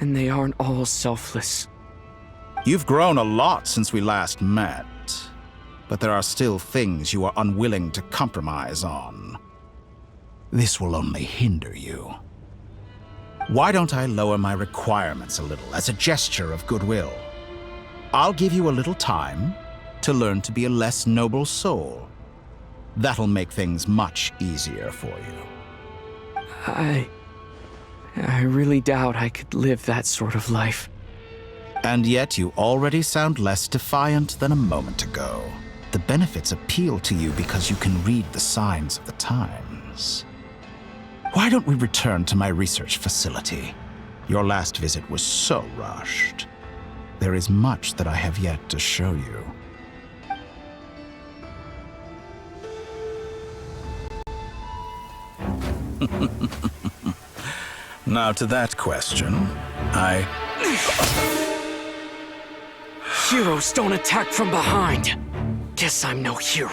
Speaker 10: And they aren't all selfless.
Speaker 11: You've grown a lot since we last met, but there are still things you are unwilling to compromise on. This will only hinder you. Why don't I lower my requirements a little as a gesture of goodwill? I'll give you a little time to learn to be a less noble soul. That'll make things much easier for you.
Speaker 10: I really doubt I could live that sort of life.
Speaker 11: And yet you already sound less defiant than a moment ago. The benefits appeal to you because you can read the signs of the times. Why don't we return to my research facility? Your last visit was so rushed. There is much that I have yet to show you. Now to that question,
Speaker 10: Heroes don't attack from behind. Guess I'm no hero.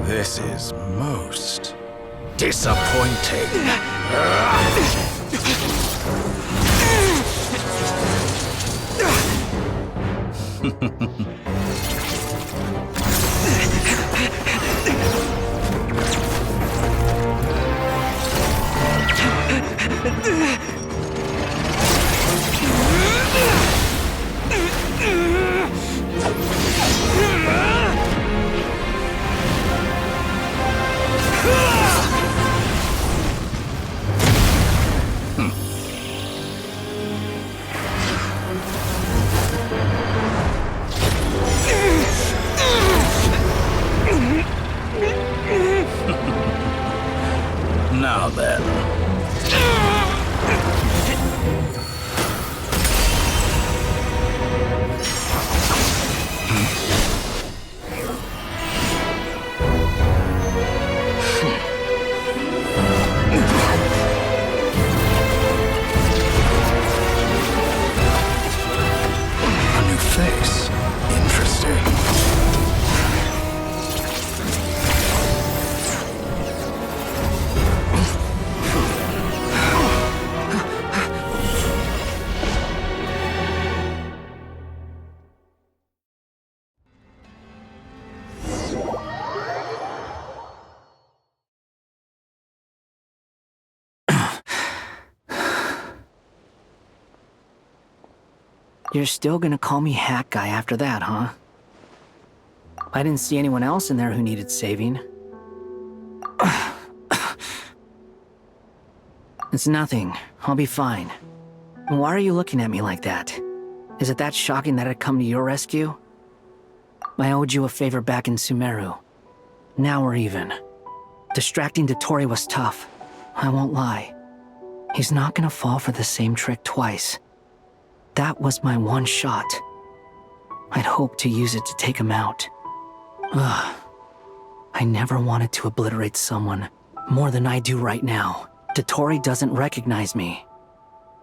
Speaker 11: This is most disappointing.
Speaker 13: You're still gonna call me Hat Guy after that, huh? I didn't see anyone else in there who needed saving. It's nothing. I'll be fine. Why are you looking at me like that? Is it that shocking that I'd come to your rescue? I owed you a favor back in Sumeru. Now we're even. Distracting Dottore was tough. I won't lie. He's not gonna fall for the same trick twice. That was my one shot. I'd hoped to use it to take him out. Ugh. I never wanted to obliterate someone more than I do right now. Dottore doesn't recognize me.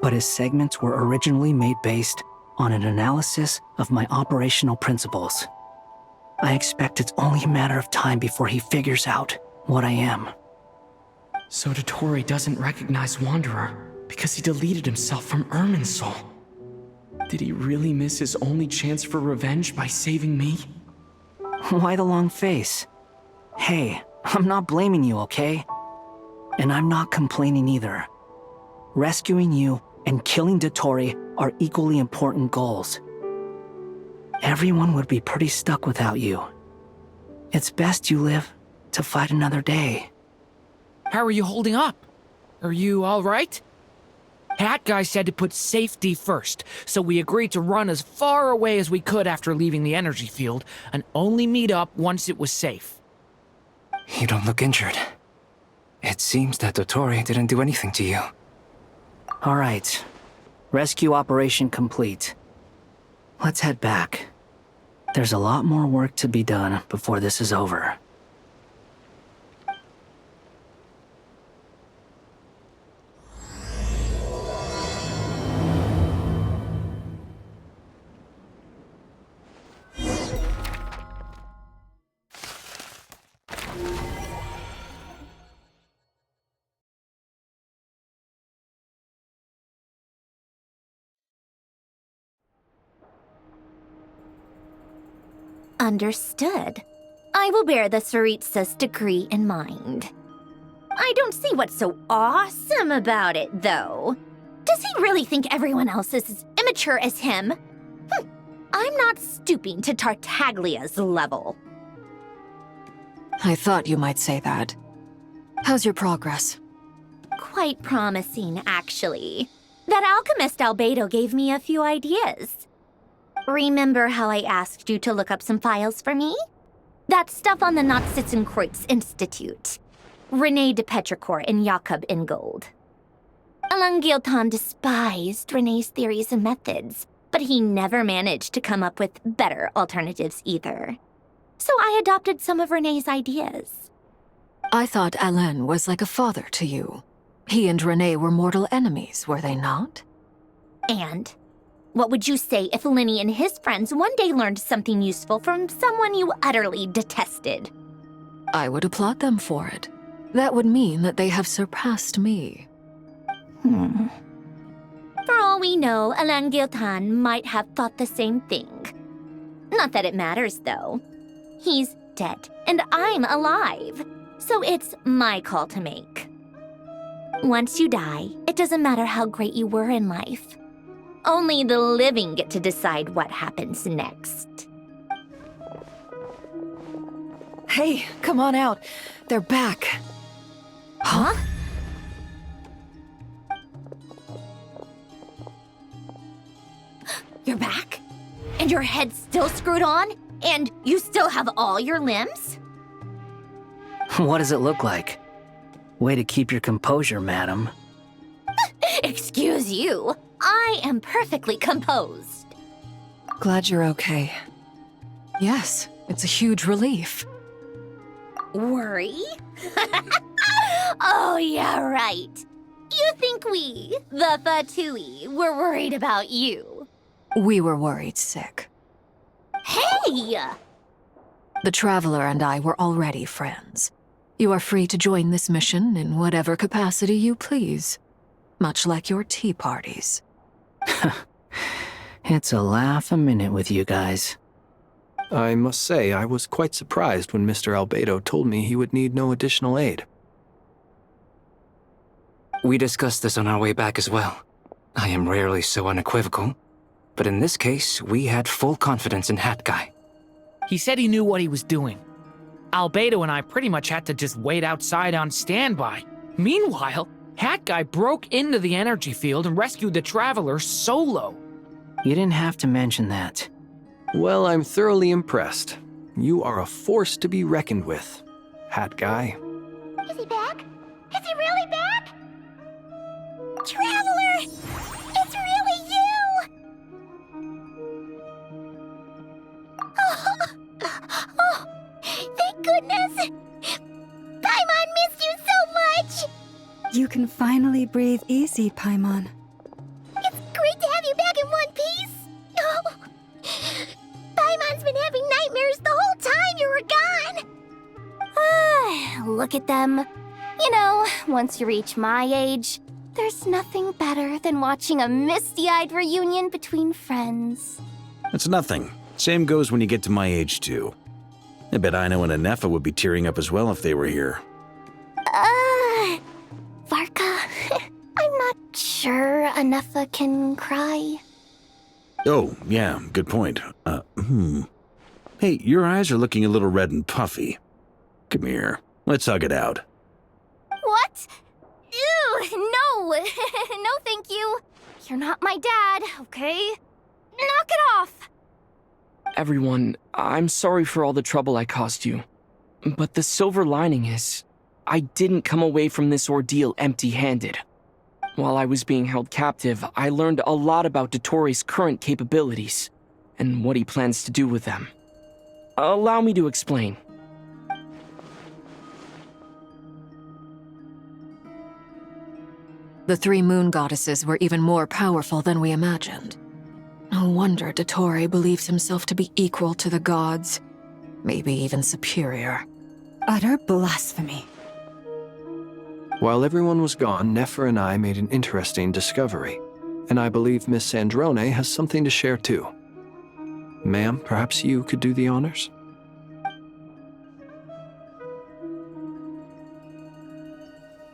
Speaker 13: But his segments were originally made based on an analysis of my operational principles. I expect it's only a matter of time before he figures out what I am.
Speaker 10: So Dottore doesn't recognize Wanderer because he deleted himself from Irminsul. Did he really miss his only chance for revenge by saving me?
Speaker 13: Why the long face? Hey, I'm not blaming you, okay? And I'm not complaining either. Rescuing you and killing Dottore are equally important goals. Everyone would be pretty stuck without you. It's best you live to fight another day.
Speaker 18: How are you holding up? Are you all right? Hat Guy said to put safety first, so we agreed to run as far away as we could after leaving the energy field, and only meet up once it was safe.
Speaker 21: You don't look injured. It seems that Dottore didn't do anything to you.
Speaker 13: All right. Rescue operation complete. Let's head back. There's a lot more work to be done before this is over.
Speaker 17: Understood. I will bear the Tsaritsa's decree in mind. I don't see what's so awesome about it, though. Does he really think everyone else is as immature as him? I'm not stooping to Tartaglia's level.
Speaker 6: I thought you might say that. How's your progress?
Speaker 17: Quite promising, actually. That alchemist Albedo gave me a few ideas. Remember how I asked you to look up some files for me? That stuff on the Nachtschitzenkreuz Institute. René de Petrichor and Jakob Ingold. Alain Guillotin despised René's theories and methods, but he never managed to come up with better alternatives either. So I adopted some of René's ideas.
Speaker 6: I thought Alain was like a father to you. He and René were mortal enemies, were they not?
Speaker 17: And what would you say if Lenny and his friends one day learned something useful from someone you utterly detested?
Speaker 6: I would applaud them for it. That would mean that they have surpassed me.
Speaker 17: For all we know, Alain Guillotin might have thought the same thing. Not that it matters, though. He's dead, and I'm alive. So it's my call to make. Once you die, it doesn't matter how great you were in life. Only the living get to decide what happens next.
Speaker 3: Hey, come on out. They're back.
Speaker 17: Huh? You're back? And your head's still screwed on? And you still have all your limbs?
Speaker 13: What does it look like? Way to keep your composure, madam.
Speaker 17: Excuse you. I am perfectly composed.
Speaker 3: Glad you're okay.
Speaker 6: Yes, it's a huge relief.
Speaker 17: Worry? Oh, yeah, right. You think we, the Fatui, were worried about you?
Speaker 6: We were worried sick.
Speaker 17: Hey!
Speaker 6: The Traveler and I were already friends. You are free to join this mission in whatever capacity you please. Much like your tea parties.
Speaker 13: It's a laugh a minute with you guys.
Speaker 4: I must say, I was quite surprised when Mr. Albedo told me he would need no additional aid.
Speaker 21: We discussed this on our way back as well. I am rarely so unequivocal, But in this case, we had full confidence in Hat Guy.
Speaker 18: He said he knew what he was doing. Albedo and I pretty much had to just wait outside on standby. Meanwhile, Hat Guy broke into the energy field and rescued the Traveler solo.
Speaker 13: You didn't have to mention that.
Speaker 4: Well, I'm thoroughly impressed. You are a force to be reckoned with, Hat Guy.
Speaker 1: Is he back? Is he really back? Traveler! It's really you! Oh, thank goodness! Paimon missed you so much!
Speaker 7: You can finally breathe easy, Paimon.
Speaker 1: It's great to have you back in one piece! Oh, Paimon's been having nightmares the whole time you were gone! Look at them. You know, once you reach my age, there's nothing better than watching a misty-eyed reunion between friends.
Speaker 2: It's nothing. Same goes when you get to my age, too. I bet Ino and Anefa would be tearing up as well if they were here.
Speaker 1: Varka, I'm not sure Anefa can cry.
Speaker 2: Oh, yeah, good point. Hey, your eyes are looking a little red and puffy. Come here, let's hug it out.
Speaker 1: What? Ew, no! No, thank you. You're not my dad, okay? Knock it off!
Speaker 10: Everyone, I'm sorry for all the trouble I caused you. But the silver lining is, I didn't come away from this ordeal empty-handed. While I was being held captive, I learned a lot about Dottore's current capabilities, and what he plans to do with them. Allow me to explain.
Speaker 6: The three moon goddesses were even more powerful than we imagined. No wonder Dottore believes himself to be equal to the gods, maybe even superior.
Speaker 7: Utter blasphemy.
Speaker 4: While everyone was gone, Nefer and I made an interesting discovery, and I believe Miss Sandrone has something to share too. Ma'am, perhaps you could do the honors?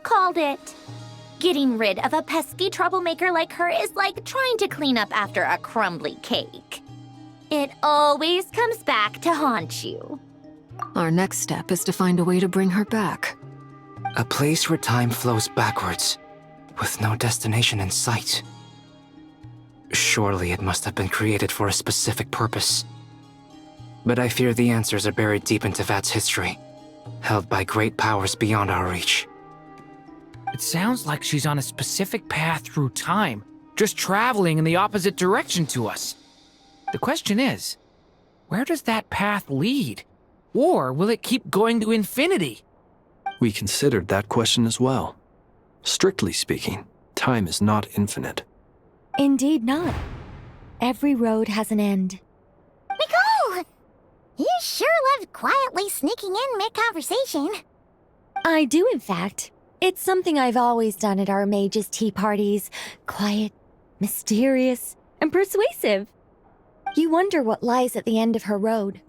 Speaker 17: Called it. Getting rid of a pesky troublemaker like her is like trying to clean up after a crumbly cake. It always comes back to haunt you.
Speaker 6: Our next step is to find a way to bring her back.
Speaker 21: A place where time flows backwards, with no destination in sight. Surely it must have been created for a specific purpose. But I fear the answers are buried deep in Teyvat's history, held by great powers beyond our reach.
Speaker 18: It sounds like she's on a specific path through time, just traveling in the opposite direction to us. The question is, where does that path lead? Or will it keep going to infinity?
Speaker 4: We considered that question as well. Strictly speaking, time is not infinite.
Speaker 22: Indeed not. Every road has an end.
Speaker 1: Nicole! You sure loved quietly sneaking in mid-conversation.
Speaker 22: I do, in fact. It's something I've always done at our mages' tea parties. Quiet, mysterious, and persuasive. You wonder what lies at the end of her road.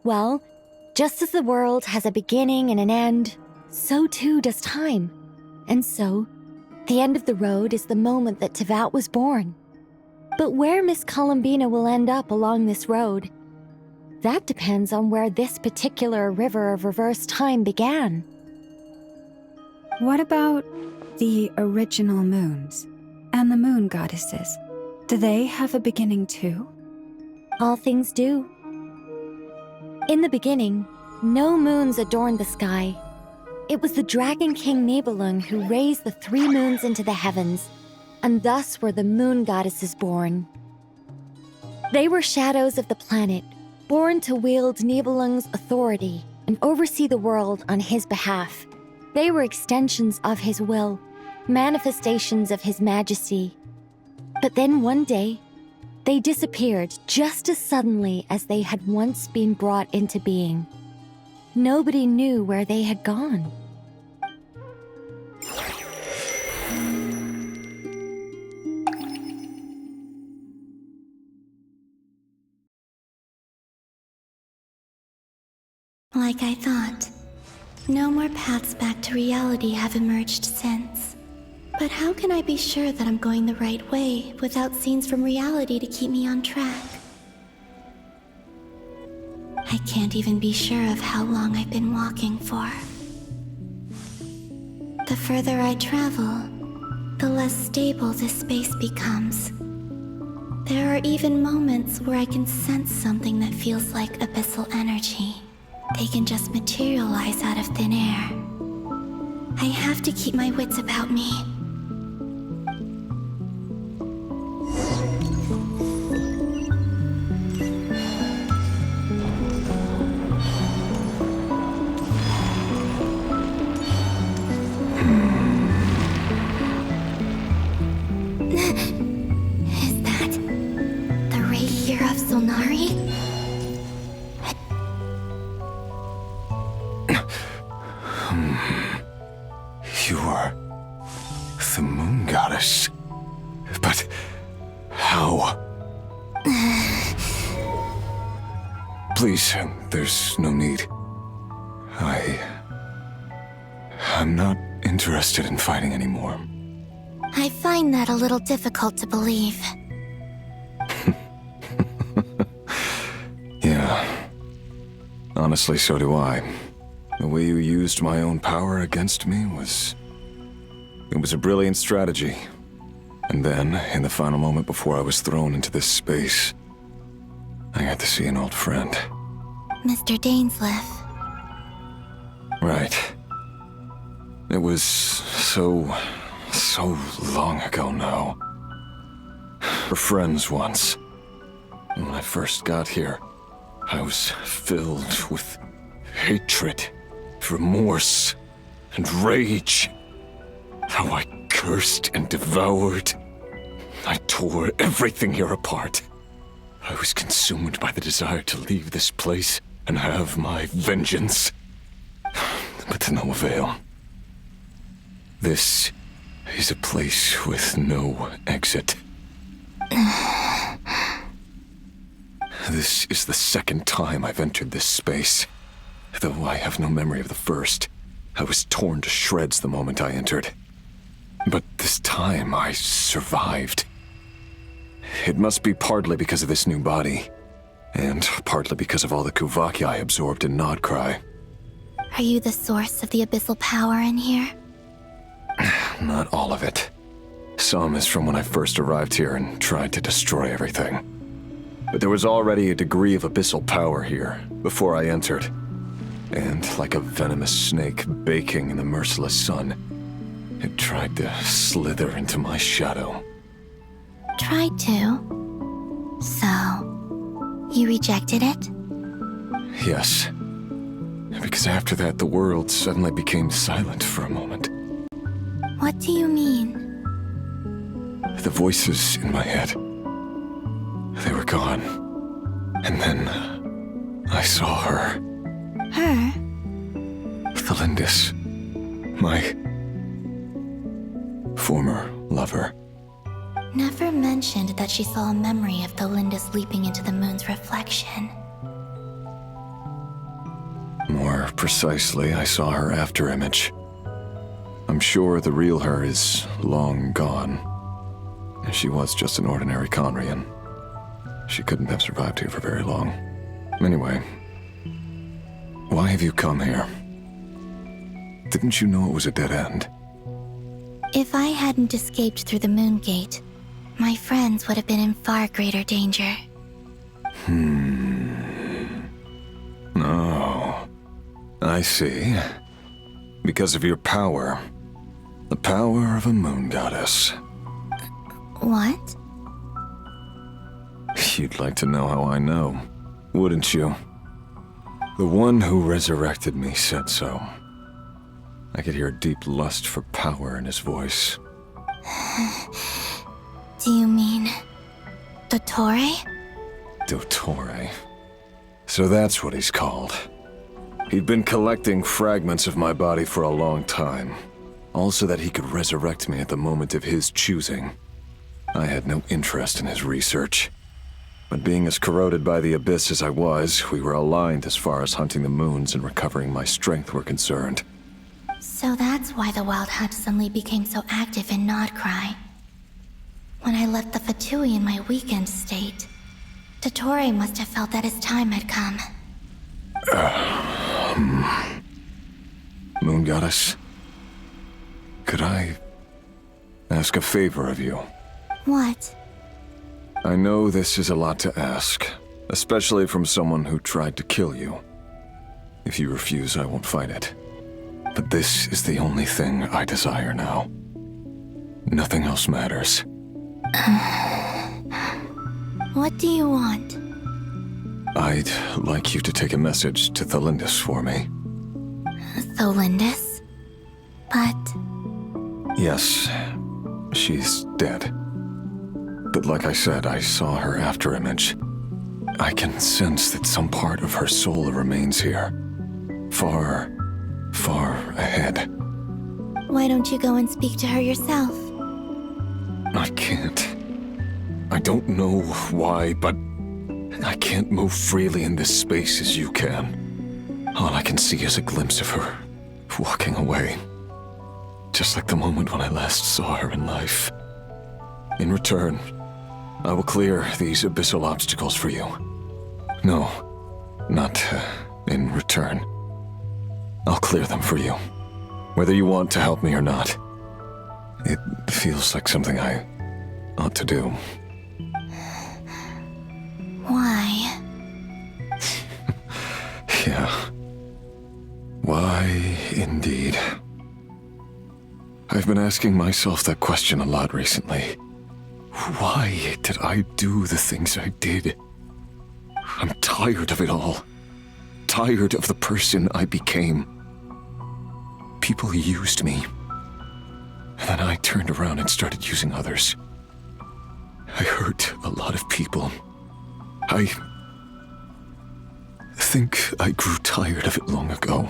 Speaker 22: Well, just as the world has a beginning and an end, so too does time. And so, the end of the road is the moment that Teyvat was born. But where Miss Columbina will end up along this road, that depends on where this particular river of reverse time began.
Speaker 7: What about the original moons and the moon goddesses? Do they have a beginning too?
Speaker 22: All things do. In the beginning, no moons adorned the sky. It was the Dragon King Nibelung who raised the three moons into the heavens, and thus were the moon goddesses born. They were shadows of the planet, born to wield Nibelung's authority and oversee the world on his behalf. They were extensions of his will, manifestations of his majesty. But then one day, they disappeared just as suddenly as they had once been brought into being. Nobody knew where they had gone.
Speaker 20: Like I thought, no more paths back to reality have emerged since. But how can I be sure that I'm going the right way without scenes from reality to keep me on track? I can't even be sure of how long I've been walking for. The further I travel, the less stable this space becomes. There are even moments where I can sense something that feels like abyssal energy. They can just materialize out of thin air. I have to keep my wits about me. Is that the ray here of Solnari?
Speaker 15: You are the moon goddess. But how? Please, there's no need. I'm not interested in fighting anymore.
Speaker 20: I find that a little difficult to believe.
Speaker 15: Yeah. Honestly, so do I. The way you used my own power against me was... It was a brilliant strategy. And then, in the final moment before I was thrown into this space, I got to see an old friend.
Speaker 20: Mr. Dainsleif.
Speaker 15: Right. It was so long ago now. We're friends once. And when I first got here, I was filled with hatred, remorse, and rage. How I cursed and devoured. I tore everything here apart. I was consumed by the desire to leave this place and have my vengeance. But to no avail. This is a place with no exit. This is the second time I've entered this space. Though I have no memory of the first. I was torn to shreds the moment I entered. But this time I survived. It must be partly because of this new body, and partly because of all the Kuvaki I absorbed in Nodcry.
Speaker 20: Are you the source of the abyssal power in here?
Speaker 15: Not all of it. Some is from when I first arrived here and tried to destroy everything. But there was already a degree of abyssal power here before I entered. And like a venomous snake baking in the merciless sun, it tried to slither into my shadow.
Speaker 20: Tried to? So, you rejected it?
Speaker 15: Yes. Because after that, the world suddenly became silent for a moment.
Speaker 20: What do you mean?
Speaker 15: The voices in my head, they were gone. And then I saw her.
Speaker 20: Her?
Speaker 15: Thelindis. My former lover.
Speaker 20: Never mentioned that she saw a memory of Thelindis leaping into the moon's reflection.
Speaker 15: More precisely, I saw her afterimage. I'm sure the real her is long gone. She was just an ordinary Conrian. She couldn't have survived here for very long. Anyway, why have you come here? Didn't you know it was a dead end?
Speaker 20: If I hadn't escaped through the moon gate, my friends would have been in far greater danger.
Speaker 15: Oh, I see. Because of your power. The power of a moon goddess.
Speaker 20: What?
Speaker 15: You'd like to know how I know, wouldn't you? The one who resurrected me said so. I could hear a deep lust for power in his voice.
Speaker 20: Do you mean... Dottore?
Speaker 15: Dottore. So that's what he's called. He'd been collecting fragments of my body for a long time. All so that he could resurrect me at the moment of his choosing. I had no interest in his research. But being as corroded by the abyss as I was, we were aligned as far as hunting the moons and recovering my strength were concerned.
Speaker 16: So that's why the Wild Hunt suddenly became so active in Nodcry. When I left the Fatui in my weekend state, Dottore must have felt that his time had come.
Speaker 15: Moon Goddess, could I ask a favor of you?
Speaker 16: What?
Speaker 15: I know this is a lot to ask, especially from someone who tried to kill you. If you refuse, I won't fight it. But this is the only thing I desire now. Nothing else matters.
Speaker 16: What do you want?
Speaker 15: I'd like you to take a message to Thelindis for me.
Speaker 16: Thelindis? But...
Speaker 15: Yes, she's dead. But like I said, I saw her afterimage. I can sense that some part of her soul remains here. Far, far ahead.
Speaker 16: Why don't you go and speak to her yourself?
Speaker 15: I can't. I don't know why, but I can't move freely in this space as you can. All I can see is a glimpse of her walking away. Just like the moment when I last saw her in life. In return, I will clear these abyssal obstacles for you. No, not in return. I'll clear them for you, whether you want to help me or not. It feels like something I ought to do.
Speaker 16: Why?
Speaker 15: Yeah. Why, indeed. I've been asking myself that question a lot recently. Why did I do the things I did? I'm tired of it all. Tired of the person I became. People used me. And then I turned around and started using others. I hurt a lot of people. I think I grew tired of it long ago.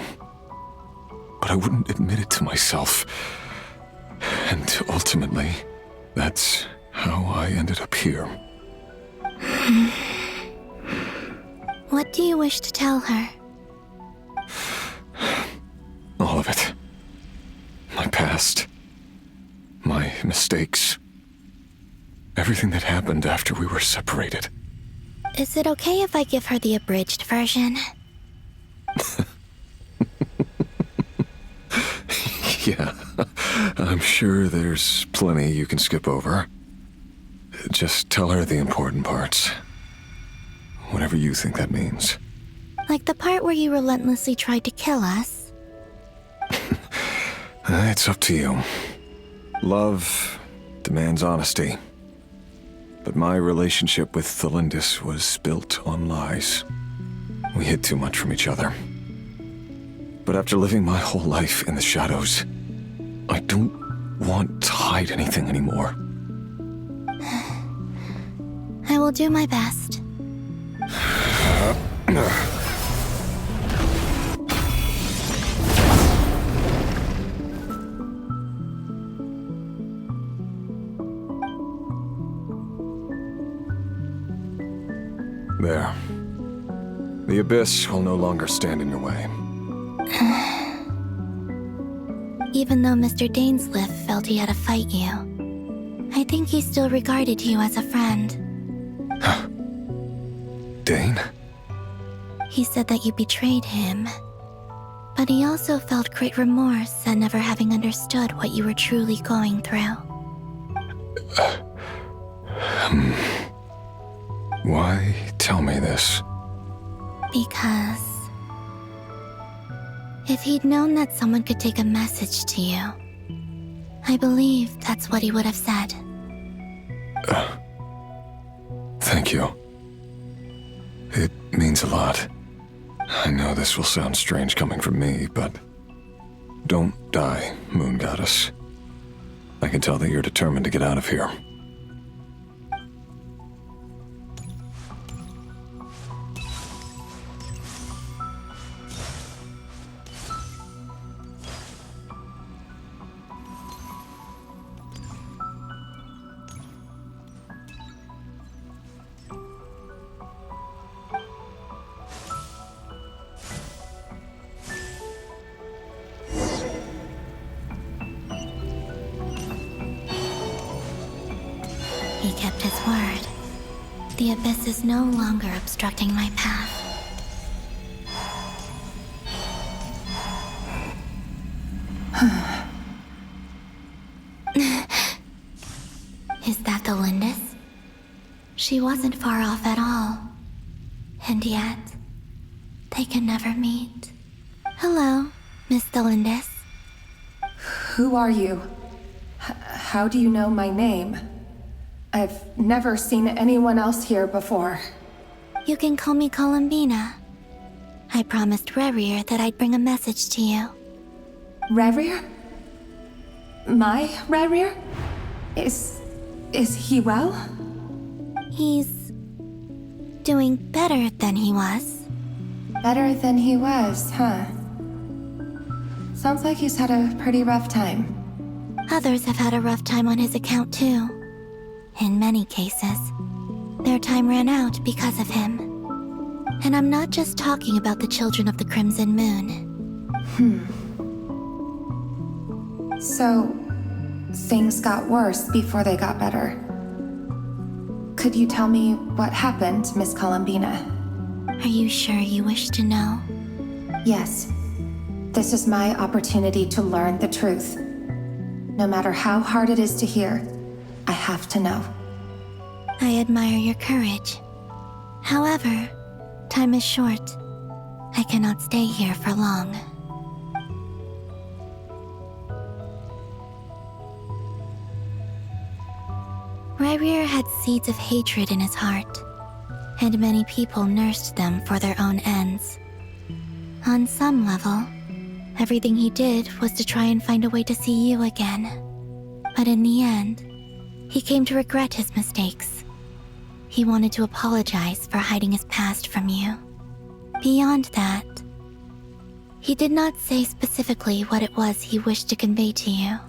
Speaker 15: But I wouldn't admit it to myself. And ultimately, that's how I ended up here.
Speaker 16: What do you wish to tell her?
Speaker 15: All of it. My past. My mistakes. Everything that happened after we were separated.
Speaker 16: Is it okay if I give her the abridged version?
Speaker 15: Yeah, I'm sure there's plenty you can skip over. Just tell her the important parts. Whatever you think that means.
Speaker 16: Like the part where you relentlessly tried to kill us?
Speaker 15: It's up to you. Love demands honesty. But my relationship with Thelindis was built on lies. We hid too much from each other. But after living my whole life in the shadows, I don't want to hide anything anymore.
Speaker 16: I will do my best.
Speaker 15: There. The abyss will no longer stand in your way.
Speaker 16: Even though Mr. Dainsliff felt he had to fight you, I think he still regarded you as a friend.
Speaker 15: Dane?
Speaker 16: He said that you betrayed him, but he also felt great remorse at never having understood what you were truly going through.
Speaker 15: Why tell me this?
Speaker 16: Because if he'd known that someone could take a message to you, I believe that's what he would have said.
Speaker 15: Thank you. It means a lot. I know this will sound strange coming from me, but don't die, Moon Goddess. I can tell that you're determined to get out of here.
Speaker 16: He kept his word. The abyss is no longer obstructing my path. Is that the Lindis? She wasn't far off at all. And yet, they can never meet. Hello, Miss Lindis.
Speaker 8: Who are you? How do you know my name? I've never seen anyone else here before.
Speaker 16: You can call me Columbina. I promised Rerir that I'd bring a message to you.
Speaker 8: Rerir? My Rerir? Is he well?
Speaker 16: He's doing better than he was.
Speaker 8: Better than he was, huh? Sounds like he's had a pretty rough time.
Speaker 16: Others have had a rough time on his account too. In many cases, their time ran out because of him. And I'm not just talking about the children of the Crimson Moon.
Speaker 8: So, things got worse before they got better. Could you tell me what happened, Miss Columbina?
Speaker 16: Are you sure you wish to know?
Speaker 8: Yes. This is my opportunity to learn the truth. No matter how hard it is to hear, I have to know.
Speaker 16: I admire your courage. However, time is short. I cannot stay here for long. Rerir had seeds of hatred in his heart, and many people nursed them for their own ends. On some level, everything he did was to try and find a way to see you again. But in the end, he came to regret his mistakes. He wanted to apologize for hiding his past from you. Beyond that, he did not say specifically what it was he wished to convey to you,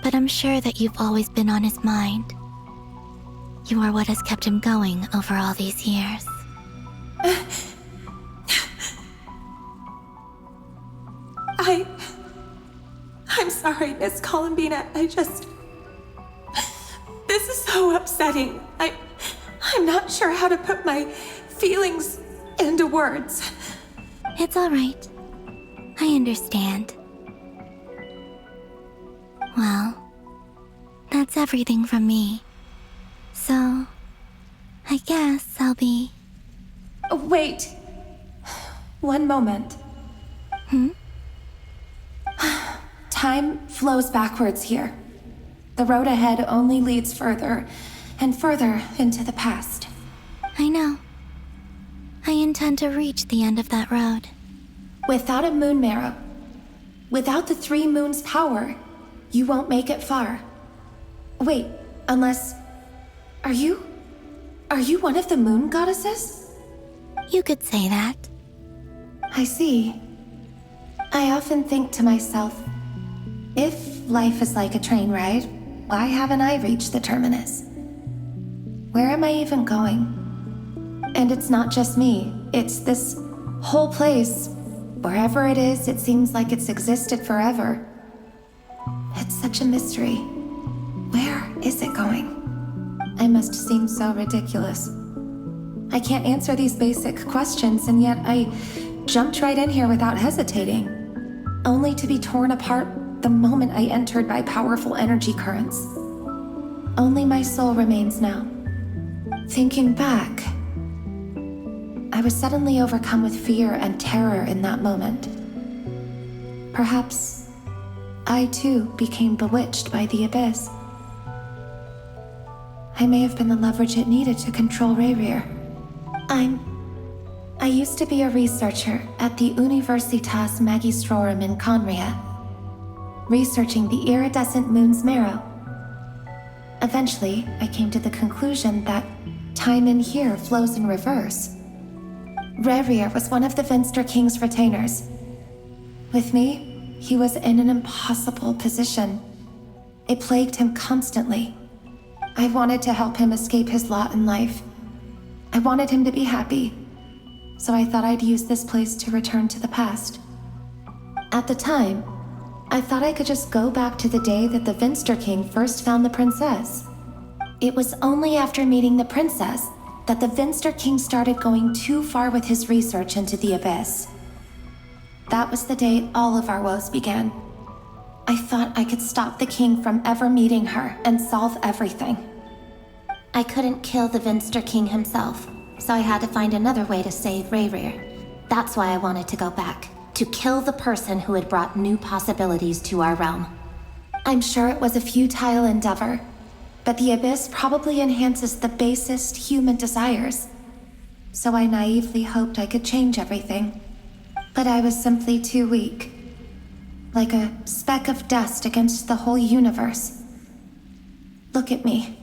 Speaker 16: but I'm sure that you've always been on his mind. You are what has kept him going over all these years.
Speaker 8: I'm sorry, Miss Columbina. This is so upsetting. I'm not sure how to put my feelings into words.
Speaker 16: It's all right. I understand. Well, that's everything from me. So, I guess I'll be...
Speaker 8: Wait. One moment. Time flows backwards here. The road ahead only leads further and further into the past.
Speaker 16: I know. I intend to reach the end of that road.
Speaker 8: Without a moon marrow, without the 3 moons' power, you won't make it far. Wait, unless... Are you one of the moon goddesses?
Speaker 16: You could say that.
Speaker 8: I see. I often think to myself, if life is like a train ride, why haven't I reached the terminus? Where am I even going? And it's not just me, it's this whole place. Wherever it is, it seems like it's existed forever. It's such a mystery. Where is it going? I must seem so ridiculous. I can't answer these basic questions, and yet I jumped right in here without hesitating, only to be torn apart the moment I entered by powerful energy currents. Only my soul remains now. Thinking back, I was suddenly overcome with fear and terror in that moment. Perhaps I too became bewitched by the abyss. I may have been the leverage it needed to control Rerir. I used to be a researcher at the Universitas Magistrorum in Conria, researching the iridescent moon's marrow. Eventually, I came to the conclusion that time in here flows in reverse. Rerir was one of the Finster King's retainers. With me, he was in an impossible position. It plagued him constantly. I wanted to help him escape his lot in life. I wanted him to be happy, so I thought I'd use this place to return to the past. At the time, I thought I could just go back to the day that the Finster King first found the princess. It was only after meeting the princess that the Vinster King started going too far with his research into the Abyss. That was the day all of our woes began. I thought I could stop the king from ever meeting her and solve everything. I couldn't kill the Vinster King himself, so I had to find another way to save Rayrir. That's why I wanted to go back, to kill the person who had brought new possibilities to our realm. I'm sure it was a futile endeavor, but the Abyss probably enhances the basest human desires. So I naively hoped I could change everything. But I was simply too weak. Like a speck of dust against the whole universe. Look at me.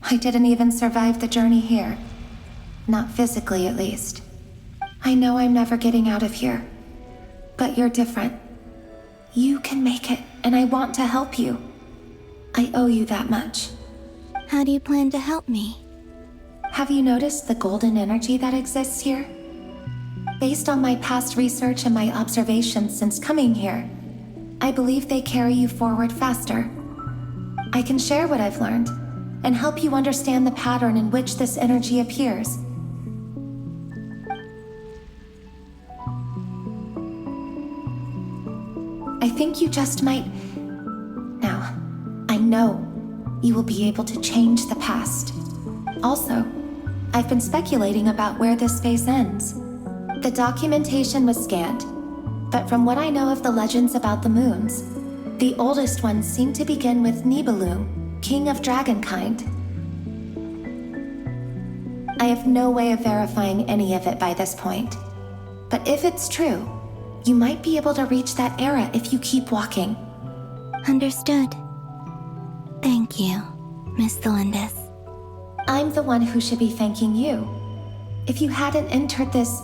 Speaker 8: I didn't even survive the journey here. Not physically, at least. I know I'm never getting out of here. But you're different. You can make it, and I want to help you. I owe you that much.
Speaker 20: How do you plan to help me?
Speaker 8: Have you noticed the golden energy that exists here? Based on my past research and my observations since coming here, I believe they carry you forward faster. I can share what I've learned and help you understand the pattern in which this energy appears. I think you just might... Now, I know you will be able to change the past. Also, I've been speculating about where this space ends. The documentation was scanned, but from what I know of the legends about the moons, the oldest ones seem to begin with Nibelung, king of dragonkind. I have no way of verifying any of it by this point, but if it's true, you might be able to reach that era if you keep walking.
Speaker 20: Understood. Thank you, Miss Thelindis.
Speaker 8: I'm the one who should be thanking you. If you hadn't entered this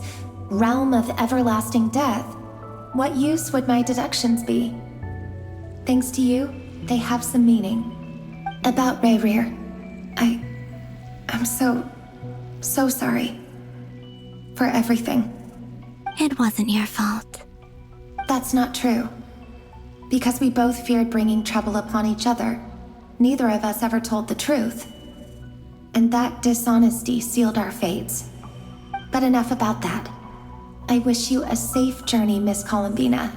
Speaker 8: realm of everlasting death, what use would my deductions be? Thanks to you, they have some meaning. About Rayrir, I'm so sorry. For everything.
Speaker 20: It wasn't your fault.
Speaker 8: That's not true. Because we both feared bringing trouble upon each other, neither of us ever told the truth. And that dishonesty sealed our fates. But enough about that. I wish you a safe journey, Miss Columbina.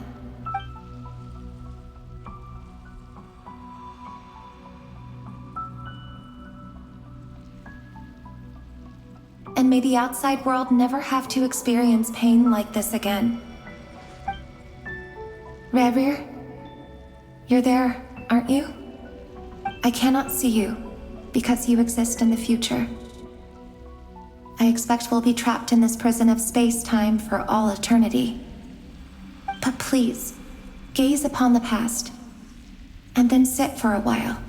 Speaker 8: And may the outside world never have to experience pain like this again. Rayrir, you're there, aren't you? I cannot see you, because you exist in the future. I expect we'll be trapped in this prison of space-time for all eternity. But please, gaze upon the past, and then sit for a while.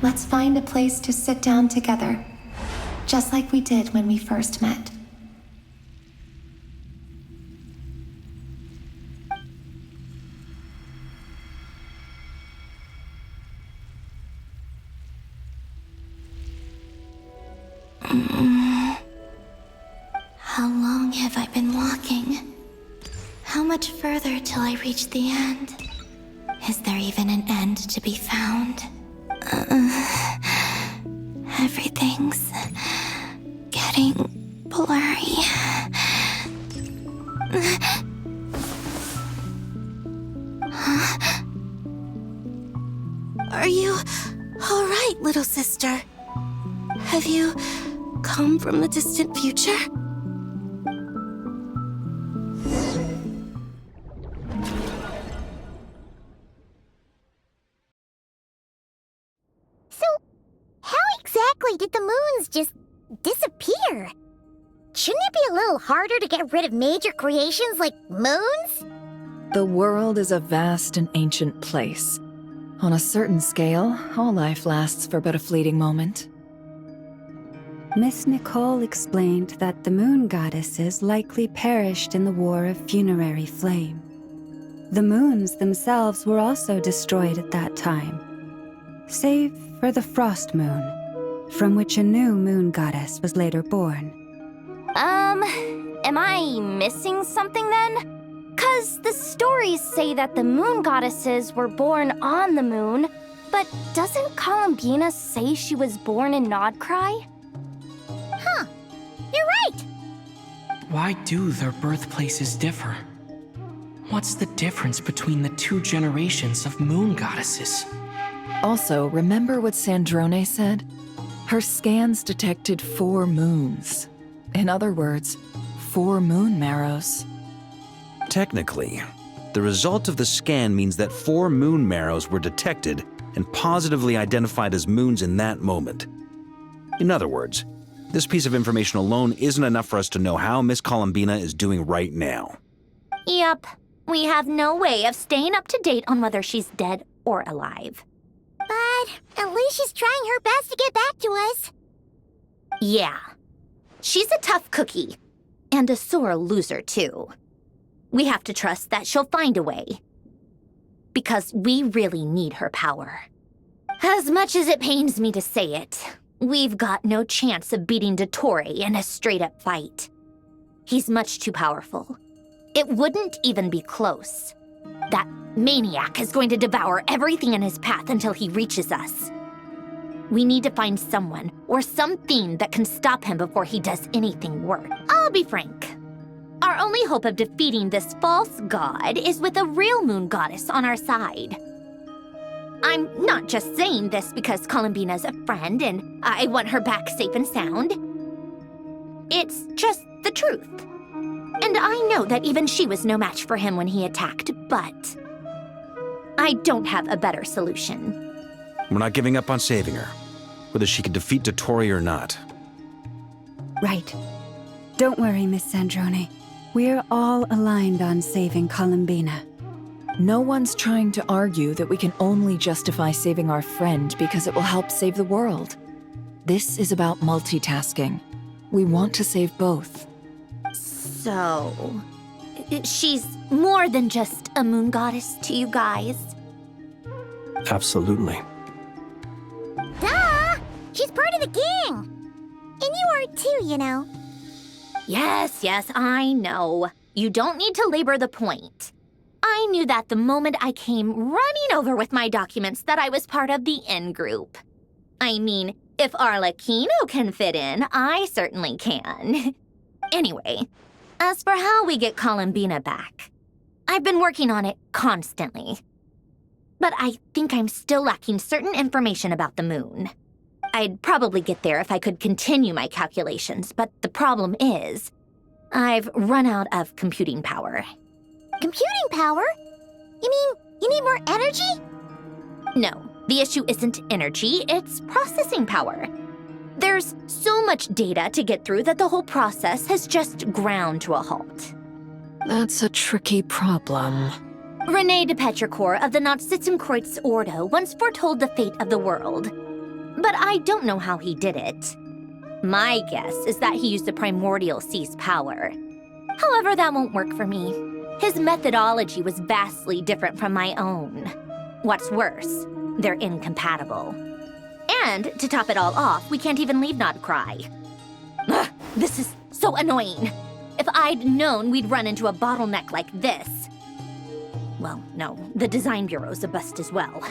Speaker 8: Let's find a place to sit down together, just like we did when we first met.
Speaker 20: How long have I been walking? How much further till I reach the end? Is there even an end to be found? Everything's getting blurry. Are you all right, little sister? Have you come from the distant future?
Speaker 1: So, how exactly did the moons just disappear? Shouldn't it be a little harder to get rid of major creations like moons?
Speaker 3: The world is a vast and ancient place. On a certain scale, all life lasts for but a fleeting moment.
Speaker 9: Miss Nicole explained that the moon goddesses likely perished in the War of Funerary Flame. The moons themselves were also destroyed at that time, save for the Frost Moon, from which a new moon goddess was later born.
Speaker 17: Am I missing something then? 'Cause the stories say that the moon goddesses were born on the moon,
Speaker 5: But doesn't Columbina say she was born in Nodcry?
Speaker 1: Huh. You're right.
Speaker 10: Why do their birthplaces differ? What's the difference between the two generations of moon goddesses?
Speaker 3: Also, remember what Sandrone said? Her scans detected 4 moons. In other words, 4 moon marrows.
Speaker 2: Technically, the result of the scan means that 4 moon marrows were detected and positively identified as moons in that moment. In other words, this piece of information alone isn't enough for us to know how Miss Columbina is doing right now.
Speaker 17: Yep, we have no way of staying up to date on whether she's dead or alive.
Speaker 1: But at least she's trying her best to get back to us.
Speaker 17: Yeah, she's a tough cookie, and a sore loser too. We have to trust that she'll find a way. Because we really need her power. As much as it pains me to say it, we've got no chance of beating Dottore in a straight-up fight. He's much too powerful. It wouldn't even be close. That maniac is going to devour everything in his path until he reaches us. We need to find someone or something that can stop him before he does anything worse. I'll be frank. Our only hope of defeating this false god is with a real moon goddess on our side. I'm not just saying this because Columbina's a friend and I want her back safe and sound. It's just the truth. And I know that even she was no match for him when he attacked, but I don't have a better solution.
Speaker 2: We're not giving up on saving her, whether she can defeat Dottore or not.
Speaker 9: Right. Don't worry, Miss Sandrone. We're all aligned on saving Columbina.
Speaker 3: No one's trying to argue that we can only justify saving our friend because it will help save the world. This is about multitasking. We want to save both.
Speaker 17: So, she's more than just a moon goddess to you guys?
Speaker 4: Absolutely.
Speaker 1: Duh! She's part of the gang! And you are too, you know.
Speaker 17: Yes, I know. You don't need to labor the point. I knew that the moment I came running over with my documents that I was part of the in-group. I mean, if Arlecchino can fit in, I certainly can. Anyway, as for how we get Columbina back, I've been working on it constantly. But I think I'm still lacking certain information about the moon. I'd probably get there if I could continue my calculations, but the problem is, I've run out of computing power.
Speaker 1: Computing power? You mean you need more energy?
Speaker 17: No, the issue isn't energy, it's processing power. There's so much data to get through that the whole process has just ground to a halt.
Speaker 6: That's a tricky problem.
Speaker 17: René de Petrichor of the Nazissenkreuz Ordo once foretold the fate of the world. But I don't know how he did it. My guess is that he used the primordial sea's power. However, that won't work for me. His methodology was vastly different from my own. What's worse, they're incompatible. And to top it all off, we can't even leave Nodcry. Ugh, this is so annoying. If I'd known we'd run into a bottleneck like this. Well, no, the design bureau's a bust as well.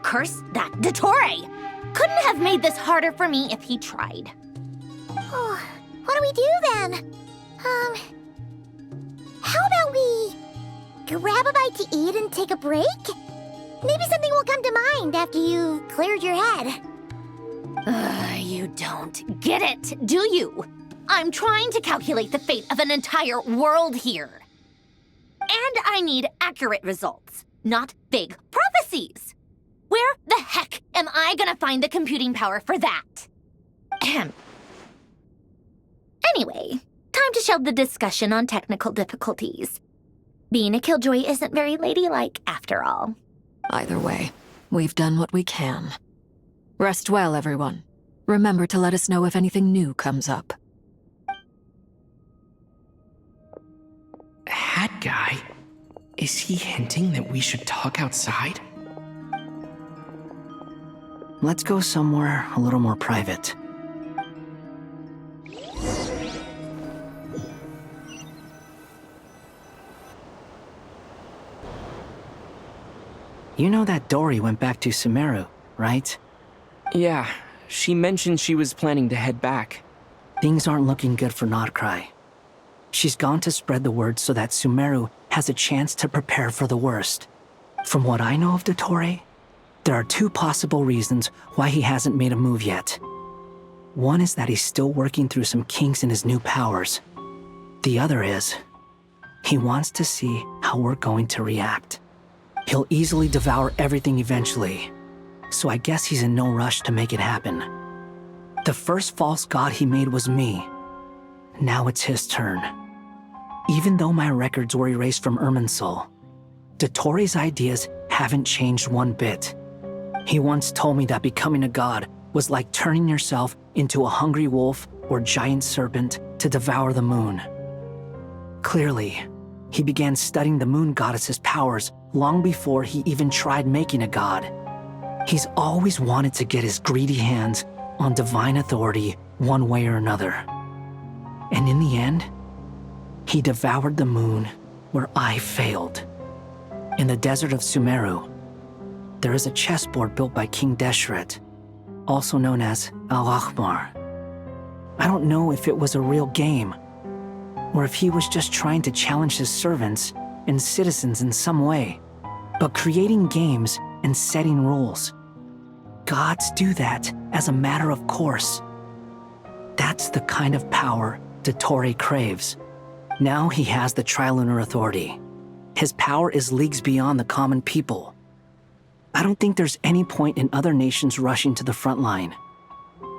Speaker 17: Curse that Dottore! Couldn't have made this harder for me if he tried.
Speaker 1: Oh, what do we do then? How about we grab a bite to eat and take a break? Maybe something will come to mind after you've cleared your head.
Speaker 17: You don't get it, do you? I'm trying to calculate the fate of an entire world here. And I need accurate results, not big prophecies. Where the heck am I gonna find the computing power for that? Ahem. Anyway, time to shelve the discussion on technical difficulties. Being a killjoy isn't very ladylike after all.
Speaker 6: Either way, we've done what we can. Rest well, everyone. Remember to let us know if anything new comes up.
Speaker 10: Hat guy? Is he hinting that we should talk outside?
Speaker 13: Let's go somewhere a little more private. You know that Dory went back to Sumeru, right?
Speaker 10: Yeah, she mentioned she was planning to head back.
Speaker 13: Things aren't looking good for Nodcry. She's gone to spread the word so that Sumeru has a chance to prepare for the worst. From what I know of Dottore, there are two possible reasons why he hasn't made a move yet. One is that he's still working through some kinks in his new powers. The other is, he wants to see how we're going to react. He'll easily devour everything eventually, so I guess he's in no rush to make it happen. The first false god he made was me. Now it's his turn. Even though my records were erased from Irminsul, Dottore's ideas haven't changed one bit. He once told me that becoming a god was like turning yourself into a hungry wolf or giant serpent to devour the moon. Clearly, he began studying the moon goddess's powers long before he even tried making a god. He's always wanted to get his greedy hands on divine authority one way or another. And in the end, he devoured the moon where I failed. In the desert of Sumeru, there is a chessboard built by King Deshret, also known as Al-Ahmar. I don't know if it was a real game, or if he was just trying to challenge his servants and citizens in some way. But creating games and setting rules, gods do that as a matter of course. That's the kind of power Dottore craves. Now he has the Trilunar Authority. His power is leagues beyond the common people. I don't think there's any point in other nations rushing to the front line.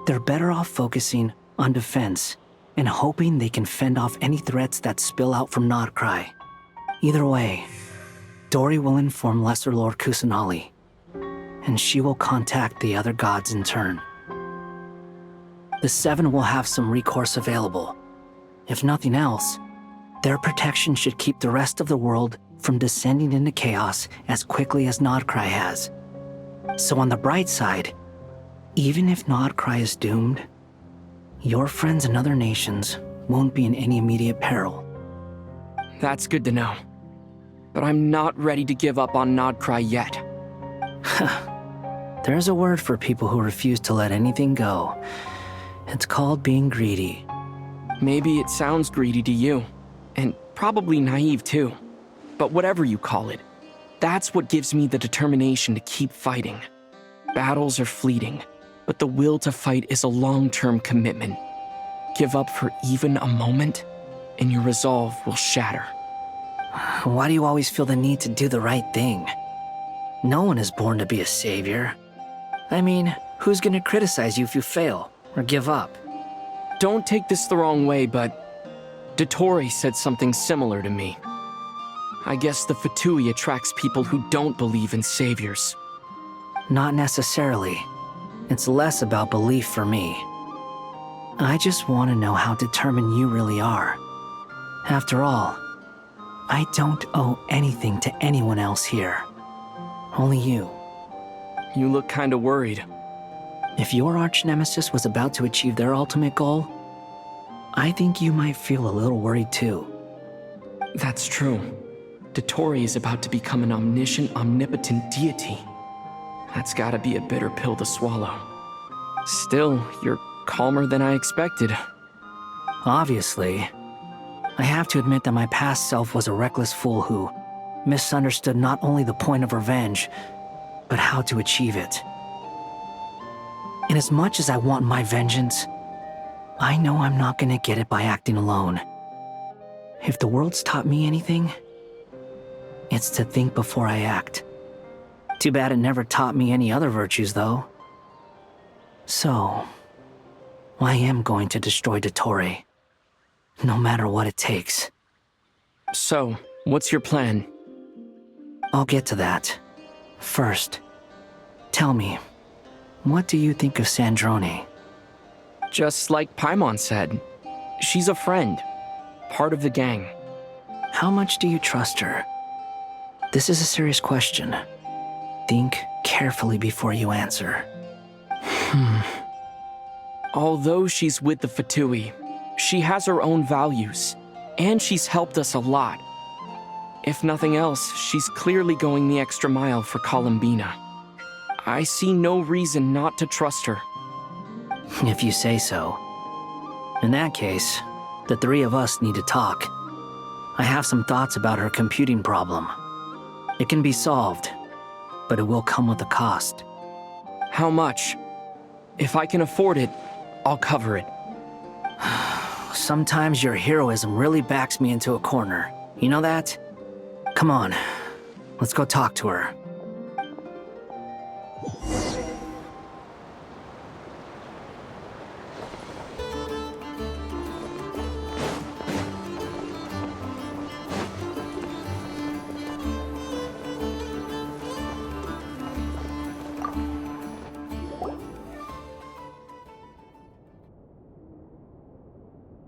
Speaker 13: They're better off focusing on defense and hoping they can fend off any threats that spill out from Nodcry. Either way, Dory will inform Lesser Lord Kusanali, and she will contact the other gods in turn. The Seven will have some recourse available. If nothing else, their protection should keep the rest of the world from descending into chaos as quickly as Nodcry has. So on the bright side, even if Nodcry is doomed, your friends in other nations won't be in any immediate peril.
Speaker 10: That's good to know. But I'm not ready to give up on Nodcry yet.
Speaker 13: There's a word for people who refuse to let anything go. It's called being greedy.
Speaker 10: Maybe it sounds greedy to you, and probably naive too. But whatever you call it, that's what gives me the determination to keep fighting. Battles are fleeting, but the will to fight is a long-term commitment. Give up for even a moment, and your resolve will shatter.
Speaker 13: Why do you always feel the need to do the right thing? No one is born to be a savior. I mean, who's gonna criticize you if you fail, or give up?
Speaker 10: Don't take this the wrong way, but Dottore said something similar to me. I guess the VIII attracts people who don't believe in saviors.
Speaker 13: Not necessarily. It's less about belief for me. I just want to know how determined you really are. After all, I don't owe anything to anyone else here. Only you.
Speaker 10: You look kinda worried.
Speaker 13: If your arch-nemesis was about to achieve their ultimate goal, I think you might feel a little worried too.
Speaker 10: That's true. Dottore is about to become an omniscient, omnipotent deity. That's gotta be a bitter pill to swallow. Still, you're calmer than I expected.
Speaker 13: Obviously. I have to admit that my past self was a reckless fool who misunderstood not only the point of revenge, but how to achieve it. And as much as I want my vengeance, I know I'm not gonna get it by acting alone. If the world's taught me anything, it's to think before I act. Too bad it never taught me any other virtues, though. So, I am going to destroy Dottore, no matter what it takes.
Speaker 10: So, what's your plan?
Speaker 13: I'll get to that. First, tell me, what do you think of Sandrone?
Speaker 10: Just like Paimon said, she's a friend, part of the gang.
Speaker 13: How much do you trust her? This is a serious question. Think carefully before you answer.
Speaker 10: Although she's with the VIII, she has her own values, and she's helped us a lot. If nothing else, she's clearly going the extra mile for Columbina. I see no reason not to trust her.
Speaker 13: If you say so. In that case, the three of us need to talk. I have some thoughts about her computing problem. It can be solved, but it will come with a cost.
Speaker 10: How much? If I can afford it, I'll cover it.
Speaker 13: Sometimes your heroism really backs me into a corner. You know that? Come on, let's go talk to her.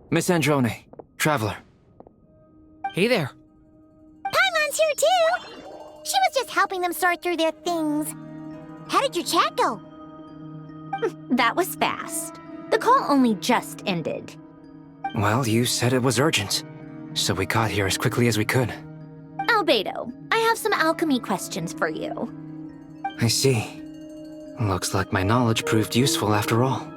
Speaker 21: Miss Androne, Traveler.
Speaker 18: Hey there.
Speaker 1: Paimon's here too! She was just helping them sort through their things. How did your chat go?
Speaker 17: That was fast. The call only just ended.
Speaker 21: Well, you said it was urgent, so we got here as quickly as we could.
Speaker 17: Albedo, I have some alchemy questions for you.
Speaker 21: I see. Looks like my knowledge proved useful after all.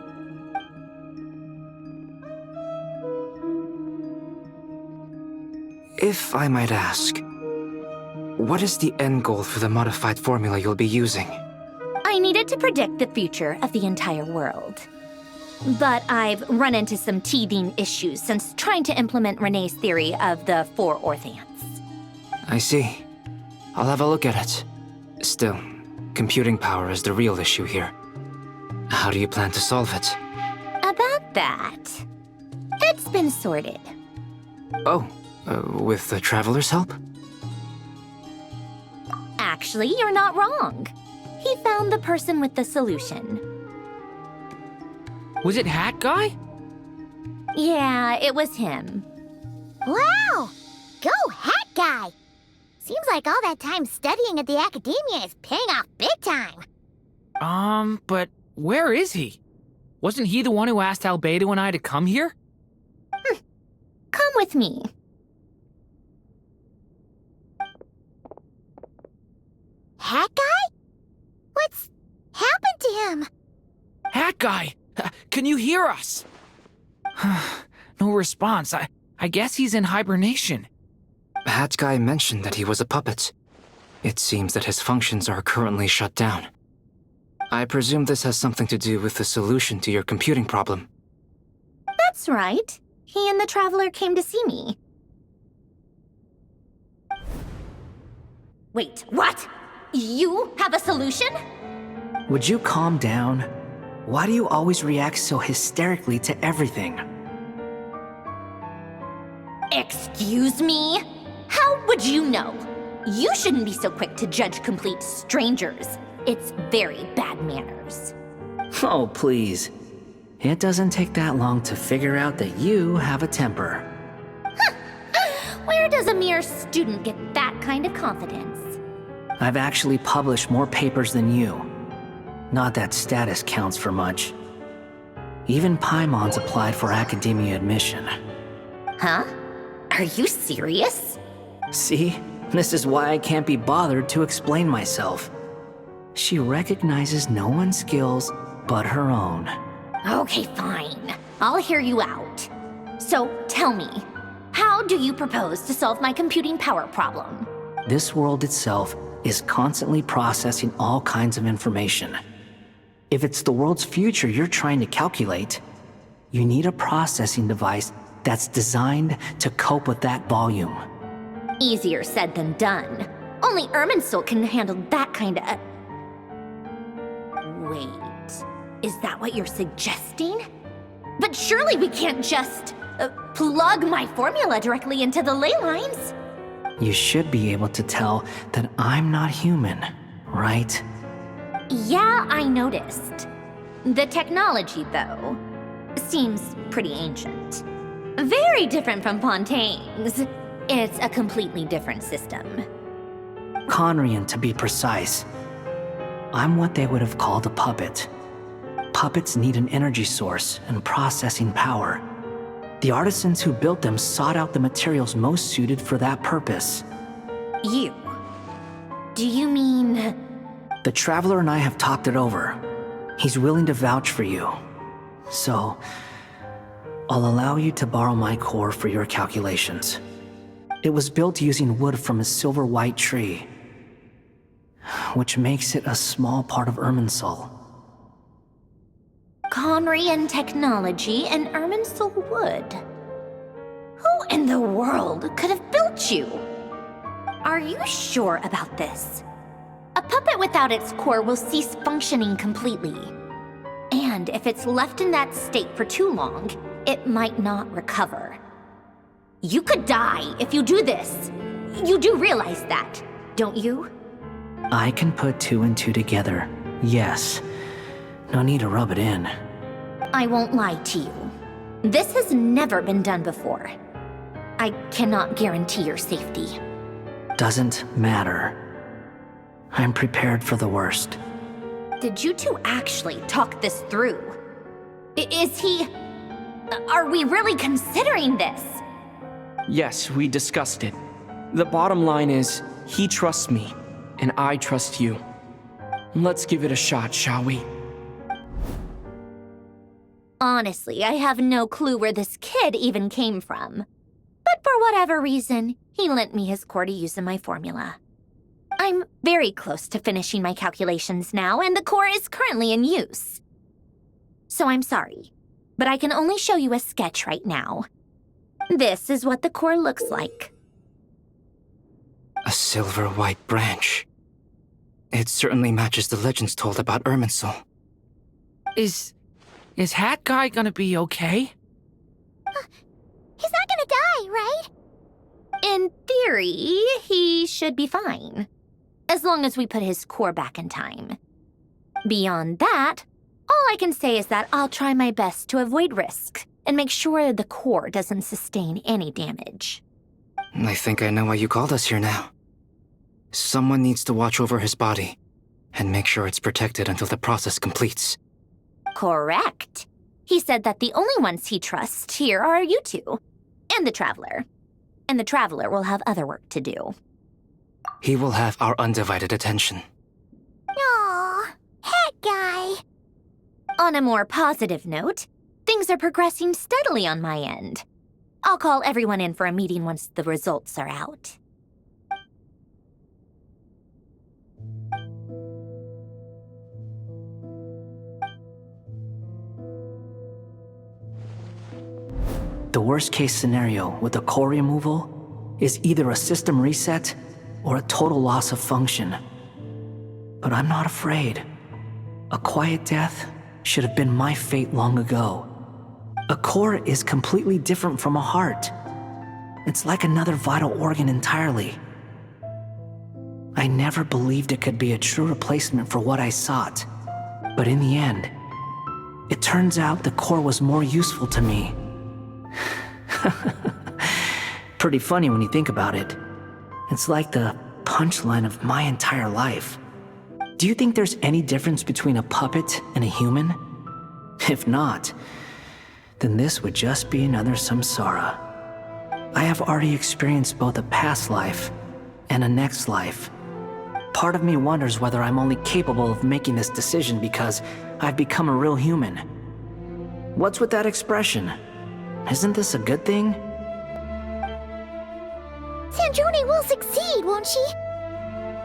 Speaker 21: If I might ask, what is the end goal for the modified formula you'll be using?
Speaker 17: I needed to predict the future of the entire world. But I've run into some teething issues since trying to implement Renee's theory of the four orthants.
Speaker 21: I see. I'll have a look at it. Still, computing power is the real issue here. How do you plan to solve it?
Speaker 17: About that, it's been sorted.
Speaker 21: Oh, with the Traveler's help?
Speaker 17: Actually, you're not wrong. He found the person with the solution.
Speaker 18: Was it Hat Guy?
Speaker 17: Yeah, it was him.
Speaker 1: Wow! Go Hat Guy! Seems like all that time studying at the academia is paying off big time.
Speaker 18: But where is he? Wasn't he the one who asked Albedo and I to come here?
Speaker 17: Come with me.
Speaker 1: Hat Guy? What's happened to him?
Speaker 18: Hat Guy! Can you hear us? No response. I guess he's in hibernation.
Speaker 21: Hat Guy mentioned that he was a puppet. It seems that his functions are currently shut down. I presume this has something to do with the solution to your computing problem.
Speaker 17: That's right. He and the Traveler came to see me. Wait, what? You have a solution?
Speaker 13: Would you calm down? Why do you always react so hysterically to everything?
Speaker 17: Excuse me? How would you know? You shouldn't be so quick to judge complete strangers. It's very bad manners.
Speaker 13: Oh, please. It doesn't take that long to figure out that you have a temper.
Speaker 17: Where does a mere student get that kind of confidence?
Speaker 13: I've actually published more papers than you. Not that status counts for much. Even Paimon's applied for academia admission.
Speaker 17: Huh? Are you serious?
Speaker 13: See? This is why I can't be bothered to explain myself. She recognizes no one's skills but her own.
Speaker 17: Okay, fine. I'll hear you out. So, tell me, how do you propose to solve my computing power problem?
Speaker 13: This world itself is constantly processing all kinds of information. If it's the world's future you're trying to calculate, you need a processing device that's designed to cope with that volume.
Speaker 17: Easier said than done. Only Irminsul can handle that kind of... Wait, is that what you're suggesting? But surely we can't just plug my formula directly into the ley lines.
Speaker 13: You should be able to tell that I'm not human, right?
Speaker 17: Yeah, I noticed. The technology, though, seems pretty ancient. Very different from Fontaine's. It's a completely different system.
Speaker 13: Conrian, to be precise. I'm what they would have called a puppet. Puppets need an energy source and processing power. The artisans who built them sought out the materials most suited for that purpose.
Speaker 17: You? Do you mean...
Speaker 13: The Traveler and I have talked it over. He's willing to vouch for you. So, I'll allow you to borrow my core for your calculations. It was built using wood from a silver-white tree, which makes it a small part of Irminsul.
Speaker 17: Conrian technology and Irminsul wood. Who in the world could have built you? Are you sure about this? A puppet without its core will cease functioning completely. And if it's left in that state for too long, it might not recover. You could die if you do this. You do realize that, don't you?
Speaker 13: I can put 2 and 2 together, yes. No need to rub it in.
Speaker 17: I won't lie to you. This has never been done before. I cannot guarantee your safety.
Speaker 13: Doesn't matter. I'm prepared for the worst.
Speaker 17: Did you two actually talk this through? Is he... Are we really considering this?
Speaker 10: Yes, we discussed it. The bottom line is, he trusts me, and I trust you. Let's give it a shot, shall we?
Speaker 17: Honestly, I have no clue where this kid even came from. But for whatever reason, he lent me his core to use in my formula. I'm very close to finishing my calculations now, and the core is currently in use. So I'm sorry, but I can only show you a sketch right now. This is what the core looks like.
Speaker 21: A silver-white branch. It certainly matches the legends told about Irminsul.
Speaker 18: Is Hat Guy gonna be okay?
Speaker 1: He's not gonna die, right?
Speaker 17: In theory, he should be fine. As long as we put his core back in time. Beyond that, all I can say is that I'll try my best to avoid risk and make sure the core doesn't sustain any damage.
Speaker 21: I think I know why you called us here now. Someone needs to watch over his body and make sure it's protected until the process completes.
Speaker 17: Correct. He said that the only ones he trusts here are you two, and the Traveler. And the Traveler will have other work to do.
Speaker 21: He will have our undivided attention.
Speaker 1: Aww, Hat Guy.
Speaker 17: On a more positive note, things are progressing steadily on my end. I'll call everyone in for a meeting once the results are out.
Speaker 13: The worst-case scenario with the core removal is either a system reset or a total loss of function. But I'm not afraid. A quiet death should have been my fate long ago. A core is completely different from a heart. It's like another vital organ entirely. I never believed it could be a true replacement for what I sought. But in the end, it turns out the core was more useful to me. Pretty funny when you think about it. It's like the punchline of my entire life. Do you think there's any difference between a puppet and a human? If not, then this would just be another samsara. I have already experienced both a past life and a next life. Part of me wonders whether I'm only capable of making this decision because I've become a real human. What's with that expression? Isn't this a good thing?
Speaker 1: Sandrone will succeed, won't she?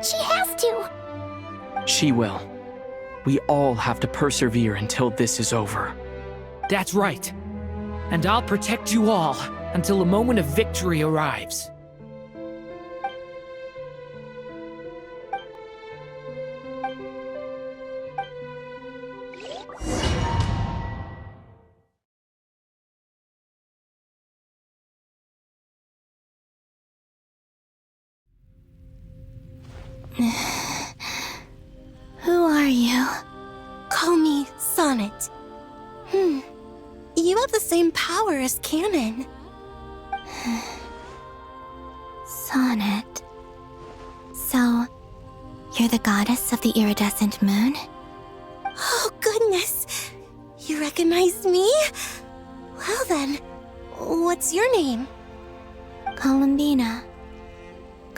Speaker 1: She has to.
Speaker 10: She will. We all have to persevere until this is over.
Speaker 18: That's right. And I'll protect you all until the moment of victory arrives.
Speaker 20: Who are you? Call me Sonnet. You have the same power as Canon.
Speaker 16: Sonnet. So, you're the goddess of the iridescent moon?
Speaker 20: Oh, goodness. You recognize me? Well then, what's your name?
Speaker 16: Columbina.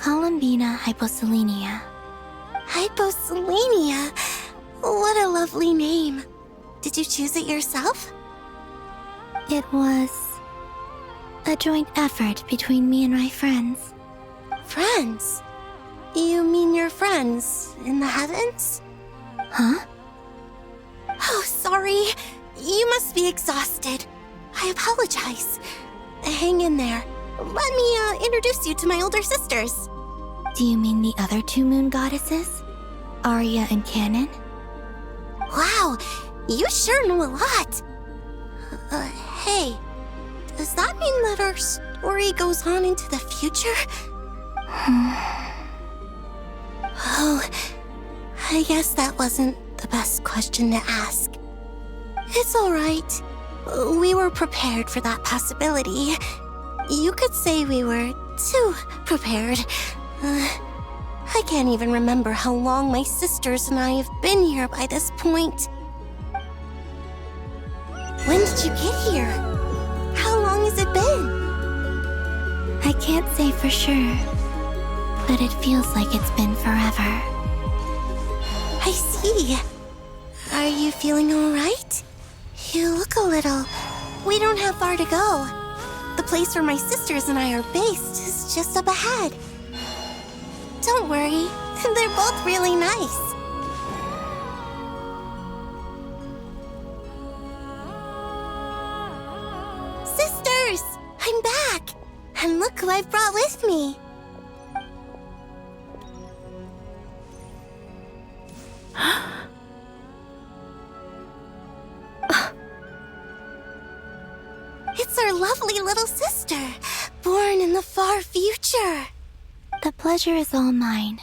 Speaker 16: Columbina hyposelenia. Hyposelenia? What a lovely name. Did you choose it yourself? It was a joint effort between me and my friends. Friends? You mean your friends in the heavens? Huh? Oh, sorry. You must be exhausted. I apologize. Hang in there. Let me introduce you to my older sisters. Do you mean the other two moon goddesses? Arya and Canon? Wow, you sure know a lot. Hey, does that mean that our story goes on into the future? Oh, I guess that wasn't the best question to ask. It's alright. We were prepared for that possibility. You could say we were too prepared. I can't even remember how long my sisters and I have been here by this point. When did you get here? How long has it been? I can't say for sure, but it feels like it's been forever. I see. Are you feeling alright? You look a little... We don't have far to go. The place where my sisters and I are based is just up ahead. Don't worry, they're both really nice. Sisters! I'm back! And look who I've brought with me. It's our lovely little sister, born in the far future. The pleasure is all mine.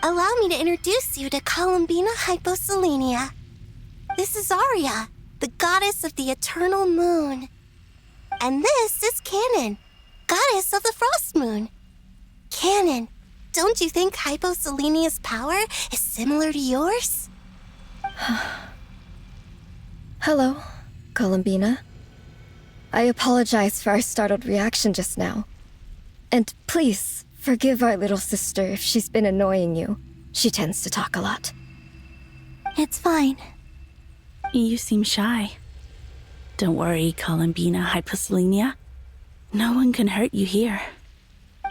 Speaker 16: Allow me to introduce you to Columbina hyposelenia. This is Arya, the goddess of the eternal moon. And this is Canon, goddess of the frost moon. Canon, don't you think hyposelenia's power is similar to yours?
Speaker 22: Hello, Columbina. I apologize for our startled reaction just now. And please, forgive our little sister if she's been annoying you. She tends to talk a lot.
Speaker 16: It's fine.
Speaker 12: You seem shy. Don't worry, Columbina hyposelenia. No one can hurt you here.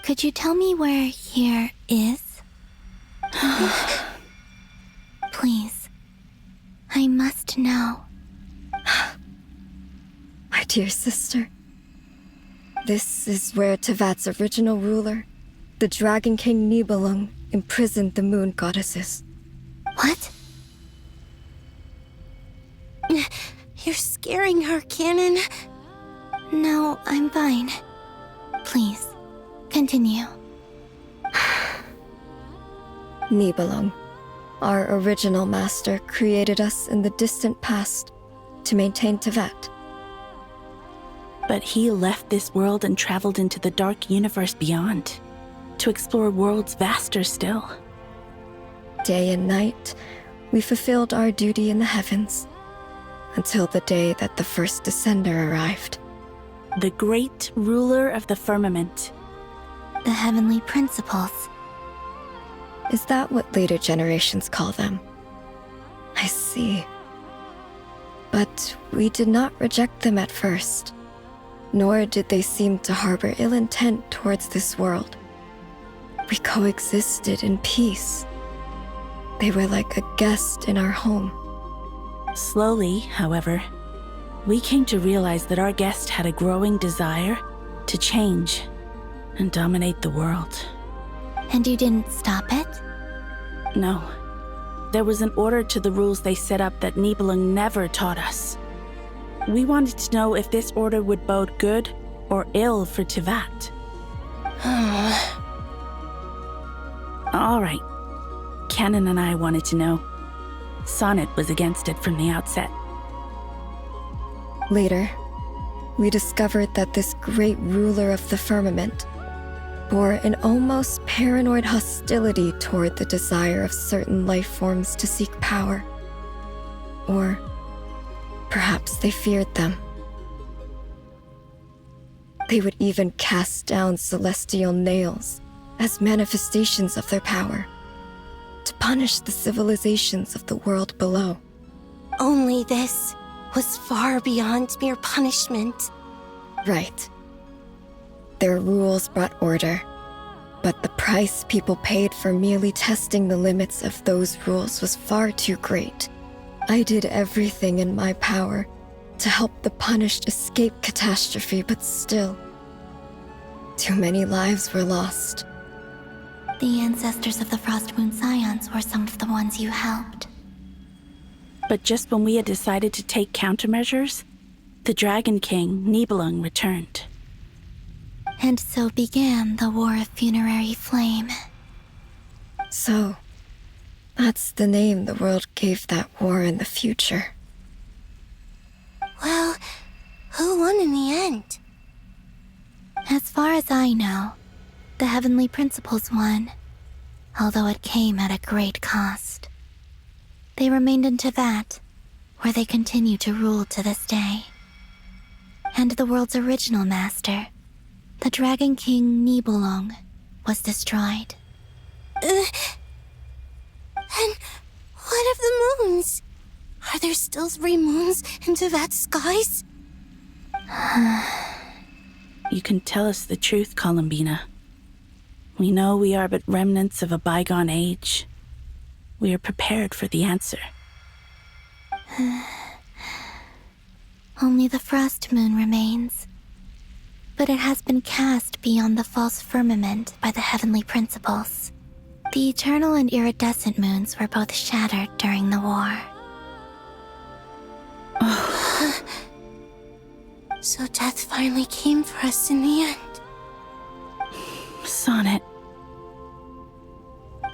Speaker 16: Could you tell me where here is? Please. I must know.
Speaker 22: My dear sister. This is where Teyvat's original ruler, the Dragon King Nibelung, imprisoned the moon goddesses.
Speaker 16: What? You're scaring her, Canon. No, I'm fine. Please, continue.
Speaker 22: Nibelung, our original master, created us in the distant past to maintain Teyvat.
Speaker 12: But he left this world and traveled into the dark universe beyond, to explore worlds vaster still.
Speaker 22: Day and night, we fulfilled our duty in the heavens, until the day that the first descender arrived.
Speaker 12: The great ruler of the firmament.
Speaker 16: The heavenly principles.
Speaker 22: Is that what later generations call them? I see. But we did not reject them at first. Nor did they seem to harbor ill intent towards this world. We coexisted in peace. They were like a guest in our home.
Speaker 12: Slowly, however, we came to realize that our guest had a growing desire to change and dominate the world.
Speaker 16: And you didn't stop it?
Speaker 12: No. There was an order to the rules they set up that Nibelung never taught us. We wanted to know if this order would bode good or ill for Teyvat. All right. Canon and I wanted to know. Sonnet was against it from the outset.
Speaker 22: Later, we discovered that this great ruler of the firmament bore an almost paranoid hostility toward the desire of certain life forms to seek power. Or perhaps they feared them.
Speaker 3: They would even cast down celestial nails as manifestations of their power, to punish the civilizations of the world below.
Speaker 1: Only this was far beyond mere punishment.
Speaker 3: Right. Their rules brought order, but the price people paid for merely testing the limits of those rules was far too great. I did everything in my power to help the punished escape catastrophe, but still, too many lives were lost.
Speaker 16: The ancestors of the Frost Moon Scions were some of the ones you helped.
Speaker 12: But just when we had decided to take countermeasures, the Dragon King, Nibelung, returned.
Speaker 16: And so began the War of Funerary Flame.
Speaker 3: So, that's the name the world gave that war in the future.
Speaker 1: Well, who won in the end?
Speaker 16: As far as I know, the Heavenly Principles won, although it came at a great cost. They remained in Teyvat, where they continue to rule to this day. And the world's original master, the Dragon King Nibelung, was destroyed.
Speaker 1: And what of the moons? Are there still 3 moons in Teyvat's skies?
Speaker 12: You can tell us the truth, Columbina. We know we are but remnants of a bygone age. We are prepared for the answer.
Speaker 16: Only the Frost Moon remains. But it has been cast beyond the false firmament by the Heavenly Principles. The eternal and iridescent moons were both shattered during the war.
Speaker 1: So death finally came for us in the end.
Speaker 12: Sonnet.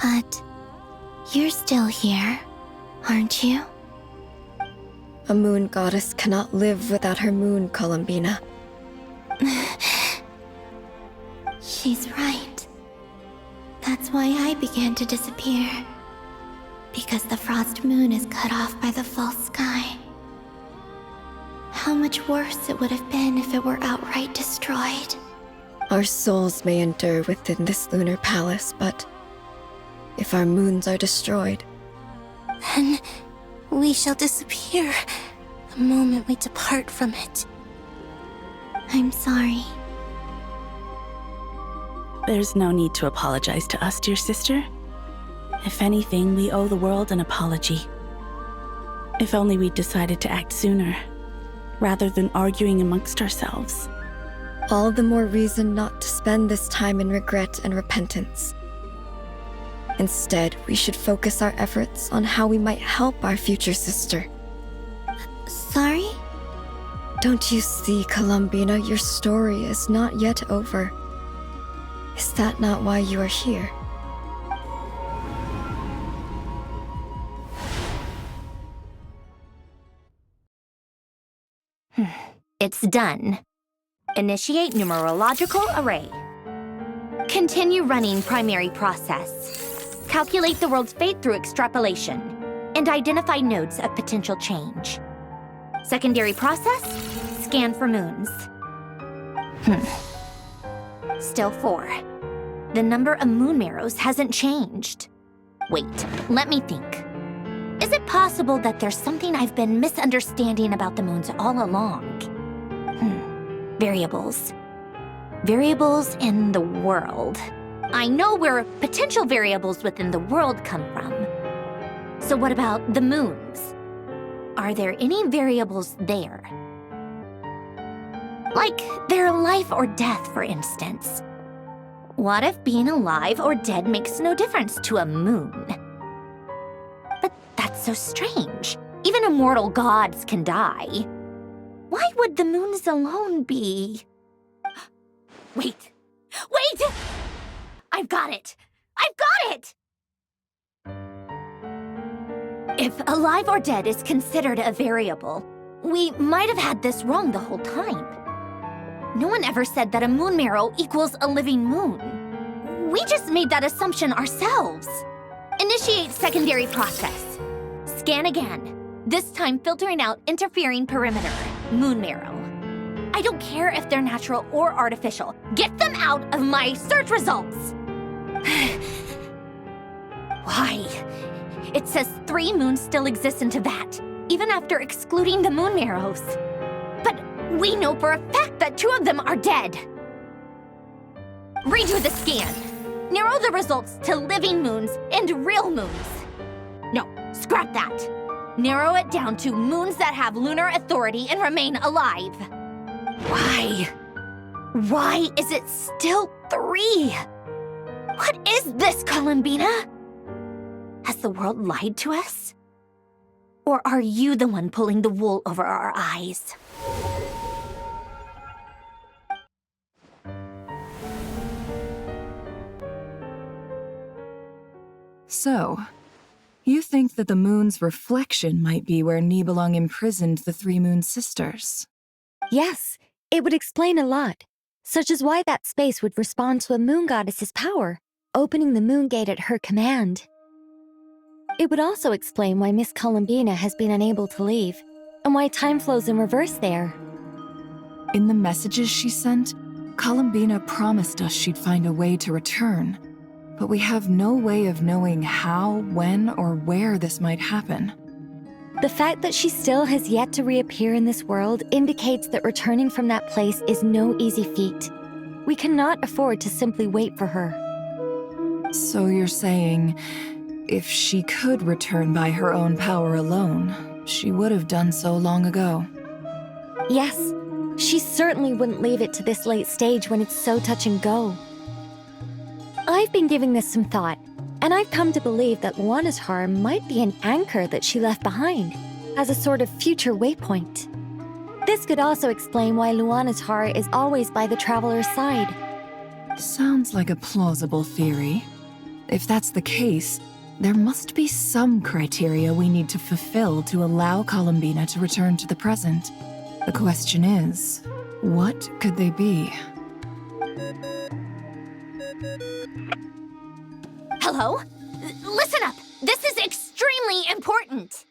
Speaker 16: But you're still here, aren't you?
Speaker 3: A moon goddess cannot live without her moon, Columbina.
Speaker 16: She's right. That's why I began to disappear. Because the Frost Moon is cut off by the false sky. How much worse it would have been if it were outright destroyed.
Speaker 3: Our souls may endure within this lunar palace, but if our moons are destroyed,
Speaker 1: then we shall disappear the moment we depart from it.
Speaker 16: I'm sorry.
Speaker 12: There's no need to apologize to us, dear sister. If anything, we owe the world an apology. If only we'd decided to act sooner, rather than arguing amongst ourselves.
Speaker 3: all the more reason not to spend this time in regret and repentance. Instead, we should focus our efforts on how we might help our future sister.
Speaker 16: Sorry?
Speaker 3: Don't you see, Columbina, your story is not yet over. Is that not why you are here?
Speaker 17: It's done. Initiate numerological array. Continue running primary process. Calculate the world's fate through extrapolation, and identify nodes of potential change. Secondary process, scan for moons. Still 4. The number of moon marrows hasn't changed. Wait, let me think. Is it possible that there's something I've been misunderstanding about the moons all along? Variables. Variables in the world. I know where potential variables within the world come from. So what about the moons? Are there any variables there? Like their life or death, for instance. What if being alive or dead makes no difference to a moon? But that's so strange. Even immortal gods can die. Why would the moons alone be? Wait! Wait! I've got it! I've got it! If alive or dead is considered a variable, we might have had this wrong the whole time. No one ever said that a moon marrow equals a living moon. We just made that assumption ourselves. Initiate secondary process. Scan again, this time filtering out interfering perimeter, moon marrow. I don't care if they're natural or artificial. Get them out of my search results! Why? It says 3 moons still exist in Teyvat, even after excluding the moon marrows. But we know for a fact that 2 of them are dead. Redo the scan. Narrow the results to living moons and real moons. No, scrap that. Narrow it down to moons that have lunar authority and remain alive. Why? Why is it still 3? What is this, Columbina? Has the world lied to us? Or are you the one pulling the wool over our eyes?
Speaker 3: So, you think that the moon's reflection might be where Nibelung imprisoned the 3 moon sisters?
Speaker 22: Yes, it would explain a lot, such as why that space would respond to a moon goddess's power, opening the moon gate at her command. It would also explain why Miss Columbina has been unable to leave, and why time flows in reverse there.
Speaker 3: In the messages she sent, Columbina promised us she'd find a way to return, but we have no way of knowing how, when, or where this might happen.
Speaker 22: The fact that she still has yet to reappear in this world indicates that returning from that place is no easy feat. We cannot afford to simply wait for her.
Speaker 3: So you're saying, if she could return by her own power alone, she would have done so long ago?
Speaker 22: Yes, she certainly wouldn't leave it to this late stage when it's so touch and go. I've been giving this some thought, and I've come to believe that Luana's harm might be an anchor that she left behind, as a sort of future waypoint. This could also explain why Luana's heart is always by the traveler's side.
Speaker 3: Sounds like a plausible theory. If that's the case, there must be some criteria we need to fulfill to allow Columbina to return to the present. The question is, what could they be?
Speaker 17: Hello? Listen up! This is extremely important!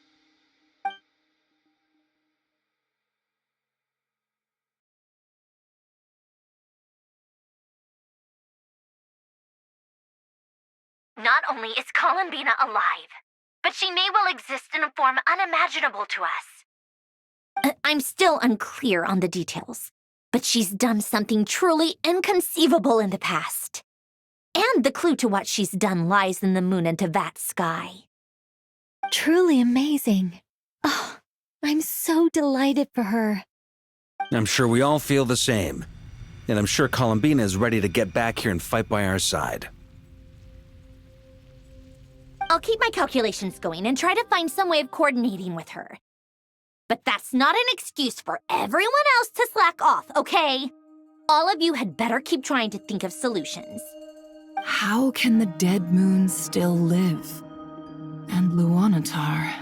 Speaker 17: Not only is Columbina alive, but she may well exist in a form unimaginable to us. I'm still unclear on the details, but she's done something truly inconceivable in the past. And the clue to what she's done lies in the moon and Teyvat's sky.
Speaker 22: Truly amazing. Oh, I'm so delighted for her.
Speaker 2: I'm sure we all feel the same. And I'm sure Columbina is ready to get back here and fight by our side.
Speaker 17: I'll keep my calculations going and try to find some way of coordinating with her. But that's not an excuse for everyone else to slack off, okay? All of you had better keep trying to think of solutions.
Speaker 3: How can the dead moon still live? And Luanatar...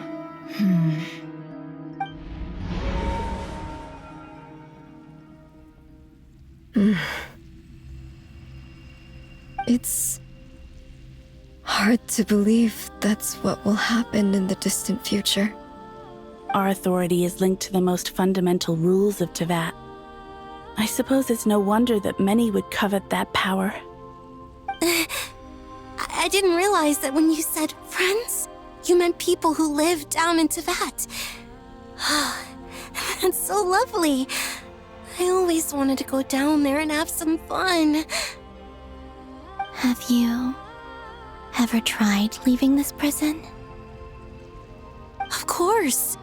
Speaker 14: It's hard to believe that's what will happen in the distant future.
Speaker 12: Our authority is linked to the most fundamental rules of Teyvat. I suppose it's no wonder that many would covet that power.
Speaker 20: I didn't realize that when you said friends, you meant people who live down in Teyvat. That's so lovely. I always wanted to go down there and have some fun.
Speaker 16: Have you ever tried leaving this prison?
Speaker 20: Of course.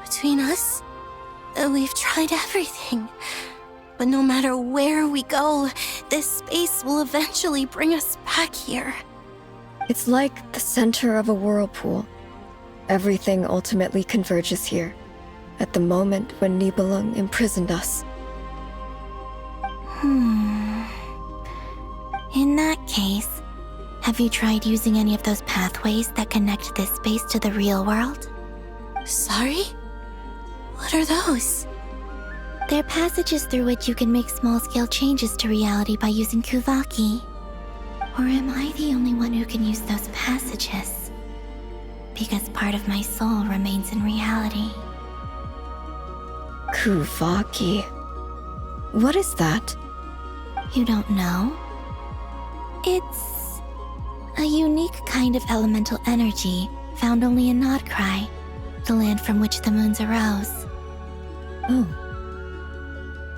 Speaker 20: Between us, we've tried everything. But no matter where we go, this space will eventually bring us back here.
Speaker 14: It's like the center of a whirlpool. Everything ultimately converges here, at the moment when Nibelung imprisoned us.
Speaker 16: In that case, have you tried using any of those pathways that connect this space to the real world?
Speaker 20: Sorry? What are those?
Speaker 16: They're passages through which you can make small-scale changes to reality by using Kuvaki. Or am I the only one who can use those passages? Because part of my soul remains in reality.
Speaker 14: Kuvaki. What is that?
Speaker 20: You don't know? It's a unique kind of elemental energy found only in Nodcry, the land from which the moons arose.
Speaker 14: Oh.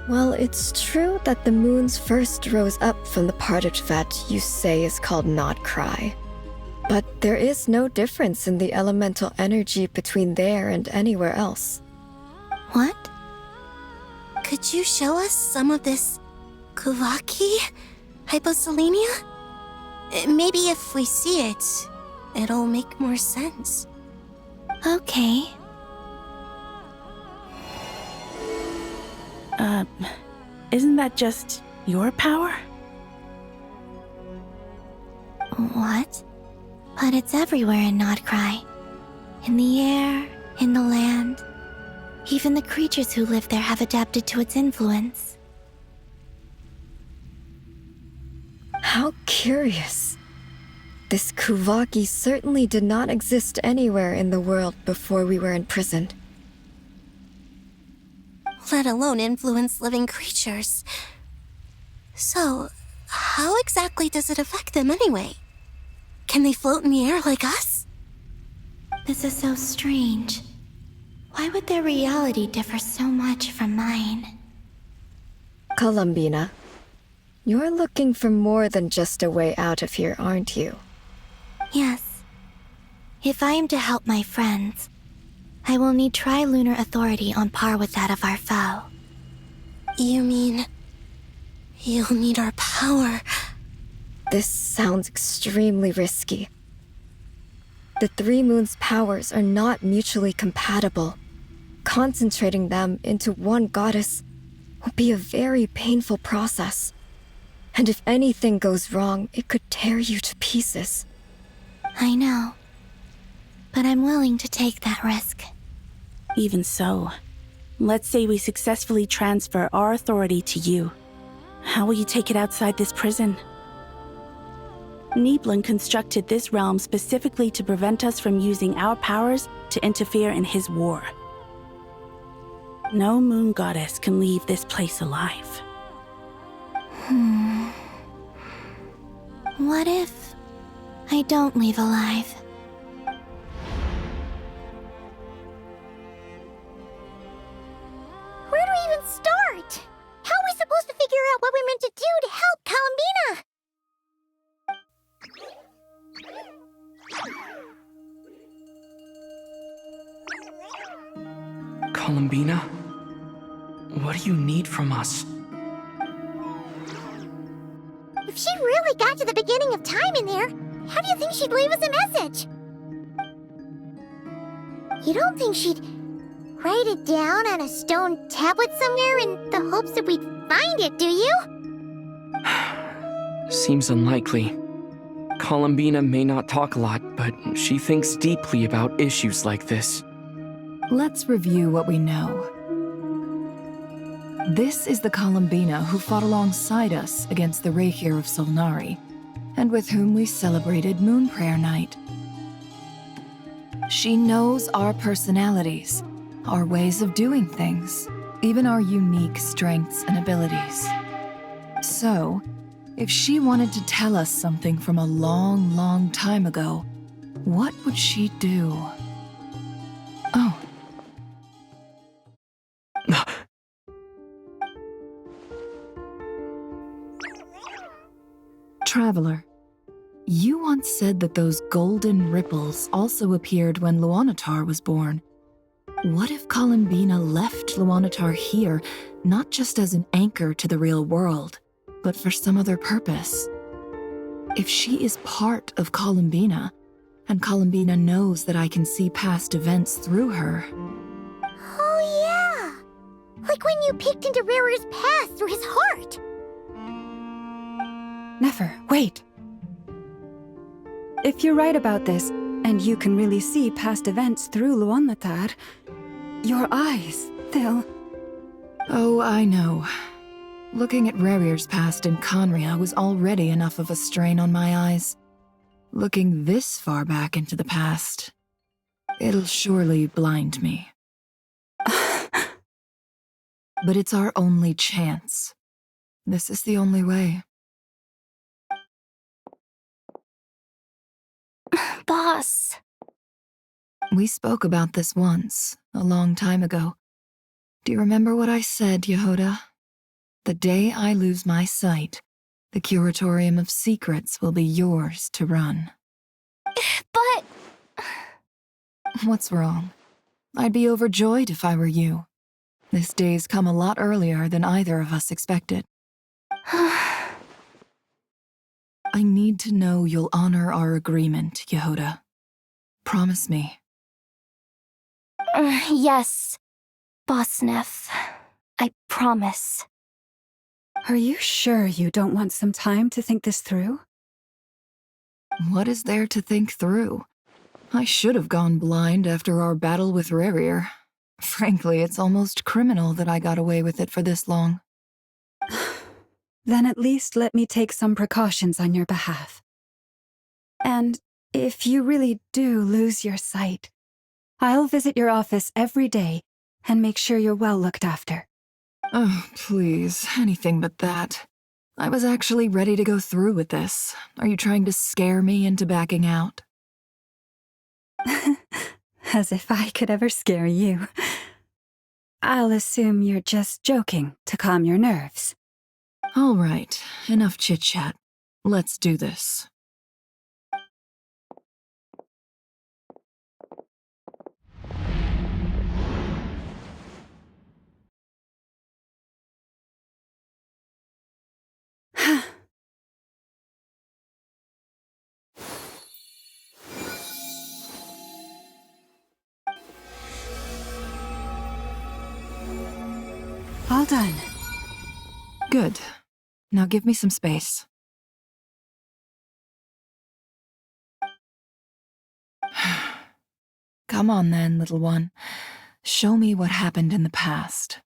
Speaker 14: Well, it's true that the moons first rose up from the part of Teyvat you say is called Nodcry. But there is no difference in the elemental energy between there and anywhere else.
Speaker 20: What? Could you show us some of this Kuvaki hyposelenia? Maybe if we see it, it'll make more sense. Okay.
Speaker 12: Isn't that just your power?
Speaker 20: What? But it's everywhere in Nodcry. In the air, in the land. Even the creatures who live there have adapted to its influence.
Speaker 14: How curious. This Kuvaki certainly did not exist anywhere in the world before we were imprisoned.
Speaker 20: Let alone influence living creatures. So, how exactly does it affect them anyway? Can they float in the air like us? This is so strange. Why would their reality differ so much from mine?
Speaker 14: Columbina, you're looking for more than just a way out of here, aren't you?
Speaker 20: Yes. If I am to help my friends, I will need tri-lunar authority on par with that of our foe. You mean... you'll need our power?
Speaker 14: This sounds extremely risky. The Three Moons' powers are not mutually compatible. Concentrating them into one goddess will be a very painful process. And if anything goes wrong, it could tear you to pieces.
Speaker 20: I know. But I'm willing to take that risk.
Speaker 12: Even so, let's say we successfully transfer our authority to you. How will you take it outside this prison? Nibelung constructed this realm specifically to prevent us from using our powers to interfere in his war. No moon goddess can leave this place alive.
Speaker 20: What if I don't leave alive?
Speaker 1: Where do we even start? How are we supposed to figure out what we're meant to do to help Columbina?
Speaker 10: Columbina? What do you need from us?
Speaker 1: If she really got to the beginning of time in there, how do you think she'd leave us a message? You don't think she'd write it down on a stone tablet somewhere in the hopes that we'd find it, do you?
Speaker 10: Seems unlikely. Columbina may not talk a lot, but she thinks deeply about issues like this.
Speaker 3: Let's review what we know. This is the Columbina who fought alongside us against the Rahyr of Solnari, and with whom we celebrated Moon Prayer Night. She knows our personalities, our ways of doing things, even our unique strengths and abilities. So, if she wanted to tell us something from a long, long time ago, what would she do? Oh. Traveler, you once said that those golden ripples also appeared when Luanatar was born. What if Columbina left Luanatar here, not just as an anchor to the real world, but for some other purpose? If she is part of Columbina, and Columbina knows that I can see past events through her...
Speaker 1: Oh yeah! Like when you peeked into Rarer's past through his heart!
Speaker 7: Nefer, wait! If you're right about this, and you can really see past events through Luanatar, your eyes, they'll...
Speaker 3: Oh, I know. Looking at Rarier's past in Conria was already enough of a strain on my eyes. Looking this far back into the past, it'll surely blind me. But it's our only chance. This is the only way.
Speaker 22: Boss.
Speaker 3: We spoke about this once, a long time ago. Do you remember what I said, Yehoda? The day I lose my sight, the Curatorium of Secrets will be yours to run.
Speaker 22: But...
Speaker 3: What's wrong? I'd be overjoyed if I were you. This day's come a lot earlier than either of us expected. I need to know you'll honor our agreement, Yehoda. Promise me.
Speaker 22: Yes, Boss Neff. I promise.
Speaker 7: Are you sure you don't want some time to think this through?
Speaker 3: What is there to think through? I should have gone blind after our battle with Rerir. Frankly, it's almost criminal that I got away with it for this long.
Speaker 7: Then at least let me take some precautions on your behalf. And if you really do lose your sight, I'll visit your office every day and make sure you're well looked after.
Speaker 3: Oh, please, anything but that. I was actually ready to go through with this. Are you trying to scare me into backing out?
Speaker 7: As if I could ever scare you. I'll assume you're just joking to calm your nerves.
Speaker 3: All right, enough chit-chat. Let's do this.
Speaker 7: All done.
Speaker 3: Good. Now give me some space. Come on then, little one. Show me what happened in the past.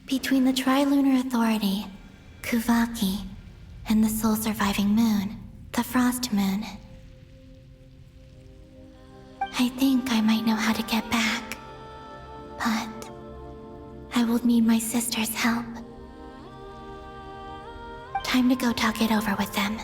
Speaker 16: Between the Trilunar Authority, Kuvaki, and the sole surviving moon, the Frost Moon. I think I might know how to get back, but I will need my sister's help. Time to go talk it over with them.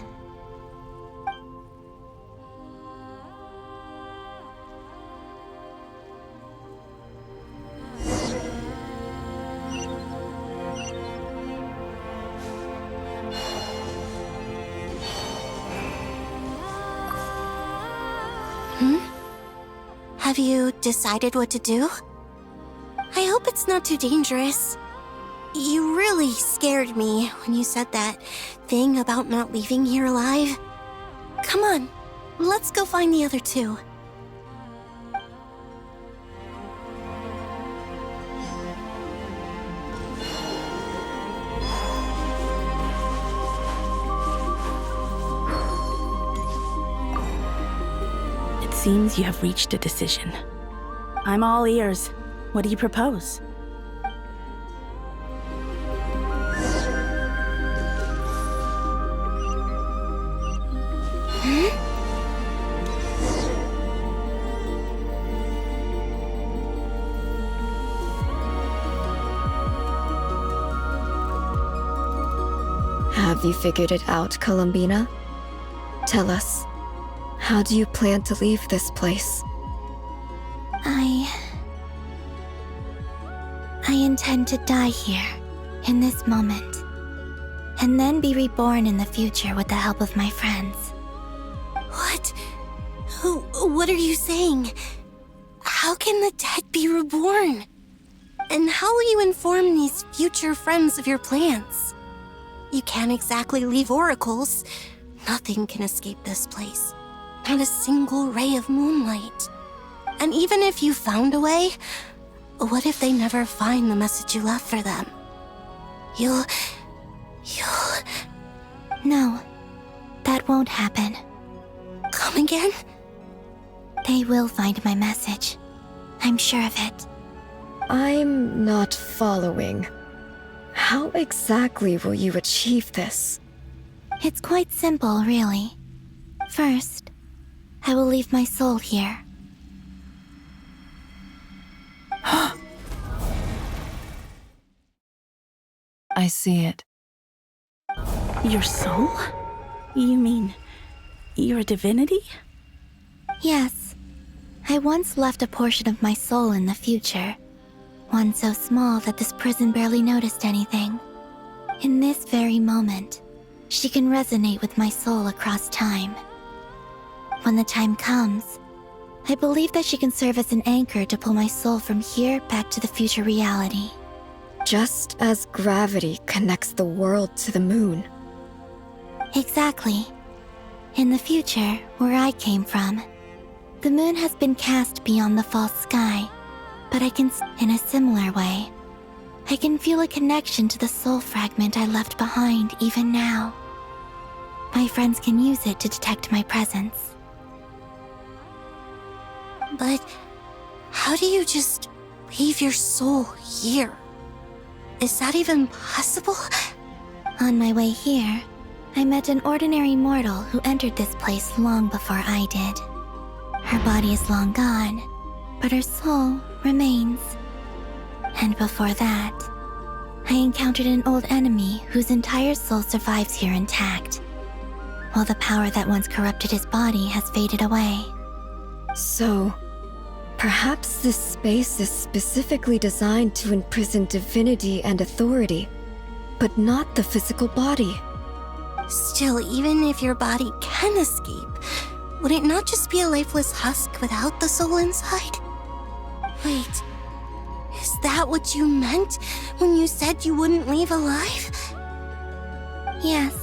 Speaker 1: Have you decided what to do? I hope it's not too dangerous. You really scared me when you said that thing about not leaving here alive. Come on, let's go find the other two.
Speaker 12: Seems you have reached a decision. I'm all ears. What do you propose?
Speaker 14: Have you figured it out, Columbina? Tell us. How do you plan to leave this place?
Speaker 16: I intend to die here, in this moment, and then be reborn in the future with the help of my friends.
Speaker 1: What? What are you saying? How can the dead be reborn? And how will you inform these future friends of your plans? You can't exactly leave oracles. Nothing can escape this place. Not a single ray of moonlight. And even if you found a way, what if they never find the message you left for them? You'll...
Speaker 16: No, that won't happen.
Speaker 1: Come again?
Speaker 16: They will find my message. I'm sure of it.
Speaker 14: I'm not following. How exactly will you achieve this?
Speaker 20: It's quite simple, really. First, I will leave my soul here.
Speaker 3: I see it.
Speaker 12: Your soul? You mean your divinity?
Speaker 20: Yes. I once left a portion of my soul in the future. One so small that this prison barely noticed anything. In this very moment, she can resonate with my soul across time. When the time comes, I believe that she can serve as an anchor to pull my soul from here back to the future reality.
Speaker 14: Just as gravity connects the world to the moon.
Speaker 20: Exactly. In the future, where I came from, the moon has been cast beyond the false sky, but in a similar way, I can feel a connection to the soul fragment I left behind even now. My friends can use it to detect my presence.
Speaker 1: But how do you just leave your soul here? Is that even possible?
Speaker 20: On my way here, I met an ordinary mortal who entered this place long before I did. Her body is long gone, but her soul remains. And before that, I encountered an old enemy whose entire soul survives here intact, while the power that once corrupted his body has faded away.
Speaker 14: So, perhaps this space is specifically designed to imprison divinity and authority, but not the physical body.
Speaker 1: Still, even if your body can escape, would it not just be a lifeless husk without the soul inside? Wait, is that what you meant when you said you wouldn't leave alive?
Speaker 20: Yes.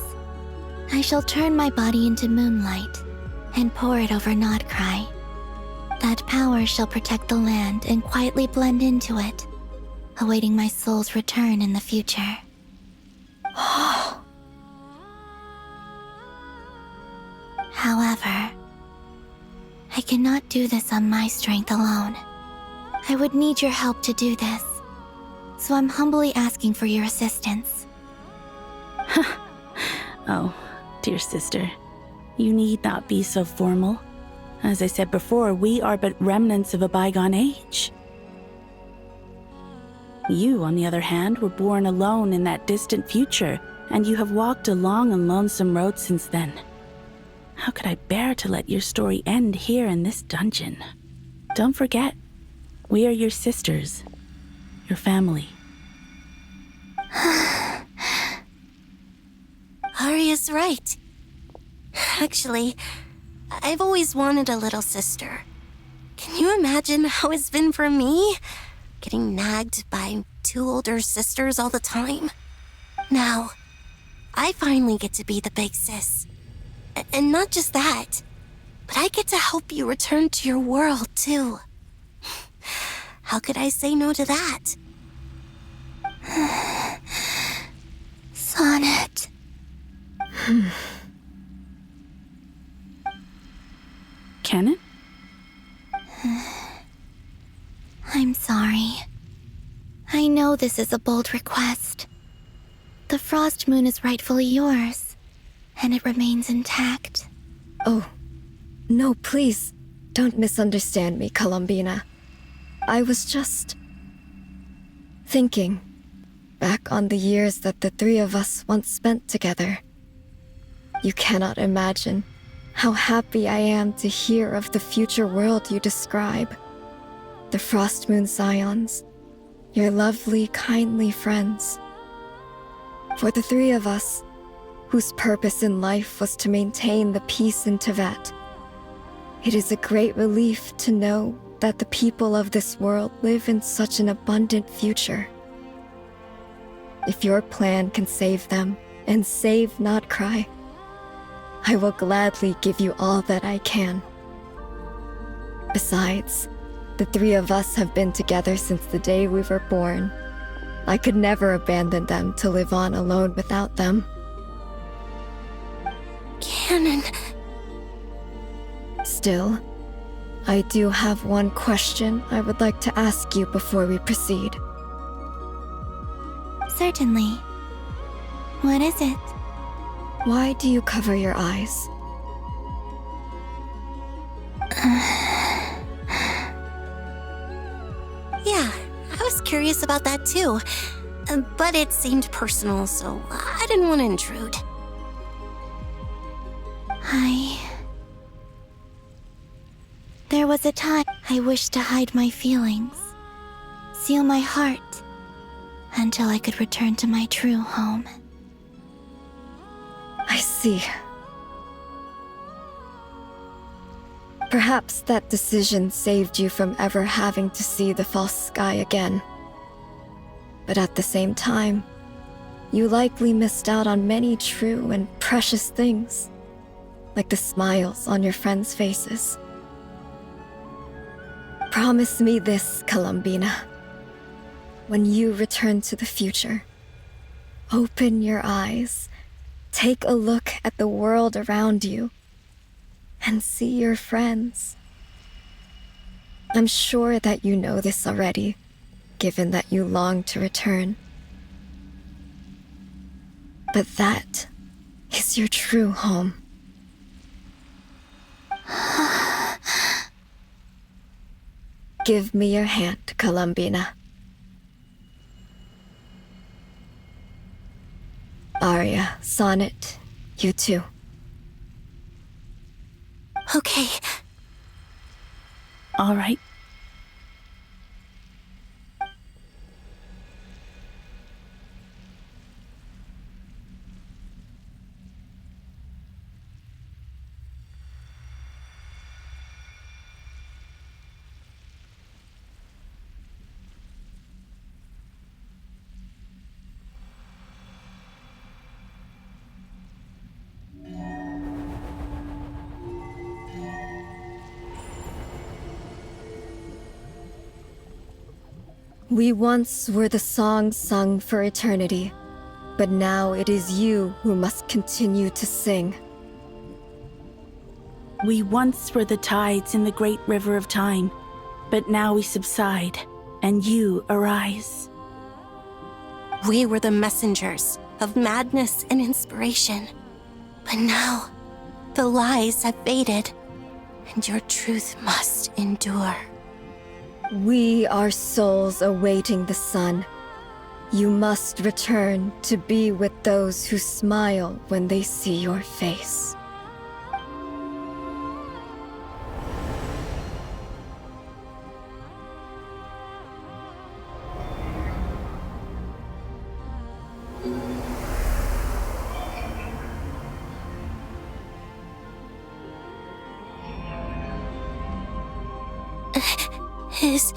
Speaker 20: I shall turn my body into moonlight and pour it over Nodcry. That power shall protect the land and quietly blend into it, awaiting my soul's return in the future. However, I cannot do this on my strength alone. I would need your help to do this, so I'm humbly asking for your assistance.
Speaker 12: Oh, dear sister, you need not be so formal. As I said before, we are but remnants of a bygone age. You, on the other hand, were born alone in that distant future, and you have walked a long and lonesome road since then. How could I bear to let your story end here in this dungeon? Don't forget, we are your sisters, your family.
Speaker 1: Arya's right. Actually, I've always wanted a little sister. Can you imagine how it's been for me? Getting nagged by two older sisters all the time. Now, I finally get to be the big sis. And not just that, but I get to help you return to your world, too. How could I say no to that?
Speaker 20: Sonnet.
Speaker 12: Kennen?
Speaker 20: I'm sorry. I know this is a bold request. The Frost Moon is rightfully yours, and it remains intact.
Speaker 14: Oh, no, please, don't misunderstand me, Columbina. I was just thinking back on the years that the three of us once spent together. You cannot imagine how happy I am to hear of the future world you describe. The Frost Moon Scions, your lovely, kindly friends. For the three of us, whose purpose in life was to maintain the peace in Teyvat, it is a great relief to know that the people of this world live in such an abundant future. If your plan can save them and save Nodcry, I will gladly give you all that I can. Besides, the three of us have been together since the day we were born. I could never abandon them to live on alone without them.
Speaker 1: Kennen.
Speaker 14: Still, I do have one question I would like to ask you before we proceed.
Speaker 20: Certainly. What is it?
Speaker 14: Why do you cover your eyes?
Speaker 11: Yeah, I was curious about that too. But it seemed personal, so I didn't want to intrude.
Speaker 20: There was a time I wished to hide my feelings, seal my heart, until I could return to my true home.
Speaker 14: I see. Perhaps that decision saved you from ever having to see the false sky again. But at the same time, you likely missed out on many true and precious things, like the smiles on your friends' faces. Promise me this, Columbina. When you return to the future, open your eyes, take a look at the world around you, and see your friends. I'm sure that you know this already, given that you long to return. But that is your true home. Give me your hand, Columbina. Aria, Sonnet, you too.
Speaker 11: Okay.
Speaker 12: All right.
Speaker 14: We once were the song sung for eternity, but now it is you who must continue to sing.
Speaker 12: We once were the tides in the great river of time, but now we subside, and you arise.
Speaker 11: We were the messengers of madness and inspiration. But now, the lies have faded, and your truth must endure.
Speaker 14: We are souls awaiting the sun. You must return to be with those who smile when they see your face.
Speaker 11: Is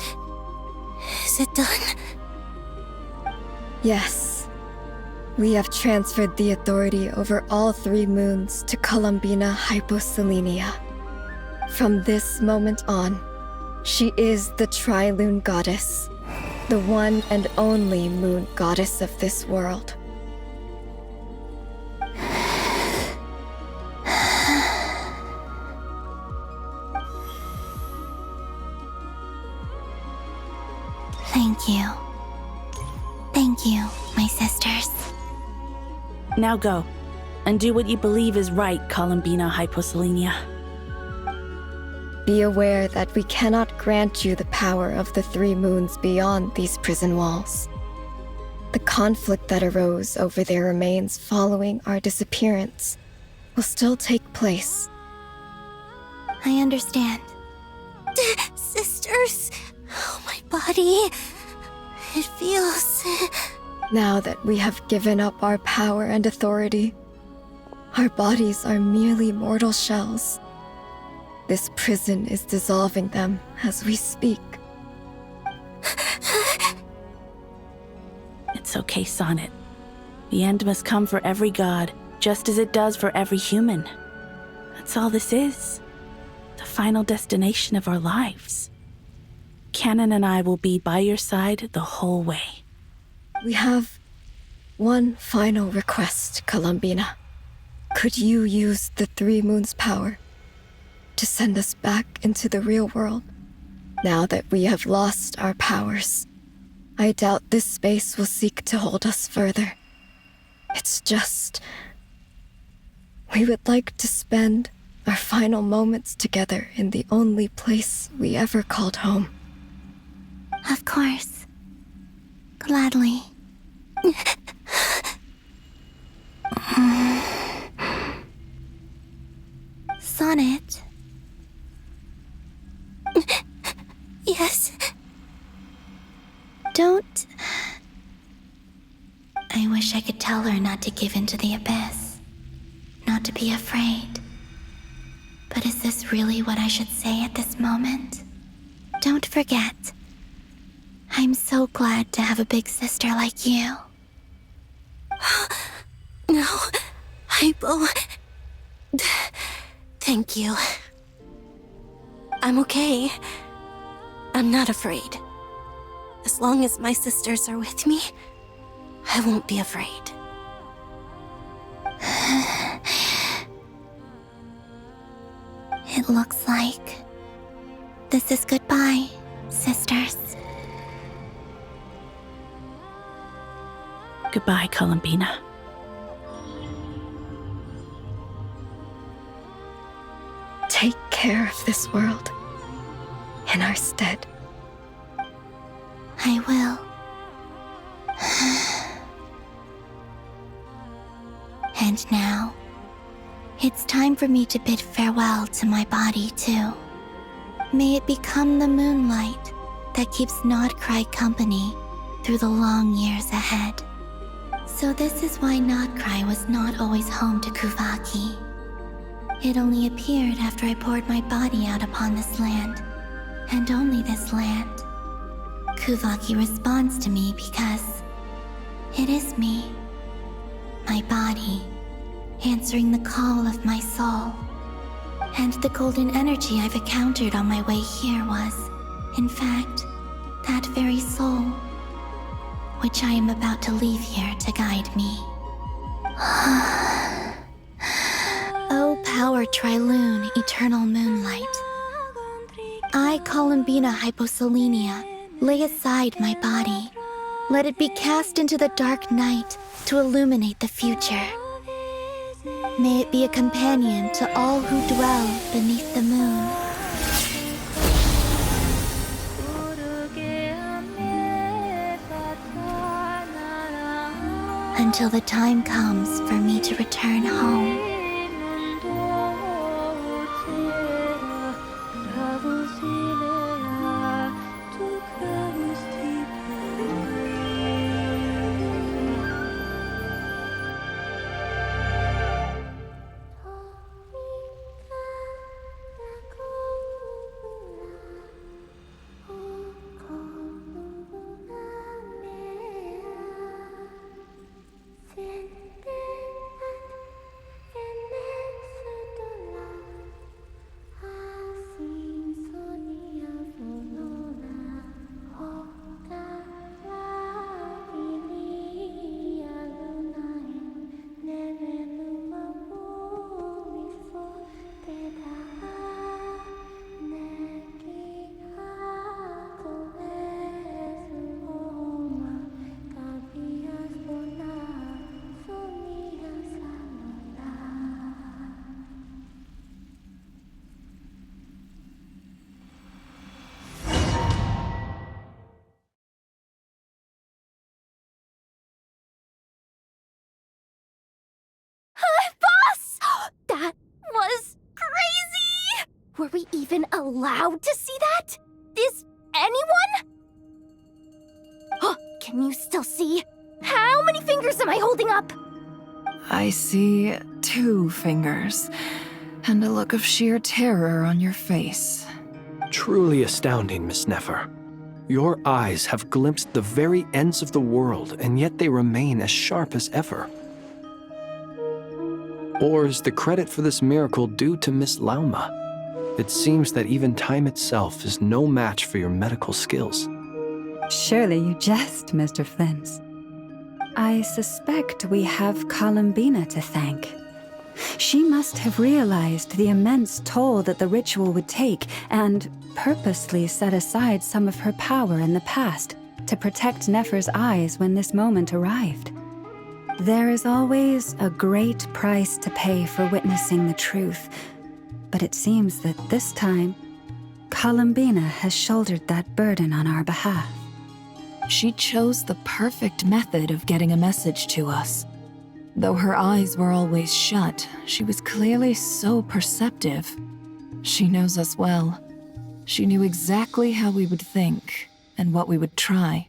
Speaker 11: it done?
Speaker 14: Yes. We have transferred the authority over all 3 moons to Columbina Hyposelenia. From this moment on, she is the Tri-Lune Goddess, the one and only moon goddess of this world.
Speaker 20: Thank you. Thank you, my sisters.
Speaker 12: Now go, and do what you believe is right, Columbina Hyposelenia.
Speaker 14: Be aware that we cannot grant you the power of the 3 moons beyond these prison walls. The conflict that arose over their remains following our disappearance will still take place.
Speaker 20: I understand.
Speaker 11: Sisters, oh, my body. It feels...
Speaker 14: Now that we have given up our power and authority, our bodies are merely mortal shells. This prison is dissolving them as we speak.
Speaker 12: It's okay, Sonnet. The end must come for every god, just as it does for every human. That's all this is. The final destination of our lives. Canon and I will be by your side the whole way.
Speaker 14: We have one final request, Columbina. Could you use the 3 moons' power to send us back into the real world. Now that we have lost our powers, I doubt this space will seek to hold us further. It's just... we would like to spend our final moments together in the only place we ever called home.
Speaker 20: Of course. Gladly. Sonnet?
Speaker 11: Yes?
Speaker 20: Don't... I wish I could tell her not to give in to the abyss. Not to be afraid. But is this really what I should say at this moment? Don't forget. I'm so glad to have a big sister like you.
Speaker 11: No, Hypo. Thank you. I'm okay. I'm not afraid. As long as my sisters are with me, I won't be afraid.
Speaker 20: It looks like this is goodbye, sisters.
Speaker 12: Goodbye, Columbina.
Speaker 14: Take care of this world in our stead.
Speaker 20: I will. And now, it's time for me to bid farewell to my body too. May it become the moonlight that keeps Nodcry company through the long years ahead. So this is why Nodcry was not always home to Kuvaki. It only appeared after I poured my body out upon this land, and only this land. Kuvaki responds to me because it is me, my body, answering the call of my soul. And the golden energy I've encountered on my way here was, in fact, that very soul, which I am about to leave here to guide me. O power Trilune, eternal moonlight. I, Columbina Hyposelenia, lay aside my body. Let it be cast into the dark night to illuminate the future. May it be a companion to all who dwell beneath the moon. Until the time comes for me to return home.
Speaker 5: That was crazy! Were we even allowed to see that? Is anyone? Can you still see? How many fingers am I holding up?
Speaker 3: I see 2 fingers, and a look of sheer terror on your face.
Speaker 4: Truly astounding, Miss Nefer. Your eyes have glimpsed the very ends of the world, and yet they remain as sharp as ever. Or is the credit for this miracle due to Miss Lauma? It seems that even time itself is no match for your medical skills.
Speaker 9: Surely you jest, Mr. Flint. I suspect we have Columbina to thank. She must have realized the immense toll that the ritual would take and purposely set aside some of her power in the past to protect Nefer's eyes when this moment arrived. There is always a great price to pay for witnessing the truth, but it seems that this time, Columbina has shouldered that burden on our behalf.
Speaker 3: She chose the perfect method of getting a message to us. Though her eyes were always shut, she was clearly so perceptive. She knows us well. She knew exactly how we would think and what we would try.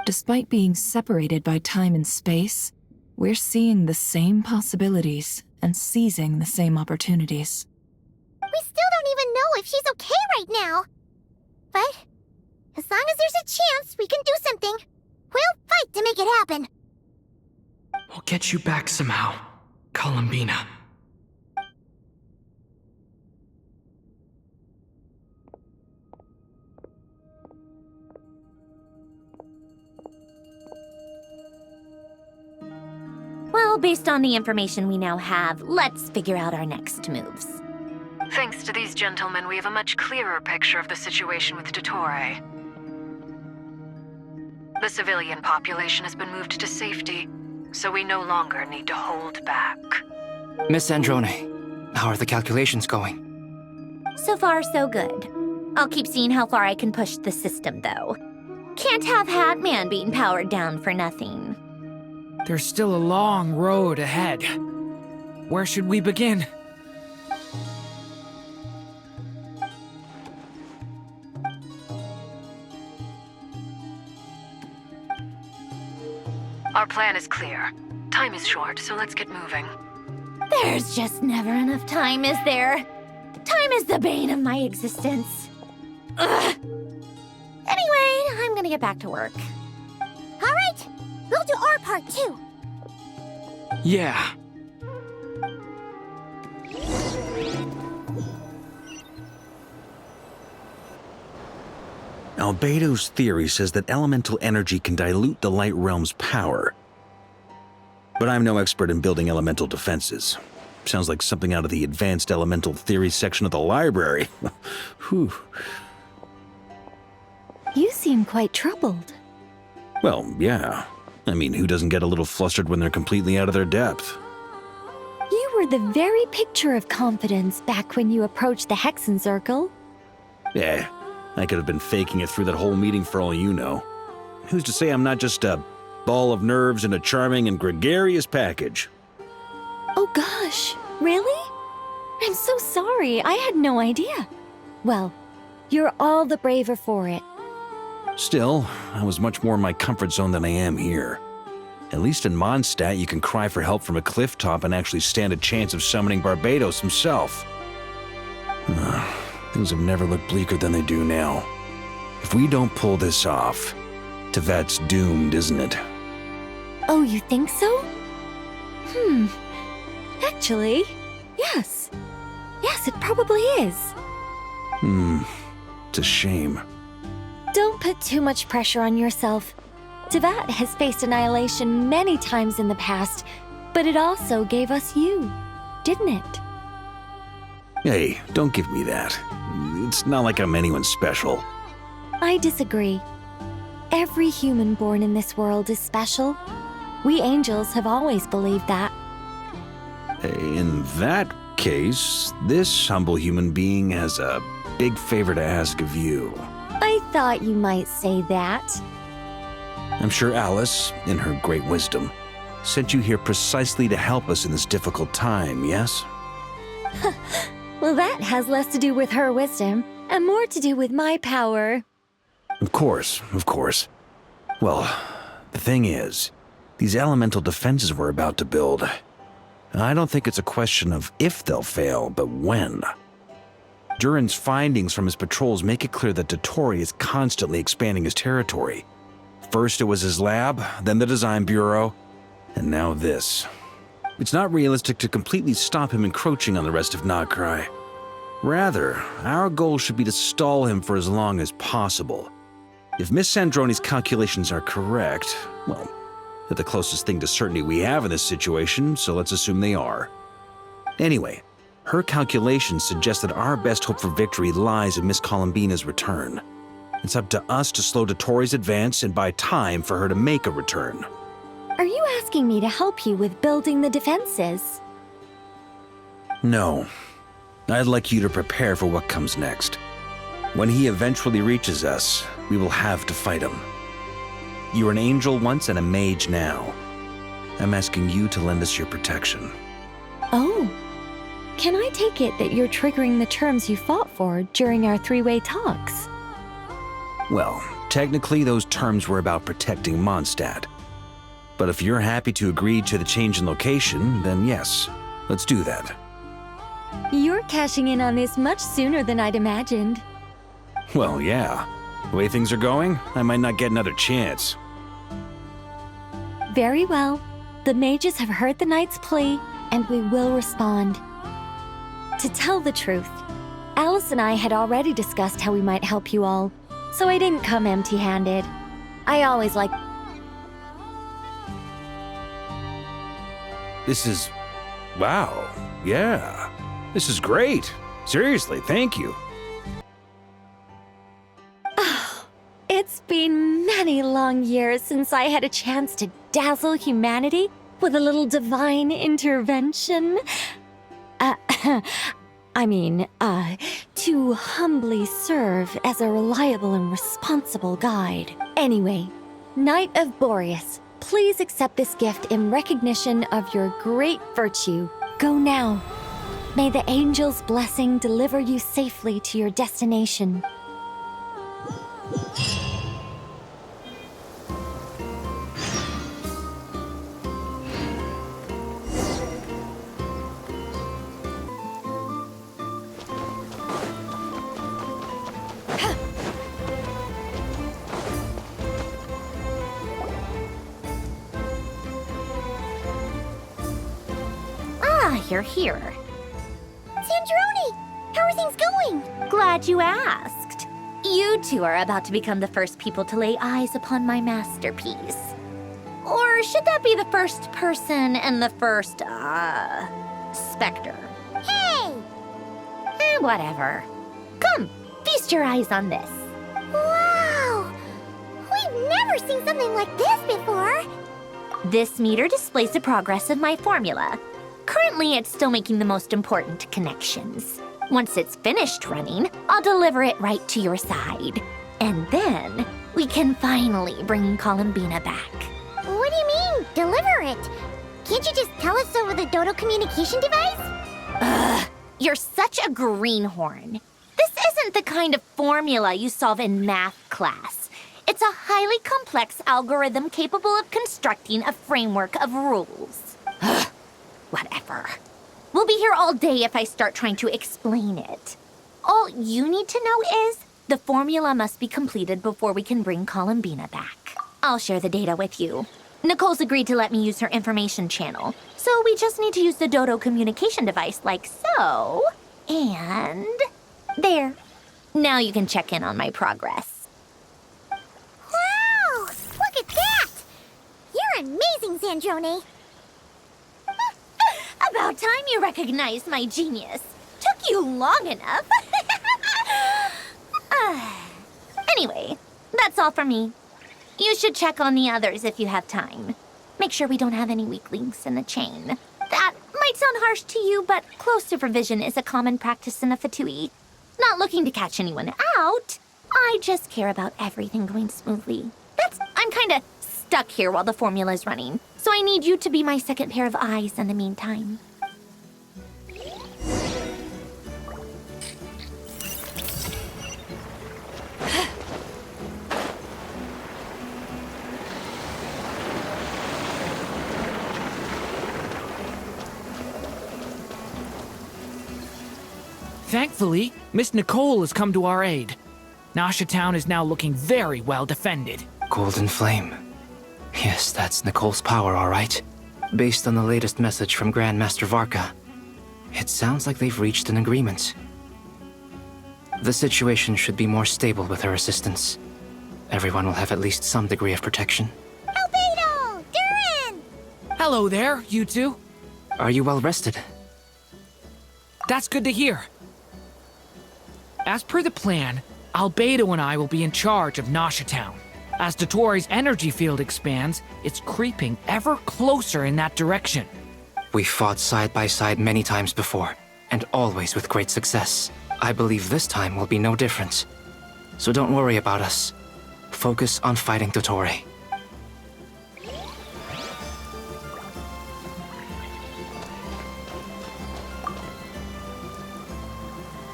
Speaker 3: Despite being separated by time and space, we're seeing the same possibilities and seizing the same opportunities.
Speaker 1: We still don't even know if she's okay right now. But as long as there's a chance we can do something, we'll fight to make it happen.
Speaker 10: We'll get you back somehow, Columbina.
Speaker 17: Well, based on the information we now have, let's figure out our next moves.
Speaker 6: Thanks to these gentlemen, we have a much clearer picture of the situation with Dottore. The civilian population has been moved to safety, so we no longer need to hold back.
Speaker 21: Miss Androne, how are the calculations going?
Speaker 17: So far, so good. I'll keep seeing how far I can push the system, though. Can't have Hatman being powered down for nothing.
Speaker 18: There's still a long road ahead. Where should we begin?
Speaker 6: Our plan is clear. Time is short, so let's get moving.
Speaker 17: There's just never enough time, is there? Time is the bane of my existence. Ugh. Anyway, I'm gonna get back to work.
Speaker 1: All right, we'll do our part too.
Speaker 10: Yeah.
Speaker 2: Albedo's theory says that elemental energy can dilute the light realm's power. But I'm no expert in building elemental defenses. Sounds like something out of the advanced elemental theory section of the library. Whew.
Speaker 22: You seem quite troubled.
Speaker 2: Well, yeah. I mean, who doesn't get a little flustered when they're completely out of their depth?
Speaker 22: You were the very picture of confidence back when you approached the Hexen Circle.
Speaker 2: Yeah, I could have been faking it through that whole meeting for all you know. Who's to say I'm not just a ball of nerves in a charming and gregarious package?
Speaker 22: Oh gosh, really? I'm so sorry, I had no idea. Well, you're all the braver for it.
Speaker 2: Still, I was much more in my comfort zone than I am here. At least in Mondstadt, you can cry for help from a cliff top and actually stand a chance of summoning Barbados himself. Things have never looked bleaker than they do now. If we don't pull this off, Teyvat's doomed, isn't it?
Speaker 22: Oh, you think so? Actually, yes. Yes, it probably is.
Speaker 2: It's a shame.
Speaker 22: Don't put too much pressure on yourself. Teyvat has faced annihilation many times in the past, but it also gave us you, didn't it?
Speaker 2: Hey, don't give me that. It's not like I'm anyone special.
Speaker 22: I disagree. Every human born in this world is special. We angels have always believed that.
Speaker 2: In that case, this humble human being has a big favor to ask of you.
Speaker 22: I thought you might say that.
Speaker 2: I'm sure Alice, in her great wisdom, sent you here precisely to help us in this difficult time, yes?
Speaker 22: Well, that has less to do with her wisdom and more to do with my power.
Speaker 2: Of course, of course. Well, the thing is, these elemental defenses we're about to build, I don't think it's a question of if they'll fail, but when. Durin's findings from his patrols make it clear that Dottore is constantly expanding his territory. First it was his lab, then the design bureau, and now this. It's not realistic to completely stop him encroaching on the rest of Nagcry. Rather, our goal should be to stall him for as long as possible. If Miss Sandroni's calculations are correct, well, they're the closest thing to certainty we have in this situation, so let's assume they are. Anyway, her calculations suggest that our best hope for victory lies in Miss Columbina's return. It's up to us to slow Dottore's advance and buy time for her to make a return.
Speaker 22: Are you asking me to help you with building the defenses?
Speaker 2: No. I'd like you to prepare for what comes next. When he eventually reaches us, we will have to fight him. You were an angel once and a mage now. I'm asking you to lend us your protection.
Speaker 22: Oh. Can I take it that you're triggering the terms you fought for during our three-way talks?
Speaker 2: Well, technically those terms were about protecting Mondstadt. But if you're happy to agree to the change in location, then yes, let's do that.
Speaker 22: You're cashing in on this much sooner than I'd imagined.
Speaker 2: Well, yeah. The way things are going, I might not get another chance.
Speaker 22: Very well. The mages have heard the knight's plea, and we will respond. To tell the truth, Alice and I had already discussed how we might help you all, so I didn't come empty-handed. I always like...
Speaker 2: This is... wow. Yeah. This is great. Seriously, thank you.
Speaker 22: It's been many long years since I had a chance to dazzle humanity with a little divine intervention. To humbly serve as a reliable and responsible guide. Anyway, Knight of Boreas, please accept this gift in recognition of your great virtue. Go now. May the angel's blessing deliver you safely to your destination.
Speaker 17: You're here.
Speaker 1: Sandrone! How are things going?
Speaker 17: Glad you asked. You two are about to become the first people to lay eyes upon my masterpiece. Or should that be the first person and the first, specter?
Speaker 1: Hey!
Speaker 17: Whatever. Come, feast your eyes on this.
Speaker 1: Wow! We've never seen something like this before!
Speaker 17: This meter displays the progress of my formula. Currently, it's still making the most important connections. Once it's finished running, I'll deliver it right to your side. And then, we can finally bring Columbina back.
Speaker 1: What do you mean, deliver it? Can't you just tell us over the Dodo communication device?
Speaker 17: Ugh, you're such a greenhorn. This isn't the kind of formula you solve in math class. It's a highly complex algorithm capable of constructing a framework of rules. Ugh. Whatever. We'll be here all day if I start trying to explain it. All you need to know is the formula must be completed before we can bring Columbina back. I'll share the data with you. Nicole's agreed to let me use her information channel, so we just need to use the Dodo communication device like so. And there. Now you can check in on my progress.
Speaker 1: Wow! Look at that! You're amazing, Sandrone.
Speaker 17: About time you recognized my genius. Took you long enough. Anyway, that's all for me. You should check on the others if you have time. Make sure we don't have any weak links in the chain. That might sound harsh to you, but close supervision is a common practice in the VIII. Not looking to catch anyone out. I just care about everything going smoothly. I'm kinda stuck here while the formula's running, so I need you to be my second pair of eyes in the meantime.
Speaker 18: Thankfully, Miss Nicole has come to our aid. Nasha Town is now looking very well defended.
Speaker 21: Golden Flame. Yes, that's Nicole's power, all right. Based on the latest message from Grandmaster Varka, it sounds like they've reached an agreement. The situation should be more stable with her assistance. Everyone will have at least some degree of protection.
Speaker 1: Albedo! Durin!
Speaker 18: Hello there, you two.
Speaker 21: Are you well rested?
Speaker 18: That's good to hear. As per the plan, Albedo and I will be in charge of Nasha Town. As Dottore's energy field expands, it's creeping ever closer in that direction.
Speaker 21: We fought side by side many times before, and always with great success. I believe this time will be no different. So don't worry about us. Focus on fighting Dottore.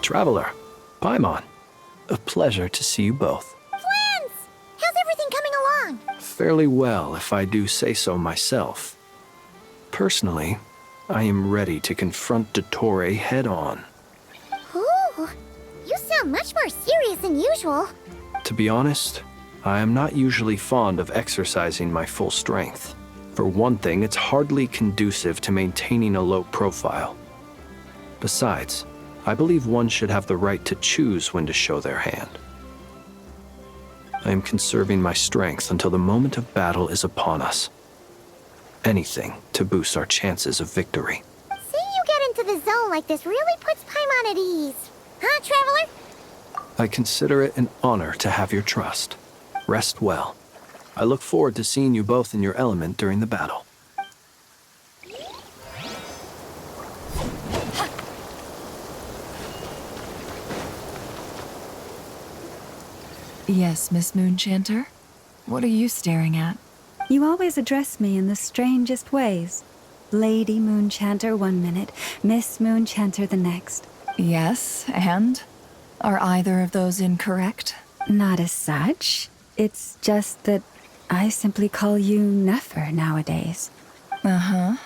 Speaker 4: Traveler, Paimon, a pleasure to see you both.
Speaker 1: Flans! How's everything coming along?
Speaker 4: Fairly well, if I do say so myself. Personally, I am ready to confront Dottore head-on.
Speaker 1: Ooh, you sound much more serious than usual.
Speaker 4: To be honest, I am not usually fond of exercising my full strength. For one thing, it's hardly conducive to maintaining a low profile. Besides, I believe one should have the right to choose when to show their hand. I am conserving my strength until the moment of battle is upon us. Anything to boost our chances of victory.
Speaker 1: Seeing you get into the zone like this really puts Paimon at ease. Huh, Traveler?
Speaker 4: I consider it an honor to have your trust. Rest well. I look forward to seeing you both in your element during the battle.
Speaker 3: Yes, Miss Moonchanter? What are you staring at?
Speaker 9: You always address me in the strangest ways. Lady Moonchanter 1 minute, Miss Moonchanter the next.
Speaker 3: Yes, and? Are either of those incorrect?
Speaker 9: Not as such. It's just that I simply call you Nefer nowadays.
Speaker 3: Uh-huh.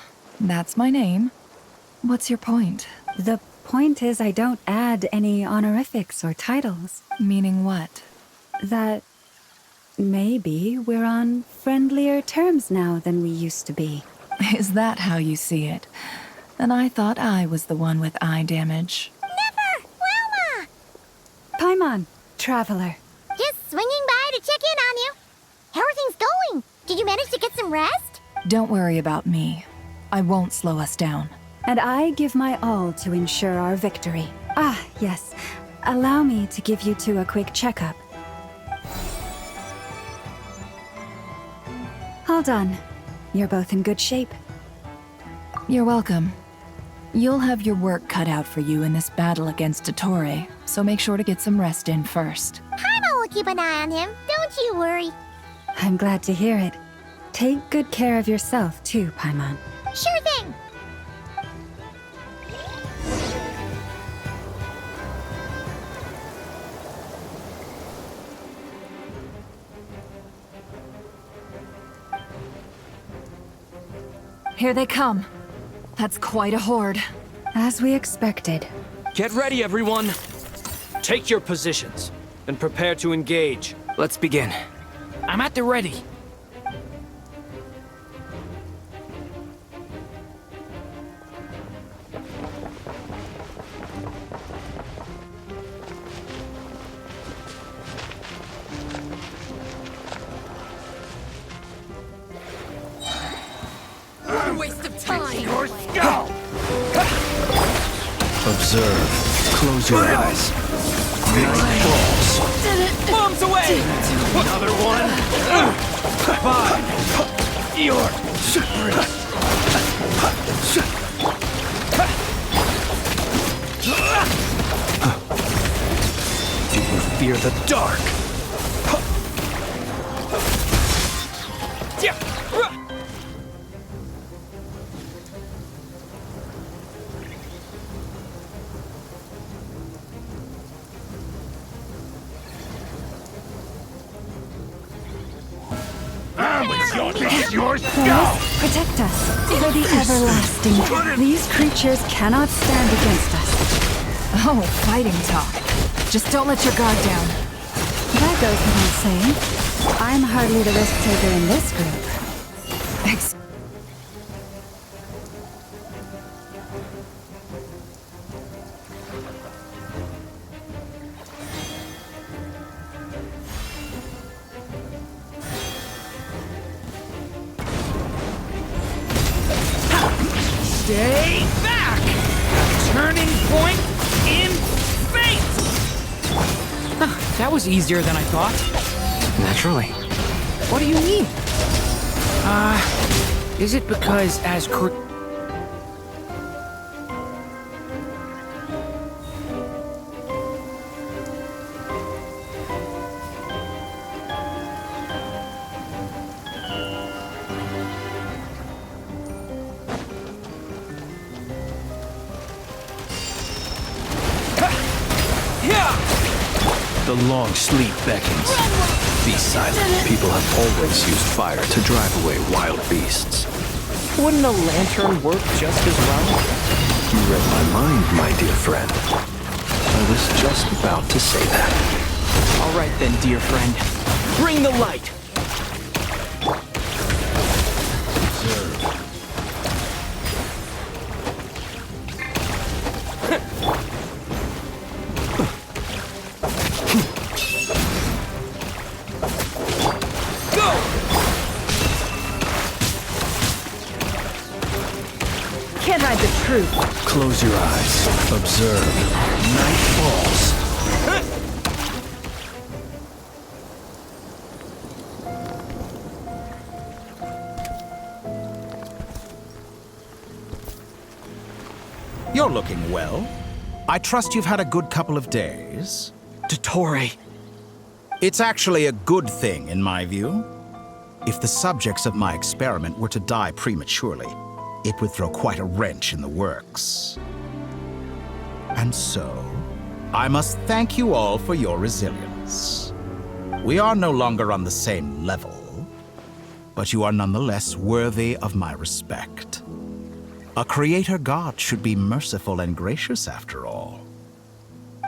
Speaker 3: That's my name. What's your point?
Speaker 9: The point is I don't add any honorifics or titles.
Speaker 3: Meaning what?
Speaker 9: That maybe we're on friendlier terms now than we used to be.
Speaker 3: Is that how you see it? And I thought I was the one with eye damage.
Speaker 1: Never! Wilma!
Speaker 9: Paimon, Traveler.
Speaker 1: Just swinging by to check in on you. How are things going? Did you manage to get some rest?
Speaker 3: Don't worry about me. I won't slow us down.
Speaker 9: And I give my all to ensure our victory. Ah, yes. Allow me to give you two a quick checkup. All done. You're both in good shape.
Speaker 3: You're welcome. You'll have your work cut out for you in this battle against Dottore, so make sure to get some rest in first.
Speaker 1: Paimon will keep an eye on him. Don't you worry.
Speaker 9: I'm glad to hear it. Take good care of yourself, too, Paimon.
Speaker 1: Sure thing.
Speaker 3: Here they come. That's quite a horde.
Speaker 9: As we expected.
Speaker 10: Get ready, everyone. Take your positions and prepare to engage.
Speaker 21: Let's begin.
Speaker 18: I'm at the ready.
Speaker 6: What a waste of time!
Speaker 10: Your skull!
Speaker 4: Observe. Close your eyes. Night falls.
Speaker 10: Bombs away! Another one. 5. Your
Speaker 4: Do you fear the dark?
Speaker 10: Your
Speaker 9: skull! Protect us for the everlasting. These creatures cannot stand against us.
Speaker 3: Oh, fighting talk. Just don't let your guard down.
Speaker 9: That goes without saying. I'm hardly the risk taker in this group.
Speaker 10: Stay back!
Speaker 18: turning point in fate! That was easier than I thought.
Speaker 21: Naturally.
Speaker 18: What do you mean? Is it because as
Speaker 2: The long sleep beckons. Be silent.
Speaker 4: People have always used fire to drive away wild beasts.
Speaker 10: Wouldn't a lantern work just as well?
Speaker 4: You read my mind, my dear friend. I was just about to say that.
Speaker 10: All right then, dear friend. Bring the light!
Speaker 3: Can't hide the truth.
Speaker 2: Close your eyes. Observe. Night falls.
Speaker 15: You're looking well. I trust you've had a good couple of days.
Speaker 10: Dottore.
Speaker 15: It's actually a good thing, in my view. If the subjects of my experiment were to die prematurely, it would throw quite a wrench in the works. And so, I must thank you all for your resilience. We are no longer on the same level, but you are nonetheless worthy of my respect. A creator god should be merciful and gracious after all.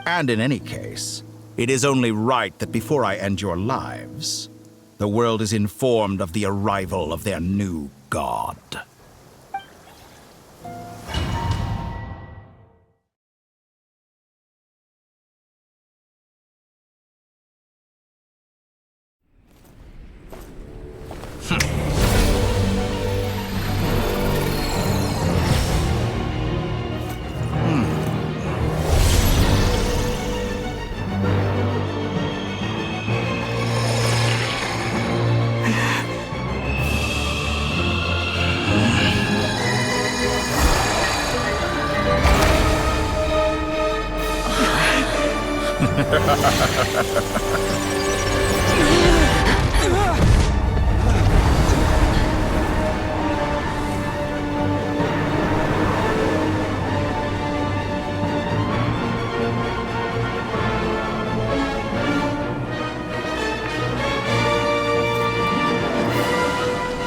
Speaker 15: And in any case, it is only right that before I end your lives, the world is informed of the arrival of their new god.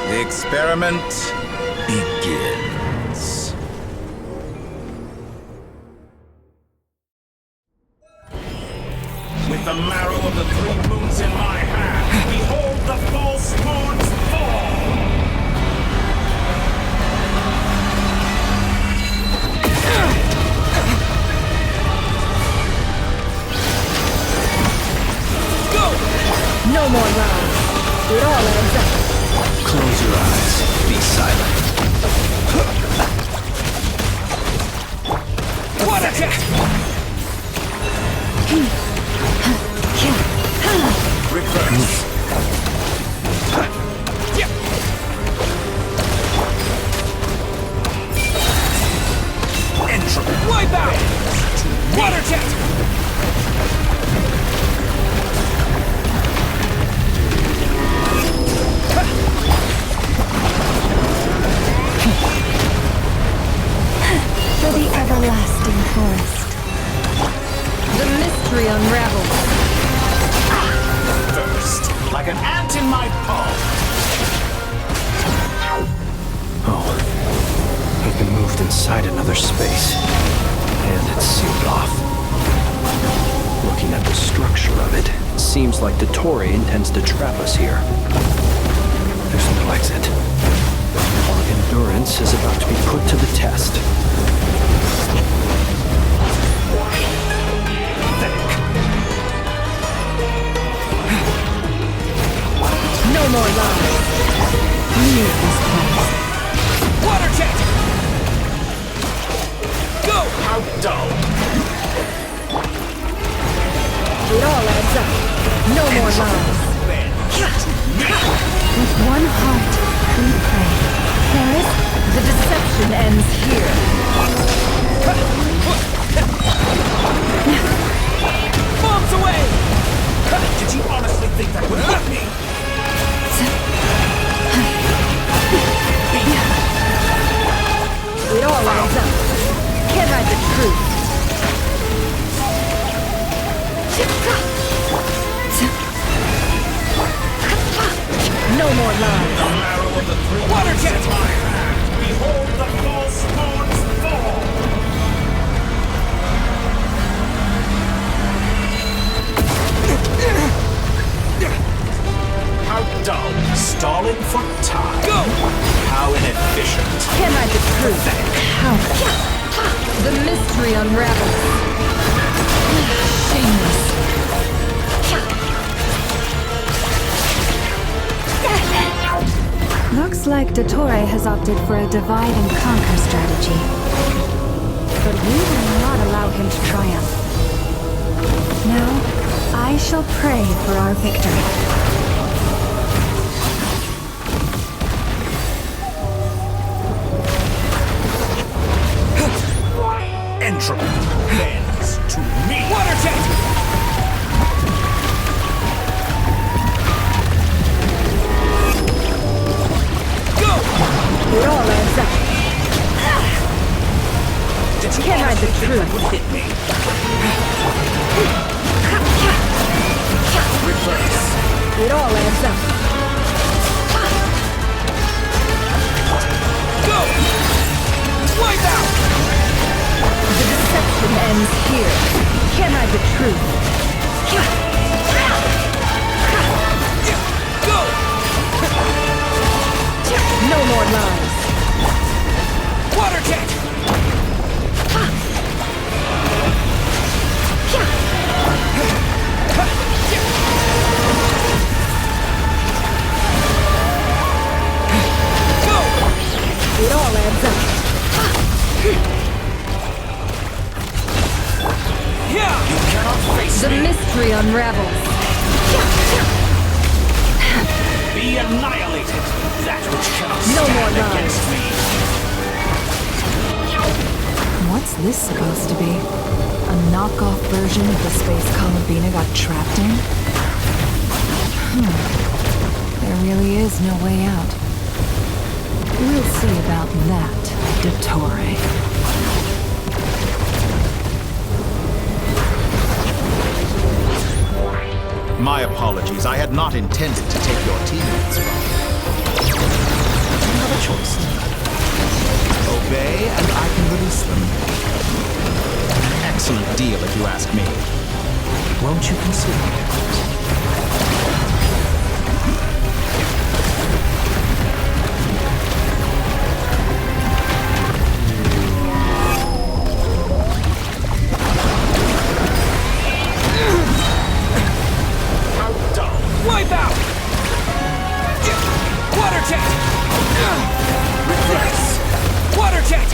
Speaker 15: The experiment begins. With the marrow of the 3 moons in my hand, behold the false moons fall!
Speaker 3: Go! No more lies. It all adds up.
Speaker 4: Close your eyes. Be silent.
Speaker 10: What attack?
Speaker 15: Reverse. Entropy.
Speaker 10: Wipe out! Water jet!
Speaker 9: For the everlasting forest.
Speaker 3: The mystery unravels.
Speaker 15: First, like an ant in my palm.
Speaker 4: Oh, I've been moved inside another space, and it's sealed off. Looking at the structure of it, seems like Dottore intends to trap us here. There's no exit. Our endurance is about to be put to the test.
Speaker 3: No more lies. Leave this place.
Speaker 10: Water jet! Go!
Speaker 15: dull!
Speaker 3: It all adds up. No more lies.
Speaker 7: With one heart, we pray.
Speaker 3: Paris, the deception ends here.
Speaker 10: Bombs away!
Speaker 15: Did you honestly think that would hurt me?
Speaker 3: It all adds up. Can't hide the truth. No more lies.
Speaker 15: The marrow of the three
Speaker 10: Water jet!
Speaker 15: in my hand. Behold the false spawns fall! How dull. Stalling for time.
Speaker 10: Go!
Speaker 15: How inefficient.
Speaker 3: Can't hide the truth. How? The mystery unravels. Shameless.
Speaker 9: Looks like Dottore has opted for a divide and conquer strategy. But we will not allow him to triumph. Now, I shall pray for our victory.
Speaker 15: Entropy bends to me.
Speaker 10: Water jet! Go!
Speaker 3: It all adds up.
Speaker 15: Did you
Speaker 3: Can't hide the
Speaker 15: honestly think
Speaker 3: truth.
Speaker 15: that would hit me? Reverse.
Speaker 3: It all adds up.
Speaker 10: Go! Wipe out!
Speaker 3: The deception ends here. Can't hide the truth.
Speaker 10: Go!
Speaker 3: No more lies.
Speaker 10: Water jet! Go!
Speaker 3: It all adds up.
Speaker 10: Yeah!
Speaker 15: You cannot face
Speaker 3: The
Speaker 15: me.
Speaker 3: mystery unravels.
Speaker 15: Be annihilated. That which cannot
Speaker 3: No
Speaker 15: stand
Speaker 3: more lies.
Speaker 15: against me.
Speaker 3: What's this supposed to be? A knockoff version of the space Columbina got trapped in? There really is no way out. We'll see about that, Dottore.
Speaker 15: My apologies. I had not intended to take your teammates from you. You have a choice. Obey, and I can release them. An excellent deal, if you ask me. Won't you consider it?
Speaker 10: Wipe out! Water jet! Reverse! Water jet!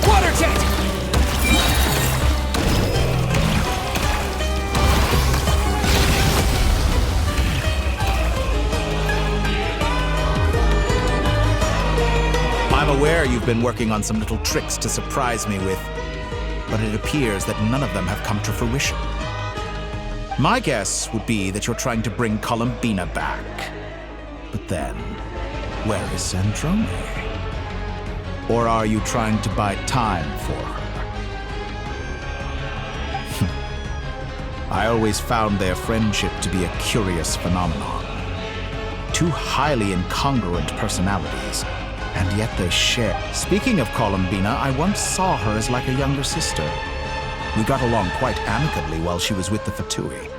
Speaker 10: Water jet!
Speaker 15: I'm aware you've been working on some little tricks to surprise me with, but it appears that none of them have come to fruition. My guess would be that you're trying to bring Columbina back. But then, where is Sandrone? Or are you trying to buy time for her? I always found their friendship to be a curious phenomenon. Two highly incongruent personalities, and yet they share. Speaking of Columbina, I once saw her as like a younger sister. We got along quite amicably while she was with the VIII.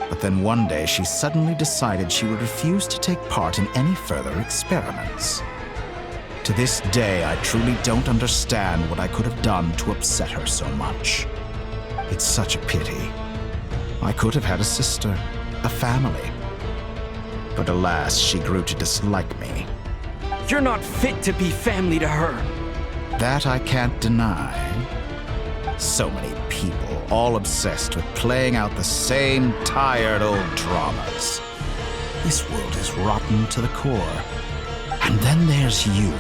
Speaker 15: But then one day she suddenly decided she would refuse to take part in any further experiments. To this day, I truly don't understand what I could have done to upset her so much. It's such a pity. I could have had a sister, a family. But alas, she grew to dislike me.
Speaker 10: You're not fit to be family to her.
Speaker 15: That I can't deny. So many people, all obsessed with playing out the same tired old dramas. This world is rotten to the core. And then there's you.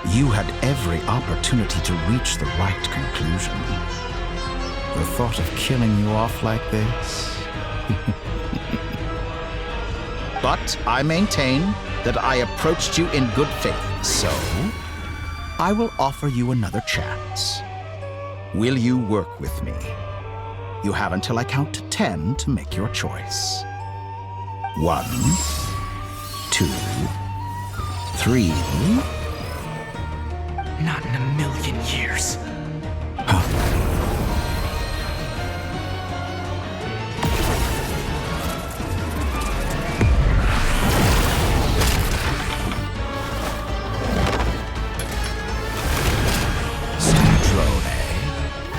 Speaker 15: You had every opportunity to reach the right conclusion. The thought of killing you off like this? But I maintain that I approached you in good faith, so I will offer you another chance. Will you work with me? You have until I count to 10 to make your choice. 1, 2, 3.
Speaker 10: Not in a million years.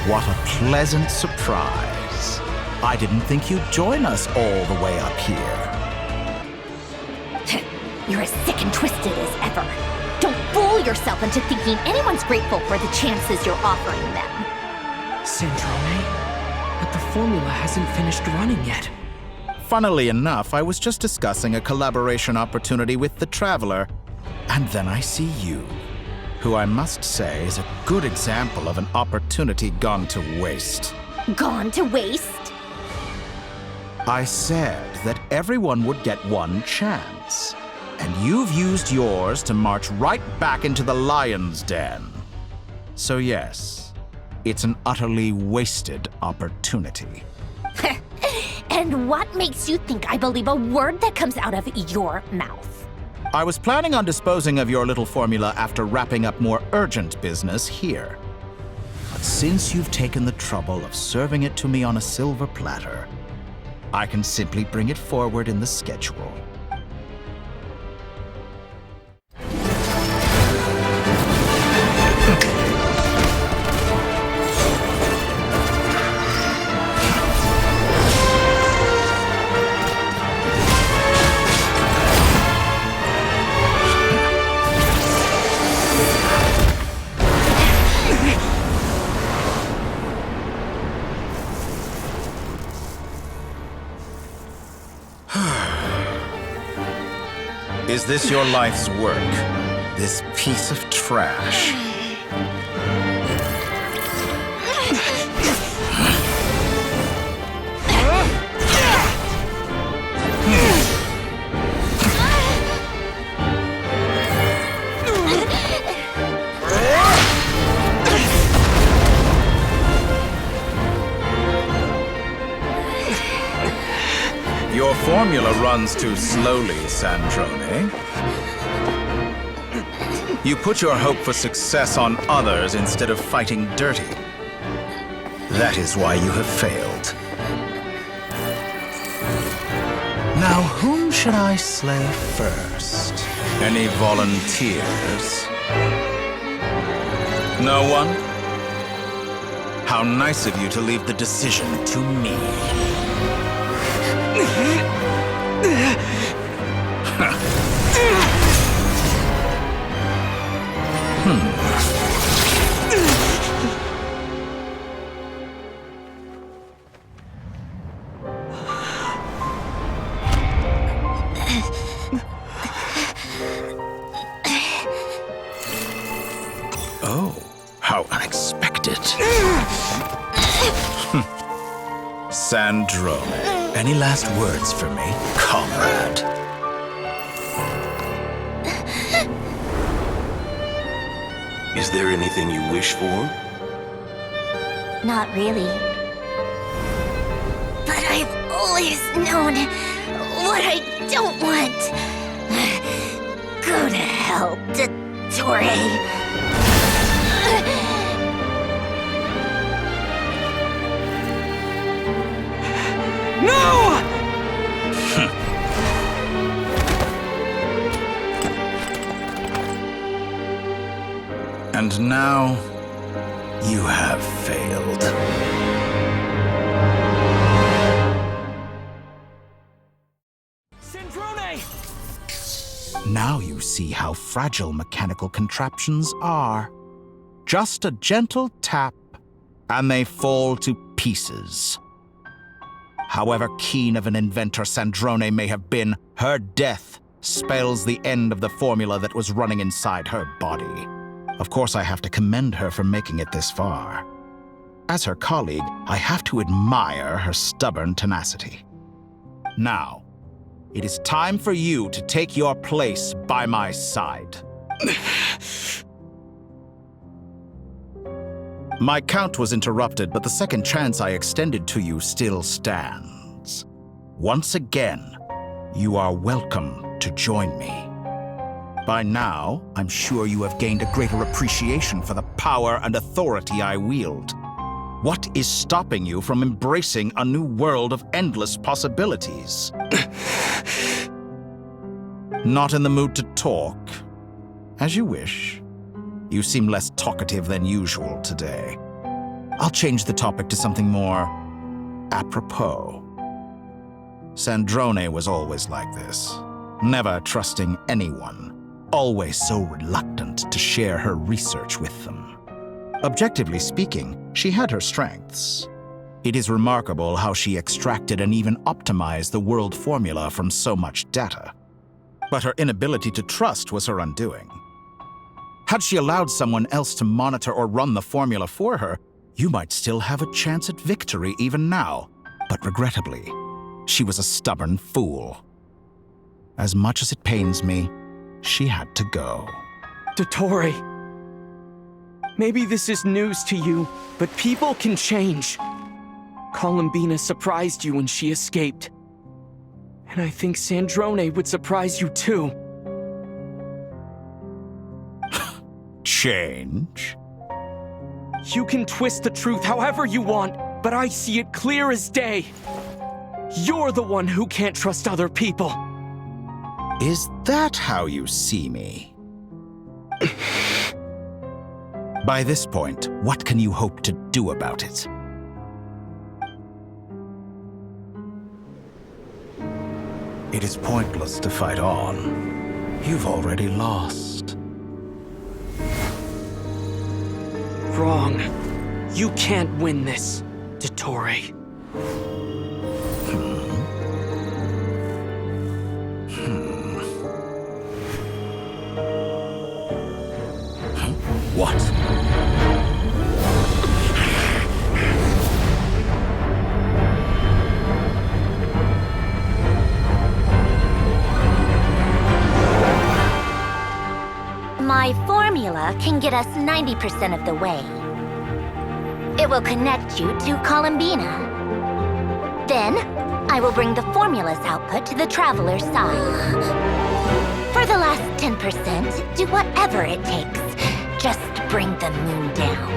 Speaker 15: What a pleasant surprise. I didn't think you'd join us all the way up here.
Speaker 17: You're as sick and twisted as ever. Don't fool yourself into thinking anyone's grateful for the chances you're offering them.
Speaker 10: Sandrone, but the formula hasn't finished running yet.
Speaker 15: Funnily enough, I was just discussing a collaboration opportunity with the Traveler, and then I see you, who I must say is a good example of an opportunity gone to waste.
Speaker 17: Gone to waste?
Speaker 15: I said that everyone would get one chance, and you've used yours to march right back into the lion's den. So yes, it's an utterly wasted opportunity.
Speaker 17: And what makes you think I believe a word that comes out of your mouth?
Speaker 15: I was planning on disposing of your little formula after wrapping up more urgent business here. But since you've taken the trouble of serving it to me on a silver platter, I can simply bring it forward in the schedule. Is this your life's work? This piece of trash? Your formula runs too slowly, Sandrone. You put your hope for success on others instead of fighting dirty. That is why you have failed. Now, whom should I slay first? Any volunteers? No one? How nice of you to leave the decision to me. Oh, how unexpected. Sandrone, any last words for me, comrade?
Speaker 8: Is there anything you wish for?
Speaker 17: Not really. But I've always known what I don't want. Go to hell, Dottore.
Speaker 10: No!
Speaker 15: And now, you have failed.
Speaker 10: Sandrone!
Speaker 15: Now you you see how fragile mechanical contraptions are. Just a gentle tap, and they fall to pieces. However keen of an inventor Sandrone may have been, her death spells the end of the formula that was running inside her body. Of course, I have to commend her for making it this far. As her colleague, I have to admire her stubborn tenacity. Now, it is time for you to take your place by my side. My count was interrupted, but the second chance I extended to you still stands. Once again, you are welcome to join me. By now, I'm sure you have gained a greater appreciation for the power and authority I wield. What is stopping you from embracing a new world of endless possibilities? Not in the mood to talk? As you wish. You seem less talkative than usual today. I'll change the topic to something more apropos. Sandrone was always like this, never trusting anyone, always so reluctant to share her research with them. Objectively speaking, she had her strengths. It is remarkable how she extracted and even optimized the world formula from so much data. But her inability to trust was her undoing. Had she allowed someone else to monitor or run the formula for her, you might still have a chance at victory even now. But regrettably, she was a stubborn fool. As much as it pains me, she had to go.
Speaker 10: Dottore, maybe this is news to you, but people can change. Columbina surprised you when she escaped. And I think Sandrone would surprise you too.
Speaker 15: Change?
Speaker 10: You can twist the truth however you want, but I see it clear as day. You're the one who can't trust other people.
Speaker 15: Is that how you see me? By this point, what can you hope to do about it? It is pointless to fight on. You've already lost.
Speaker 10: Wrong. You can't win this, Dottore.
Speaker 15: What?
Speaker 17: My formula can get us 90% of the way. It will connect you to Columbina. Then, I will bring the formula's output to the Traveler's side. For the last 10%, do whatever it takes. Just bring the moon down.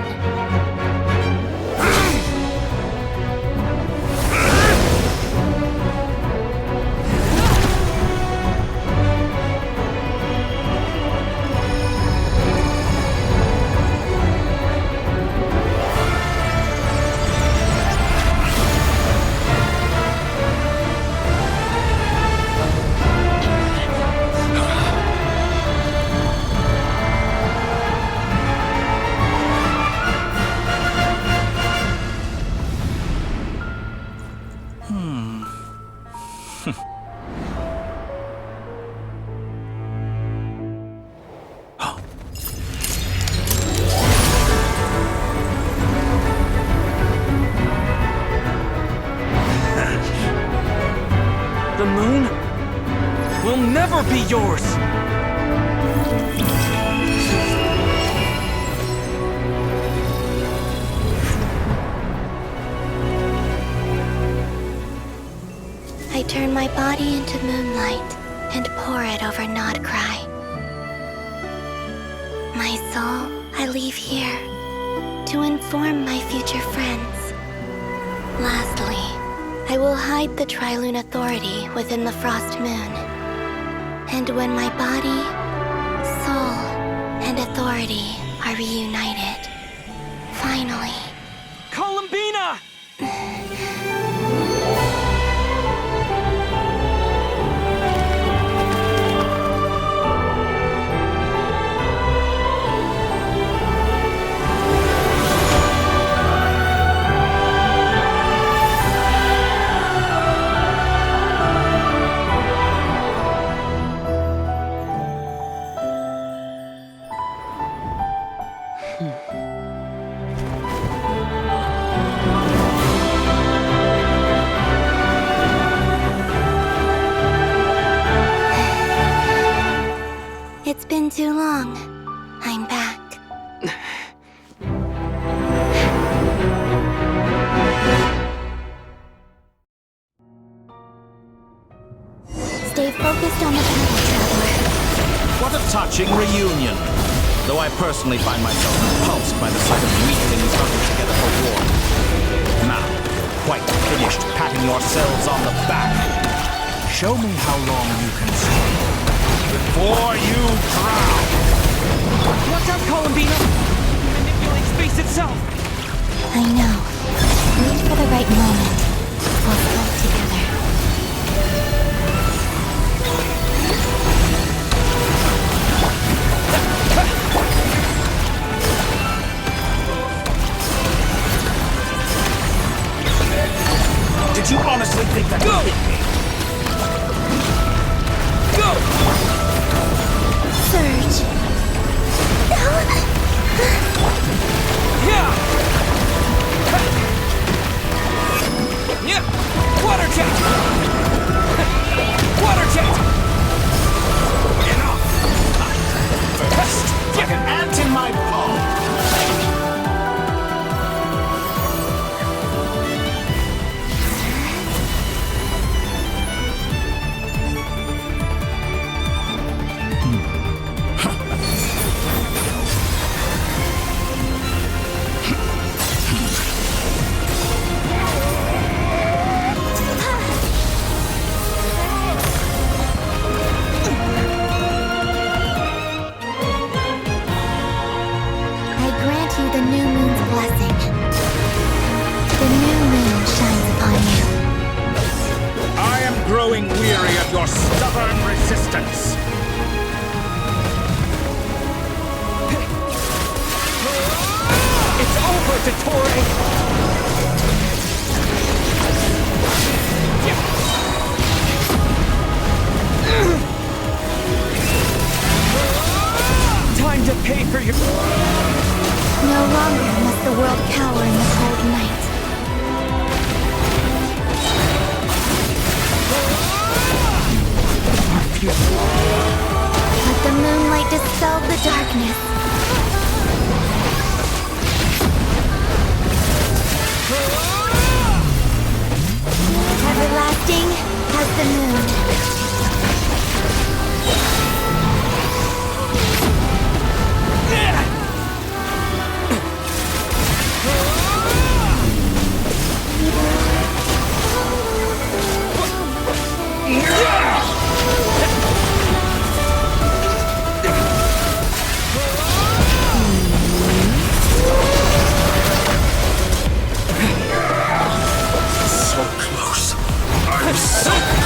Speaker 10: The moon will never be yours!
Speaker 20: I turn my body into moonlight and pour it over Nodcry. My soul I leave here to inform my future friends. Lastly, I will hide the Trilune Authority within the Frost Moon. And when my body, soul, and authority are reunited, finally...
Speaker 10: Columbina!
Speaker 20: too long. I'm back. Stay focused on the battle, Traveler.
Speaker 15: What a touching reunion. Though I personally find myself repulsed by the sight of weaklings huddled together for war. Now, quite finished patting yourselves on the back. Show me how long you can swim before you drown.
Speaker 10: Watch out, Columbina! You manipulate space itself!
Speaker 20: I know. Wait for the right moment. We'll float together.
Speaker 15: Did you honestly think that you hit me?
Speaker 10: Go!
Speaker 20: Surge.
Speaker 10: Yeah! Yeah! Water jet! Water jet!
Speaker 15: Enough! First, like an ant in my palm. Growing weary of your stubborn resistance.
Speaker 10: It's over, Dottore! Time to pay for your...
Speaker 20: No longer must the world cower in the cold night. Let the moonlight dispel the darkness. Everlasting as the moon.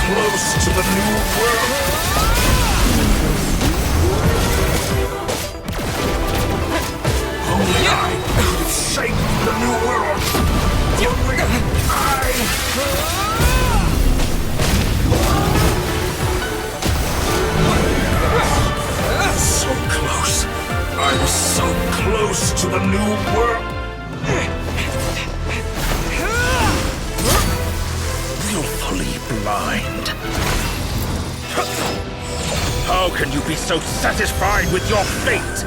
Speaker 8: Close to the new world. Only I could have shaped the new world. Only I. So close. I'm so close to the new world. Willfully blind. How can you be so satisfied with your fate?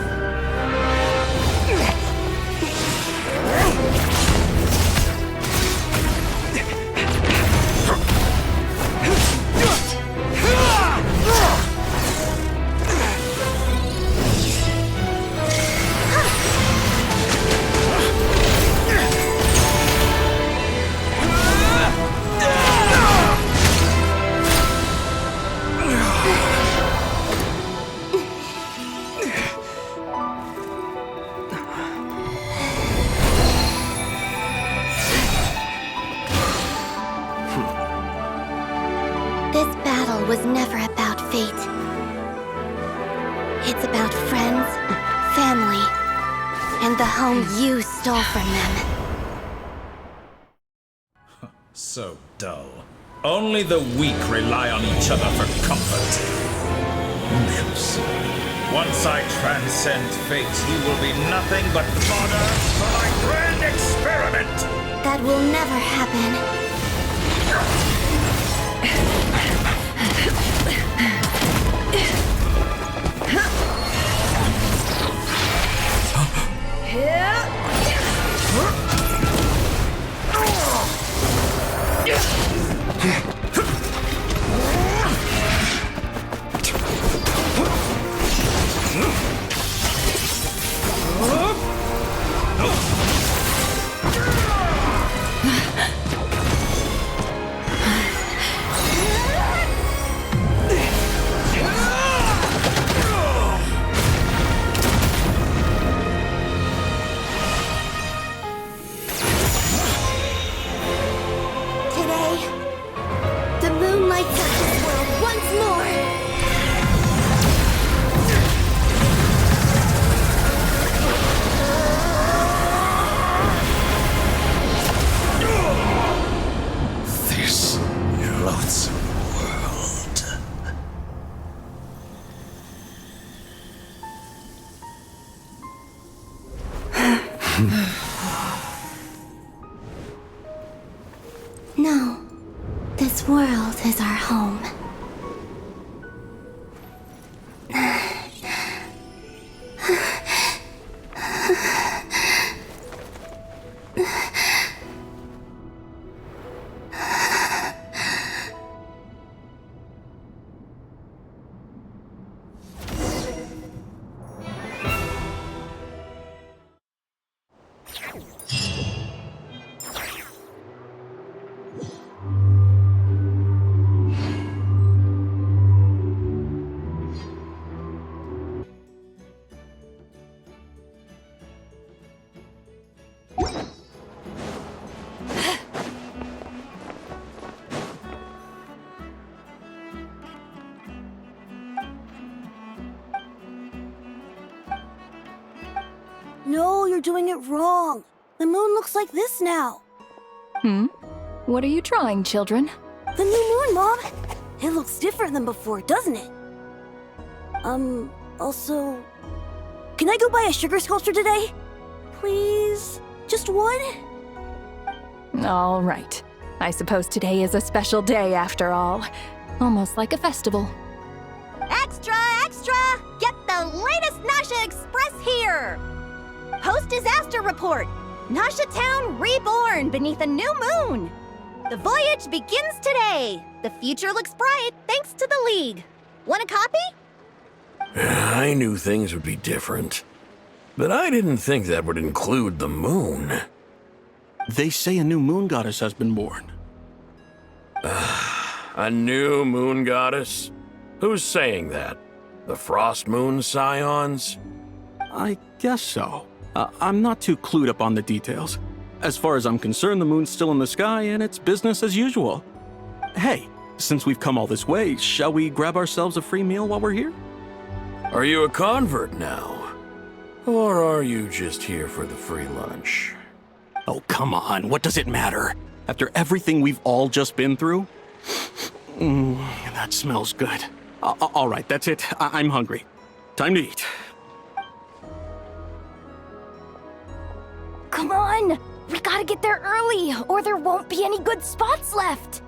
Speaker 20: Was never about fate. It's about friends, family, and the home you stole from them.
Speaker 15: So dull. Only the weak rely on each other for comfort. Nymphs. Once I transcend fate, you will be nothing but fodder for my grand experiment!
Speaker 20: That will never happen. No, this world is our home.
Speaker 13: No, you're doing it wrong. The moon looks like this now.
Speaker 3: What are you drawing, children?
Speaker 13: The new moon, Mom! It looks different than before, doesn't it? Also... Can I go buy a sugar sculpture today? Please? Just one?
Speaker 3: All right. I suppose today is a special day after all. Almost like a festival.
Speaker 17: Extra, extra! Get the latest Nasha Express here! Post-disaster report! Nasha Town reborn beneath a new moon! The voyage begins today! The future looks bright thanks to the League. Want a copy?
Speaker 8: I knew things would be different, but I didn't think that would include the moon.
Speaker 19: They say a new moon goddess has been born.
Speaker 8: A new moon goddess? Who's saying that? The Frost Moon Scions?
Speaker 19: I guess so. I'm not too clued up on the details. As far as I'm concerned, the moon's still in the sky and it's business as usual. Hey, since we've come all this way, shall we grab ourselves a free meal while we're here?
Speaker 8: Are you a convert now? Or are you just here for the free lunch?
Speaker 19: Oh, come on, what does it matter? After everything we've all just been through? That smells good. All right, that's it. I'm hungry. Time to eat.
Speaker 22: Come on! We gotta get there early, or there won't be any good spots left!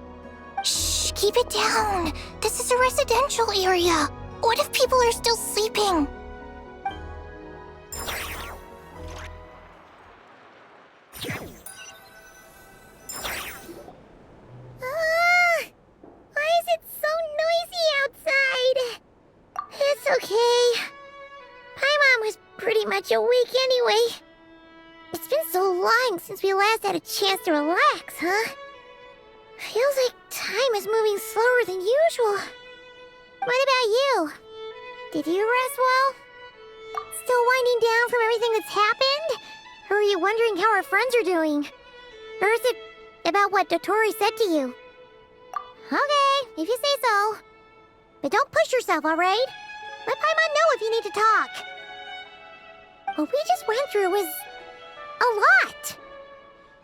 Speaker 20: Shh, keep it down. This is a residential area. What if people are still sleeping?
Speaker 1: Why is it so noisy outside? It's okay. Paimon was pretty much awake anyway. It's been so long since we last had a chance to relax, huh? Feels like time is moving slower than usual. What about you? Did you rest well? Still winding down from everything that's happened? Or are you wondering how our friends are doing? Or is it about what Dottore said to you? Okay, if you say so. But don't push yourself, alright? Let Paimon know if you need to talk. What we just went through was a lot.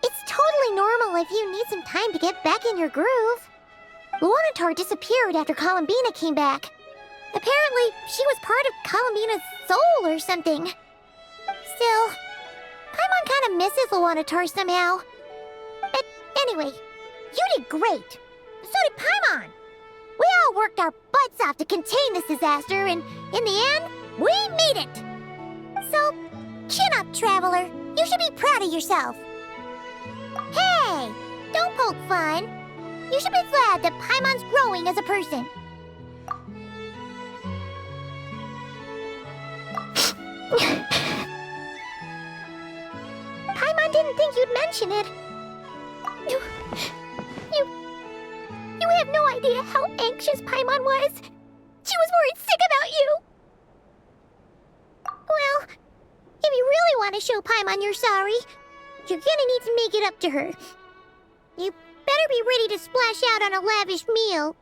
Speaker 1: It's totally normal if you need some time to get back in your groove. Luanatar disappeared after Columbina came back. Apparently, she was part of Columbina's soul or something. Still, Paimon kind of misses Luanatar somehow. But anyway, you did great. So did Paimon. We all worked our butts off to contain this disaster, and in the end, we made it. So, chin up, Traveler. You should be proud of yourself. Hey, don't poke fun. You should be glad that Paimon's growing as a person. Paimon didn't think you'd mention it. You have no idea how anxious Paimon was. She was worried sick about you. Well, if you really want to show Paimon you're sorry, you're gonna need to make it up to her. You better be ready to splash out on a lavish meal.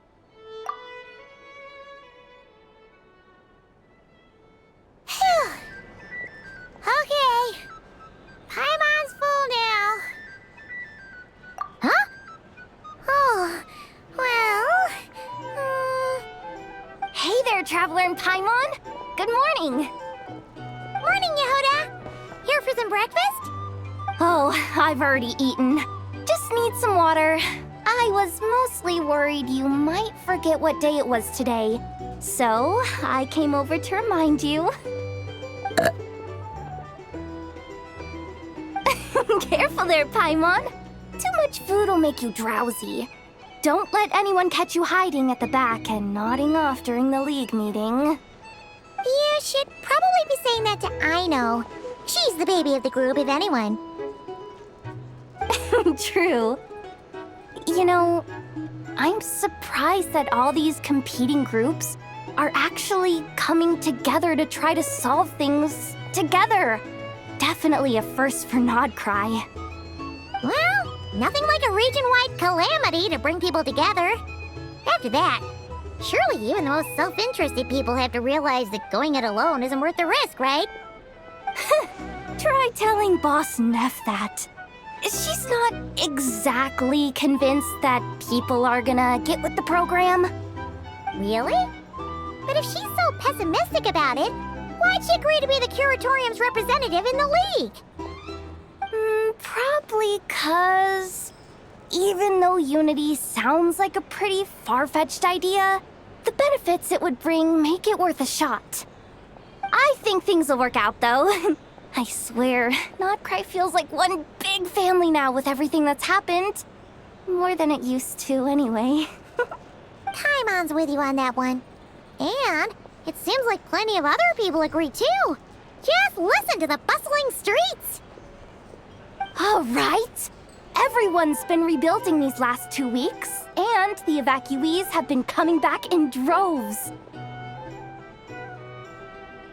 Speaker 1: Phew. Okay. Paimon's full now. Huh? Oh, well...
Speaker 22: Hey there, Traveler and Paimon! Good morning!
Speaker 1: Morning, Yehuda! Here for some breakfast?
Speaker 5: I've already eaten. Just need some water. I was mostly worried you might forget what day it was today. So, I came over to remind you. Careful there, Paimon. Too much food will make you drowsy. Don't let anyone catch you hiding at the back and nodding off during the league meeting.
Speaker 1: You should probably be saying that to Aino. She's the baby of the group, if anyone.
Speaker 5: True. You know, I'm surprised that all these competing groups are actually coming together to try to solve things together. Definitely a first for Nodcry.
Speaker 1: Well, nothing like a region-wide calamity to bring people together. After that, surely even the most self-interested people have to realize that going it alone isn't worth the risk, right?
Speaker 5: Try telling Boss Neff that. She's not exactly convinced that people are gonna get with the program.
Speaker 1: Really? But if she's so pessimistic about it, why'd she agree to be the Curatorium's representative in the league?
Speaker 5: Probably 'cause even though unity sounds like a pretty far-fetched idea, the benefits it would bring make it worth a shot. I think things will work out, though. I swear, Nodcry feels like one big family now with everything that's happened. More than it used to, anyway.
Speaker 1: Paimon's with you on that one. And it seems like plenty of other people agree, too. Just listen to the bustling streets.
Speaker 5: All right. Everyone's been rebuilding these last 2 weeks, and the evacuees have been coming back in droves.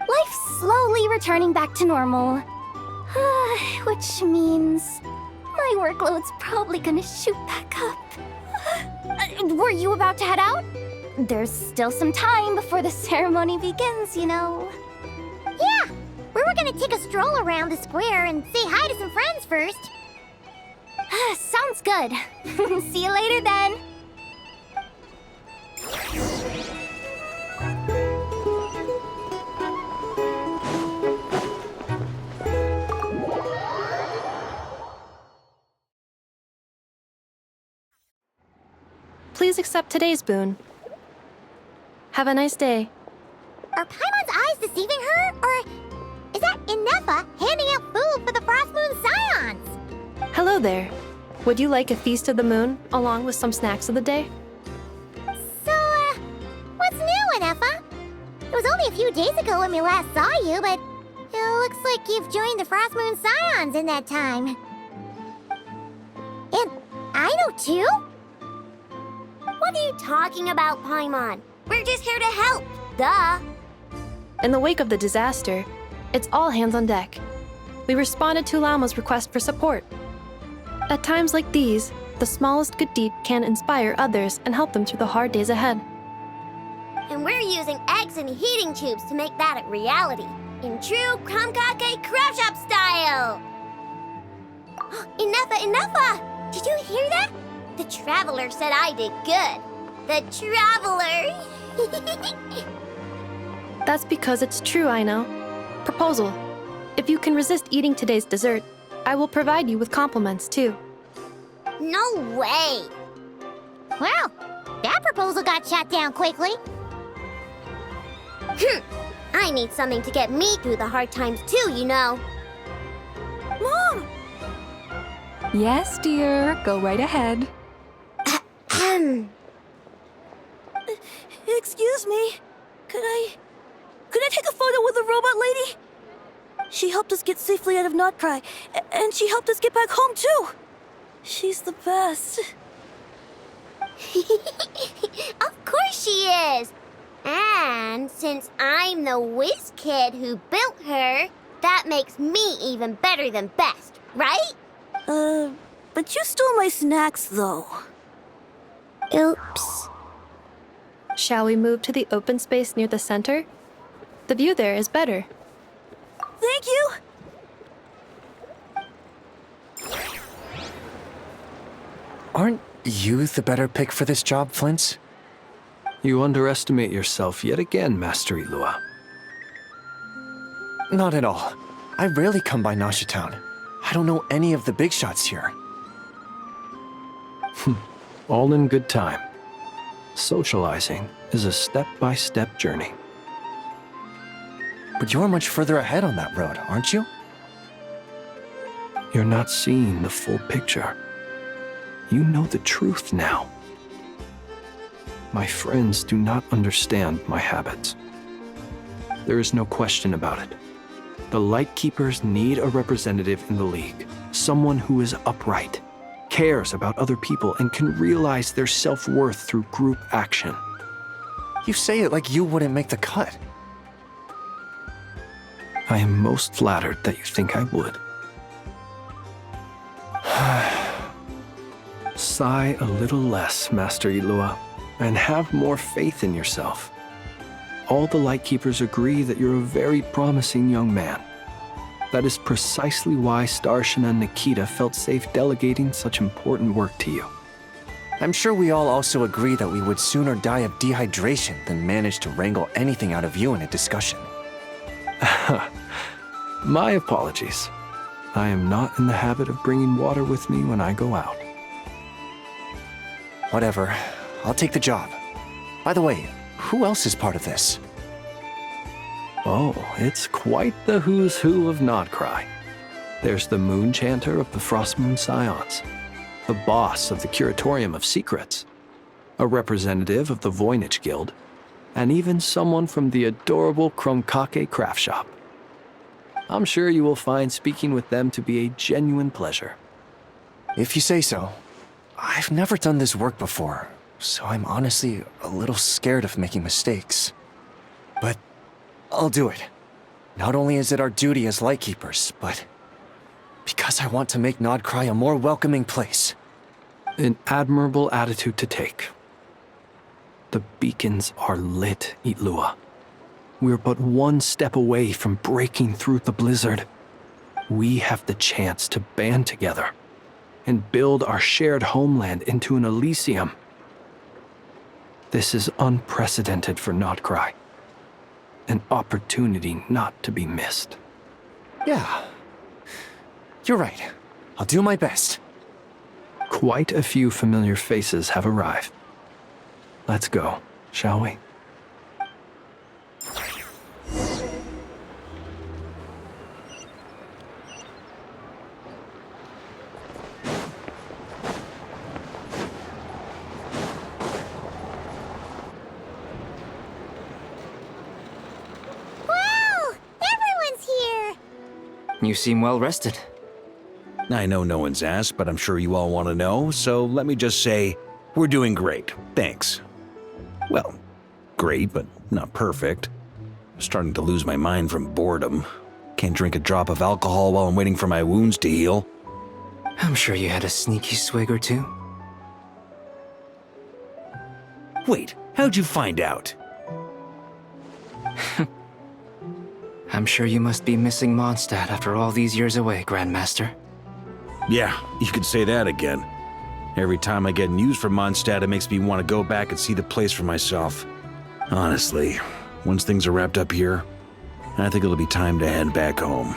Speaker 5: Life's slowly returning back to normal. Which means my workload's probably gonna shoot back up. Were you about to head out? There's still some time before the ceremony begins, you know.
Speaker 1: Yeah, we were gonna take a stroll around the square and say hi to some friends first.
Speaker 5: Sounds good. See you later then.
Speaker 11: Please accept today's boon. Have a nice day.
Speaker 1: Are Paimon's eyes deceiving her? Or is that Inefa handing out food for the Frost Moon Scions?
Speaker 11: Hello there. Would you like a feast of the moon, along with some snacks of the day?
Speaker 1: So, what's new, Inefa? It was only a few days ago when we last saw you, but it looks like you've joined the Frost Moon Scions in that time. And Aino too?
Speaker 17: What are you talking about, Paimon? We're just here to help, duh.
Speaker 11: In the wake of the disaster, it's all hands on deck. We responded to Lama's request for support. At times like these, the smallest good deed can inspire others and help them through the hard days ahead.
Speaker 17: And we're using eggs and heating tubes to make that a reality, in true Kamkake Craft Shop style! Inefa! Did you hear that? The Traveler said I did good. The Traveler!
Speaker 11: That's because it's true, I know. Proposal. If you can resist eating today's dessert, I will provide you with compliments, too.
Speaker 17: No way!
Speaker 1: Well, that proposal got shot down quickly.
Speaker 17: I need something to get me through the hard times too, you know.
Speaker 7: Mom! Yes, dear. Go right ahead.
Speaker 13: Excuse me. Could I take a photo with the robot lady? She helped us get safely out of Nodcry, and she helped us get back home too. She's the best.
Speaker 17: Of course she is. And since I'm the whiz kid who built her, that makes me even better than best, right?
Speaker 13: But you stole my snacks though.
Speaker 17: Oops.
Speaker 11: Shall we move to the open space near the center? The view there is better.
Speaker 13: Thank you!
Speaker 16: Aren't you the better pick for this job, Flint's?
Speaker 4: You underestimate yourself yet again, Master Ilua.
Speaker 16: Not at all. I rarely come by Nasha Town. I don't know any of the big shots here.
Speaker 4: All in good time. Socializing is a step-by-step journey.
Speaker 16: But you're much further ahead on that road, aren't you?
Speaker 4: You're not seeing the full picture. You know the truth now. My friends do not understand my habits. There is no question about it. The Lightkeepers need a representative in the League. Someone who is upright, cares about other people, and can realize their self-worth through group action.
Speaker 16: You say it like you wouldn't make the cut.
Speaker 4: I am most flattered that you think I would. Sigh a little less, Master Ilua, and have more faith in yourself. All the Lightkeepers agree that you're a very promising young man. That is precisely why Starshina and Nikita felt safe delegating such important work to you.
Speaker 16: I'm sure we all also agree that we would sooner die of dehydration than manage to wrangle anything out of you in a discussion.
Speaker 4: My apologies. I am not in the habit of bringing water with me when I go out.
Speaker 16: Whatever. I'll take the job. By the way, who else is part of this?
Speaker 4: Oh, it's quite the who's who of Nodcry. There's the Moon Chanter of the Frostmoon Scions, the boss of the Curatorium of Secrets, a representative of the Voynich Guild, and even someone from the adorable Krumkake craft shop. I'm sure you will find speaking with them to be a genuine pleasure.
Speaker 16: If you say so. I've never done this work before, so I'm honestly a little scared of making mistakes. But I'll do it. Not only is it our duty as Lightkeepers, but because I want to make Nodcry a more welcoming place.
Speaker 4: An admirable attitude to take. The beacons are lit, Ilua. We're but one step away from breaking through the blizzard. We have the chance to band together and build our shared homeland into an Elysium. This is unprecedented for Nodcry. An opportunity not to be missed.
Speaker 16: Yeah. You're right. I'll do my best.
Speaker 4: Quite a few familiar faces have arrived. Let's go, shall we?
Speaker 21: You seem well rested.
Speaker 2: I know no one's asked, but I'm sure you all want to know, so let me just say, we're doing great. Thanks. Well, great, but not perfect. I'm starting to lose my mind from boredom. Can't drink a drop of alcohol while I'm waiting for my wounds to heal.
Speaker 21: I'm sure you had a sneaky swig or two.
Speaker 2: Wait, how'd you find out?
Speaker 21: I'm sure you must be missing Mondstadt after all these years away, Grandmaster.
Speaker 2: Yeah, you could say that again. Every time I get news from Mondstadt, it makes me want to go back and see the place for myself. Honestly, once things are wrapped up here, I think it'll be time to head back home.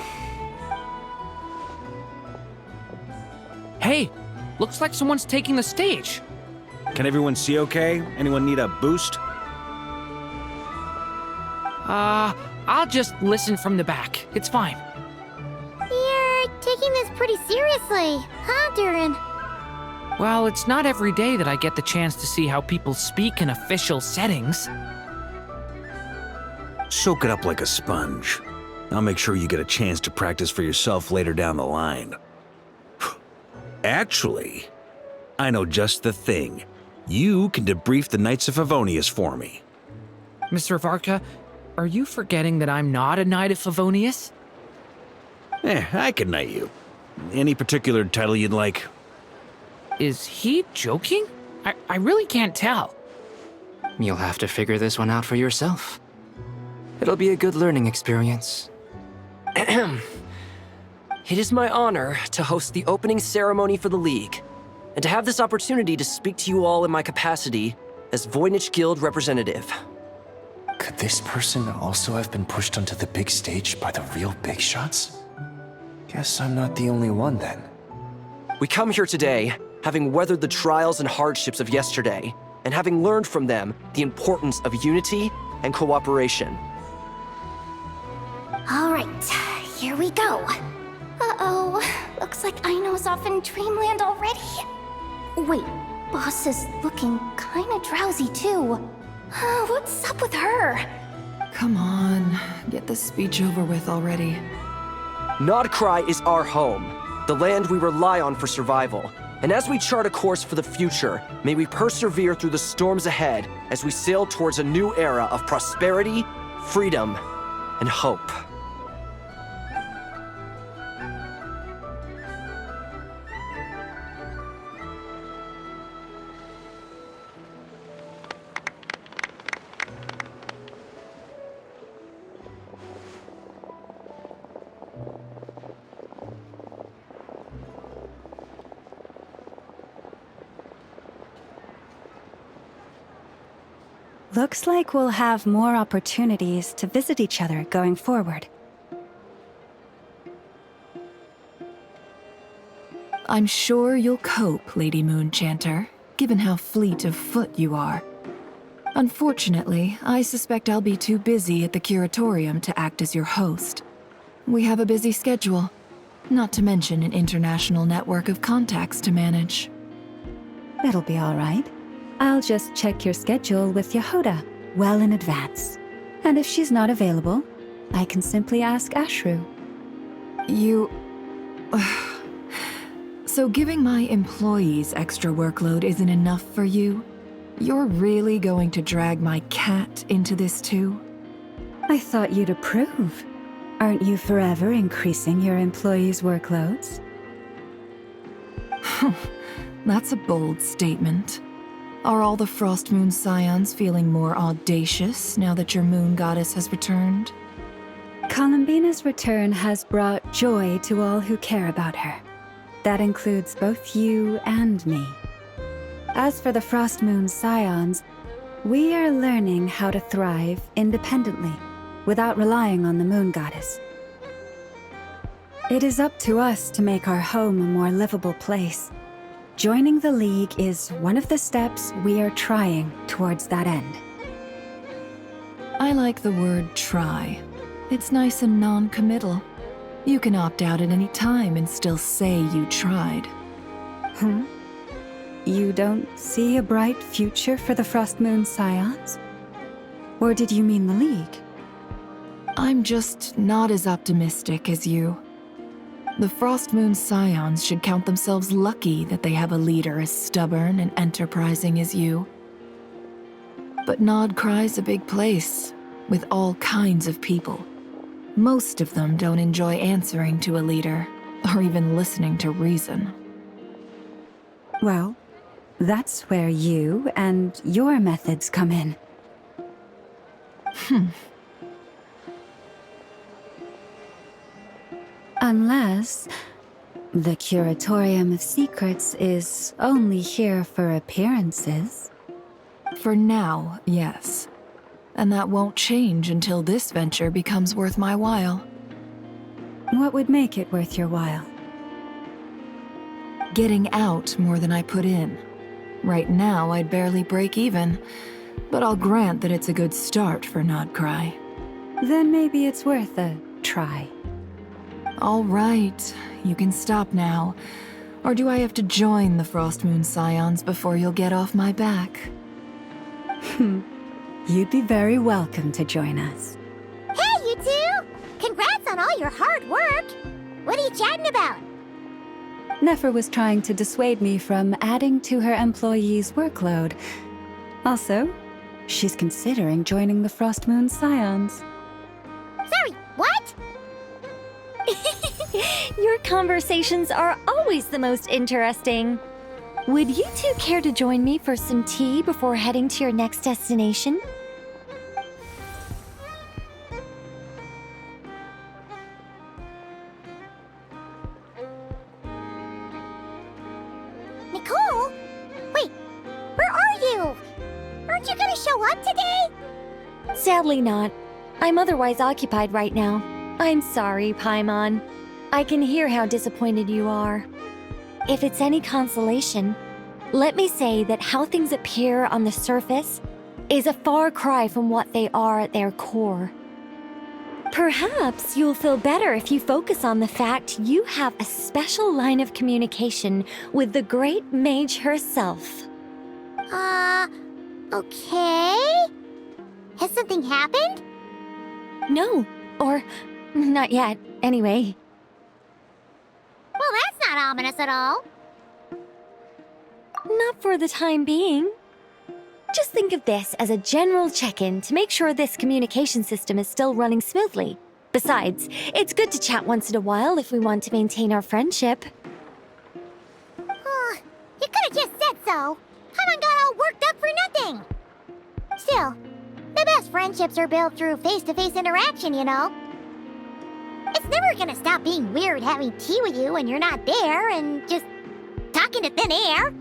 Speaker 18: Hey, looks like someone's taking the stage.
Speaker 2: Can everyone see okay? Anyone need a boost?
Speaker 18: I'll just listen from the back. It's fine.
Speaker 1: You're taking this pretty seriously, huh, Durin?
Speaker 18: Well, it's not every day that I get the chance to see how people speak in official settings.
Speaker 2: Soak it up like a sponge. I'll make sure you get a chance to practice for yourself later down the line. Actually, I know just the thing. You can debrief the Knights of Favonius for me.
Speaker 18: Mr. Varka, are you forgetting that I'm not a Knight of Favonius?
Speaker 2: I can knight you. Any particular title you'd like?
Speaker 18: Is he joking? I really can't tell.
Speaker 21: You'll have to figure this one out for yourself. It'll be a good learning experience.
Speaker 12: It is my honor to host the opening ceremony for the League, and to have this opportunity to speak to you all in my capacity as Voynich Guild representative.
Speaker 16: Could this person also have been pushed onto the big stage by the real big shots? Guess I'm not the only one then.
Speaker 12: We come here today, having weathered the trials and hardships of yesterday, and having learned from them the importance of unity and cooperation.
Speaker 5: All right, here we go. Uh-oh, looks like Aino's off in dreamland already. Wait, Boss is looking kinda drowsy too. What's up with her?
Speaker 3: Come on, get this speech over with already.
Speaker 12: Nodcry is our home, the land we rely on for survival. And as we chart a course for the future, may we persevere through the storms ahead as we sail towards a new era of prosperity, freedom, and hope.
Speaker 9: Looks like we'll have more opportunities to visit each other going forward.
Speaker 3: I'm sure you'll cope, Lady Moonchanter, given how fleet of foot you are. Unfortunately, I suspect I'll be too busy at the curatorium to act as your host. We have a busy schedule, not to mention an international network of contacts to manage.
Speaker 9: It'll be all right. I'll just check your schedule with Yehoda well in advance. And if she's not available, I can simply ask Ashru.
Speaker 3: You... So giving my employees extra workload isn't enough for you? You're really going to drag my cat into this too?
Speaker 9: I thought you'd approve. Aren't you forever increasing your employees' workloads?
Speaker 3: That's a bold statement. Are all the Frost Moon Scions feeling more audacious now that your moon goddess has returned?
Speaker 9: Columbina's return has brought joy to all who care about her. That includes both you and me. As for the Frost Moon Scions, we are learning how to thrive independently, without relying on the moon goddess. It is up to us to make our home a more livable place. Joining the League is one of the steps we are trying towards that end.
Speaker 3: I like the word try. It's nice and non-committal. You can opt out at any time and still say you tried.
Speaker 9: You don't see a bright future for the Frost Moon Scions? Or did you mean the League?
Speaker 3: I'm just not as optimistic as you. The Frost Moon Scions should count themselves lucky that they have a leader as stubborn and enterprising as you. But Nodcry's a big place, with all kinds of people. Most of them don't enjoy answering to a leader, or even listening to reason.
Speaker 9: Well, that's where you and your methods come in. Unless the Curatorium of Secrets is only here for appearances.
Speaker 3: For now, yes. And that won't change until this venture becomes worth my while.
Speaker 9: What would make it worth your while?
Speaker 3: Getting out more than I put in. Right now, I'd barely break even, but I'll grant that it's a good start for Nodcry.
Speaker 9: Then maybe it's worth a try.
Speaker 3: All right, you can stop now. Or do I have to join the Frost Moon Scions before you'll get off my back?
Speaker 9: You'd be very welcome to join us.
Speaker 1: Hey, you two! Congrats on all your hard work! What are you chatting about?
Speaker 9: Nefer was trying to dissuade me from adding to her employees' workload. Also, she's considering joining the Frost Moon Scions.
Speaker 1: Sorry, what?
Speaker 22: Your conversations are always the most interesting. Would you two care to join me for some tea before heading to your next destination?
Speaker 1: Nicole? Wait, where are you? Aren't you gonna show up today?
Speaker 22: Sadly not. I'm otherwise occupied right now. I'm sorry, Paimon. I can hear how disappointed you are. If it's any consolation, let me say that how things appear on the surface is a far cry from what they are at their core. Perhaps you'll feel better if you focus on the fact you have a special line of communication with the great mage herself.
Speaker 1: Okay? Has something happened?
Speaker 22: No, or not yet, anyway.
Speaker 1: Well, that's not ominous at all.
Speaker 22: Not for the time being. Just think of this as a general check-in to make sure this communication system is still running smoothly. Besides, it's good to chat once in a while if we want to maintain our friendship.
Speaker 1: You could have just said so. Haven't got all worked up for nothing. Still, the best friendships are built through face-to-face interaction, you know. It's never gonna stop being weird having tea with you when you're not there and just talking to thin air.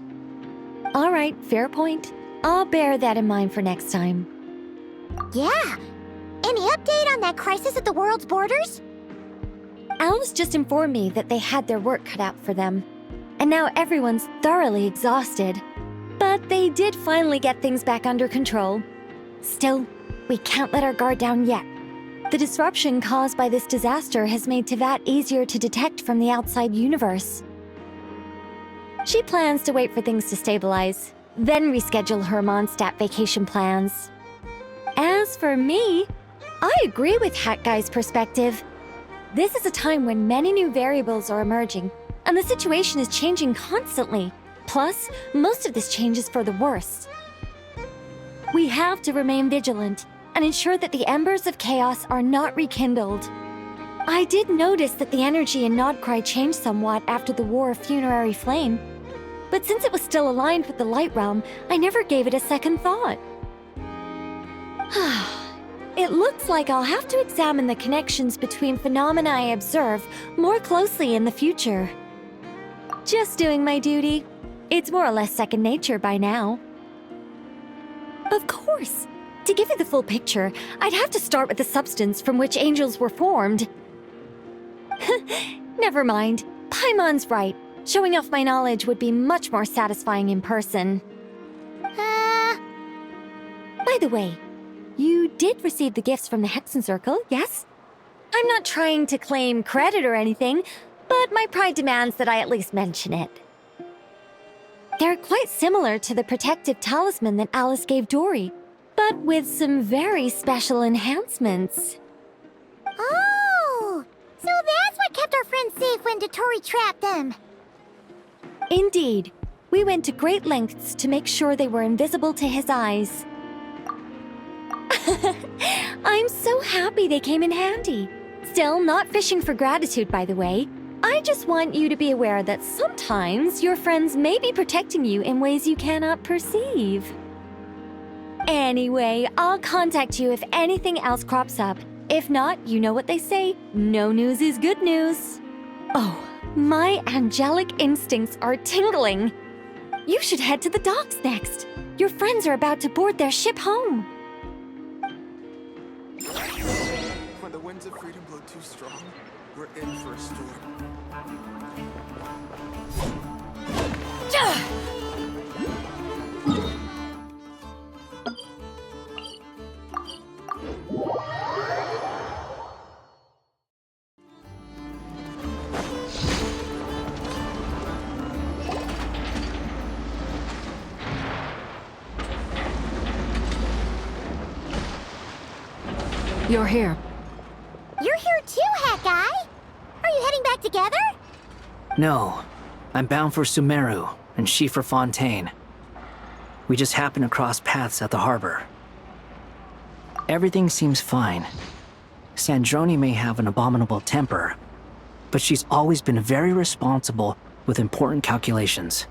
Speaker 22: All right, fair point. I'll bear that in mind for next time.
Speaker 1: Yeah. Any update on that crisis at the world's borders?
Speaker 22: Alice just informed me that they had their work cut out for them. And now everyone's thoroughly exhausted. But they did finally get things back under control. Still, we can't let our guard down yet. The disruption caused by this disaster has made Teyvat easier to detect from the outside universe. She plans to wait for things to stabilize, then reschedule her Mondstadt vacation plans. As for me, I agree with Hat Guy's perspective. This is a time when many new variables are emerging, and the situation is changing constantly. Plus, most of this change is for the worse. We have to remain vigilant and ensure that the embers of chaos are not rekindled. I did notice that the energy in Nodcry changed somewhat after the War of Funerary Flame, but since it was still aligned with the Light Realm, I never gave it a second thought. It looks like I'll have to examine the connections between phenomena I observe more closely in the future. Just doing my duty. It's more or less second nature by now. Of course. To give you the full picture, I'd have to start with the substance from which angels were formed. Never mind. Paimon's right. Showing off my knowledge would be much more satisfying in person. By the way, you did receive the gifts from the Hexen Circle, yes? I'm not trying to claim credit or anything, but my pride demands that I at least mention it. They're quite similar to the protective talisman that Alice gave Dory, but with some very special enhancements.
Speaker 1: Oh! So that's what kept our friends safe when Dottore trapped them.
Speaker 22: Indeed. We went to great lengths to make sure they were invisible to his eyes. I'm so happy they came in handy. Still, not fishing for gratitude, by the way. I just want you to be aware that sometimes your friends may be protecting you in ways you cannot perceive. Anyway, I'll contact you if anything else crops up. If not, you know what they say, no news is good news. Oh, my angelic instincts are tingling. You should head to the docks next. Your friends are about to board their ship home.
Speaker 6: When the winds of freedom blow too strong, we're in for a storm.
Speaker 3: You're here.
Speaker 1: You're here too, Hat Guy. Are you heading back together?
Speaker 12: No. I'm bound for Sumeru, and she for Fontaine. We just happened to cross paths at the harbor. Everything seems fine. Sandrone may have an abominable temper, but she's always been very responsible with important calculations,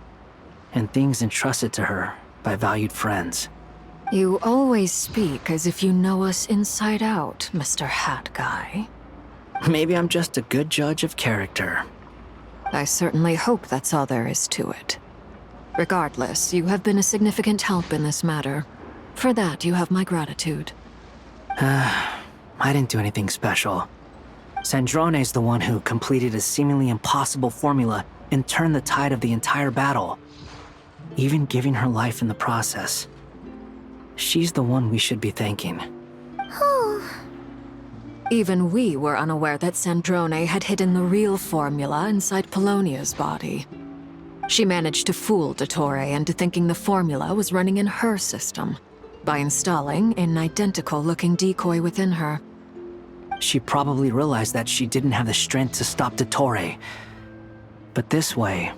Speaker 12: and things entrusted to her by valued friends.
Speaker 3: You always speak as if you know us inside out, Mr. Hat Guy.
Speaker 12: Maybe I'm just a good judge of character.
Speaker 3: I certainly hope that's all there is to it. Regardless, you have been a significant help in this matter. For that, you have my gratitude.
Speaker 12: I didn't do anything special.
Speaker 21: Sandrone's the one who completed a seemingly impossible formula and turned the tide of the entire battle, even giving her life in the process. She's the one we should be thanking.
Speaker 3: Even we were unaware that Sandrone had hidden the real formula inside Polonia's body. She managed to fool Dottore into thinking the formula was running in her system by installing an identical-looking decoy within her.
Speaker 21: She probably realized that she didn't have the strength to stop Dottore. But this way,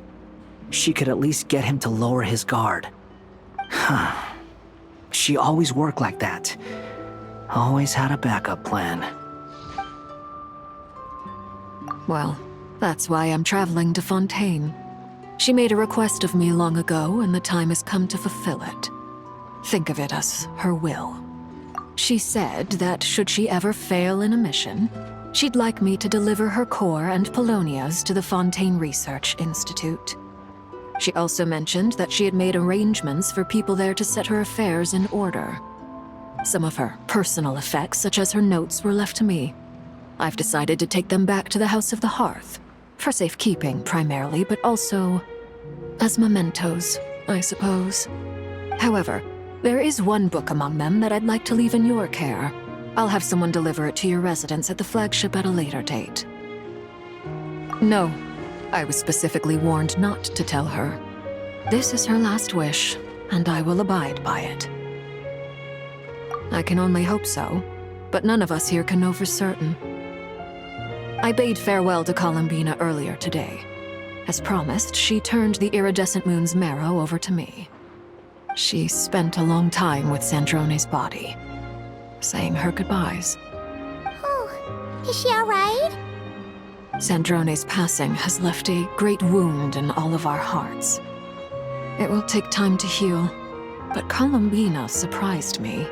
Speaker 21: she could at least get him to lower his guard. She always worked like that. Always had a backup plan.
Speaker 3: Well, that's why I'm traveling to Fontaine. She made a request of me long ago, and the time has come to fulfill it. Think of it as her will. She said that should she ever fail in a mission, she'd like me to deliver her core and Polonia's to the Fontaine Research Institute. She also mentioned that she had made arrangements for people there to set her affairs in order. Some of her personal effects, such as her notes, were left to me. I've decided to take them back to the House of the Hearth, for safekeeping primarily, but also as mementos, I suppose. However, there is one book among them that I'd like to leave in your care. I'll have someone deliver it to your residence at the flagship at a later date. No, I was specifically warned not to tell her. This is her last wish, and I will abide by it. I can only hope so, but none of us here can know for certain. I bade farewell to Columbina earlier today. As promised, she turned the iridescent moon's marrow over to me. She spent a long time with Sandrone's body, saying her goodbyes.
Speaker 1: Oh, is she all right?
Speaker 3: Sandrone's passing has left a great wound in all of our hearts. It will take time to heal, but Columbina surprised me.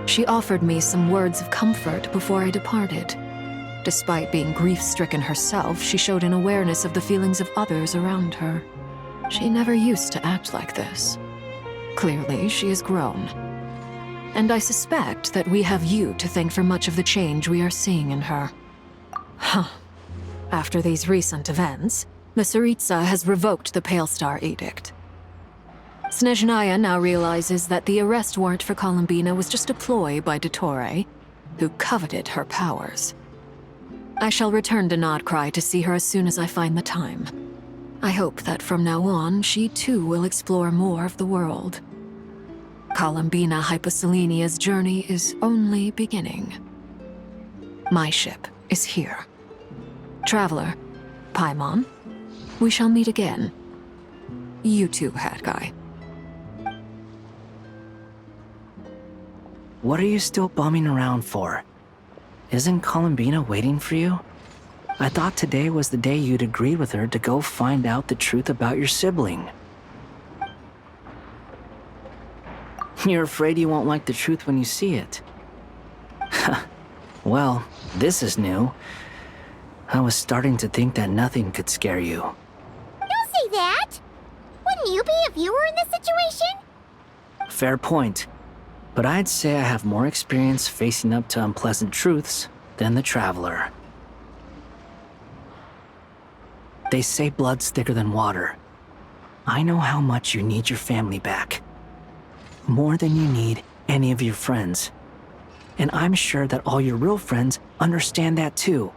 Speaker 3: She offered me some words of comfort before I departed. Despite being grief-stricken herself, she showed an awareness of the feelings of others around her. She never used to act like this. Clearly, she has grown. And I suspect that we have you to thank for much of the change we are seeing in her. After these recent events, the Tsaritsa has revoked the Pale Star Edict. Snezhnaya now realizes that the arrest warrant for Columbina was just a ploy by Dottore, who coveted her powers. I shall return to Nodcry to see her as soon as I find the time. I hope that from now on, she too will explore more of the world. Columbina Hyposelenia's journey is only beginning. My ship is here. Traveler, Paimon, we shall meet again. You too, Hat Guy.
Speaker 21: What are you still bumming around for? Isn't Columbina waiting for you? I thought today was the day you'd agreed with her to go find out the truth about your sibling. You're afraid you won't like the truth when you see it. Well, this is new. I was starting to think that nothing could scare you.
Speaker 1: Don't say that! Wouldn't you be if you were in this situation?
Speaker 21: Fair point. But I'd say I have more experience facing up to unpleasant truths than the Traveler. They say blood's thicker than water. I know how much you need your family back. More than you need any of your friends. And I'm sure that all your real friends understand that too.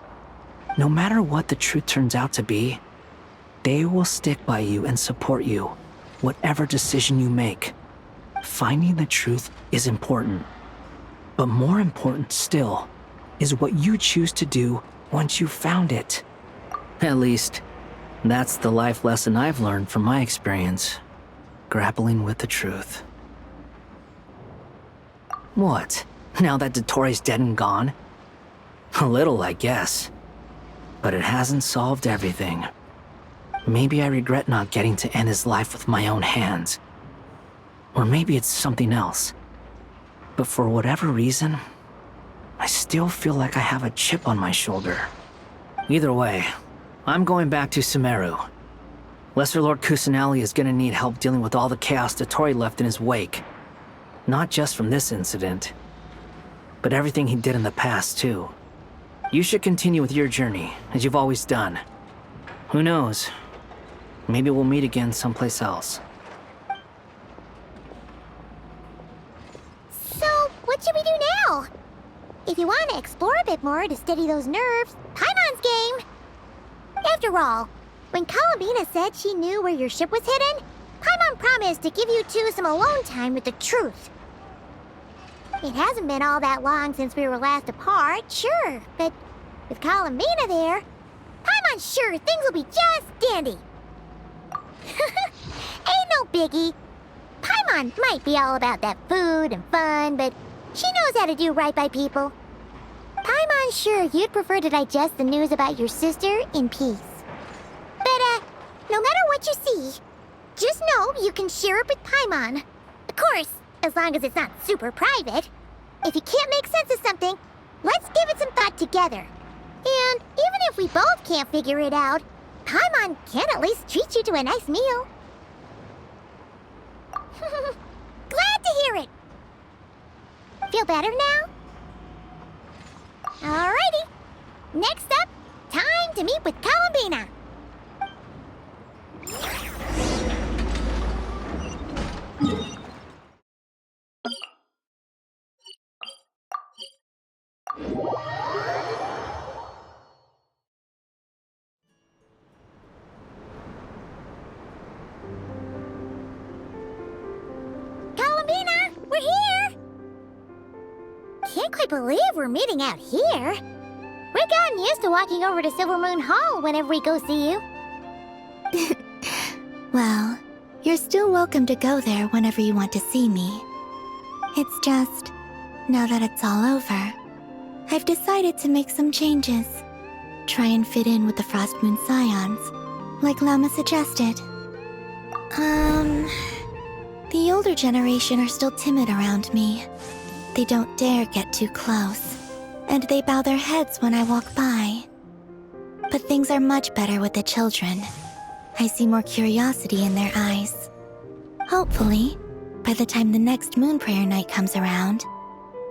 Speaker 21: No matter what the truth turns out to be, they will stick by you and support you, whatever decision you make. Finding the truth is important. But more important still is what you choose to do once you've found it. At least, that's the life lesson I've learned from my experience, grappling with the truth. What? Now that Dottore's dead and gone? A little, I guess. But it hasn't solved everything. Maybe I regret not getting to end his life with my own hands. Or maybe it's something else. But for whatever reason, I still feel like I have a chip on my shoulder. Either way, I'm going back to Sumeru. Lesser Lord Kusanali is gonna need help dealing with all the chaos Dottore left in his wake. Not just from this incident, but everything he did in the past, too.
Speaker 10: You should continue with your journey, as you've always done. Who knows? Maybe we'll meet again someplace else.
Speaker 1: So, what should we do now? If you want to explore a bit more to steady those nerves, Paimon's game! After all, when Columbina said she knew where your ship was hidden, Paimon promised to give you two some alone time with the truth. It hasn't been all that long since we were last apart, sure, but with Columbina there, Paimon's sure things will be just dandy. Ain't no biggie. Paimon might be all about that food and fun, but she knows how to do right by people. Paimon's sure you'd prefer to digest the news about your sister in peace. But, no matter what you see, just know you can share it with Paimon. Of course, as long as it's not super private. If you can't make sense of something, let's give it some thought together. And even if we both can't figure it out, Paimon can at least treat you to a nice meal. Glad to hear it. Feel better now? Alrighty. Next up, time to meet with Columbina. Columbina, we're here! Can't quite believe we're meeting out here. We've gotten used to walking over to Silver Moon Hall whenever we go see you.
Speaker 20: Well, you're still welcome to go there whenever you want to see me. It's just, now that it's all over, I've decided to make some changes. Try and fit in with the Frost Moon Scions, like Llama suggested. The older generation are still timid around me. They don't dare get too close, and they bow their heads when I walk by. But things are much better with the children. I see more curiosity in their eyes. Hopefully, by the time the next Moon Prayer night comes around,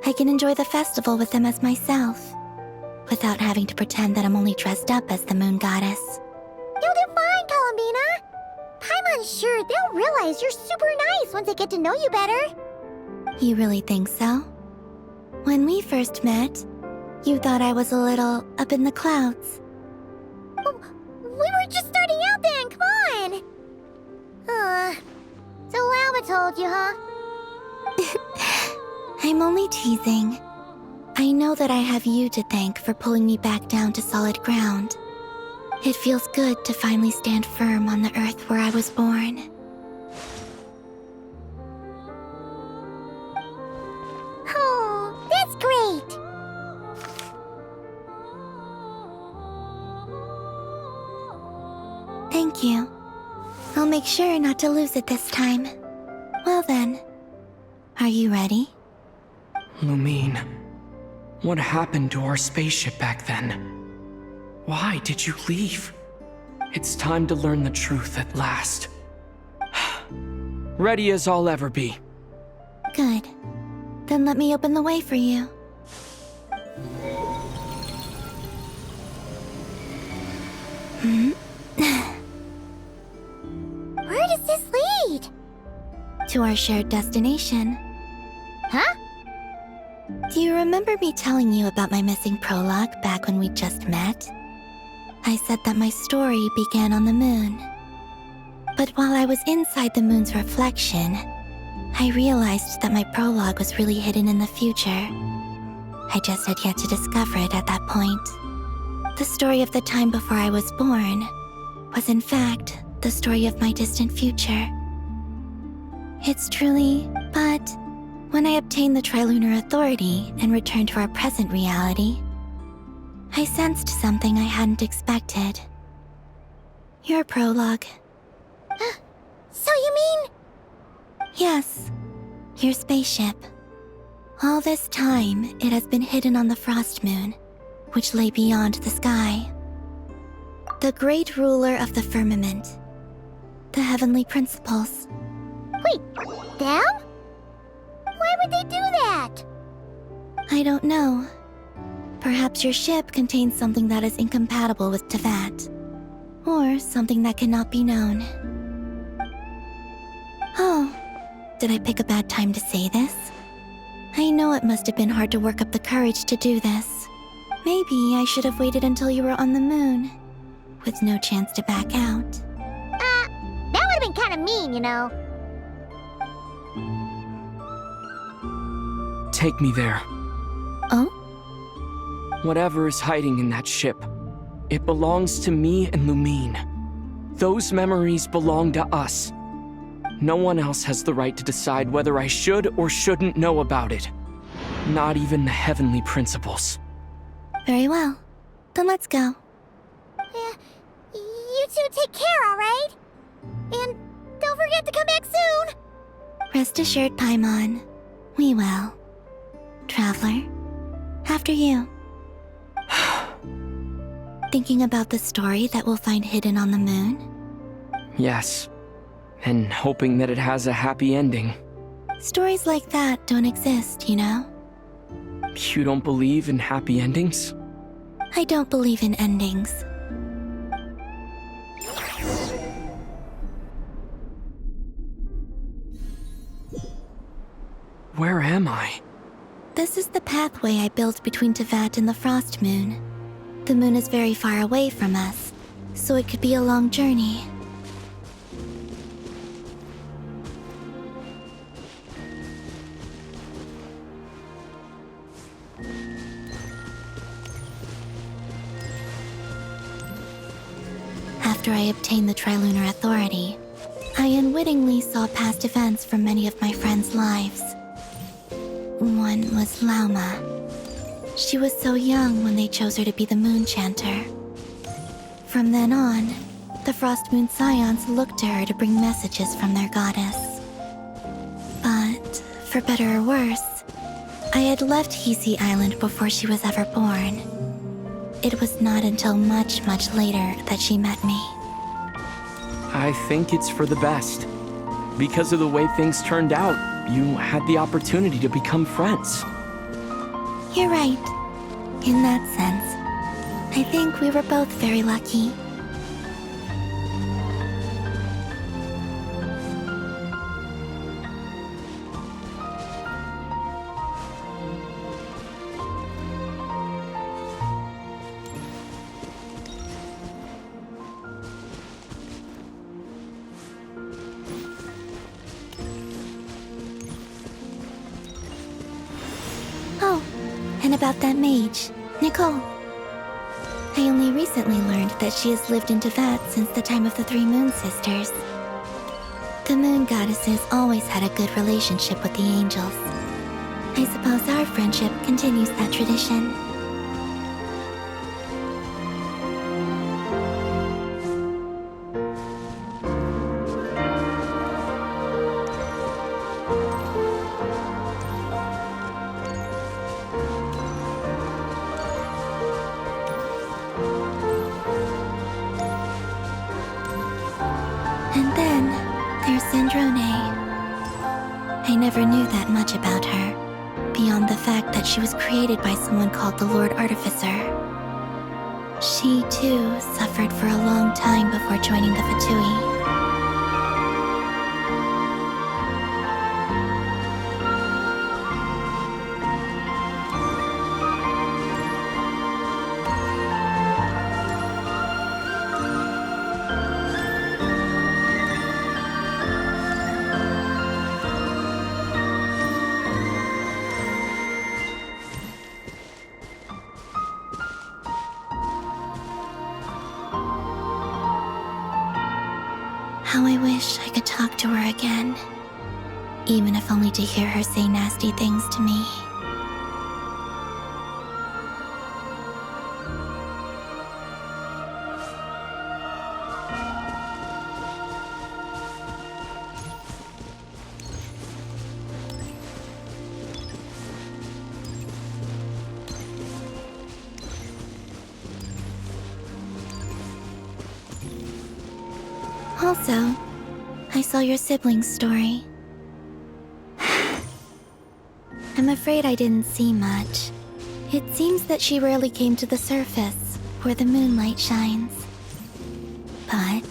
Speaker 20: I can enjoy the festival with them as myself, without having to pretend that I'm only dressed up as the Moon Goddess.
Speaker 1: You'll do fine, Columbina. Paimon's sure they'll realize you're super nice once they get to know you better.
Speaker 20: You really think so? When we first met, you thought I was a little up in the clouds.
Speaker 1: We were just starting out then, come on! So Llama told you, huh?
Speaker 20: I'm only teasing. I know that I have you to thank for pulling me back down to solid ground. It feels good to finally stand firm on the earth where I was born.
Speaker 1: Oh, that's great!
Speaker 20: Thank you. I'll make sure not to lose it this time. Well then, are you ready?
Speaker 14: Lumine, what happened to our spaceship back then? Why did you leave? It's time to learn the truth at last. Ready as I'll ever be.
Speaker 20: Good. Then let me open the way for you.
Speaker 1: Where does this lead?
Speaker 20: To our shared destination.
Speaker 1: Huh?
Speaker 20: Do you remember me telling you about my missing prologue back when we just met? I said that my story began on the moon. But while I was inside the moon's reflection, I realized that my prologue was really hidden in the future. I just had yet to discover it at that point. The story of the time before I was born was in fact the story of my distant future. It's truly, but when I obtained the Trilunar Authority and returned to our present reality, I sensed something I hadn't expected. Your prologue.
Speaker 1: So you mean...
Speaker 20: Yes, your spaceship. All this time, it has been hidden on the Frost Moon, which lay beyond the sky. The great ruler of the firmament. The heavenly principles.
Speaker 1: Wait, them? Why would they do that?
Speaker 20: I don't know. Perhaps your ship contains something that is incompatible with Teyvat. Or something that cannot be known. Oh, did I pick a bad time to say this? I know it must have been hard to work up the courage to do this. Maybe I should have waited until you were on the moon, with no chance to back out.
Speaker 1: That would've been kinda mean, you know.
Speaker 14: Take me there.
Speaker 20: Oh?
Speaker 14: Whatever is hiding in that ship, it belongs to me and Lumine. Those memories belong to us. No one else has the right to decide whether I should or shouldn't know about it. Not even the heavenly principles.
Speaker 20: Very well. Then let's go.
Speaker 1: You two take care, alright? And don't forget to come back soon!
Speaker 20: Rest assured, Paimon. We will. Traveler, after you. Thinking about the story that we'll find hidden on the moon?
Speaker 14: Yes. And hoping that it has a happy ending.
Speaker 20: Stories like that don't exist, you know?
Speaker 14: You don't believe in happy endings?
Speaker 20: I don't believe in endings.
Speaker 14: Where am I?
Speaker 20: This is the pathway I built between Teyvat and the Frost Moon. The moon is very far away from us, so it could be a long journey. After I obtained the Trilunar Authority, I unwittingly saw past events from many of my friends' lives. One was Lauma. She was so young when they chose her to be the Moon Chanter. From then on, the Frost Moon Scions looked to her to bring messages from their goddess. But, for better or worse, I had left Hisi Island before she was ever born. It was not until much, much later that she met me.
Speaker 14: I think it's for the best. Because of the way things turned out, you had the opportunity to become friends.
Speaker 20: You're right. In that sense, I think we were both very lucky. Oh, and about that mage, Nicole. I only recently learned that she has lived in Teyvat since the time of the Three Moon Sisters. The Moon Goddesses always had a good relationship with the angels. I suppose our friendship continues that tradition. And then, there's Zandrone. I never knew that much about her, beyond the fact that she was created by someone called the Lord Artificer. She, too, suffered for a long time before joining the VIII. How I wish I could talk to her again, even if only to hear her say nasty things to me. Also, I saw your siblings' story. I'm afraid I didn't see much. It seems that she rarely came to the surface, where the moonlight shines. But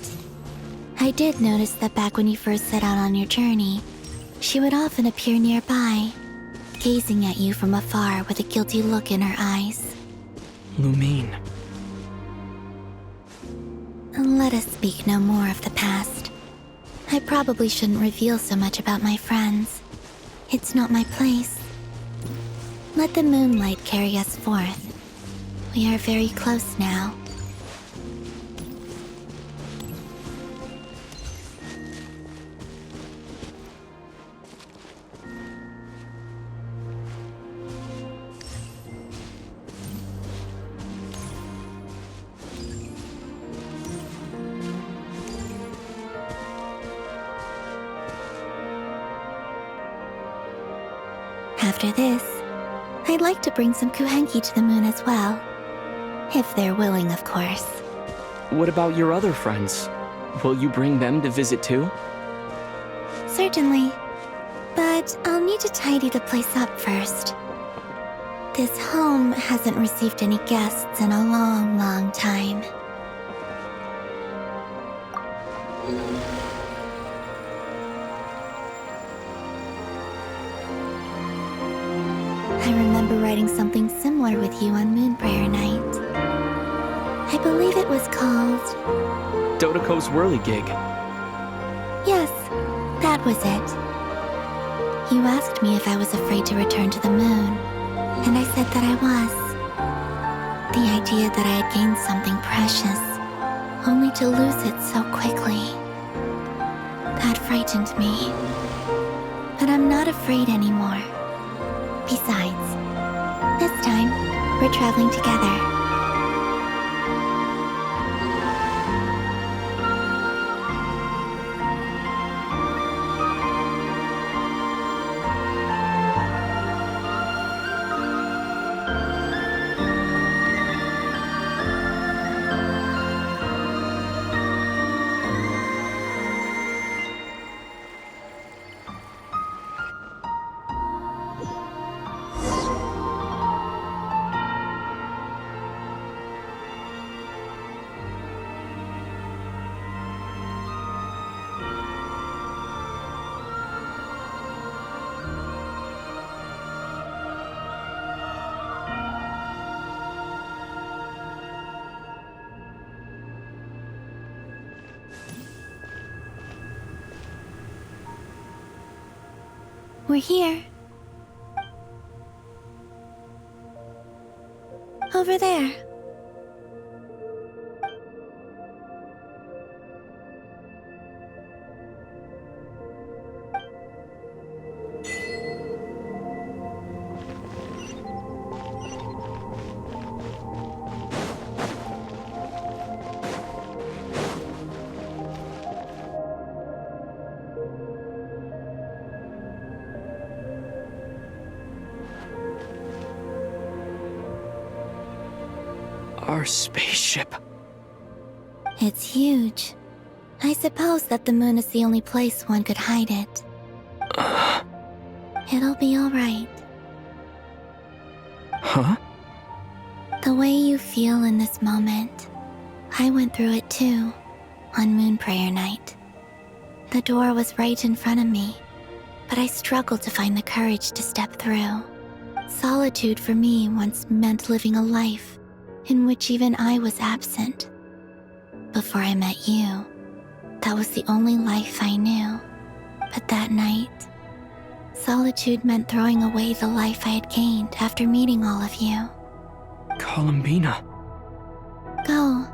Speaker 20: I did notice that back when you first set out on your journey, she would often appear nearby, gazing at you from afar with a guilty look in her eyes.
Speaker 14: Lumine.
Speaker 20: Let us speak no more of the past. I probably shouldn't reveal so much about my friends. It's not my place. Let the moonlight carry us forth. We are very close now. After this, I'd like to bring some kuhenki to the moon as well. If they're willing, of course.
Speaker 14: What about your other friends? Will you bring them to visit too?
Speaker 20: Certainly. But I'll need to tidy the place up first. This home hasn't received any guests in a long, long time. I remember writing something similar with you on Moon Prayer Night. I believe it was called...
Speaker 14: Dotoko's whirligig.
Speaker 20: Yes, that was it. You asked me if I was afraid to return to the moon, and I said that I was. The idea that I had gained something precious, only to lose it so quickly. That frightened me. But I'm not afraid anymore. Besides, this time, we're traveling together. We're here. Over there.
Speaker 14: Our spaceship.
Speaker 20: It's huge. I suppose that the moon is the only place one could hide it. It'll be all right.
Speaker 14: Huh?
Speaker 20: The way you feel in this moment, I went through it too, on Moon Prayer Night. The door was right in front of me, but I struggled to find the courage to step through. Solitude for me once meant living a life in which even I was absent. Before I met you, that was the only life I knew. But that night, solitude meant throwing away the life I had gained after meeting all of you.
Speaker 14: Columbina.
Speaker 20: Go.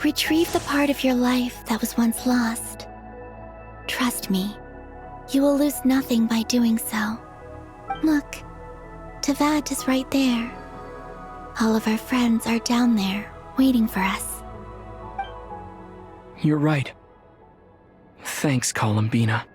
Speaker 20: Retrieve the part of your life that was once lost. Trust me, you will lose nothing by doing so. Look, Teyvat is right there. All of our friends are down there, waiting for us.
Speaker 14: You're right. Thanks, Columbina.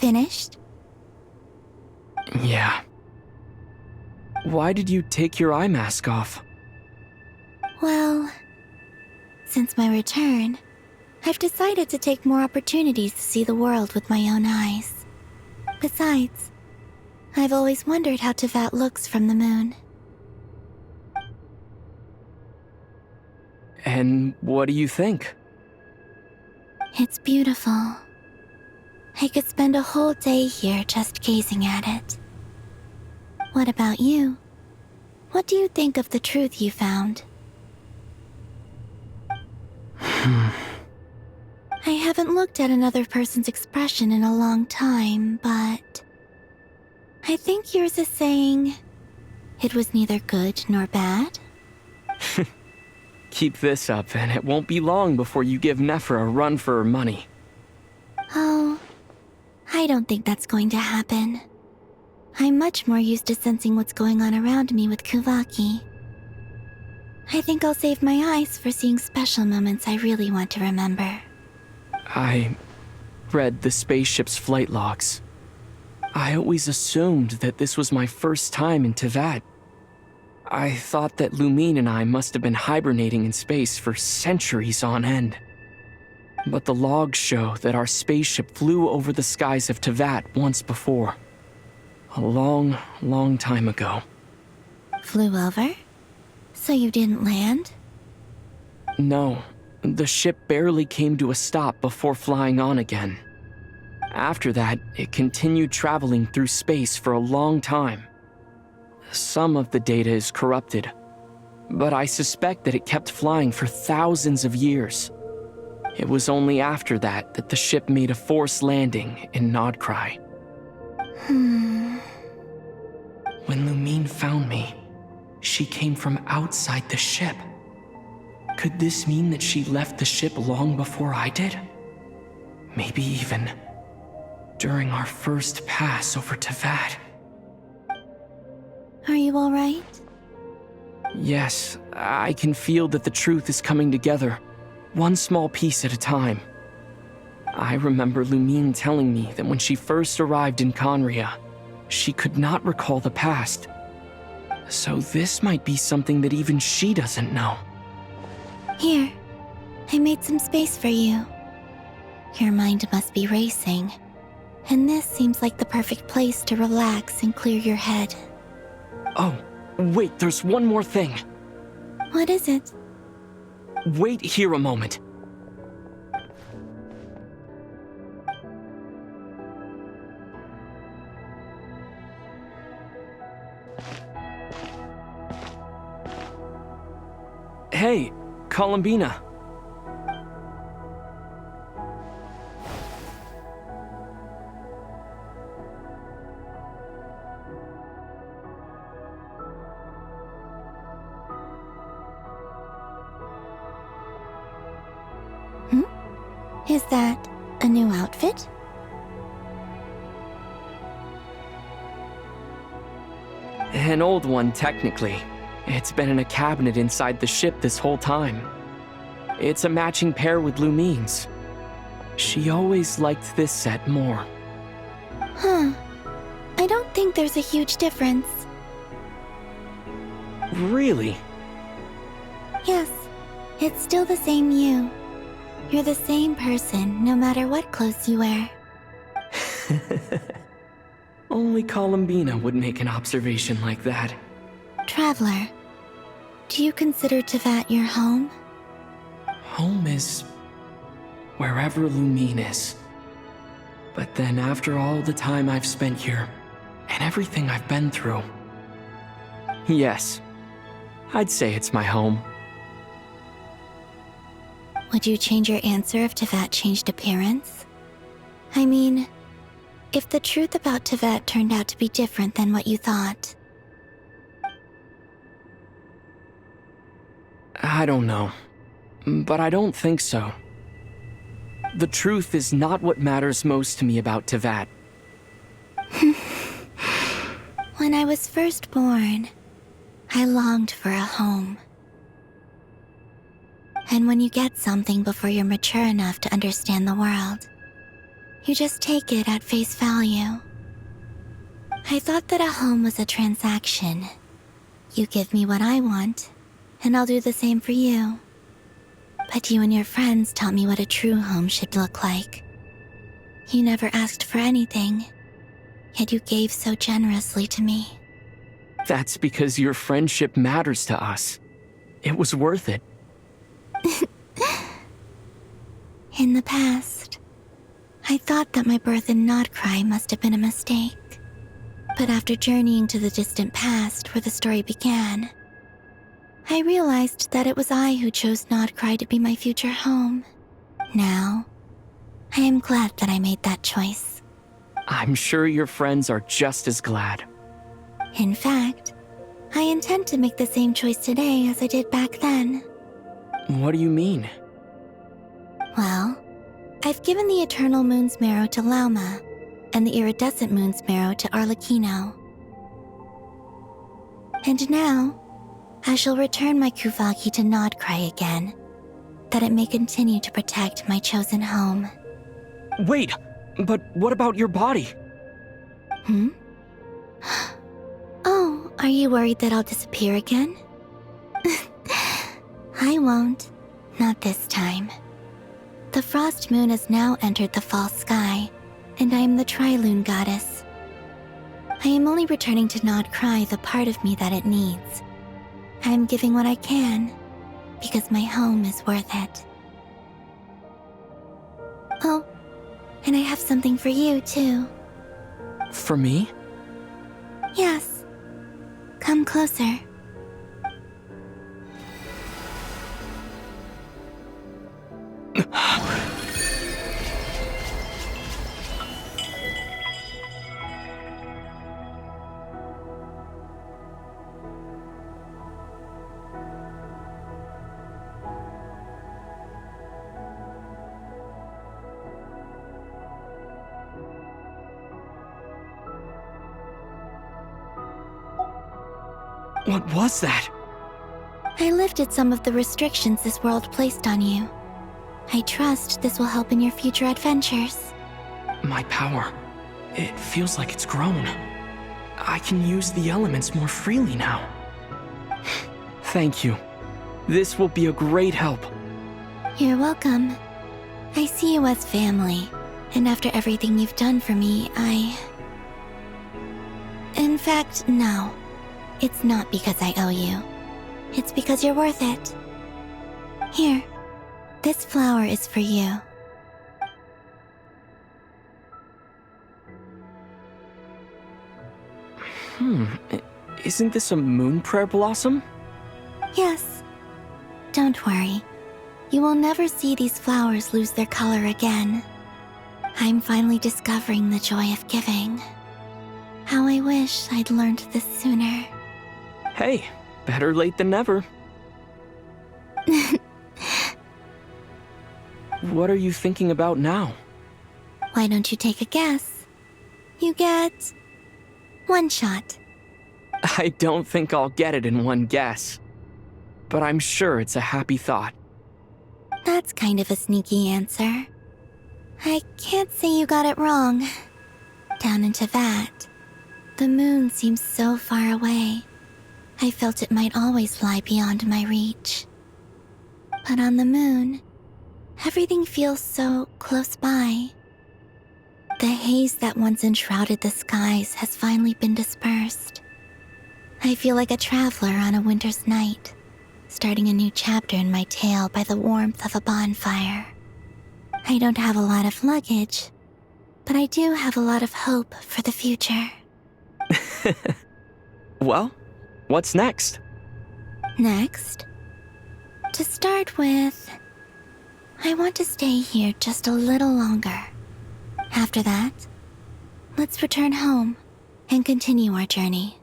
Speaker 20: Finished?
Speaker 14: Yeah. Why did you take your eye mask off?
Speaker 20: Well, since my return, I've decided to take more opportunities to see the world with my own eyes. Besides, I've always wondered how Teyvat looks from the moon.
Speaker 14: And what do you think?
Speaker 20: It's beautiful. I could spend a whole day here just gazing at it. What about you? What do you think of the truth you found? I haven't looked at another person's expression in a long time, but I think yours is saying it was neither good nor bad.
Speaker 14: Keep this up, and it won't be long before you give Nephra a run for her money.
Speaker 20: Oh, I don't think that's going to happen. I'm much more used to sensing what's going on around me with Kuvaki. I think I'll save my eyes for seeing special moments I really want to remember.
Speaker 14: I read the spaceship's flight logs. I always assumed that this was my first time in Teyvat. I thought that Lumine and I must have been hibernating in space for centuries on end. But the logs show that our spaceship flew over the skies of Teyvat once before. A long, long time ago.
Speaker 20: Flew over? So you didn't land?
Speaker 14: No, the ship barely came to a stop before flying on again. After that, it continued traveling through space for a long time. Some of the data is corrupted, but I suspect that it kept flying for thousands of years. It was only after that that the ship made a forced landing in Nodcry. When Lumine found me, she came from outside the ship. Could this mean that she left the ship long before I did? Maybe even during our first pass over Teyvat.
Speaker 20: Are you alright?
Speaker 14: Yes, I can feel that the truth is coming together, one small piece at a time. I remember Lumine telling me that when she first arrived in Conria, she could not recall the past. So this might be something that even she doesn't know.
Speaker 20: Here, I made some space for you. Your mind must be racing, and this seems like the perfect place to relax and clear your head.
Speaker 14: Oh, wait, there's one more thing.
Speaker 20: What is it?
Speaker 14: Wait here a moment. Hey, Columbina.
Speaker 20: Is that a new outfit?
Speaker 14: An old one, technically. It's been in a cabinet inside the ship this whole time. It's a matching pair with Lumine's. She always liked this set more.
Speaker 20: Huh. I don't think there's a huge difference.
Speaker 14: Really?
Speaker 20: Yes, it's still the same you. You're the same person, no matter what clothes you wear.
Speaker 14: Only Columbina would make an observation like that.
Speaker 20: Traveler, do you consider Teyvat your home?
Speaker 14: Home is wherever Lumine is. But then after all the time I've spent here, and everything I've been through, yes, I'd say it's my home.
Speaker 20: Would you change your answer if Teyvat changed appearance? I mean, if the truth about Teyvat turned out to be different than what you thought.
Speaker 14: I don't know, but I don't think so. The truth is not what matters most to me about Teyvat.
Speaker 20: When I was first born, I longed for a home. And when you get something before you're mature enough to understand the world, You just take it at face value. I thought that a home was a transaction. You give me what I want, and I'll do the same for you. But you and your friends taught me what a true home should look like. You never asked for anything, yet you gave so generously to me.
Speaker 14: That's because your friendship matters to us. It was worth it.
Speaker 20: In the past, I thought that my birth in Nodcry must have been a mistake. But after journeying to the distant past where the story began, I realized that it was I who chose Nodcry to be my future home. Now, I am glad that I made that choice.
Speaker 14: I'm sure your friends are just as glad.
Speaker 20: In fact, I intend to make the same choice today as I did back then.
Speaker 14: What do you mean?
Speaker 20: Well, I've given the Eternal Moon's Marrow to Lauma, and the Iridescent Moon's Marrow to Arlecchino. And now, I shall return my Kuvagi to Nodcry again, that it may continue to protect my chosen home.
Speaker 14: Wait, but what about your body?
Speaker 20: Oh, are you worried that I'll disappear again? I won't. Not this time. The Frost Moon has now entered the false sky, and I am the Trilune Goddess. I am only returning to Nodcry the part of me that it needs. I am giving what I can, because my home is worth it. Oh, and I have something for you, too.
Speaker 14: For me?
Speaker 20: Yes. Come closer.
Speaker 14: What was that?
Speaker 20: I lifted some of the restrictions this world placed on you. I trust this will help in your future adventures.
Speaker 14: My power. It feels like it's grown. I can use the elements more freely now. Thank you. This will be a great help.
Speaker 20: You're welcome. I see you as family, and after everything you've done for me, In fact, no. It's not because I owe you. It's because you're worth it. Here, this flower is for you.
Speaker 14: Isn't this a moon prayer blossom?
Speaker 20: Yes. Don't worry. You will never see these flowers lose their color again. I'm finally discovering the joy of giving. How I wish I'd learned this sooner.
Speaker 14: Hey, better late than never. What are you thinking about now?
Speaker 20: Why don't you take a guess? You get 1 shot.
Speaker 14: I don't think I'll get it in one guess. But I'm sure it's a happy thought.
Speaker 20: That's kind of a sneaky answer. I can't say you got it wrong. Down in Teyvat, the moon seems so far away. I felt it might always lie beyond my reach. But on the moon, everything feels so close by. The haze that once enshrouded the skies has finally been dispersed. I feel like a traveler on a winter's night, starting a new chapter in my tale by the warmth of a bonfire. I don't have a lot of luggage, but I do have a lot of hope for the future.
Speaker 14: Well, what's next?
Speaker 20: Next? To start with, I want to stay here just a little longer. After that, let's return home and continue our journey.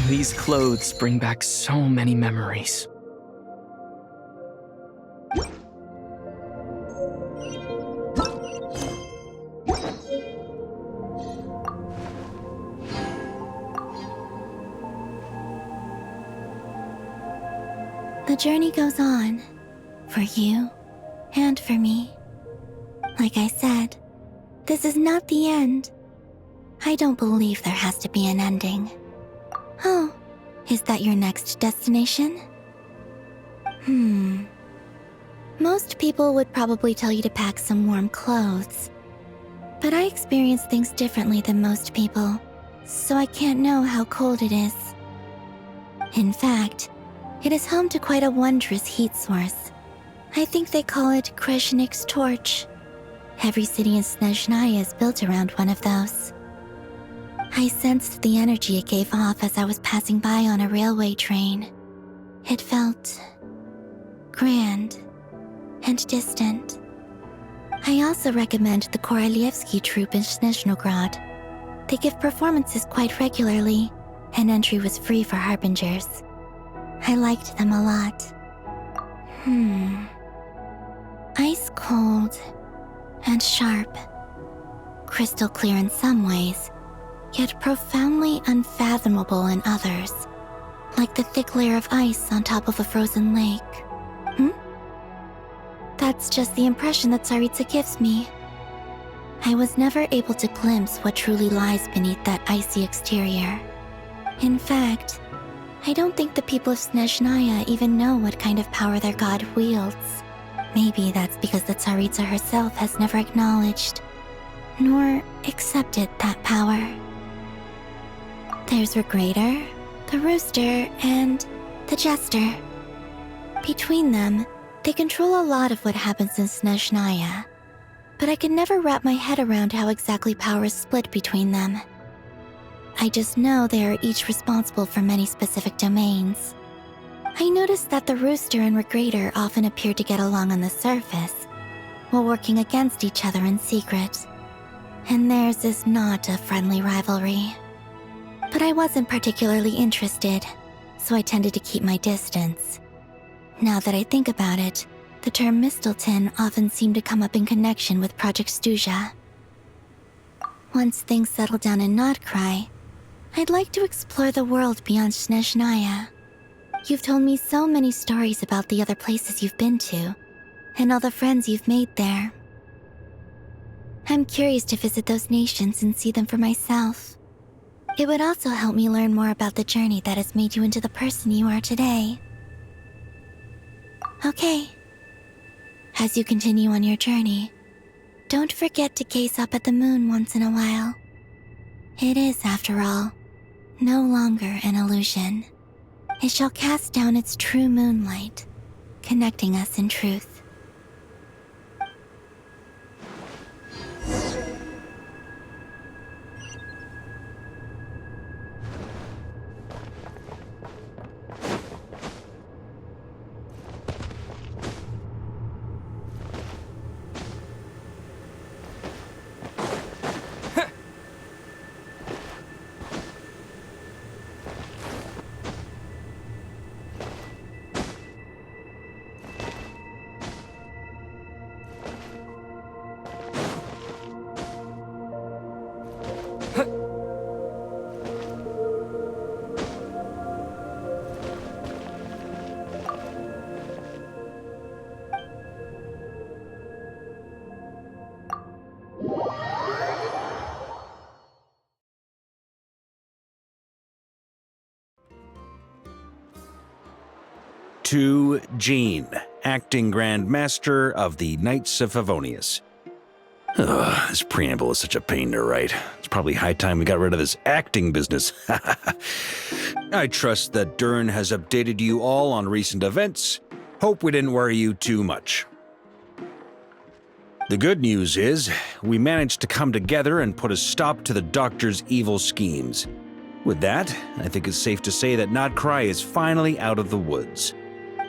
Speaker 14: These clothes bring back so many memories.
Speaker 20: The journey goes on. For you, and for me. Like I said, this is not the end. I don't believe there has to be an ending. Oh, is that your next destination? Most people would probably tell you to pack some warm clothes. But I experience things differently than most people, so I can't know how cold it is. In fact, it is home to quite a wondrous heat source. I think they call it Kreshnik's torch. Every city in Snezhnaya is built around one of those. I sensed the energy it gave off as I was passing by on a railway train. It felt grand and distant. I also recommend the Korolievsky troupe in Snezhnograd. They give performances quite regularly, and entry was free for harbingers. I liked them a lot. Ice cold and sharp. Crystal clear in some ways, yet profoundly unfathomable in others. Like the thick layer of ice on top of a frozen lake. That's just the impression that Tsaritsa gives me. I was never able to glimpse what truly lies beneath that icy exterior. In fact, I don't think the people of Snezhnaya even know what kind of power their god wields. Maybe that's because the Tsaritsa herself has never acknowledged, nor accepted that power. There's Regrator, the Rooster, and the Jester. Between them, they control a lot of what happens in Snezhnaya, but I can never wrap my head around how exactly power is split between them. I just know they are each responsible for many specific domains. I noticed that the Rooster and Regrator often appear to get along on the surface, while working against each other in secret. And theirs is not a friendly rivalry. But I wasn't particularly interested, so I tended to keep my distance. Now that I think about it, the term Mistelton often seemed to come up in connection with Project Stuja. Once things settle down in Nodcry, I'd like to explore the world beyond Snezhnaya. You've told me so many stories about the other places you've been to, and all the friends you've made there. I'm curious to visit those nations and see them for myself. It would also help me learn more about the journey that has made you into the person you are today. Okay. As you continue on your journey, don't forget to gaze up at the moon once in a while. It is, after all, no longer an illusion. It shall cast down its true moonlight, connecting us in truth.
Speaker 2: To Jean, acting Grand Master of the Knights of Favonius. This preamble is such a pain to write. It's probably high time we got rid of this acting business. I trust that Dern has updated you all on recent events. Hope we didn't worry you too much. The good news is, we managed to come together and put a stop to the Doctor's evil schemes. With that, I think it's safe to say that Nodcry is finally out of the woods.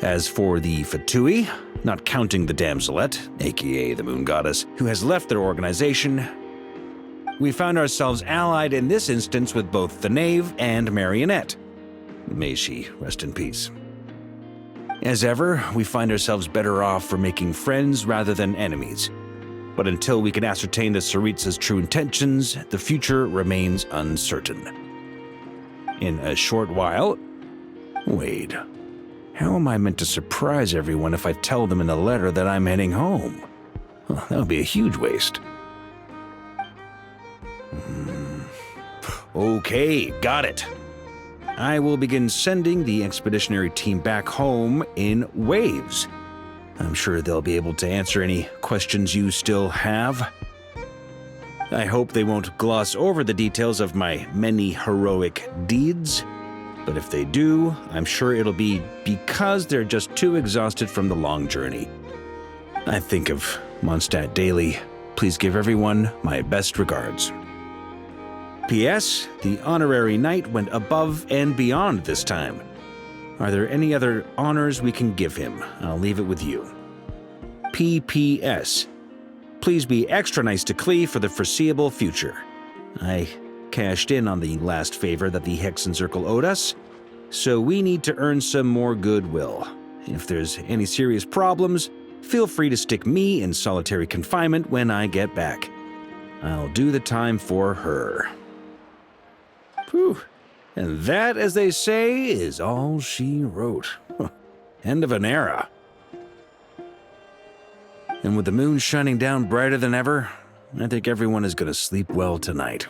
Speaker 2: As for the Fatui, not counting the Damselette, aka the Moon Goddess, who has left their organization, we found ourselves allied in this instance with both the Knave and Marionette. May she rest in peace. As ever, we find ourselves better off for making friends rather than enemies. But until we can ascertain the Tsaritsa's true intentions, the future remains uncertain. In a short while... Wait. How am I meant to surprise everyone if I tell them in a letter that I'm heading home? Well, that would be a huge waste. Okay, got it. I will begin sending the expeditionary team back home in waves. I'm sure they'll be able to answer any questions you still have. I hope they won't gloss over the details of my many heroic deeds, but if they do, I'm sure it'll be because they're just too exhausted from the long journey. I think of Mondstadt daily. Please give everyone my best regards. P.S. The honorary knight went above and beyond this time. Are there any other honors we can give him? I'll leave it with you. P.P.S. Please be extra nice to Klee for the foreseeable future. I cashed in on the last favor that the Hexen Circle owed us, so we need to earn some more goodwill. If there's any serious problems, feel free to stick me in solitary confinement when I get back. I'll do the time for her. Whew. And that, as they say, is all she wrote. End of an era. And with the moon shining down brighter than ever, I think everyone is going to sleep well tonight.